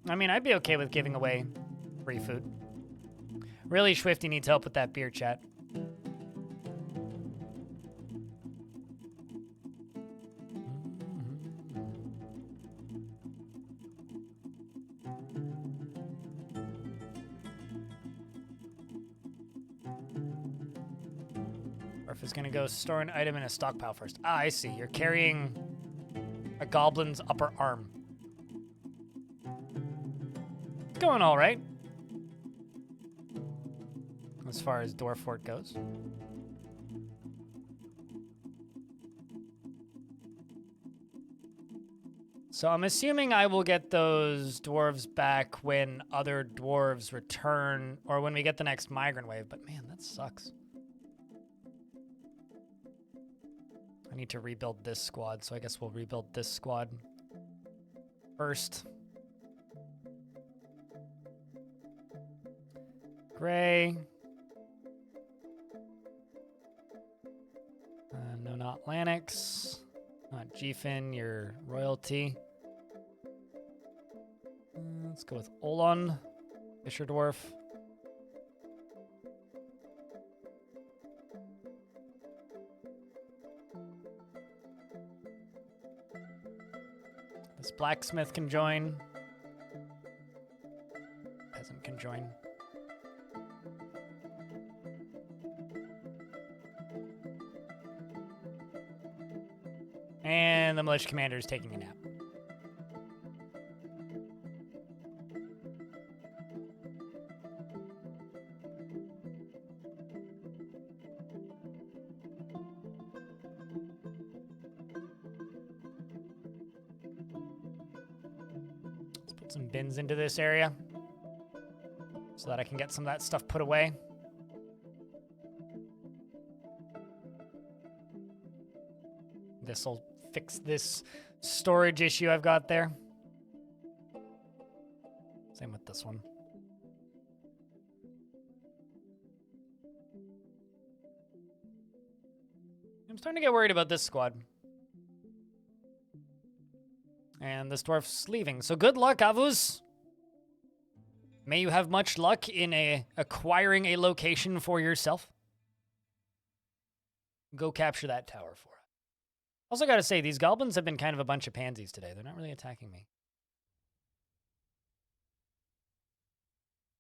I mean, I'd be okay with giving away free food. Really, Swifty needs help with that beer, chat. Dwarf is gonna go store an item in a stockpile first. Ah, I see. You're carrying a goblin's upper arm. Going all right, as far as Dwarf Fort goes. So I'm assuming I will get those dwarves back when other dwarves return, or when we get the next migrant wave, but man, that sucks. I need to rebuild this squad, so I guess we'll rebuild this squad first. Gray. No, not Lanix. Not Gfin, your royalty. Let's go with Olon, Fisher Dwarf. This blacksmith can join. Peasant can join. And the militia commander is taking a nap. Let's put some bins into this area so that I can get some of that stuff put away. This'll fix this storage issue I've got there. Same with this one. I'm starting to get worried about this squad. And this dwarf's leaving. So good luck, Avus. May you have much luck in acquiring a location for yourself. Go capture that tower for us. Also gotta say, these goblins have been kind of a bunch of pansies today. They're not really attacking me.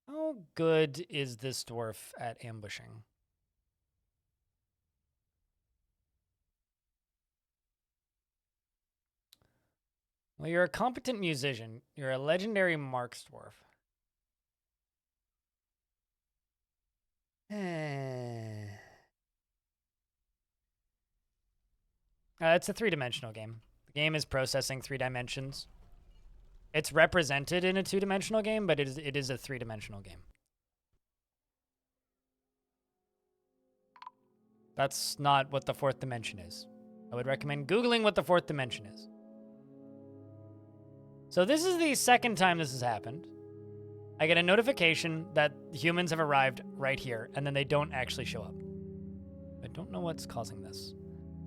How good is this dwarf at ambushing? Well, you're a competent musician. You're a legendary Marks dwarf. It's a three-dimensional game. The game is processing 3 dimensions. It's represented in a 2-dimensional game, but it is a 3-dimensional game. That's not what the 4th dimension is. I would recommend Googling what the 4th dimension is. So this is the 2nd time this has happened. I get a notification that humans have arrived right here, and then they don't actually show up. I don't know what's causing this.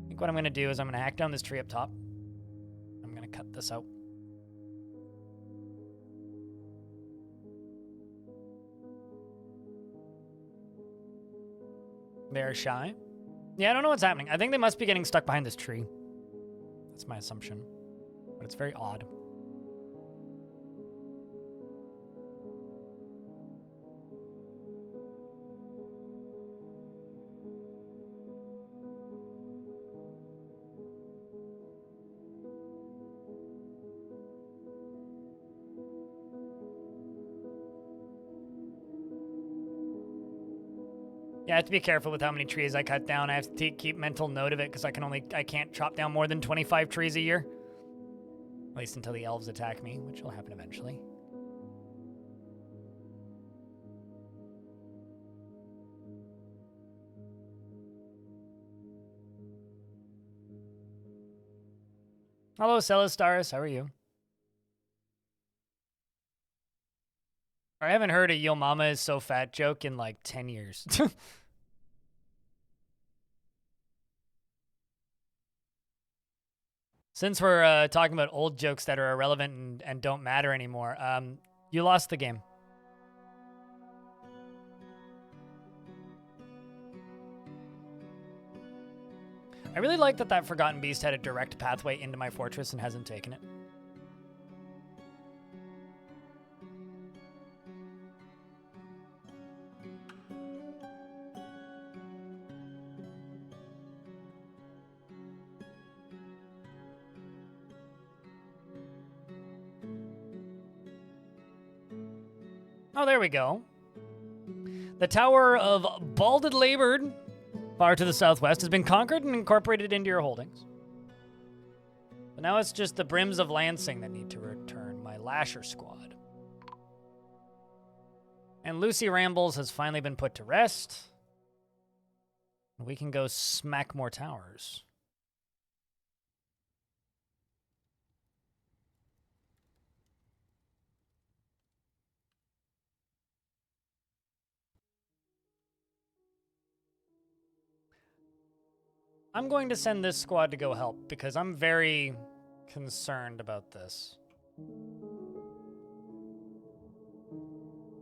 I think what I'm going to do is I'm going to hack down this tree up top. I'm going to cut this out. They're shy. Yeah, I don't know what's happening. I think they must be getting stuck behind this tree. That's my assumption. But it's very odd. Yeah, I have to be careful with how many trees I cut down. I have to keep mental note of it because I can't chop down more than 25 trees a year. At least until the elves attack me, which will happen eventually. Hello, Celestaris. How are you? I haven't heard a Yo Mama is so fat joke in like 10 years. Since we're talking about old jokes that are irrelevant and don't matter anymore, you lost the game. I really like that Forgotten Beast had a direct pathway into my fortress and hasn't taken it. Oh, there we go. The Tower of Balded Labored, far to the southwest, has been conquered and incorporated into your holdings. But now it's just the Brims of Lansing that need to return, my Lasher squad. And Lucy Rambles has finally been put to rest. We can go smack more towers. I'm going to send this squad to go help because I'm very concerned about this.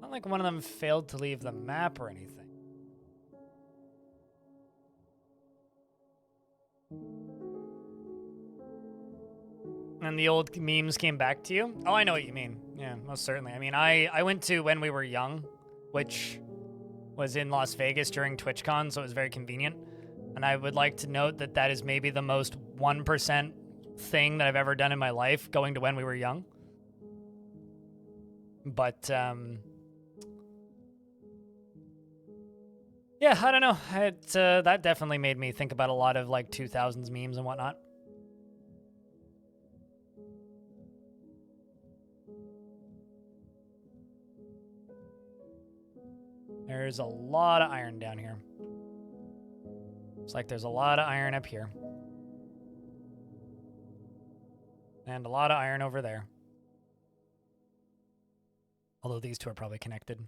Not like one of them failed to leave the map or anything. And the old memes came back to you? Oh, I know what you mean. Yeah, most certainly. I mean, I went to When We Were Young, which was in Las Vegas during TwitchCon, so it was very convenient. And I would like to note that that is maybe the most 1% thing that I've ever done in my life, going to when we were young. But, yeah, I don't know. That definitely made me think about a lot of, like, 2000s memes and whatnot. There's a lot of iron down here. It's like there's a lot of iron up here. And a lot of iron over there. Although these two are probably connected.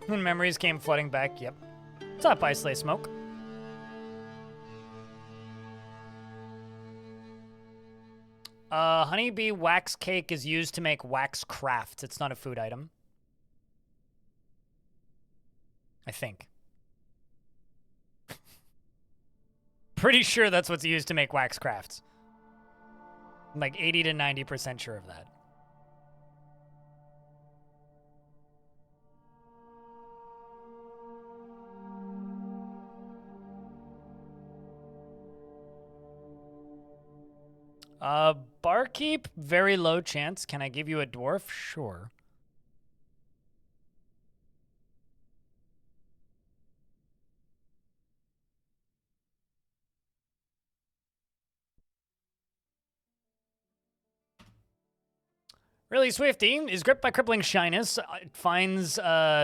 And memories came flooding back. Yep. What's up, Ice Slay Smoke? Honeybee wax cake is used to make wax crafts. It's not a food item. I think. Pretty sure that's what's used to make wax crafts. I'm like 80 to 90% sure of that. Barkeep, very low chance. Can I give you a dwarf? Sure. Really, Swifty is gripped by crippling shyness. It finds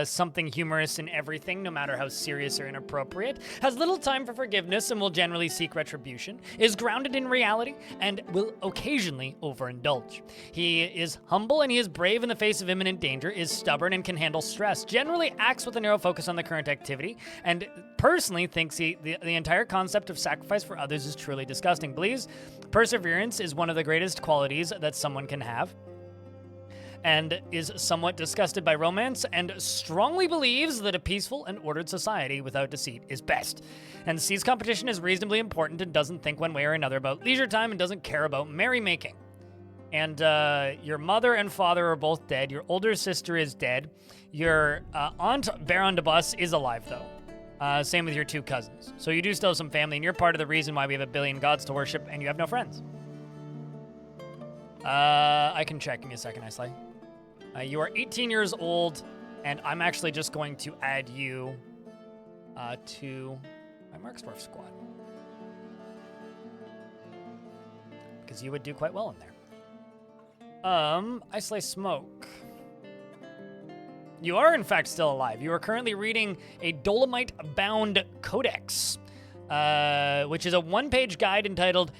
something humorous in everything, no matter how serious or inappropriate. Has little time for forgiveness and will generally seek retribution. Is grounded in reality and will occasionally overindulge. He is humble and he is brave in the face of imminent danger. Is stubborn and can handle stress. Generally acts with a narrow focus on the current activity. And personally thinks the entire concept of sacrifice for others is truly disgusting. Believes perseverance is one of the greatest qualities that someone can have. And is somewhat disgusted by romance and strongly believes that a peaceful and ordered society without deceit is best, and sees competition as reasonably important and doesn't think one way or another about leisure time and doesn't care about merrymaking. And your mother and father are both dead. Your older sister is dead. Your aunt Baron de Bus is alive, though. Same with your two cousins. So you do still have some family, and you're part of the reason why we have a billion gods to worship and you have no friends. I can check. Give me a second, Islay. You are 18 years old, and I'm actually just going to add you to my Marksdorf squad. Because you would do quite well in there. Islay Smoke. You are, in fact, still alive. You are currently reading a Dolomite-bound codex, which is a one-page guide entitled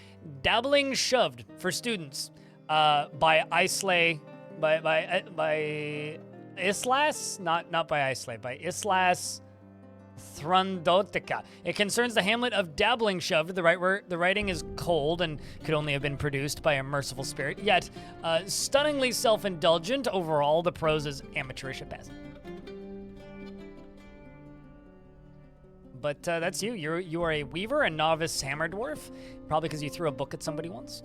Dabbling Shoved for Students by Islay... By Islas? Not by Islay, by Islas Throndotica. It concerns the hamlet of Dabbling Shoved. The writing is cold and could only have been produced by a merciful spirit, yet stunningly self-indulgent. Overall, the prose is amateurish at best. But that's you. You are a weaver, a novice hammer dwarf, probably because you threw a book at somebody once.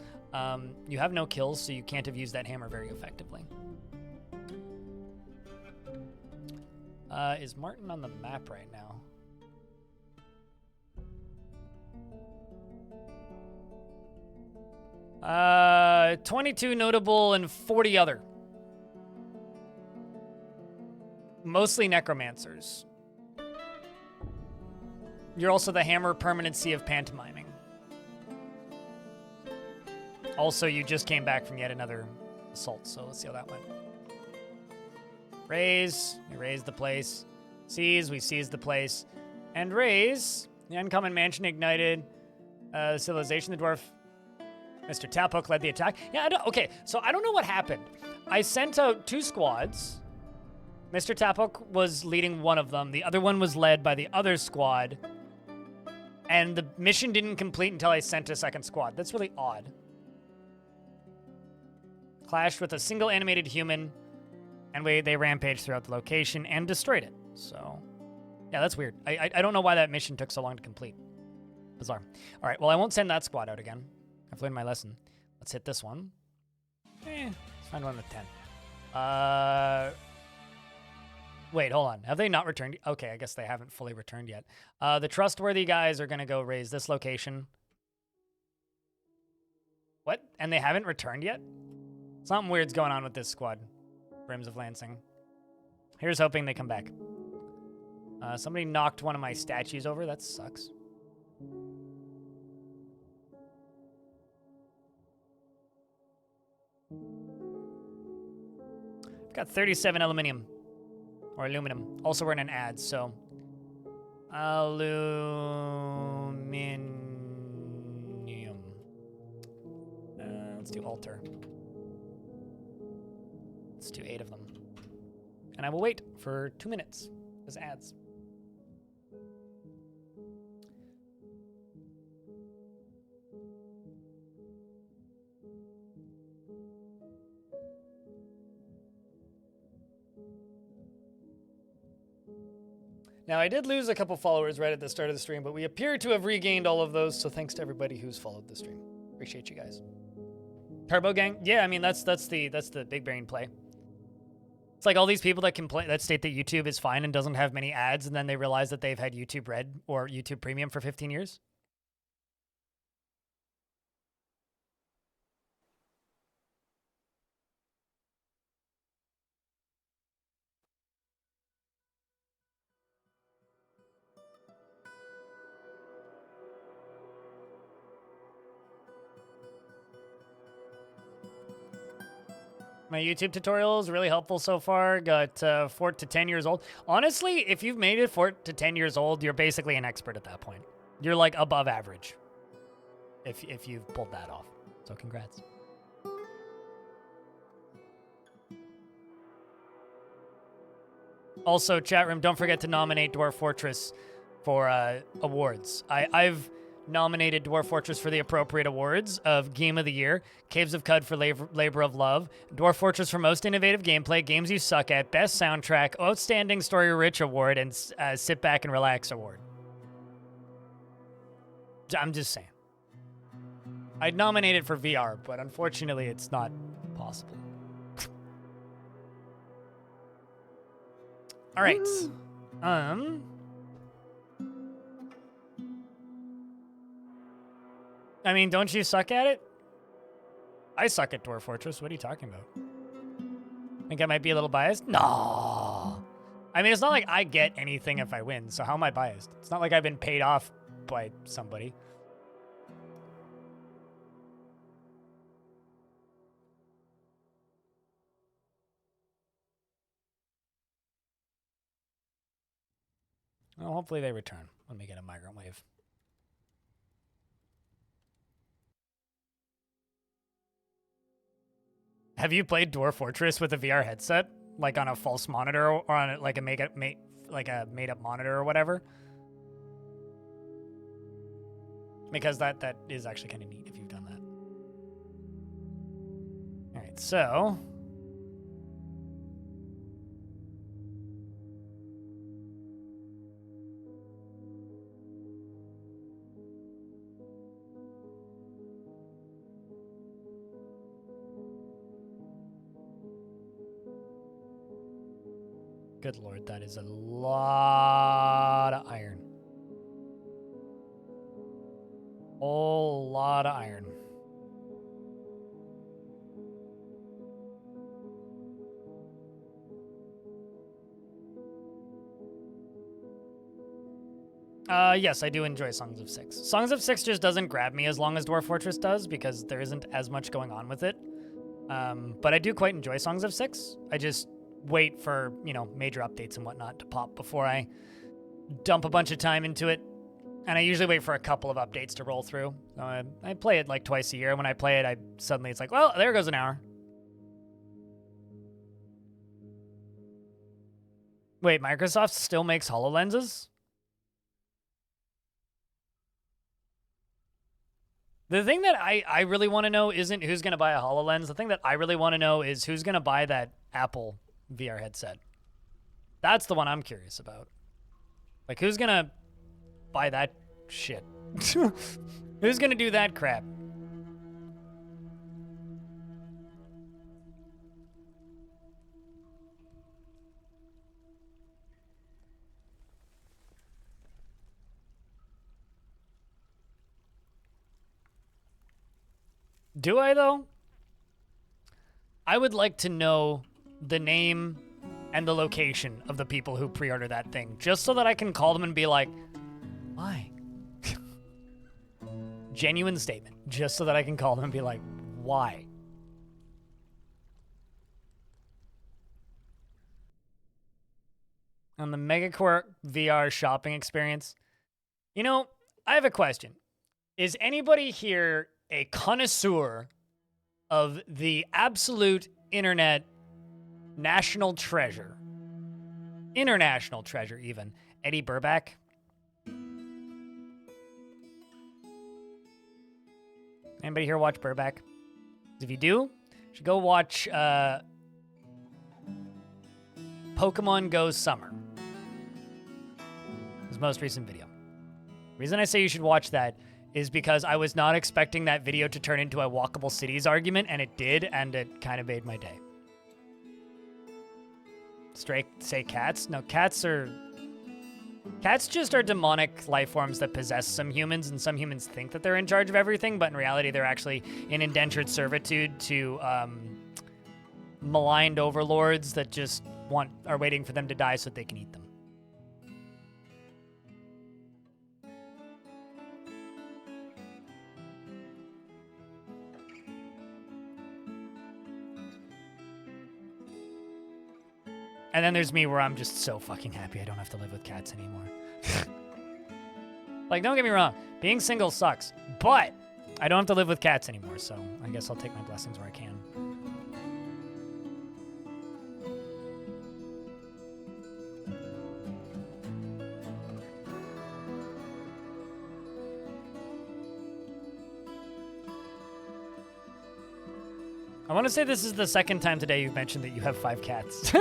You have no kills, so you can't have used that hammer very effectively. Is Martin on the map right now? 22 notable and 40 other. Mostly necromancers. You're also the hammer permanency of pantomiming. Also, you just came back from yet another assault, so let's see how that went. Raise, we raise the place. Seize, we seize the place. And raise, the uncommon mansion ignited. Civilization, the dwarf. Mr. Taphook led the attack. Yeah, okay, so I don't know what happened. I sent out 2 squads. Mr. Taphook was leading one of them. The other one was led by the other squad. And the mission didn't complete until I sent a second squad. That's really odd. Clashed with a single animated human, and they rampaged throughout the location and destroyed it. So, yeah, that's weird. I don't know why that mission took so long to complete. Bizarre. All right, well, I won't send that squad out again. I've learned my lesson. Let's hit this one. Let's find one with 10. Wait, hold on. Have they not returned? Okay, I guess they haven't fully returned yet. The trustworthy guys are going to go raise this location. What? And they haven't returned yet? Something weird's going on with this squad. Brims of Lansing. Here's hoping they come back. Somebody knocked one of my statues over. That sucks. I've got 37 aluminium. Or aluminum. Also, we're in an ad, so... Aluminium. Let's do altar. Let's do 8 of them. And I will wait for 2 minutes as ads. Now, I did lose a couple followers right at the start of the stream, but we appear to have regained all of those, so thanks to everybody who's followed the stream. Appreciate you guys. Turbo Gang? Yeah, I mean, that's the big brain play. It's like all these people that complain, that state that YouTube is fine and doesn't have many ads, and then they realize that they've had YouTube Red or YouTube Premium for 15 years. My YouTube tutorial is really helpful so far. Got 4 to 10 years old. Honestly, if you've made it 4 to 10 years old, you're basically an expert at that point. You're like above average if you've pulled that off. So congrats. Also, chat room, don't forget to nominate Dwarf Fortress for awards. I've nominated Dwarf Fortress for the appropriate awards of Game of the Year, Caves of Cud for Labor of Love, Dwarf Fortress for Most Innovative Gameplay, Games You Suck At, Best Soundtrack, Outstanding Story Rich Award, and Sit Back and Relax Award. I'm just saying. I'd nominate it for VR, but unfortunately it's not possible. All right. I mean, don't you suck at it? I suck at Dwarf Fortress. What are you talking about? Think I might be a little biased? No. I mean, it's not like I get anything if I win, so how am I biased? It's not like I've been paid off by somebody. Well, hopefully they return when we get a migrant wave. Have you played Dwarf Fortress with a VR headset, like on a false monitor or on like a made-up monitor or whatever? Because that is actually kind of neat if you've done that. All right, so good lord, that is a lot of iron. Whole lot of iron. Yes, I do enjoy Songs of Six. Songs of Six just doesn't grab me as long as Dwarf Fortress does because there isn't as much going on with it. But I do quite enjoy Songs of Six. I just wait for, you know, major updates and whatnot to pop before I dump a bunch of time into it. And I usually wait for a couple of updates to roll through. So I play it like twice a year. When I play it, it's like, well, there goes an hour. Wait, Microsoft still makes HoloLenses? The thing that I really want to know isn't who's going to buy a HoloLens. The thing that I really want to know is who's going to buy that Apple VR headset. That's the one I'm curious about. Like, who's going to buy that shit? Who's going to do that crap? Do I, though? I would like to know the name and the location of the people who pre-order that thing, just so that I can call them and be like, why? Genuine statement, just so that I can call them and be like, why? On the Megacore VR shopping experience, you know, I have a question. Is anybody here a connoisseur of the absolute internet national treasure, international treasure even, Eddie Burback? Anybody here watch Burback? If you do, you should go watch Pokemon Go Summer. His most recent video. The reason I say you should watch that is because I was not expecting that video to turn into a walkable cities argument, and it did, and it kind of made my day. Say cats? No, cats just are demonic life forms that possess some humans, and some humans think that they're in charge of everything, but in reality they're actually in indentured servitude to maligned overlords that just are waiting for them to die so that they can eat them. And then there's me where I'm just so fucking happy I don't have to live with cats anymore. Like, don't get me wrong, being single sucks, but I don't have to live with cats anymore, so I guess I'll take my blessings where I can. I want to say this is the second time today you've mentioned that you have 5 cats.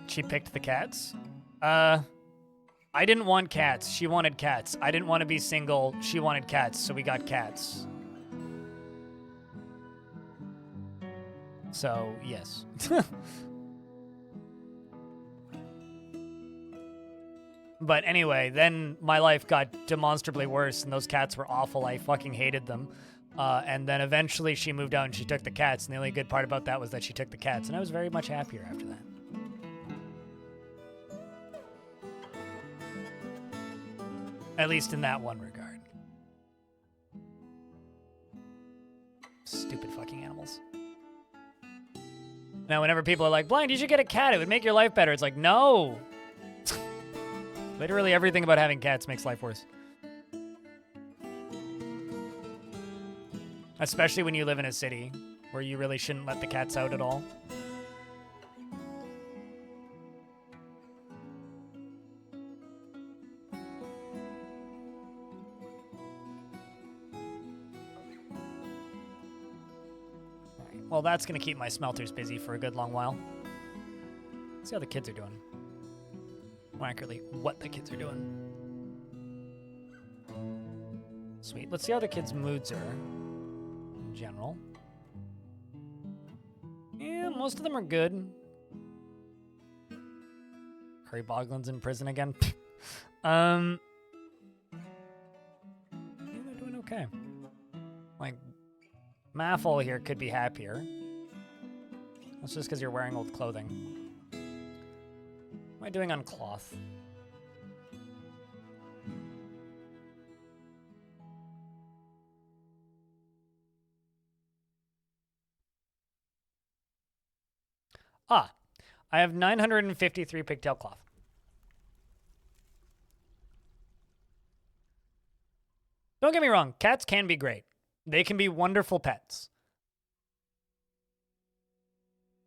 She picked the cats? I didn't want cats. She wanted cats. I didn't want to be single. She wanted cats, so we got cats. So, yes. But anyway, then my life got demonstrably worse, and those cats were awful. I fucking hated them. And then eventually she moved out and she took the cats, and the only good part about that was that she took the cats, and I was very much happier after that. At least in that one regard. Stupid fucking animals. Now, whenever people are like, Blind, you should get a cat. It would make your life better. It's like, no. Literally everything about having cats makes life worse. Especially when you live in a city where you really shouldn't let the cats out at all. Well, that's going to keep my smelters busy for a good long while. Let's see how the kids are doing. More accurately, what the kids are doing. Sweet. Let's see how the kids' moods are in general. Yeah, most of them are good. Curry Boglin's in prison again. Yeah, they're doing okay. Like, Maffle here could be happier. That's just because you're wearing old clothing. What am I doing on cloth? Ah, I have 953 pigtail cloth. Don't get me wrong, cats can be great. They can be wonderful pets.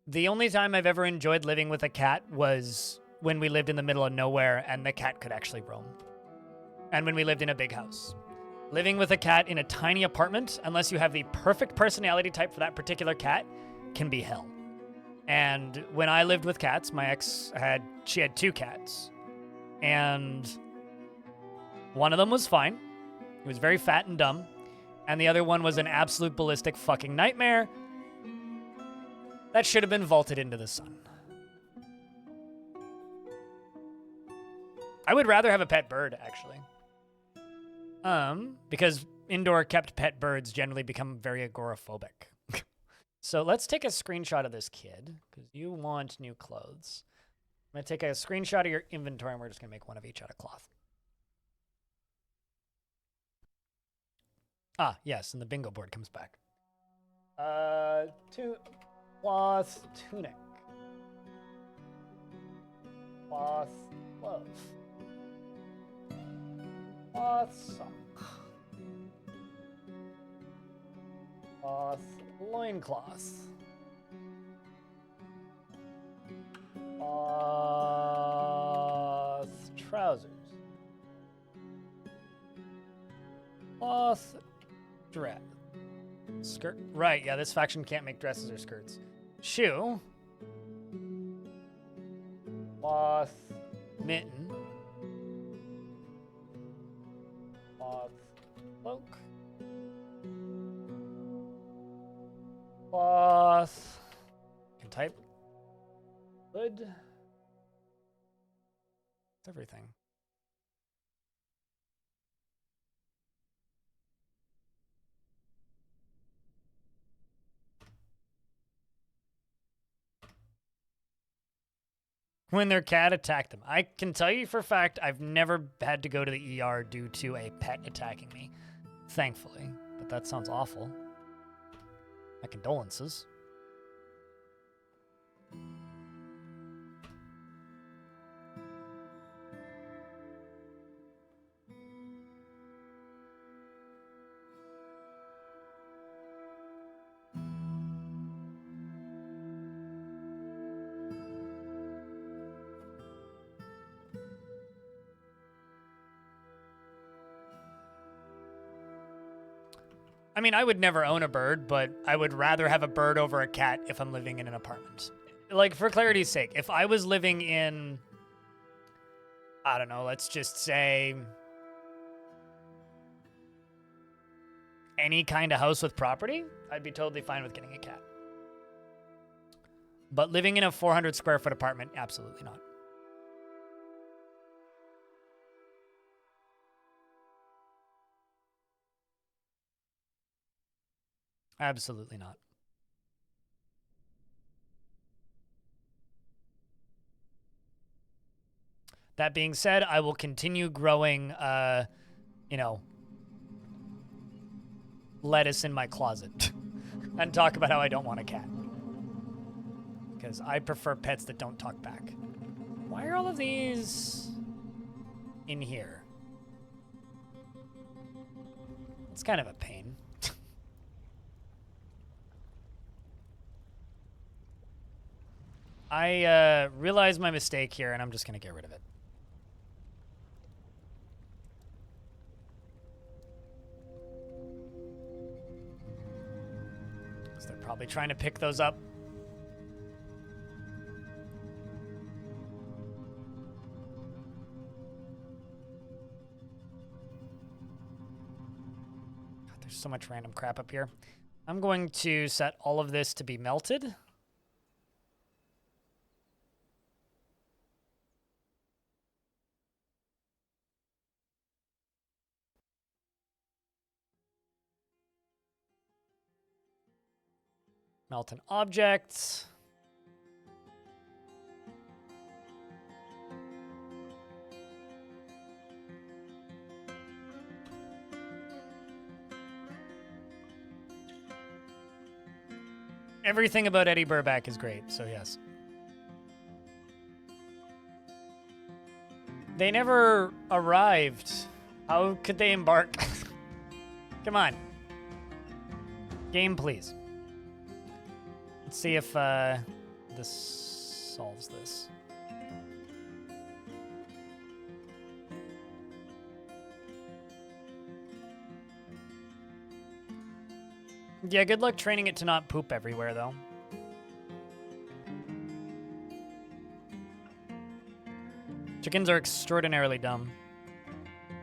The only time I've ever enjoyed living with a cat was when we lived in the middle of nowhere and the cat could actually roam. And when we lived in a big house. Living with a cat in a tiny apartment, unless you have the perfect personality type for that particular cat, can be hell. And when I lived with cats, my ex had 2 cats. And one of them was fine. He was very fat and dumb. And the other one was an absolute ballistic fucking nightmare that should have been vaulted into the sun. I would rather have a pet bird, actually. Because indoor kept pet birds generally become very agoraphobic. So let's take a screenshot of this kid, because you want new clothes. I'm going to take a screenshot of your inventory, and we're just going to make one of each out of cloth. Ah, yes, and the bingo board comes back. Cloth tunic. Cloth glove. Cloth sock. Cloth loincloth. Cloth trousers. Cloth dress. Skirt. Right, yeah, this faction can't make dresses or skirts. Shoe. Cloth mitten. Cloth cloak. Cloth. Can type. Hood. It's everything. When their cat attacked them. I can tell you for a fact I've never had to go to the ER due to a pet attacking me. Thankfully. But that sounds awful. My condolences. I mean, I would never own a bird, but I would rather have a bird over a cat if I'm living in an apartment. Like, for clarity's sake, if I was living in, I don't know, let's just say any kind of house with property, I'd be totally fine with getting a cat. But living in a 400 square foot apartment, absolutely not. Absolutely not. That being said, I will continue growing, lettuce in my closet and talk about how I don't want a cat. Because I prefer pets that don't talk back. Why are all of these in here? It's kind of a pain. I realized my mistake here, and I'm just going to get rid of it. So they're probably trying to pick those up. God, there's so much random crap up here. I'm going to set all of this to be melted. Melt an object. Everything about Eddie Burback is great, so yes. They never arrived. How could they embark? Come on. Game, please. Let's see if this solves this. Yeah, good luck training it to not poop everywhere, though. Chickens are extraordinarily dumb.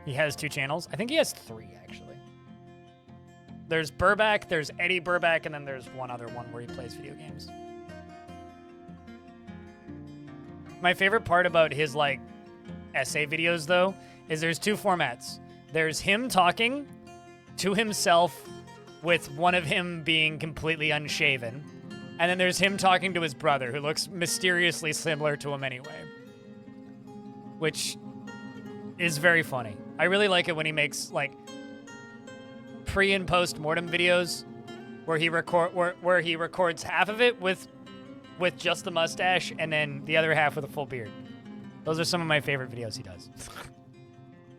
He has 2 channels. I think he has 3, actually. there's Burback, there's Eddie Burback, and then there's one other one where he plays video games. My favorite part about his, like, essay videos, though, is there's two formats. There's him talking to himself with one of him being completely unshaven. And then there's him talking to his brother, who looks mysteriously similar to him anyway. Which is very funny. I really like it when he makes, like, pre- and post-mortem videos where he records half of it with just the mustache and then the other half with a full beard. Those are some of my favorite videos he does.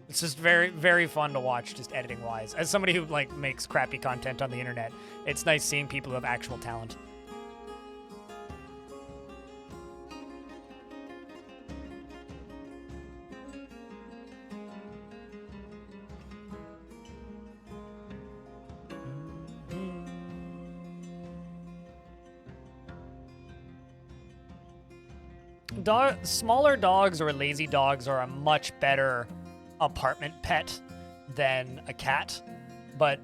It's just very, very fun to watch, just editing-wise. As somebody who, like, makes crappy content on the internet, it's nice seeing people who have actual talent. Smaller dogs or lazy dogs are a much better apartment pet than a cat. But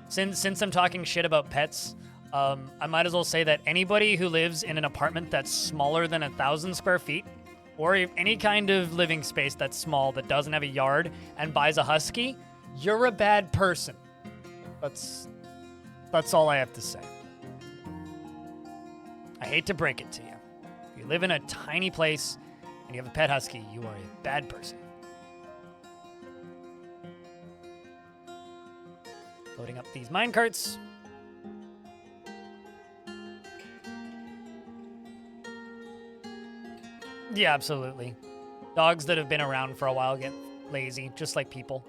since I'm talking shit about pets, I might as well say that anybody who lives in an apartment that's smaller than 1,000 square feet, or any kind of living space that's small that doesn't have a yard and buys a husky, you're a bad person. That's all I have to say. I hate to break it to you. If you live in a tiny place and you have a pet husky, you are a bad person. Loading up these minecarts. Yeah, absolutely. Dogs that have been around for a while get lazy, just like people.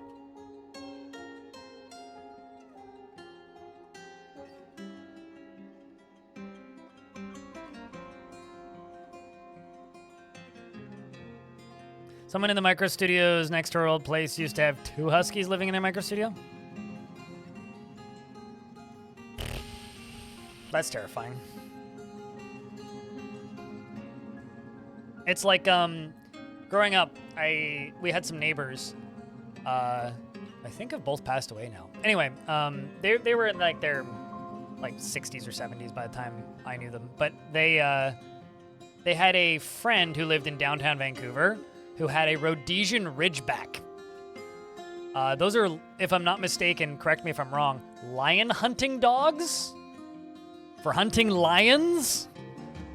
Someone in the micro studios next to our old place used to have 2 huskies living in their micro studio. That's terrifying. It's like, growing up, we had some neighbors, I think have both passed away now. Anyway, they were in like their, like 60s or 70s by the time I knew them, but they had a friend who lived in downtown Vancouver who had a Rhodesian Ridgeback. Those are, if I'm not mistaken, correct me if I'm wrong, lion hunting dogs? For hunting lions?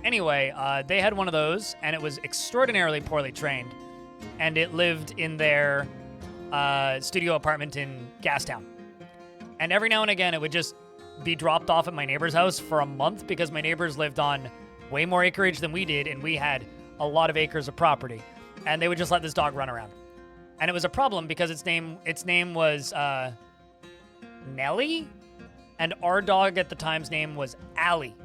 Anyway, they had one of those, and it was extraordinarily poorly trained, and it lived in their studio apartment in Gastown. And every now and again, it would just be dropped off at my neighbor's house for a month because my neighbors lived on way more acreage than we did, and we had a lot of acres of property. And they would just let this dog run around. And it was a problem because its name was Nellie, and our dog at the time's name was Allie.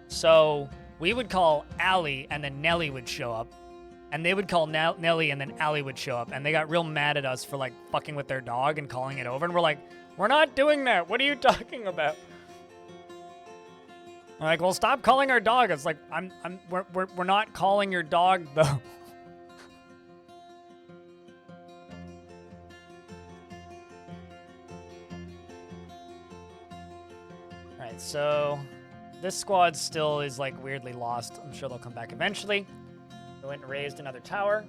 So we would call Allie, and then Nellie would show up. And they would call Nellie, and then Allie would show up. And they got real mad at us for, like, fucking with their dog and calling it over. And we're like, we're not doing that. What are you talking about? We're like, well, stop calling our dog. It's like, we're not calling your dog, though. Alright, so this squad still is, like, weirdly lost. I'm sure they'll come back eventually. We went and raised another tower.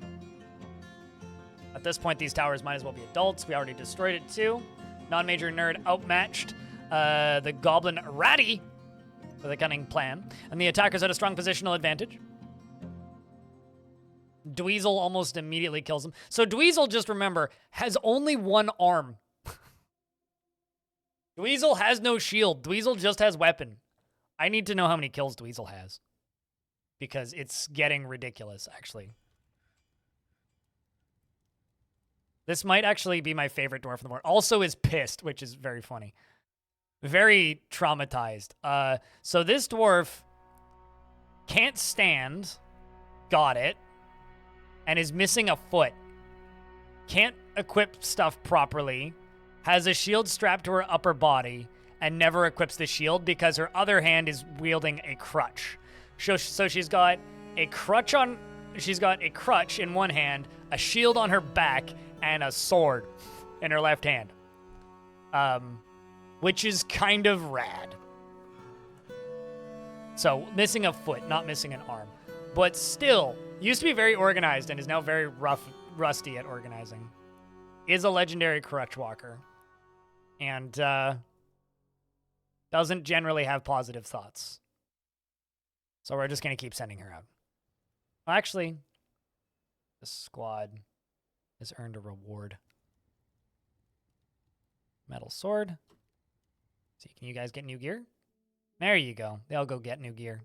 At this point, these towers might as well be adults. We already destroyed it, too. Non-major nerd outmatched the goblin Ratty with a cunning plan. And the attackers had a strong positional advantage. Dweezil almost immediately kills him. So Dweezil, just remember, has only one arm. Dweezil has no shield. Dweezil just has weapon. I need to know how many kills Dweezil has. Because it's getting ridiculous, actually. This might actually be my favorite dwarf in the world. Also is pissed, which is very funny. Very traumatized. So this dwarf can't stand. Got it. And is missing a foot. Can't equip stuff properly. Has a shield strapped to her upper body. And never equips the shield because her other hand is wielding a crutch. So she's got a crutch on... She's got a crutch in one hand, a shield on her back, and a sword in her left hand. which is kind of rad. So, missing a foot, not missing an arm. But still, used to be very organized and is now very rusty at organizing. Is a legendary crutch walker. And doesn't generally have positive thoughts. So we're just going to keep sending her out. Actually, the squad has earned a reward. Metal sword. See, can you guys get new gear? There you go. They'll go get new gear.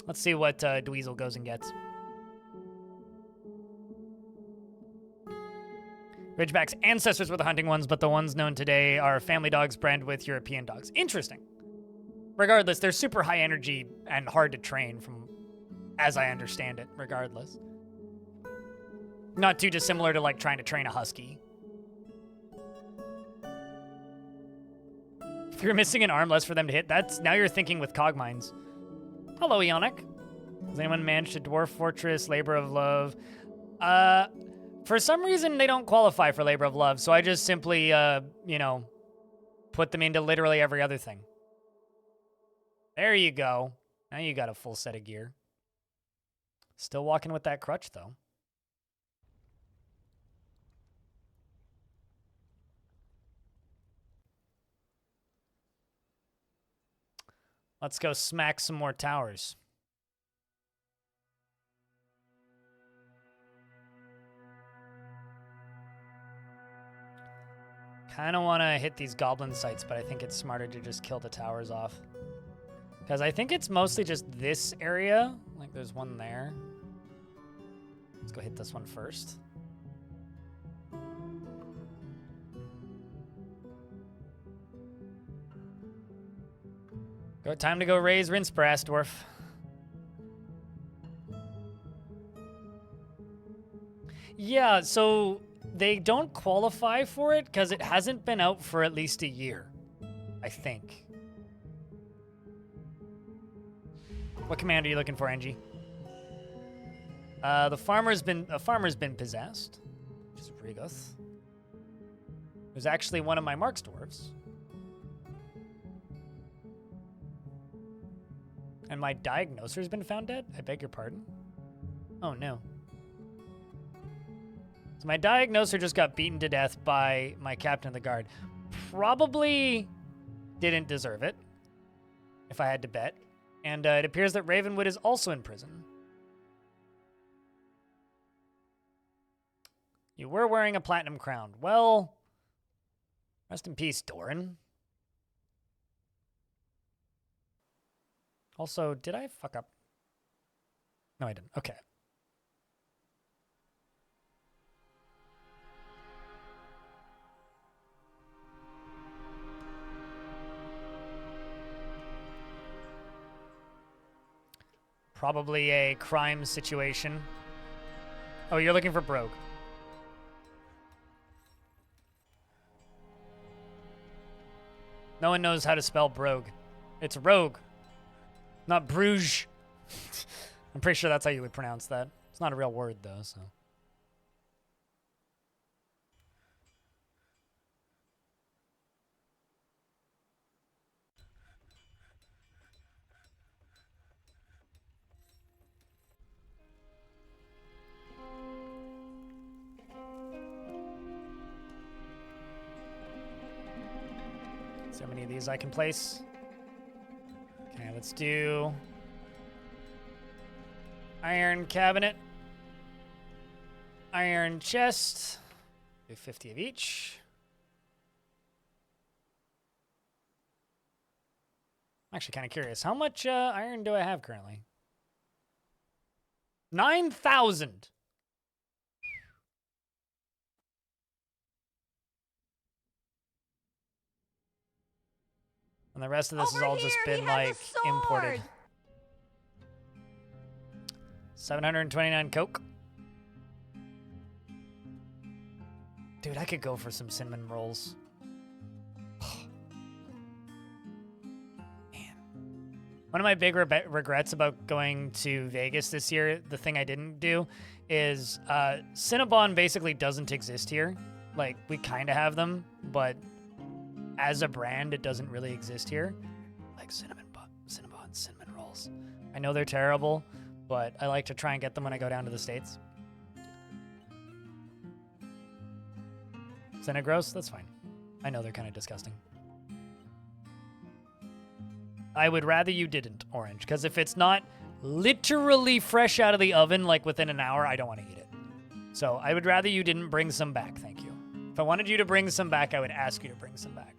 Let's see what Dweezil goes and gets. Ridgeback's ancestors were the hunting ones, but the ones known today are family dogs bred with European dogs. Interesting. Regardless, they're super high energy and hard to train from, as I understand it, regardless. Not too dissimilar to like trying to train a husky. If you're missing an arm, less for them to hit. Now you're thinking with Cogmines. Hello, Ionic. Has anyone managed a Dwarf Fortress, Labor of Love? For some reason, they don't qualify for Labor of Love, so I just simply, you know, put them into literally every other thing. There you go. Now you got a full set of gear. Still walking with that crutch, though. Let's go smack some more towers. Kind of want to hit these goblin sites, but I think it's smarter to just kill the towers off. Because I think it's mostly just this area. Like, there's one there. Let's go hit this one first. Time to go raise Rincebrass, Dwarf. Yeah, so they don't qualify for it because it hasn't been out for at least a year, I think. What command are you looking for, Angie? A farmer's been possessed, which is Rigoth. There's actually one of my Mark's dwarves. And my diagnoser's been found dead? I beg your pardon? Oh, no. So my diagnoser just got beaten to death by my captain of the guard. Probably didn't deserve it, if I had to bet. And it appears that Ravenwood is also in prison. You were wearing a platinum crown. Well, rest in peace, Doran. Also, did I fuck up? No, I didn't. Okay. Probably a crime situation. Oh, you're looking for Brogue. No one knows how to spell Brogue. It's Rogue. Not Bruges. I'm pretty sure that's how you would pronounce that. It's not a real word, though, so. So many of these I can place. Okay, let's do iron cabinet, iron chest, do 50 of each. I'm actually kind of curious. How much iron do I have currently? 9,000. And the rest of this has all just been, like, imported. 729 coke. Dude, I could go for some cinnamon rolls. Man. One of my big regrets about going to Vegas this year, the thing I didn't do, is Cinnabon basically doesn't exist here. Like, we kind of have them, but as a brand, it doesn't really exist here. Like cinnamon rolls. I know they're terrible, but I like to try and get them when I go down to the States. Gross? That's fine. I know they're kind of disgusting. I would rather you didn't, Orange, because if it's not literally fresh out of the oven, like within an hour, I don't want to eat it. So I would rather you didn't bring some back, thank you. If I wanted you to bring some back, I would ask you to bring some back.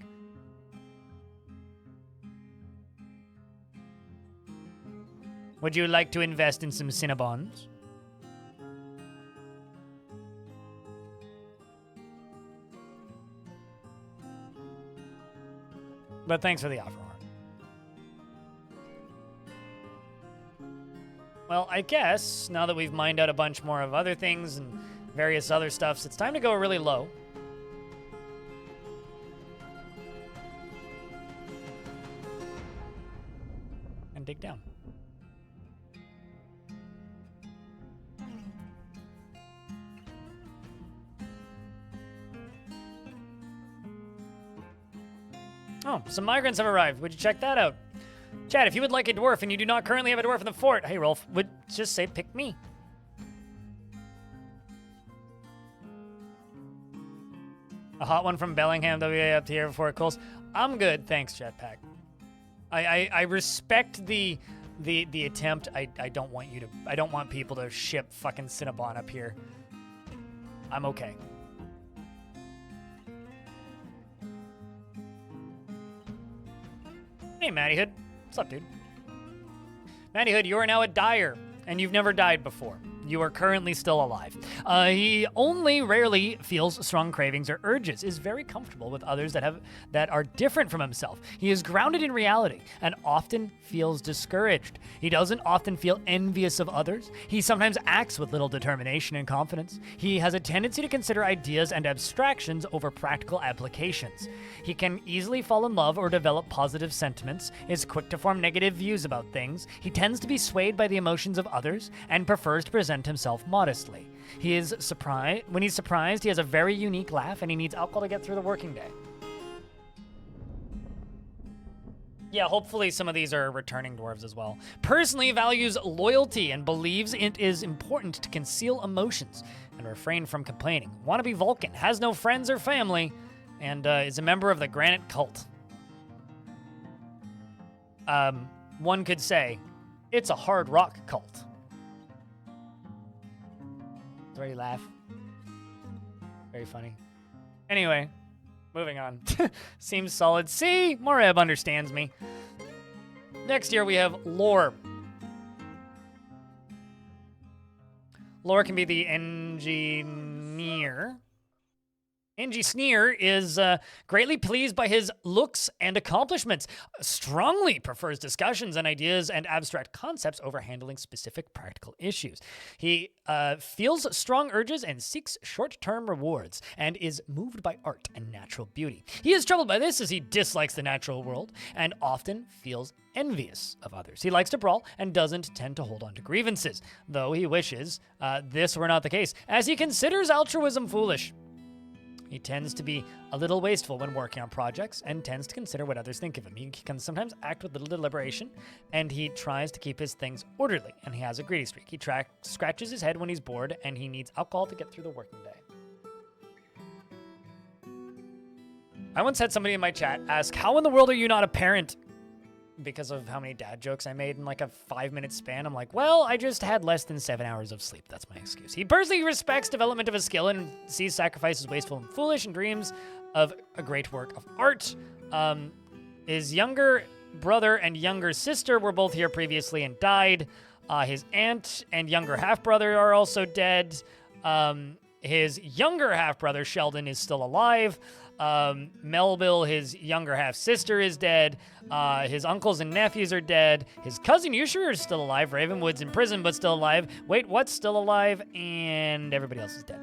Would you like to invest in some Cinnabons? But thanks for the offer, Mark. Well, I guess now that we've mined out a bunch more of other things and various other stuffs, it's time to go really low. And dig down. Oh, some migrants have arrived. Would you check that out? Chad, if you would like a dwarf and you do not currently have a dwarf in the fort, hey, Rolf, would just say pick me. A hot one from Bellingham, WA up here before it cools. I'm good, thanks, Jetpack. I respect the attempt. I don't want people to ship fucking Cinnabon up here. I'm okay. Hey, Matty Hood. What's up, dude? Matty Hood, you are now a dyer, and you've never died before. You are currently still alive. He only rarely feels strong cravings or urges, is very comfortable with others that are different from himself. He is grounded in reality and often feels discouraged. He doesn't often feel envious of others. He sometimes acts with little determination and confidence. He has a tendency to consider ideas and abstractions over practical applications. He can easily fall in love or develop positive sentiments, is quick to form negative views about things. He tends to be swayed by the emotions of others and prefers to present himself modestly. When he's surprised, he has a very unique laugh and he needs alcohol to get through the working day. Yeah, hopefully some of these are returning dwarves as well. Personally values loyalty and believes it is important to conceal emotions and refrain from complaining. Wannabe Vulcan, has no friends or family, and is a member of the Granite Cult. One could say, it's a hard rock cult. Where you laugh. Very funny. Anyway, moving on. Seems solid. See, Moreb understands me. Next here we have lore. Lore can be the engineer. Sneer is greatly pleased by his looks and accomplishments, strongly prefers discussions and ideas and abstract concepts over handling specific practical issues. He feels strong urges and seeks short-term rewards, and is moved by art and natural beauty. He is troubled by this as he dislikes the natural world and often feels envious of others. He likes to brawl and doesn't tend to hold on to grievances, though he wishes this were not the case, as he considers altruism foolish. He tends to be a little wasteful when working on projects and tends to consider what others think of him. He can sometimes act with little deliberation, and he tries to keep his things orderly, and he has a greedy streak. He scratches his head when he's bored, and he needs alcohol to get through the working day. I once had somebody in my chat ask, how in the world are you not a parent? Because of how many dad jokes I made in like a 5-minute span. I'm like, well, I just had less than 7 hours of sleep. That's my excuse. He personally respects development of a skill and sees sacrifice as wasteful and foolish and dreams of a great work of art. His younger brother and younger sister were both here previously and died. His aunt and younger half-brother are also dead. His younger half-brother, Sheldon, is still alive. Melville, his younger half-sister, is dead. His uncles and nephews are dead. His cousin Yusher is still alive. Ravenwood's in prison but still alive. Wait, what's still alive? And everybody else is dead.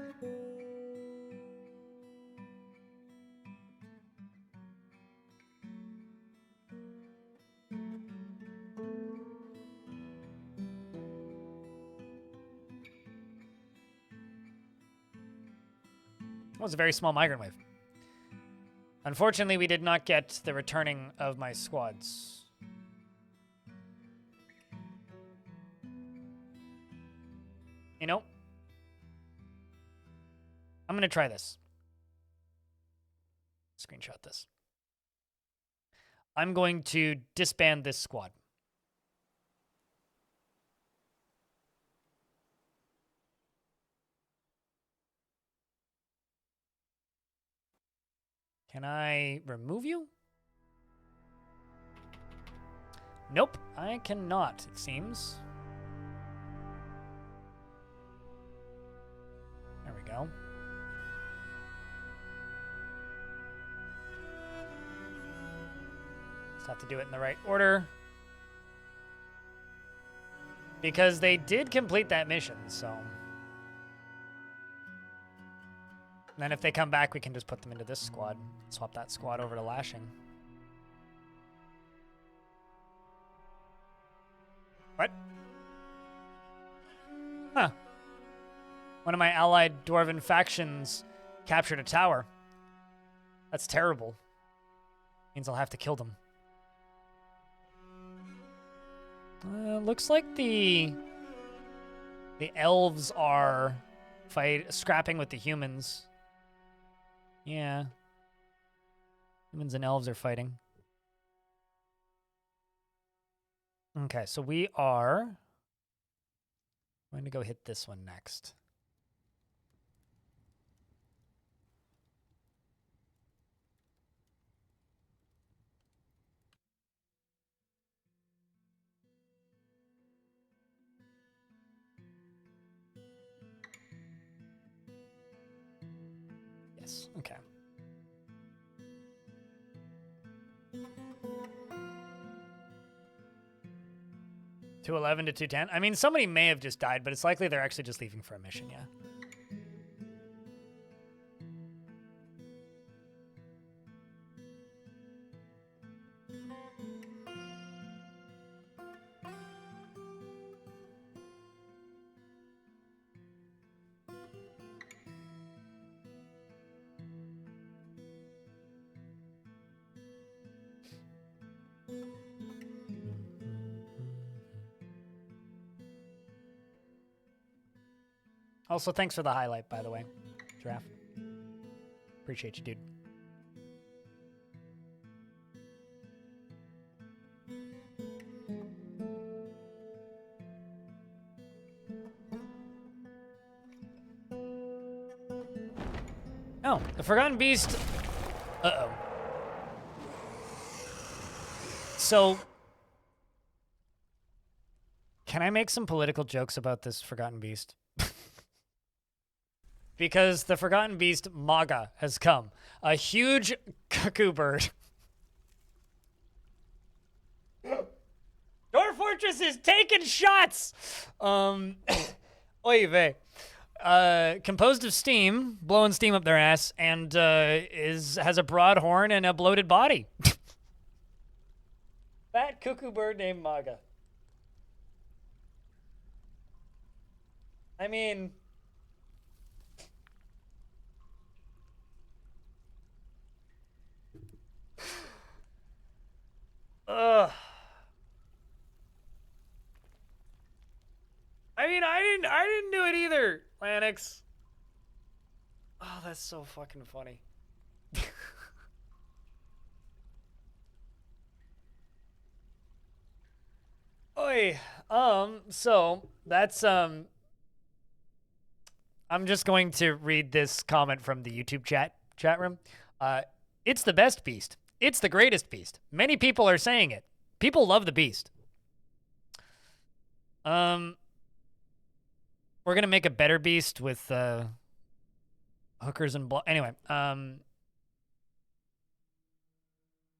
That was a very small migrant wave. Unfortunately, we did not get the returning of my squads. You know, I'm going to try this. Screenshot this. I'm going to disband this squad. Can I remove you? Nope, I cannot, it seems. There we go. Just have to do it in the right order. Because they did complete that mission, so... And then if they come back, we can just put them into this squad. Swap that squad over to Lashing. What? Huh. One of my allied Dwarven factions captured a tower. That's terrible. Means I'll have to kill them. Looks like the elves are scrapping with the humans. Yeah. Humans and elves are fighting. Okay, so we are going to go hit this one next. Yes, okay. To 11 to 210. I mean, somebody may have just died, but it's likely they're actually just leaving for a mission, yeah. Also, thanks for the highlight, by the way, Giraffe. Appreciate you, dude. Oh, the Forgotten Beast. Uh-oh. So, can I make some political jokes about this Forgotten Beast? Because the Forgotten Beast MAGA has come. A huge cuckoo bird. Dwarf Fortress is taking shots! Oy vey. Composed of steam, blowing steam up their ass, and has a broad horn and a bloated body. Fat cuckoo bird named MAGA. I mean... Ugh. I mean, I didn't do it either, Lanix. Oh, that's so fucking funny. Oi, so that's I'm just going to read this comment from the YouTube chat room. It's the best beast. It's the greatest beast. Many people are saying it. People love the beast. We're gonna make a better beast with hookers and anyway.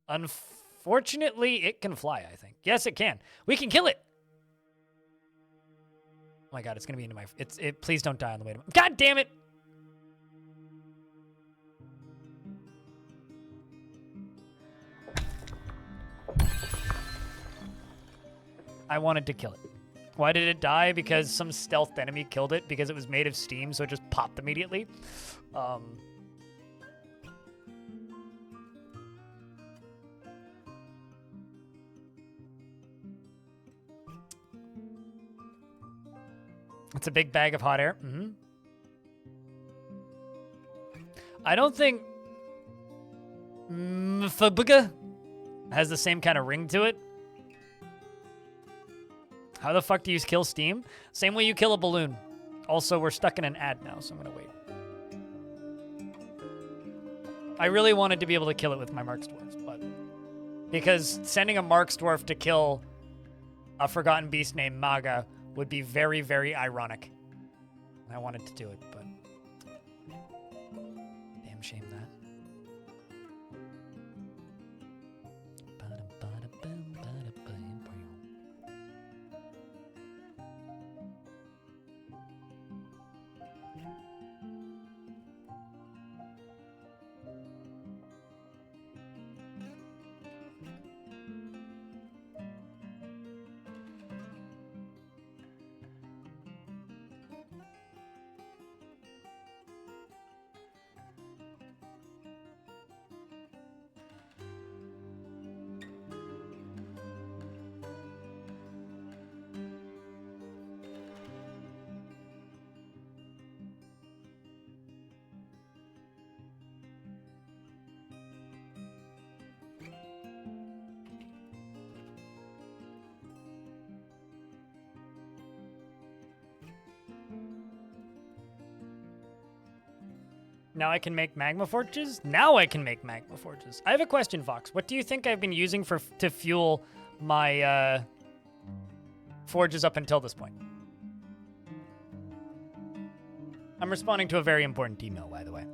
Unfortunately, it can fly. I think. Yes, it can. We can kill it. Oh my god, it's gonna be into my. Please don't die on the way to. God damn it! I wanted to kill it. Why did it die? Because some stealthed enemy killed it because it was made of steam, so it just popped immediately. It's a big bag of hot air. Mm-hmm. I don't think Mfabuga has the same kind of ring to it. How the fuck do you kill steam? Same way you kill a balloon. Also, we're stuck in an ad now, so I'm gonna wait. I really wanted to be able to kill it with my Marks Dwarfs, but because sending a Marks Dwarf to kill a forgotten beast named Maga would be very, very ironic. I wanted to do it, but damn shame that. Now I can make magma forges? Now I can make magma forges. I have a question, Vox. What do you think I've been using to fuel my forges up until this point? I'm responding to a very important email, by the way.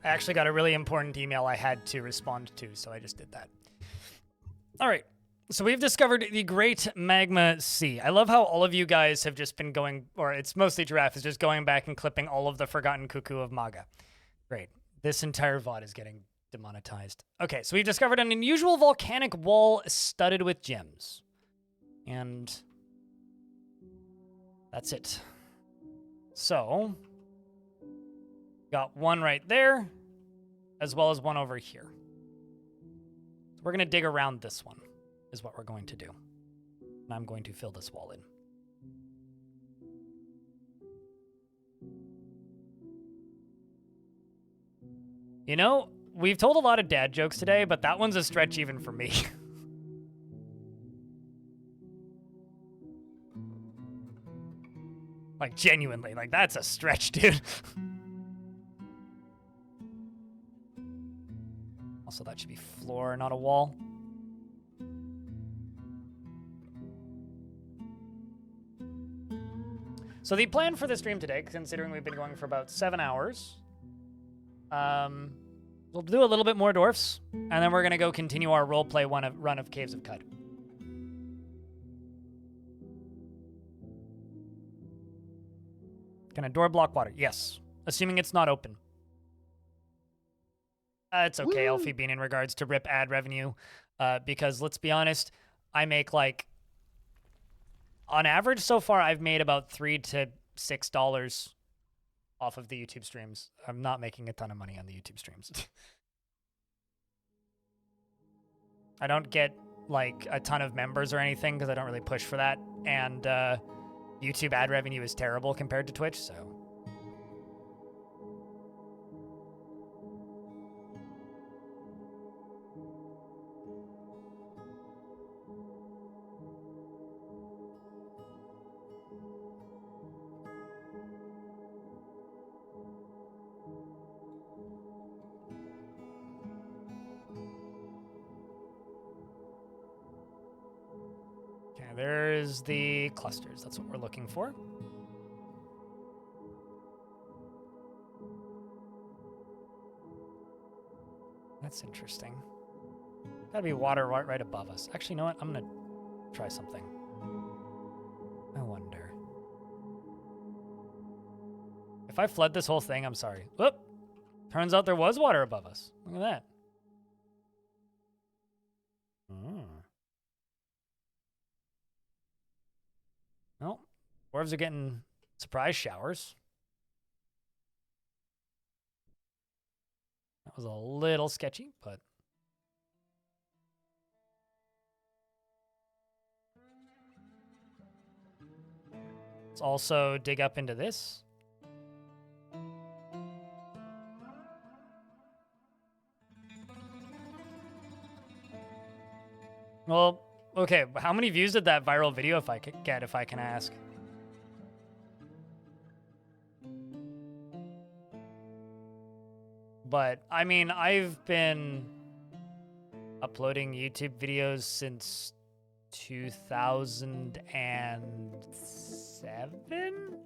I actually got a really important email I had to respond to, so I just did that. All right. So we've discovered the Great Magma Sea. I love how all of you guys have just been going, or it's mostly Giraffe, is just going back and clipping all of the Forgotten Cuckoo of Maga. Great. This entire VOD is getting demonetized. Okay, so we've discovered an unusual volcanic wall studded with gems. And that's it. So, got one right there, as well as one over here. So we're going to dig around this one, is what we're going to do. And I'm going to fill this wall in. You know, we've told a lot of dad jokes today, but that one's a stretch even for me. Like, genuinely, like, that's a stretch, dude. Also, that should be floor, not a wall. So the plan for the stream today, considering we've been going for about 7 hours, we'll do a little bit more dwarfs, and then we're going to go continue our roleplay run of Caves of Cud. Can a door block water? Yes. Assuming it's not open. It's okay, Elfie Bean, in regards to rip ad revenue, because let's be honest, I make like, on average so far, I've made about $3 to $6 off of the YouTube streams. I'm not making a ton of money on the YouTube streams. I don't get like a ton of members or anything because I don't really push for that, and YouTube ad revenue is terrible compared to Twitch, so. There's the clusters. That's what we're looking for. That's interesting. Gotta be water right above us. Actually, you know what? I'm gonna try something. I wonder. If I flood this whole thing, I'm sorry. Whoop! Turns out there was water above us. Look at that. Oh. Well, dwarves are getting surprise showers. That was a little sketchy, but... Let's also dig up into this. Well... Okay, how many views did that viral video if I can ask? But, I mean, I've been uploading YouTube videos since 2007?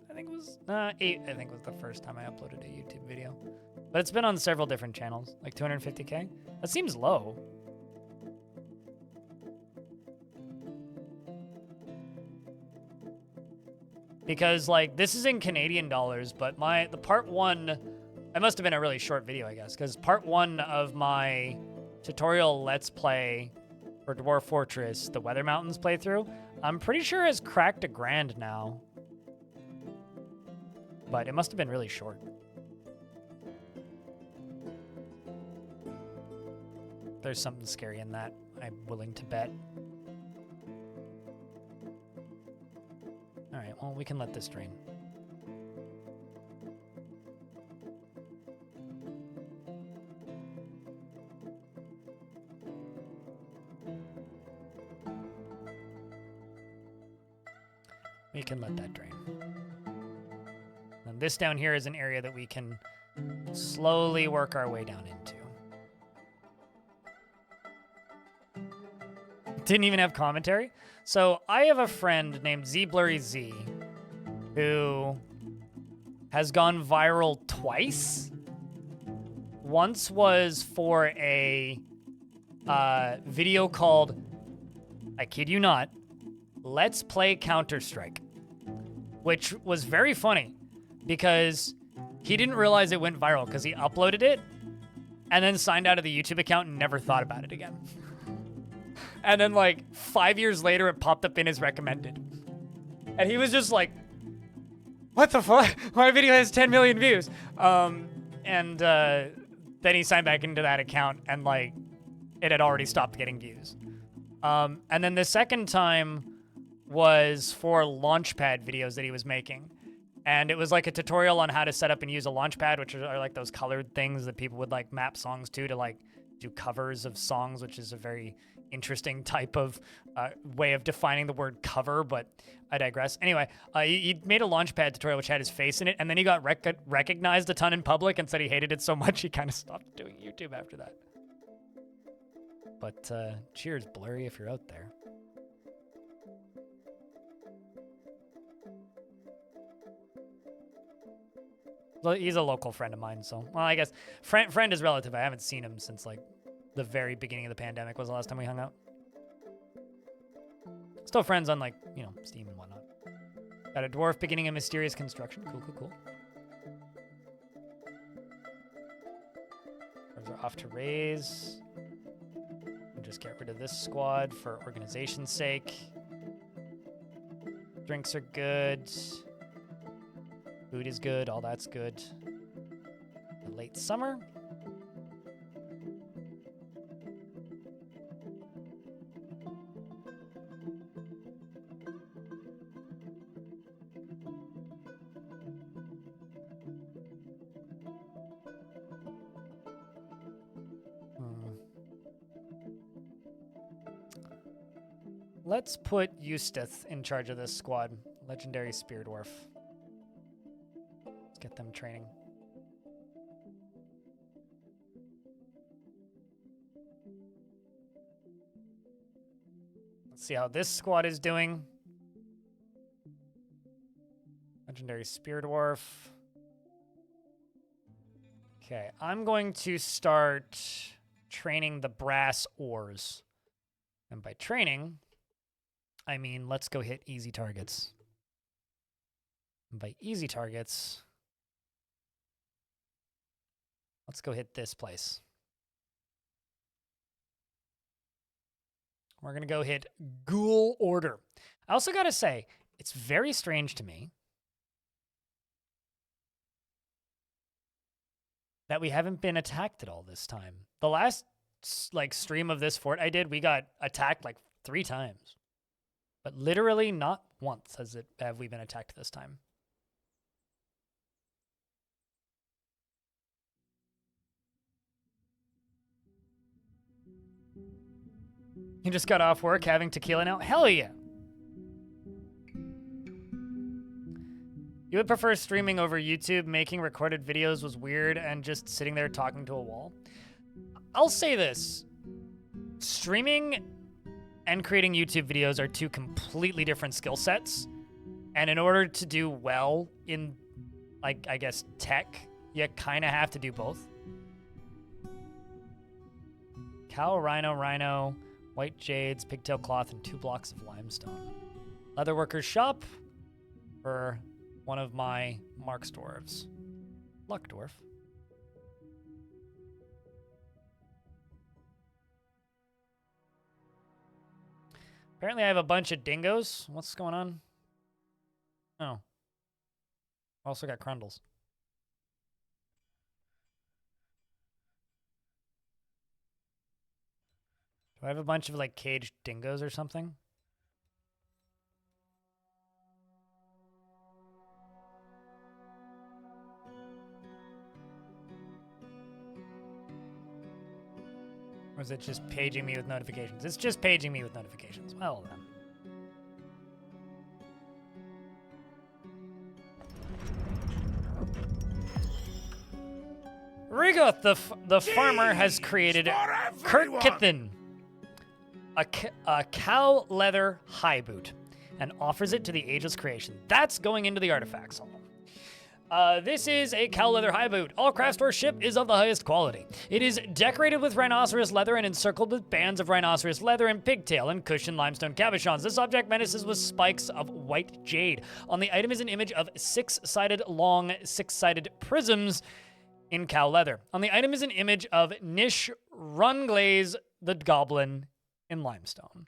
I think it was, 8, I think was the first time I uploaded a YouTube video. But it's been on several different channels, like 250K. That seems low. Because, like, this is in Canadian dollars, but the part 1, it must have been a really short video, I guess, because part 1 of my tutorial Let's Play for Dwarf Fortress, the Weather Mountains playthrough, I'm pretty sure has cracked $1,000 now. But it must have been really short. There's something scary in that, I'm willing to bet. All right, well, we can let this drain. We can let that drain. And this down here is an area that we can slowly work our way down into. Didn't even have commentary. So I have a friend named ZBlurryZ who has gone viral twice. Once was for a video called, I kid you not, Let's Play Counter-Strike, which was very funny because he didn't realize it went viral because he uploaded it and then signed out of the YouTube account and never thought about it again. And then, like, 5 years later, it popped up in his recommended. And he was just like, what the fuck? My video has 10 million views. Then he signed back into that account, and, like, it had already stopped getting views. And then the second time was for Launchpad videos that he was making. And it was like a tutorial on how to set up and use a launch pad, which are like those colored things that people would like map songs to like do covers of songs, which is a very interesting type of way of defining the word cover, but I digress. Anyway, he made a launchpad tutorial which had his face in it, and then he got recognized a ton in public and said he hated it so much he kind of stopped doing YouTube after that. But cheers, Blurry, if you're out there. Well, he's a local friend of mine, so... Well, I guess friend is relative. I haven't seen him since, like, the very beginning of the pandemic was the last time we hung out. Still friends on, like, you know, Steam and whatnot. Got a dwarf beginning a mysterious construction. Cool, cool, cool. Dwarves are off to raise. We'll just get rid of this squad for organization's sake. Drinks are good. Food is good. All that's good. Late summer. Let's put Eustace in charge of this squad. Legendary Spear Dwarf. Let's get them training. Let's see how this squad is doing. Legendary Spear Dwarf. Okay, I'm going to start training the brass ores. And by training, I mean, let's go hit easy targets. And by easy targets, let's go hit this place. We're going to go hit Ghoul Order. I also got to say, it's very strange to me that we haven't been attacked at all this time. The last like stream of this fort I did, we got attacked like 3 times. But literally not once have we been attacked this time. You just got off work having tequila now? Hell yeah. You would prefer streaming over YouTube, making recorded videos was weird, and just sitting there talking to a wall? I'll say this. Streaming and creating YouTube videos are 2 completely different skill sets. And in order to do well in, like, I guess, tech, you kind of have to do both. Cow, rhino, white jades, pigtail cloth, and 2 blocks of limestone. Leatherworker's shop for one of my Mark's dwarves. Luck dwarf. Apparently I have a bunch of dingoes. What's going on? Oh. I also got crundles. Do I have a bunch of, like, caged dingoes or something? Or is it just paging me with notifications? It's just paging me with notifications. Well, then. Rigoth, the farmer, has created Kirkithin, a cow leather high boot, and offers it to the Ageless Creation. That's going into the artifacts hall. This is a cow leather high boot. All craft store ship is of the highest quality. It is decorated with rhinoceros leather and encircled with bands of rhinoceros leather and pigtail and cushioned limestone cabochons. This object menaces with spikes of white jade. On the item is an image of 6-sided long, 6-sided prisms in cow leather. On the item is an image of Nish Runglaze the Goblin in limestone.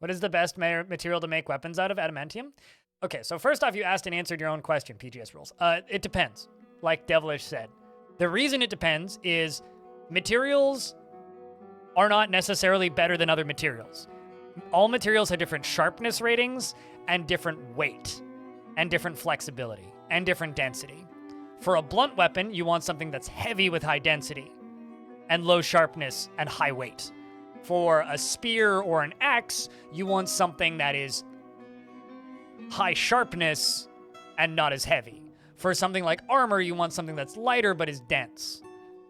What is the best material to make weapons out of? Adamantium? Okay, so first off, you asked and answered your own question, PGS rules. It depends, like Devilish said. The reason it depends is materials are not necessarily better than other materials. All materials have different sharpness ratings and different weight and different flexibility and different density. For a blunt weapon, you want something that's heavy with high density and low sharpness and high weight. For a spear or an axe, you want something that is high sharpness and not as heavy. For something like armor, you want something that's lighter but is dense.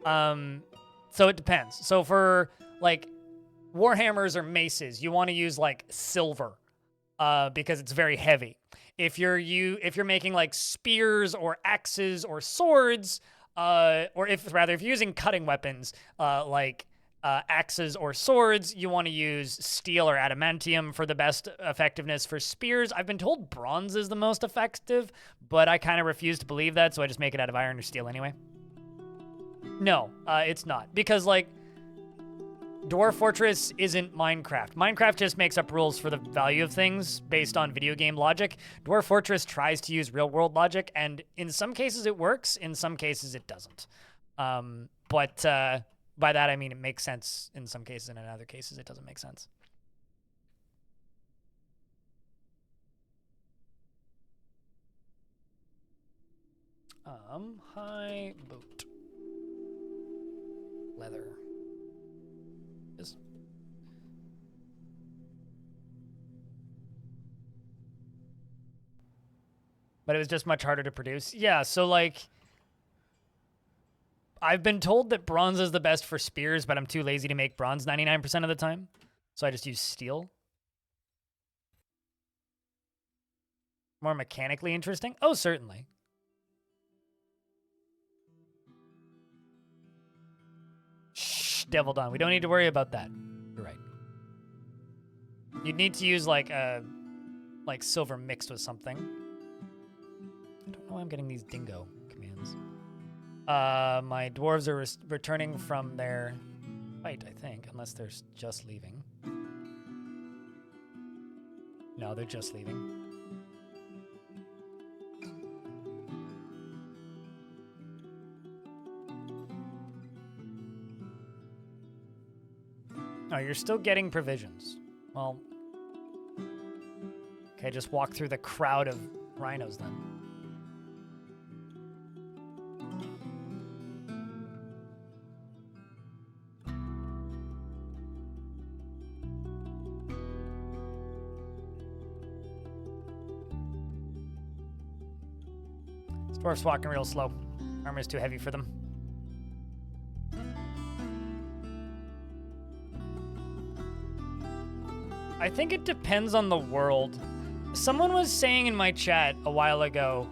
So it depends. So for like warhammers or maces, you want to use like silver because it's very heavy. If you're making like spears or axes or swords, or if you're using cutting weapons like axes or swords, you want to use steel or adamantium for the best effectiveness. For spears, I've been told bronze is the most effective, but I kind of refuse to believe that, so I just make it out of iron or steel anyway. No, it's not. Because, like, Dwarf Fortress isn't Minecraft. Minecraft just makes up rules for the value of things based on video game logic. Dwarf Fortress tries to use real-world logic, and in some cases it works, in some cases it doesn't. But by that I mean it makes sense in some cases, and in other cases it doesn't make sense. High boot. Leather. Yes. But it was just much harder to produce. Yeah, so like, I've been told that bronze is the best for spears, but I'm too lazy to make bronze 99% of the time. So I just use steel. More mechanically interesting? Oh, certainly. Shh, Devil Dawn. We don't need to worry about that. You're right. You'd need to use like silver mixed with something. I don't know why I'm getting these dingo commands. My dwarves are returning from their fight, I think, unless they're just leaving. No, they're just leaving. Oh, you're still getting provisions. Well, okay, just walk through the crowd of rhinos then. This dwarf's walking real slow. Armor's too heavy for them. I think it depends on the world. Someone was saying in my chat a while ago,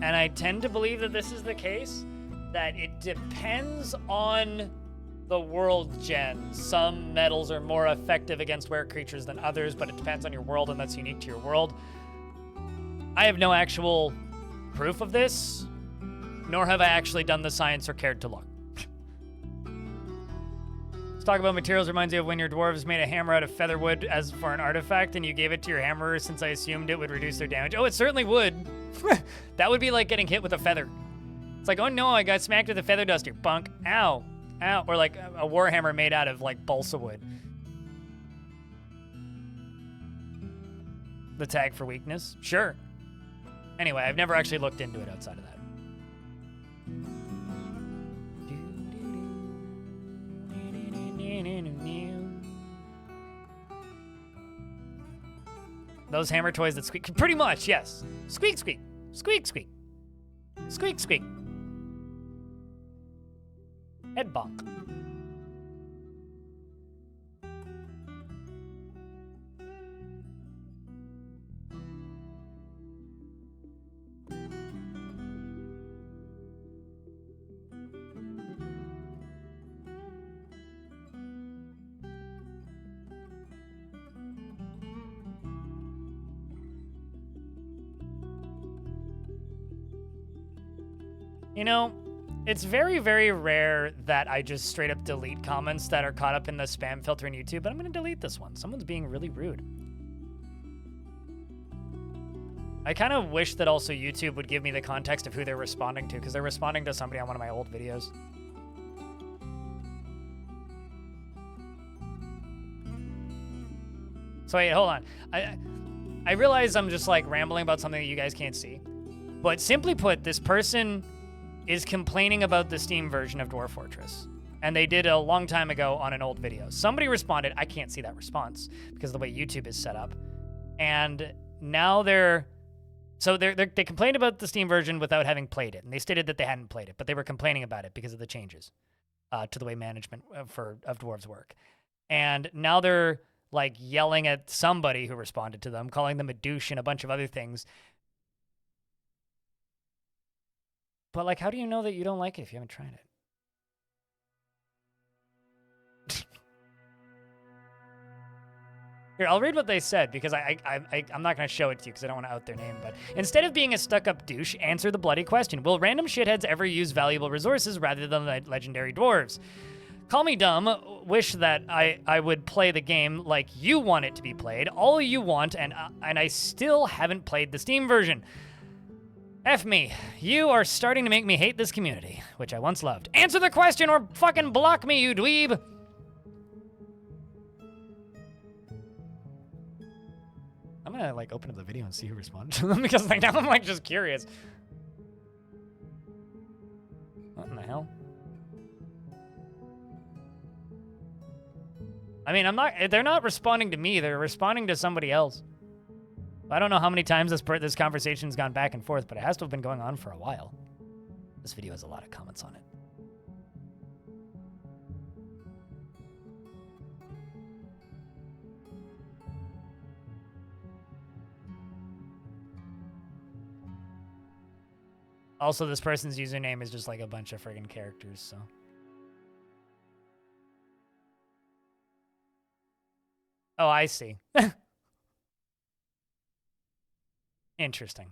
and I tend to believe that this is the case, that it depends on the world gen. Some metals are more effective against were creatures than others, but it depends on your world, and that's unique to your world. I have no actual proof of this, nor have I actually done the science or cared to look. Talk about materials reminds me of when your dwarves made a hammer out of feather wood as for an artifact and you gave it to your hammerer since I assumed it would reduce their damage. Oh, it certainly would. That would be like getting hit with a feather. It's like, oh no, I got smacked with a feather duster. Bunk. Ow. Ow. Or like a warhammer made out of like balsa wood. The tag for weakness? Sure. Anyway, I've never actually looked into it outside of that. Those hammer toys that squeak. Pretty much, yes. Squeak, squeak. Squeak, squeak. Squeak, squeak. Head bonk. You know, it's very, very rare that I just straight up delete comments that are caught up in the spam filter in YouTube, but I'm going to delete this one. Someone's being really rude. I kind of wish that also YouTube would give me the context of who they're responding to, because they're responding to somebody on one of my old videos. So wait, hold on. I realize I'm just like rambling about something that you guys can't see. But simply put, this person is complaining about the Steam version of Dwarf Fortress. And they did a long time ago on an old video. Somebody responded. I can't see that response because of the way YouTube is set up. And now they complained about the Steam version without having played it. And they stated that they hadn't played it, but they were complaining about it because of the changes to the way management of Dwarves work. And now they're like yelling at somebody who responded to them, calling them a douche and a bunch of other things. But like, how do you know that you don't like it if you haven't tried it? Here, I'll read what they said because I'm not going to show it to you because I don't want to out their name. But instead of being a stuck-up douche, answer the bloody question. Will random shitheads ever use valuable resources rather than legendary dwarves? Call me dumb. Wish that I would play the game like you want it to be played. All you want, and I still haven't played the Steam version. F me. You are starting to make me hate this community, which I once loved. Answer the question or fucking block me, you dweeb! I'm gonna like open up the video and see who responded to them because like now I'm like just curious. What in the hell? I mean, they're not responding to me, they're responding to somebody else. I don't know how many times this conversation's gone back and forth, but it has to have been going on for a while. This video has a lot of comments on it. Also, this person's username is just like a bunch of friggin' characters, so. Oh, I see. Interesting.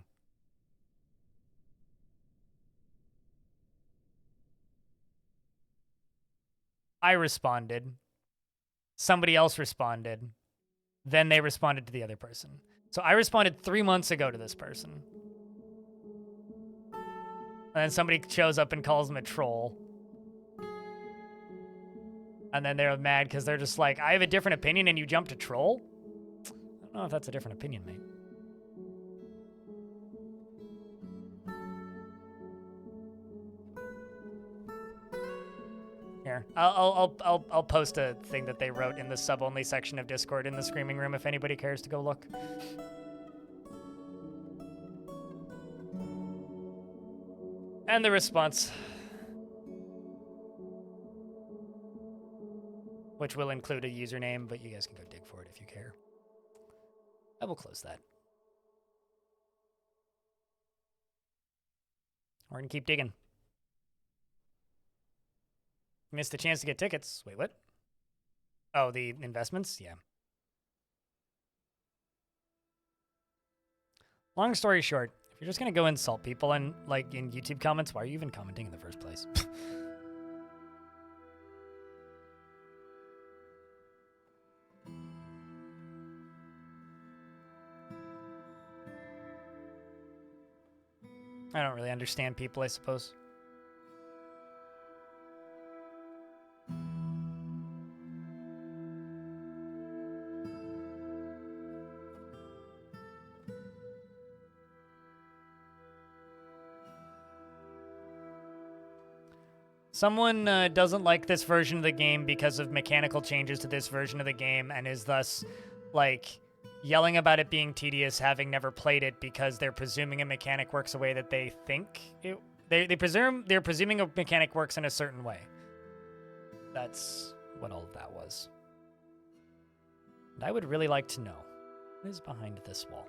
I responded. Somebody else responded. Then they responded to the other person. So I responded 3 months ago to this person. And then somebody shows up and calls them a troll. And then they're mad because they're just like, I have a different opinion and you jump to troll? I don't know if that's a different opinion, mate. Here, I'll post a thing that they wrote in the sub-only section of Discord in the Screaming Room if anybody cares to go look. And the response, which will include a username, but you guys can go dig for it if you care. I will close that. We're gonna keep digging. Missed a chance to get tickets. Wait, what? Oh, the investments? Yeah. Long story short, if you're just gonna go insult people and like in YouTube comments, why are you even commenting in the first place? I don't really understand people, I suppose. Someone doesn't like this version of the game because of mechanical changes to this version of the game and is thus, like, yelling about it being tedious, having never played it because they're presuming a mechanic works a way that they think it... They're presuming a mechanic works in a certain way. That's what all of that was. And I would really like to know what is behind this wall.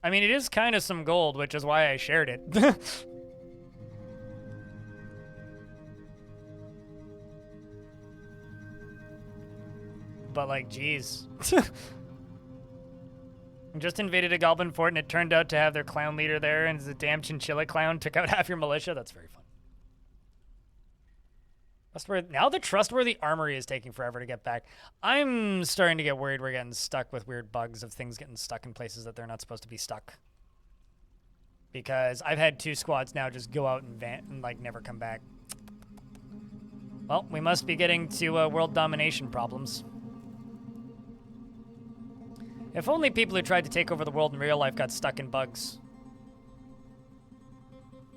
I mean, it is kind of some gold, which is why I shared it. But, like, geez. Just invaded a goblin fort, and it turned out to have their clown leader there, and the damn chinchilla clown took out half your militia. That's very fun. Now the trustworthy armory is taking forever to get back. I'm starting to get worried we're getting stuck with weird bugs of things getting stuck in places that they're not supposed to be stuck. Because I've had 2 squads now just go out and like never come back. Well, we must be getting to world domination problems. If only people who tried to take over the world in real life got stuck in bugs.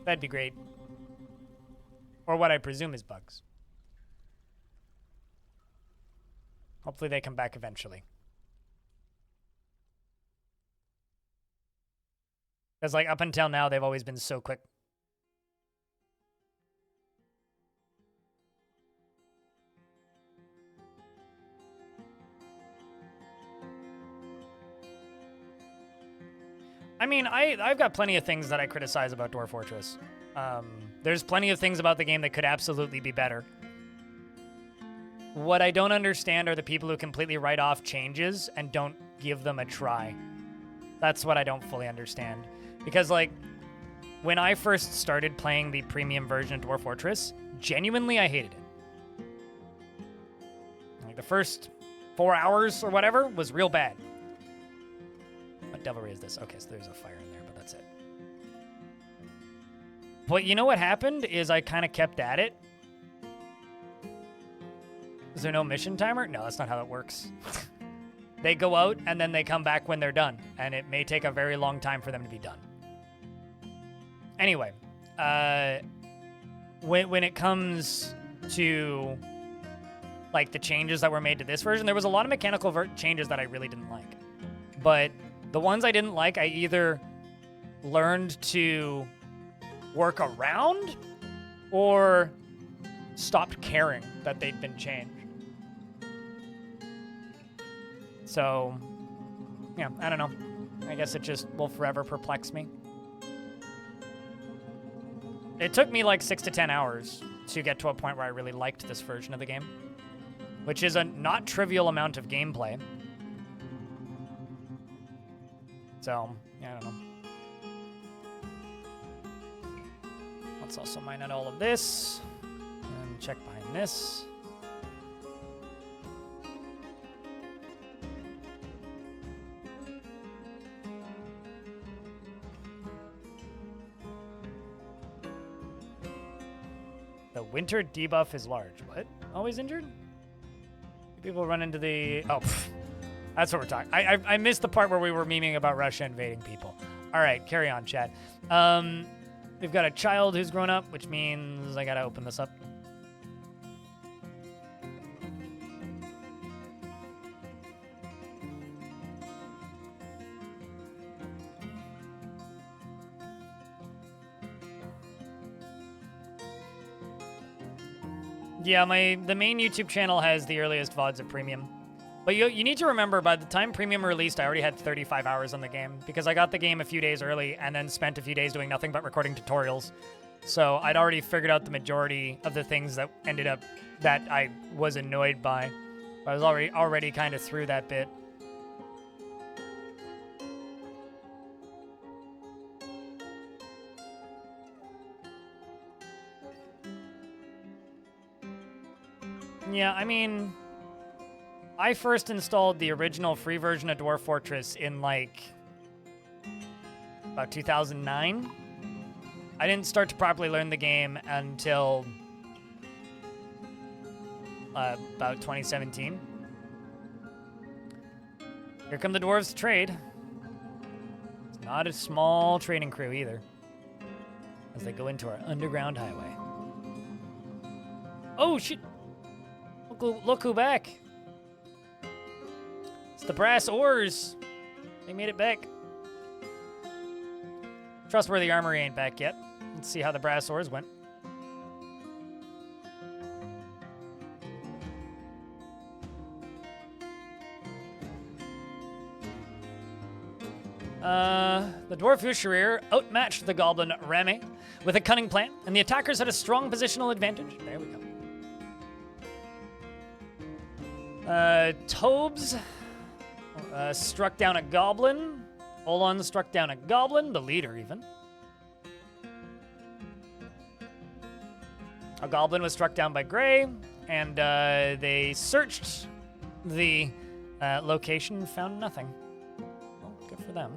That'd be great. Or what I presume is bugs. Hopefully they come back eventually. Because like up until now, they've always been so quick. I mean, I've got plenty of things that I criticize about Dwarf Fortress. There's plenty of things about the game that could absolutely be better. What I don't understand are the people who completely write off changes and don't give them a try. That's what I don't fully understand. Because, like, when I first started playing the premium version of Dwarf Fortress, genuinely I hated it. Like, the first 4 hours or whatever was real bad. What devilry is this? Okay, so there's a fire in there, but that's it. But you know what happened is I kind of kept at it. Is there no mission timer? No, that's not how it works. They go out and then they come back when they're done, and it may take a very long time for them to be done. Anyway, when it comes to like the changes that were made to this version, there was a lot of mechanical changes that I really didn't like. But the ones I didn't like, I either learned to work around or stopped caring that they'd been changed. So, yeah, I don't know. I guess it just will forever perplex me. It took me like 6 to 10 hours to get to a point where I really liked this version of the game, which is a not trivial amount of gameplay. So, yeah, I don't know. Let's also mine out all of this and check behind this. The winter debuff is large. What? Always injured? People run into the... Oh, that's what we're talking. I missed the part where we were memeing about Russia invading people. All right, carry on, chat. We've got a child who's grown up, which means I gotta open this up. Yeah, the main YouTube channel has the earliest VODs of Premium. But you need to remember, by the time Premium released, I already had 35 hours on the game, because I got the game a few days early and then spent a few days doing nothing but recording tutorials. So I'd already figured out the majority of the things that ended up that I was annoyed by. I was already kind of through that bit. Yeah, I mean, I first installed the original free version of Dwarf Fortress in, like, about 2009. I didn't start to properly learn the game until about 2017. Here come the dwarves to trade. It's not a small trading crew either, as they go into our underground highway. Oh, shit! Look who back. It's the brass ores. They made it back. Trustworthy armory ain't back yet. Let's see how the brass ores went. The dwarf Usharir outmatched the goblin Rame with a cunning plan, and the attackers had a strong positional advantage. There we go. Tobes struck down a goblin. Olon struck down a goblin, the leader even. A goblin was struck down by Gray, and they searched the location and found nothing. Well, good for them.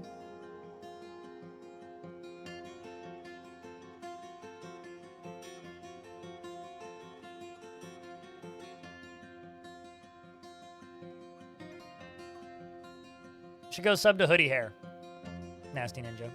Should go sub to Hoodie Hair. Nasty Ninja.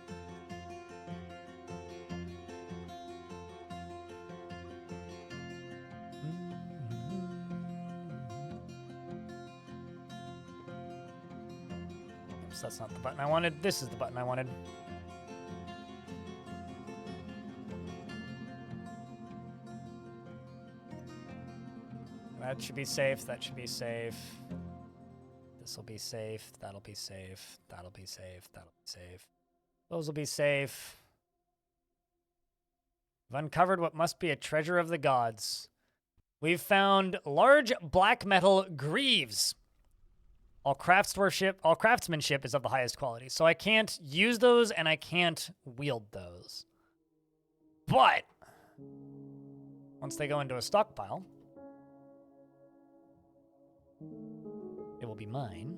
Oops, that's not the button I wanted. This is the button I wanted. That should be safe. That should be safe. This will be safe. That'll be safe. That'll be safe. That'll be safe. Those will be safe. We've uncovered what must be a treasure of the gods. We've found large black metal greaves. All craftsmanship is of the highest quality. So I can't use those and I can't wield those. But once they go into a stockpile, it will be mine.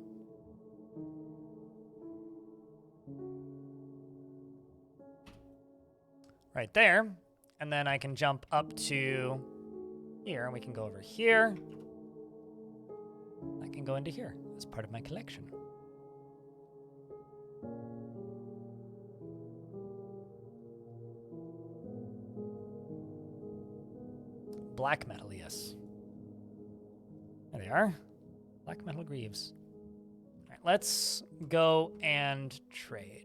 Right there. And then I can jump up to here, and we can go over here. I can go into here as part of my collection. Black metal, yes. There they are. Black metal greaves. All right, let's go and trade.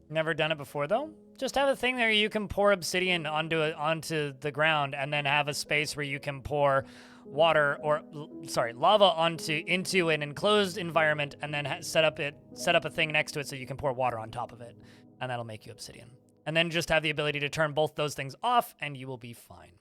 Never done it before, though. Just have a thing there you can pour obsidian onto the ground, and then have a space where you can pour water lava into an enclosed environment, and then set up a thing next to it so you can pour water on top of it, and that'll make you obsidian. And then just have the ability to turn both those things off, and you will be fine.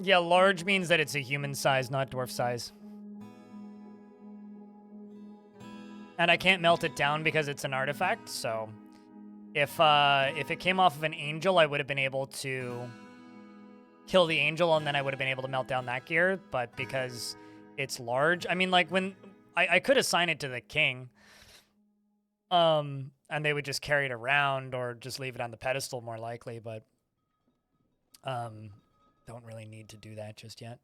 Yeah, large means that it's a human size, not dwarf size. And I can't melt it down because it's an artifact, so if it came off of an angel, I would have been able to kill the angel, and then I would have been able to melt down that gear, but because it's large, I mean, like, when I could assign it to the king, and they would just carry it around or just leave it on the pedestal more likely, but don't really need to do that just yet.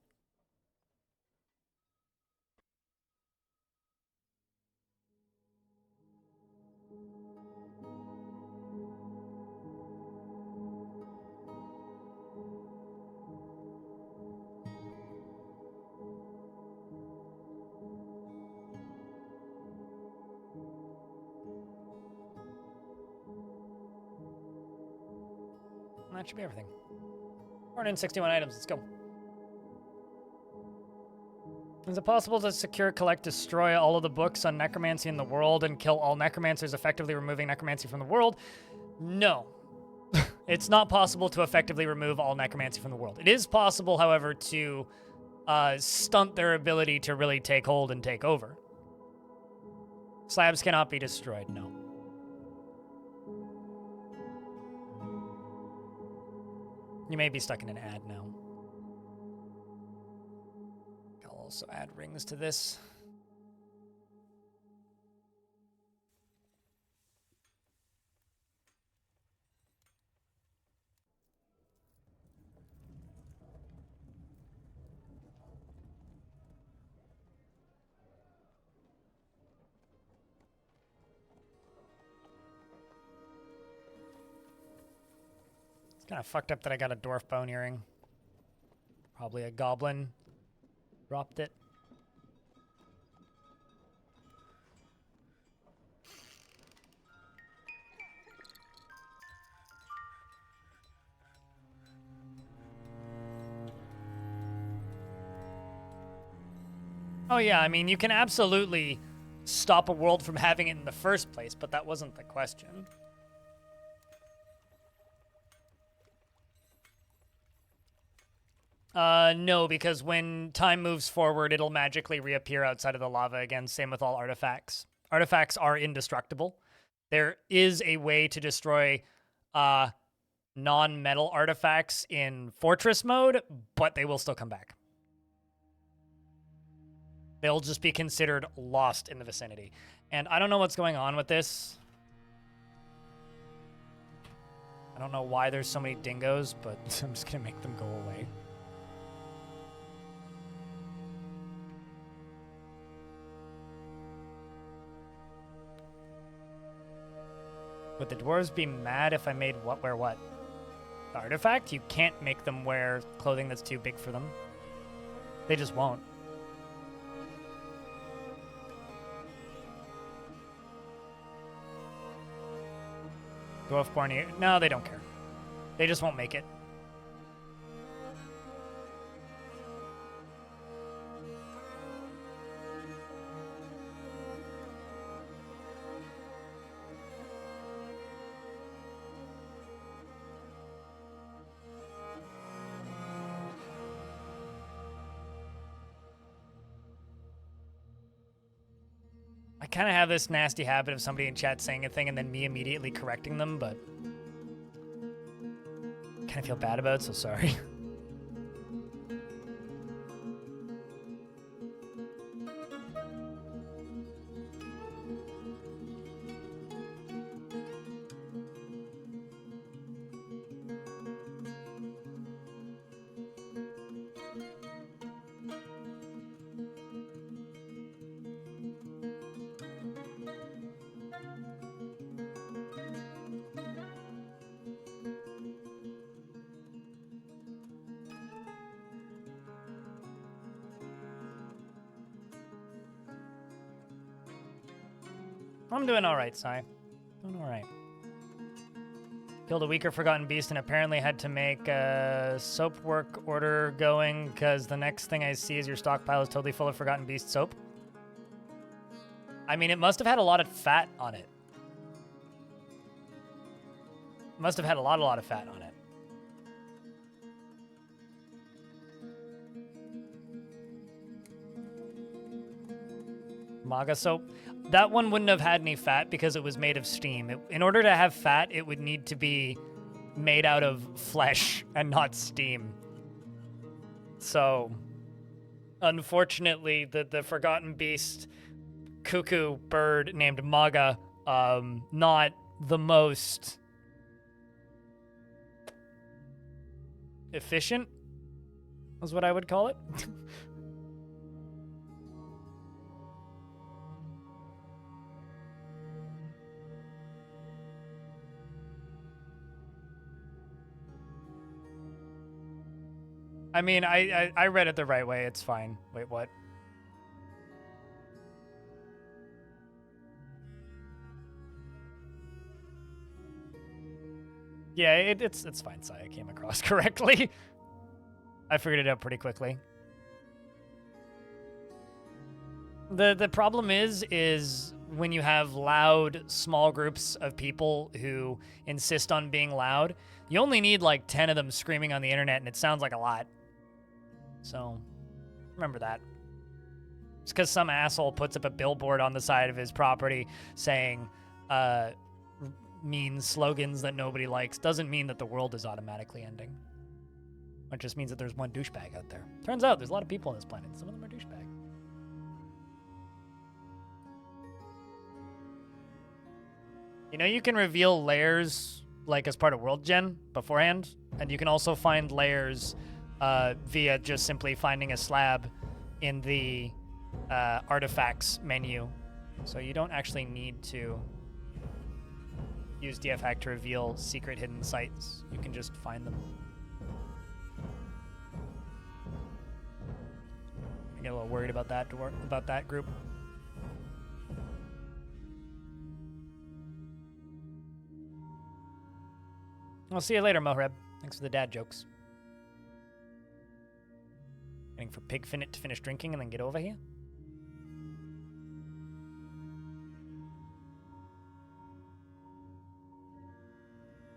That should be everything. 461 items, let's go. Is it possible to secure, collect, destroy all of the books on necromancy in the world and kill all necromancers, effectively removing necromancy from the world? No. It's not possible to effectively remove all necromancy from the world. It is possible, however, to stunt their ability to really take hold and take over. Slabs cannot be destroyed, no. You may be stuck in an ad now. I'll also add rings to this. Kind of fucked up that I got a dwarf bone earring. Probably a goblin dropped it. Oh yeah, I mean, you can absolutely stop a world from having it in the first place, but that wasn't the question. No, because when time moves forward, it'll magically reappear outside of the lava again. Same with all artifacts. Artifacts are indestructible. There is a way to destroy non-metal artifacts in Fortress mode, but they will still come back. They'll just be considered lost in the vicinity. And I don't know what's going on with this. I don't know why there's so many dingoes, but I'm just going to make them go away. Would the dwarves be mad if I made what wear what? The artifact? You can't make them wear clothing that's too big for them. They just won't. Dwarfborn here. No, they don't care. They just won't make it. I kind of have this nasty habit of somebody in chat saying a thing and then me immediately correcting them, but I kind of feel bad about it, so sorry. I'm doing alright, Sai. Doing alright. Killed a weaker Forgotten Beast and apparently had to make a soap work order going because the next thing I see is your stockpile is totally full of Forgotten Beast soap. I mean, it must have had a lot of fat on it. Must have had a lot of fat on it. Maga soap. That one wouldn't have had any fat because it was made of steam. In order to have fat, it would need to be made out of flesh and not steam. So, unfortunately, the Forgotten Beast cuckoo bird named Maga, not the most efficient, is what I would call it. I mean, I read it the right way. It's fine. Wait, what? Yeah, it's fine, Sai. I came across correctly. I figured it out pretty quickly. The problem is when you have loud, small groups of people who insist on being loud, you only need like 10 of them screaming on the internet, and it sounds like a lot. So, remember that. Just because some asshole puts up a billboard on the side of his property saying mean slogans that nobody likes doesn't mean that the world is automatically ending. It just means that there's one douchebag out there. Turns out there's a lot of people on this planet. Some of them are douchebags. You know, you can reveal layers like as part of World Gen beforehand, and you can also find layers via just simply finding a slab in the artifacts menu. So you don't actually need to use DF hack to reveal secret hidden sites. You can just find them. I get a little worried about that group. I'll see you later, Mohreb. Thanks for the dad jokes. Waiting for Pigfinite to finish drinking and then get over here.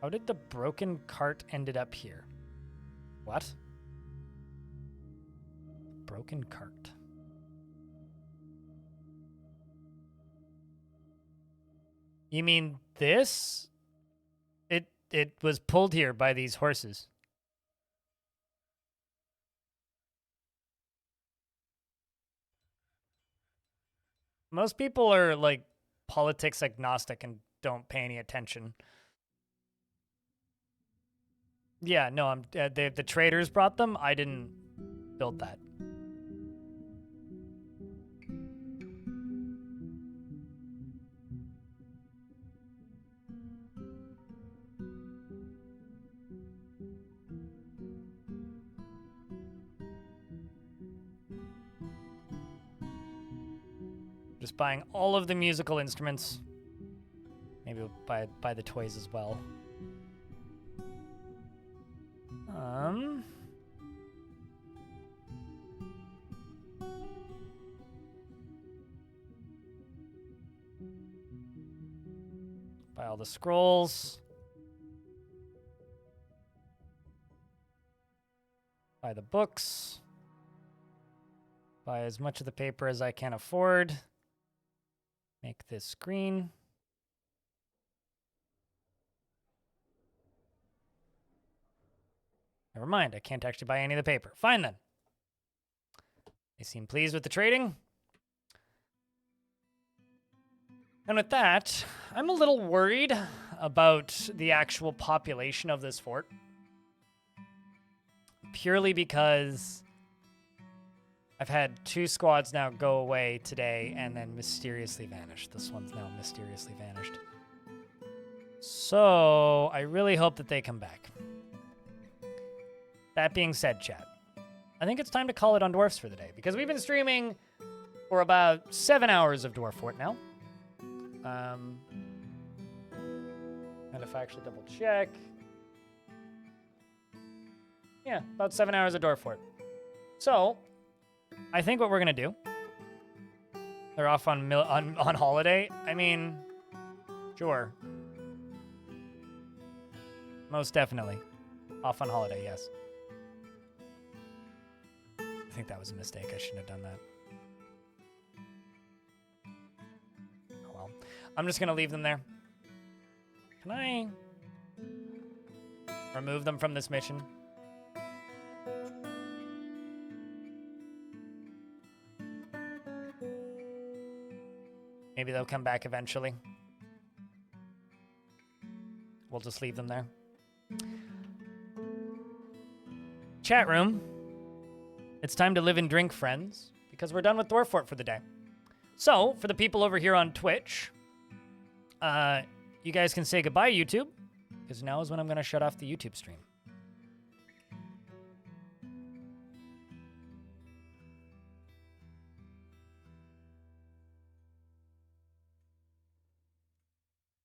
How did the broken cart ended up here? What? Broken cart. You mean this? It was pulled here by these horses. Most people are like politics agnostic and don't pay any attention. Yeah, no, the traders brought them. I didn't build that. Just buying all of the musical instruments. Maybe we'll buy the toys as well. Buy all the scrolls. Buy the books. Buy as much of the paper as I can afford. Make this green. Never mind, I can't actually buy any of the paper. Fine then. They seem pleased with the trading. And with that, I'm a little worried about the actual population of this fort. Purely because I've had 2 squads now go away today and then mysteriously vanished. This one's now mysteriously vanished. So I really hope that they come back. That being said, chat, I think it's time to call it on Dwarfs for the day, because we've been streaming for about 7 hours of Dwarf Fort now. And if I actually double check, yeah, about 7 hours of Dwarf Fort. So I think what we're gonna do, they're off on holiday. I mean, sure, most definitely off on holiday. Yes. I think that was a mistake. I shouldn't have done that. Oh well. I'm just going to leave them there. Can I remove them from this mission? Maybe they'll come back eventually. We'll just leave them there. Chat room. It's time to live and drink, friends, because we're done with Dwarf Fort for the day. So, for the people over here on Twitch, you guys can say goodbye, YouTube, because now is when I'm going to shut off the YouTube stream.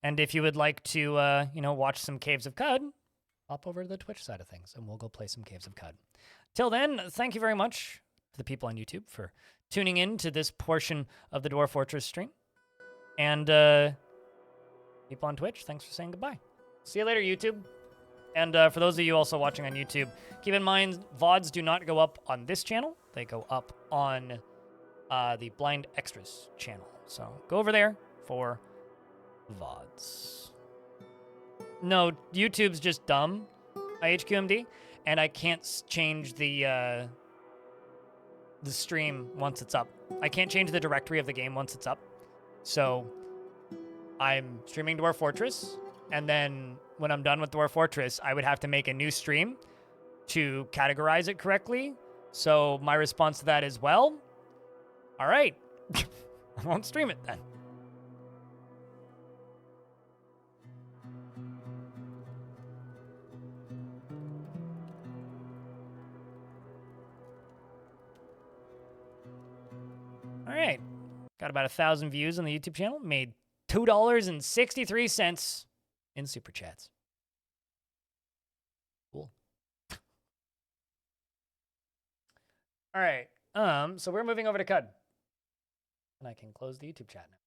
And if you would like to, watch some Caves of Cud, hop over to the Twitch side of things, and we'll go play some Caves of Cud. Till then, thank you very much to the people on YouTube for tuning in to this portion of the Dwarf Fortress stream. And people on Twitch, thanks for saying goodbye. See you later, YouTube. And for those of you also watching on YouTube, keep in mind, VODs do not go up on this channel. They go up on the Blind Extras channel. So go over there for VODs. No, YouTube's just dumb, IHQMD, and I can't change the stream once it's up. I can't change the directory of the game once it's up. So I'm streaming Dwarf Fortress, and then when I'm done with Dwarf Fortress, I would have to make a new stream to categorize it correctly. So my response to that is, well, all right, I won't stream it then. right. Got about 1,000 views on the YouTube channel. Made $2.63 in super chats. Cool. All right. So we're moving over to Cud. And I can close the YouTube chat now.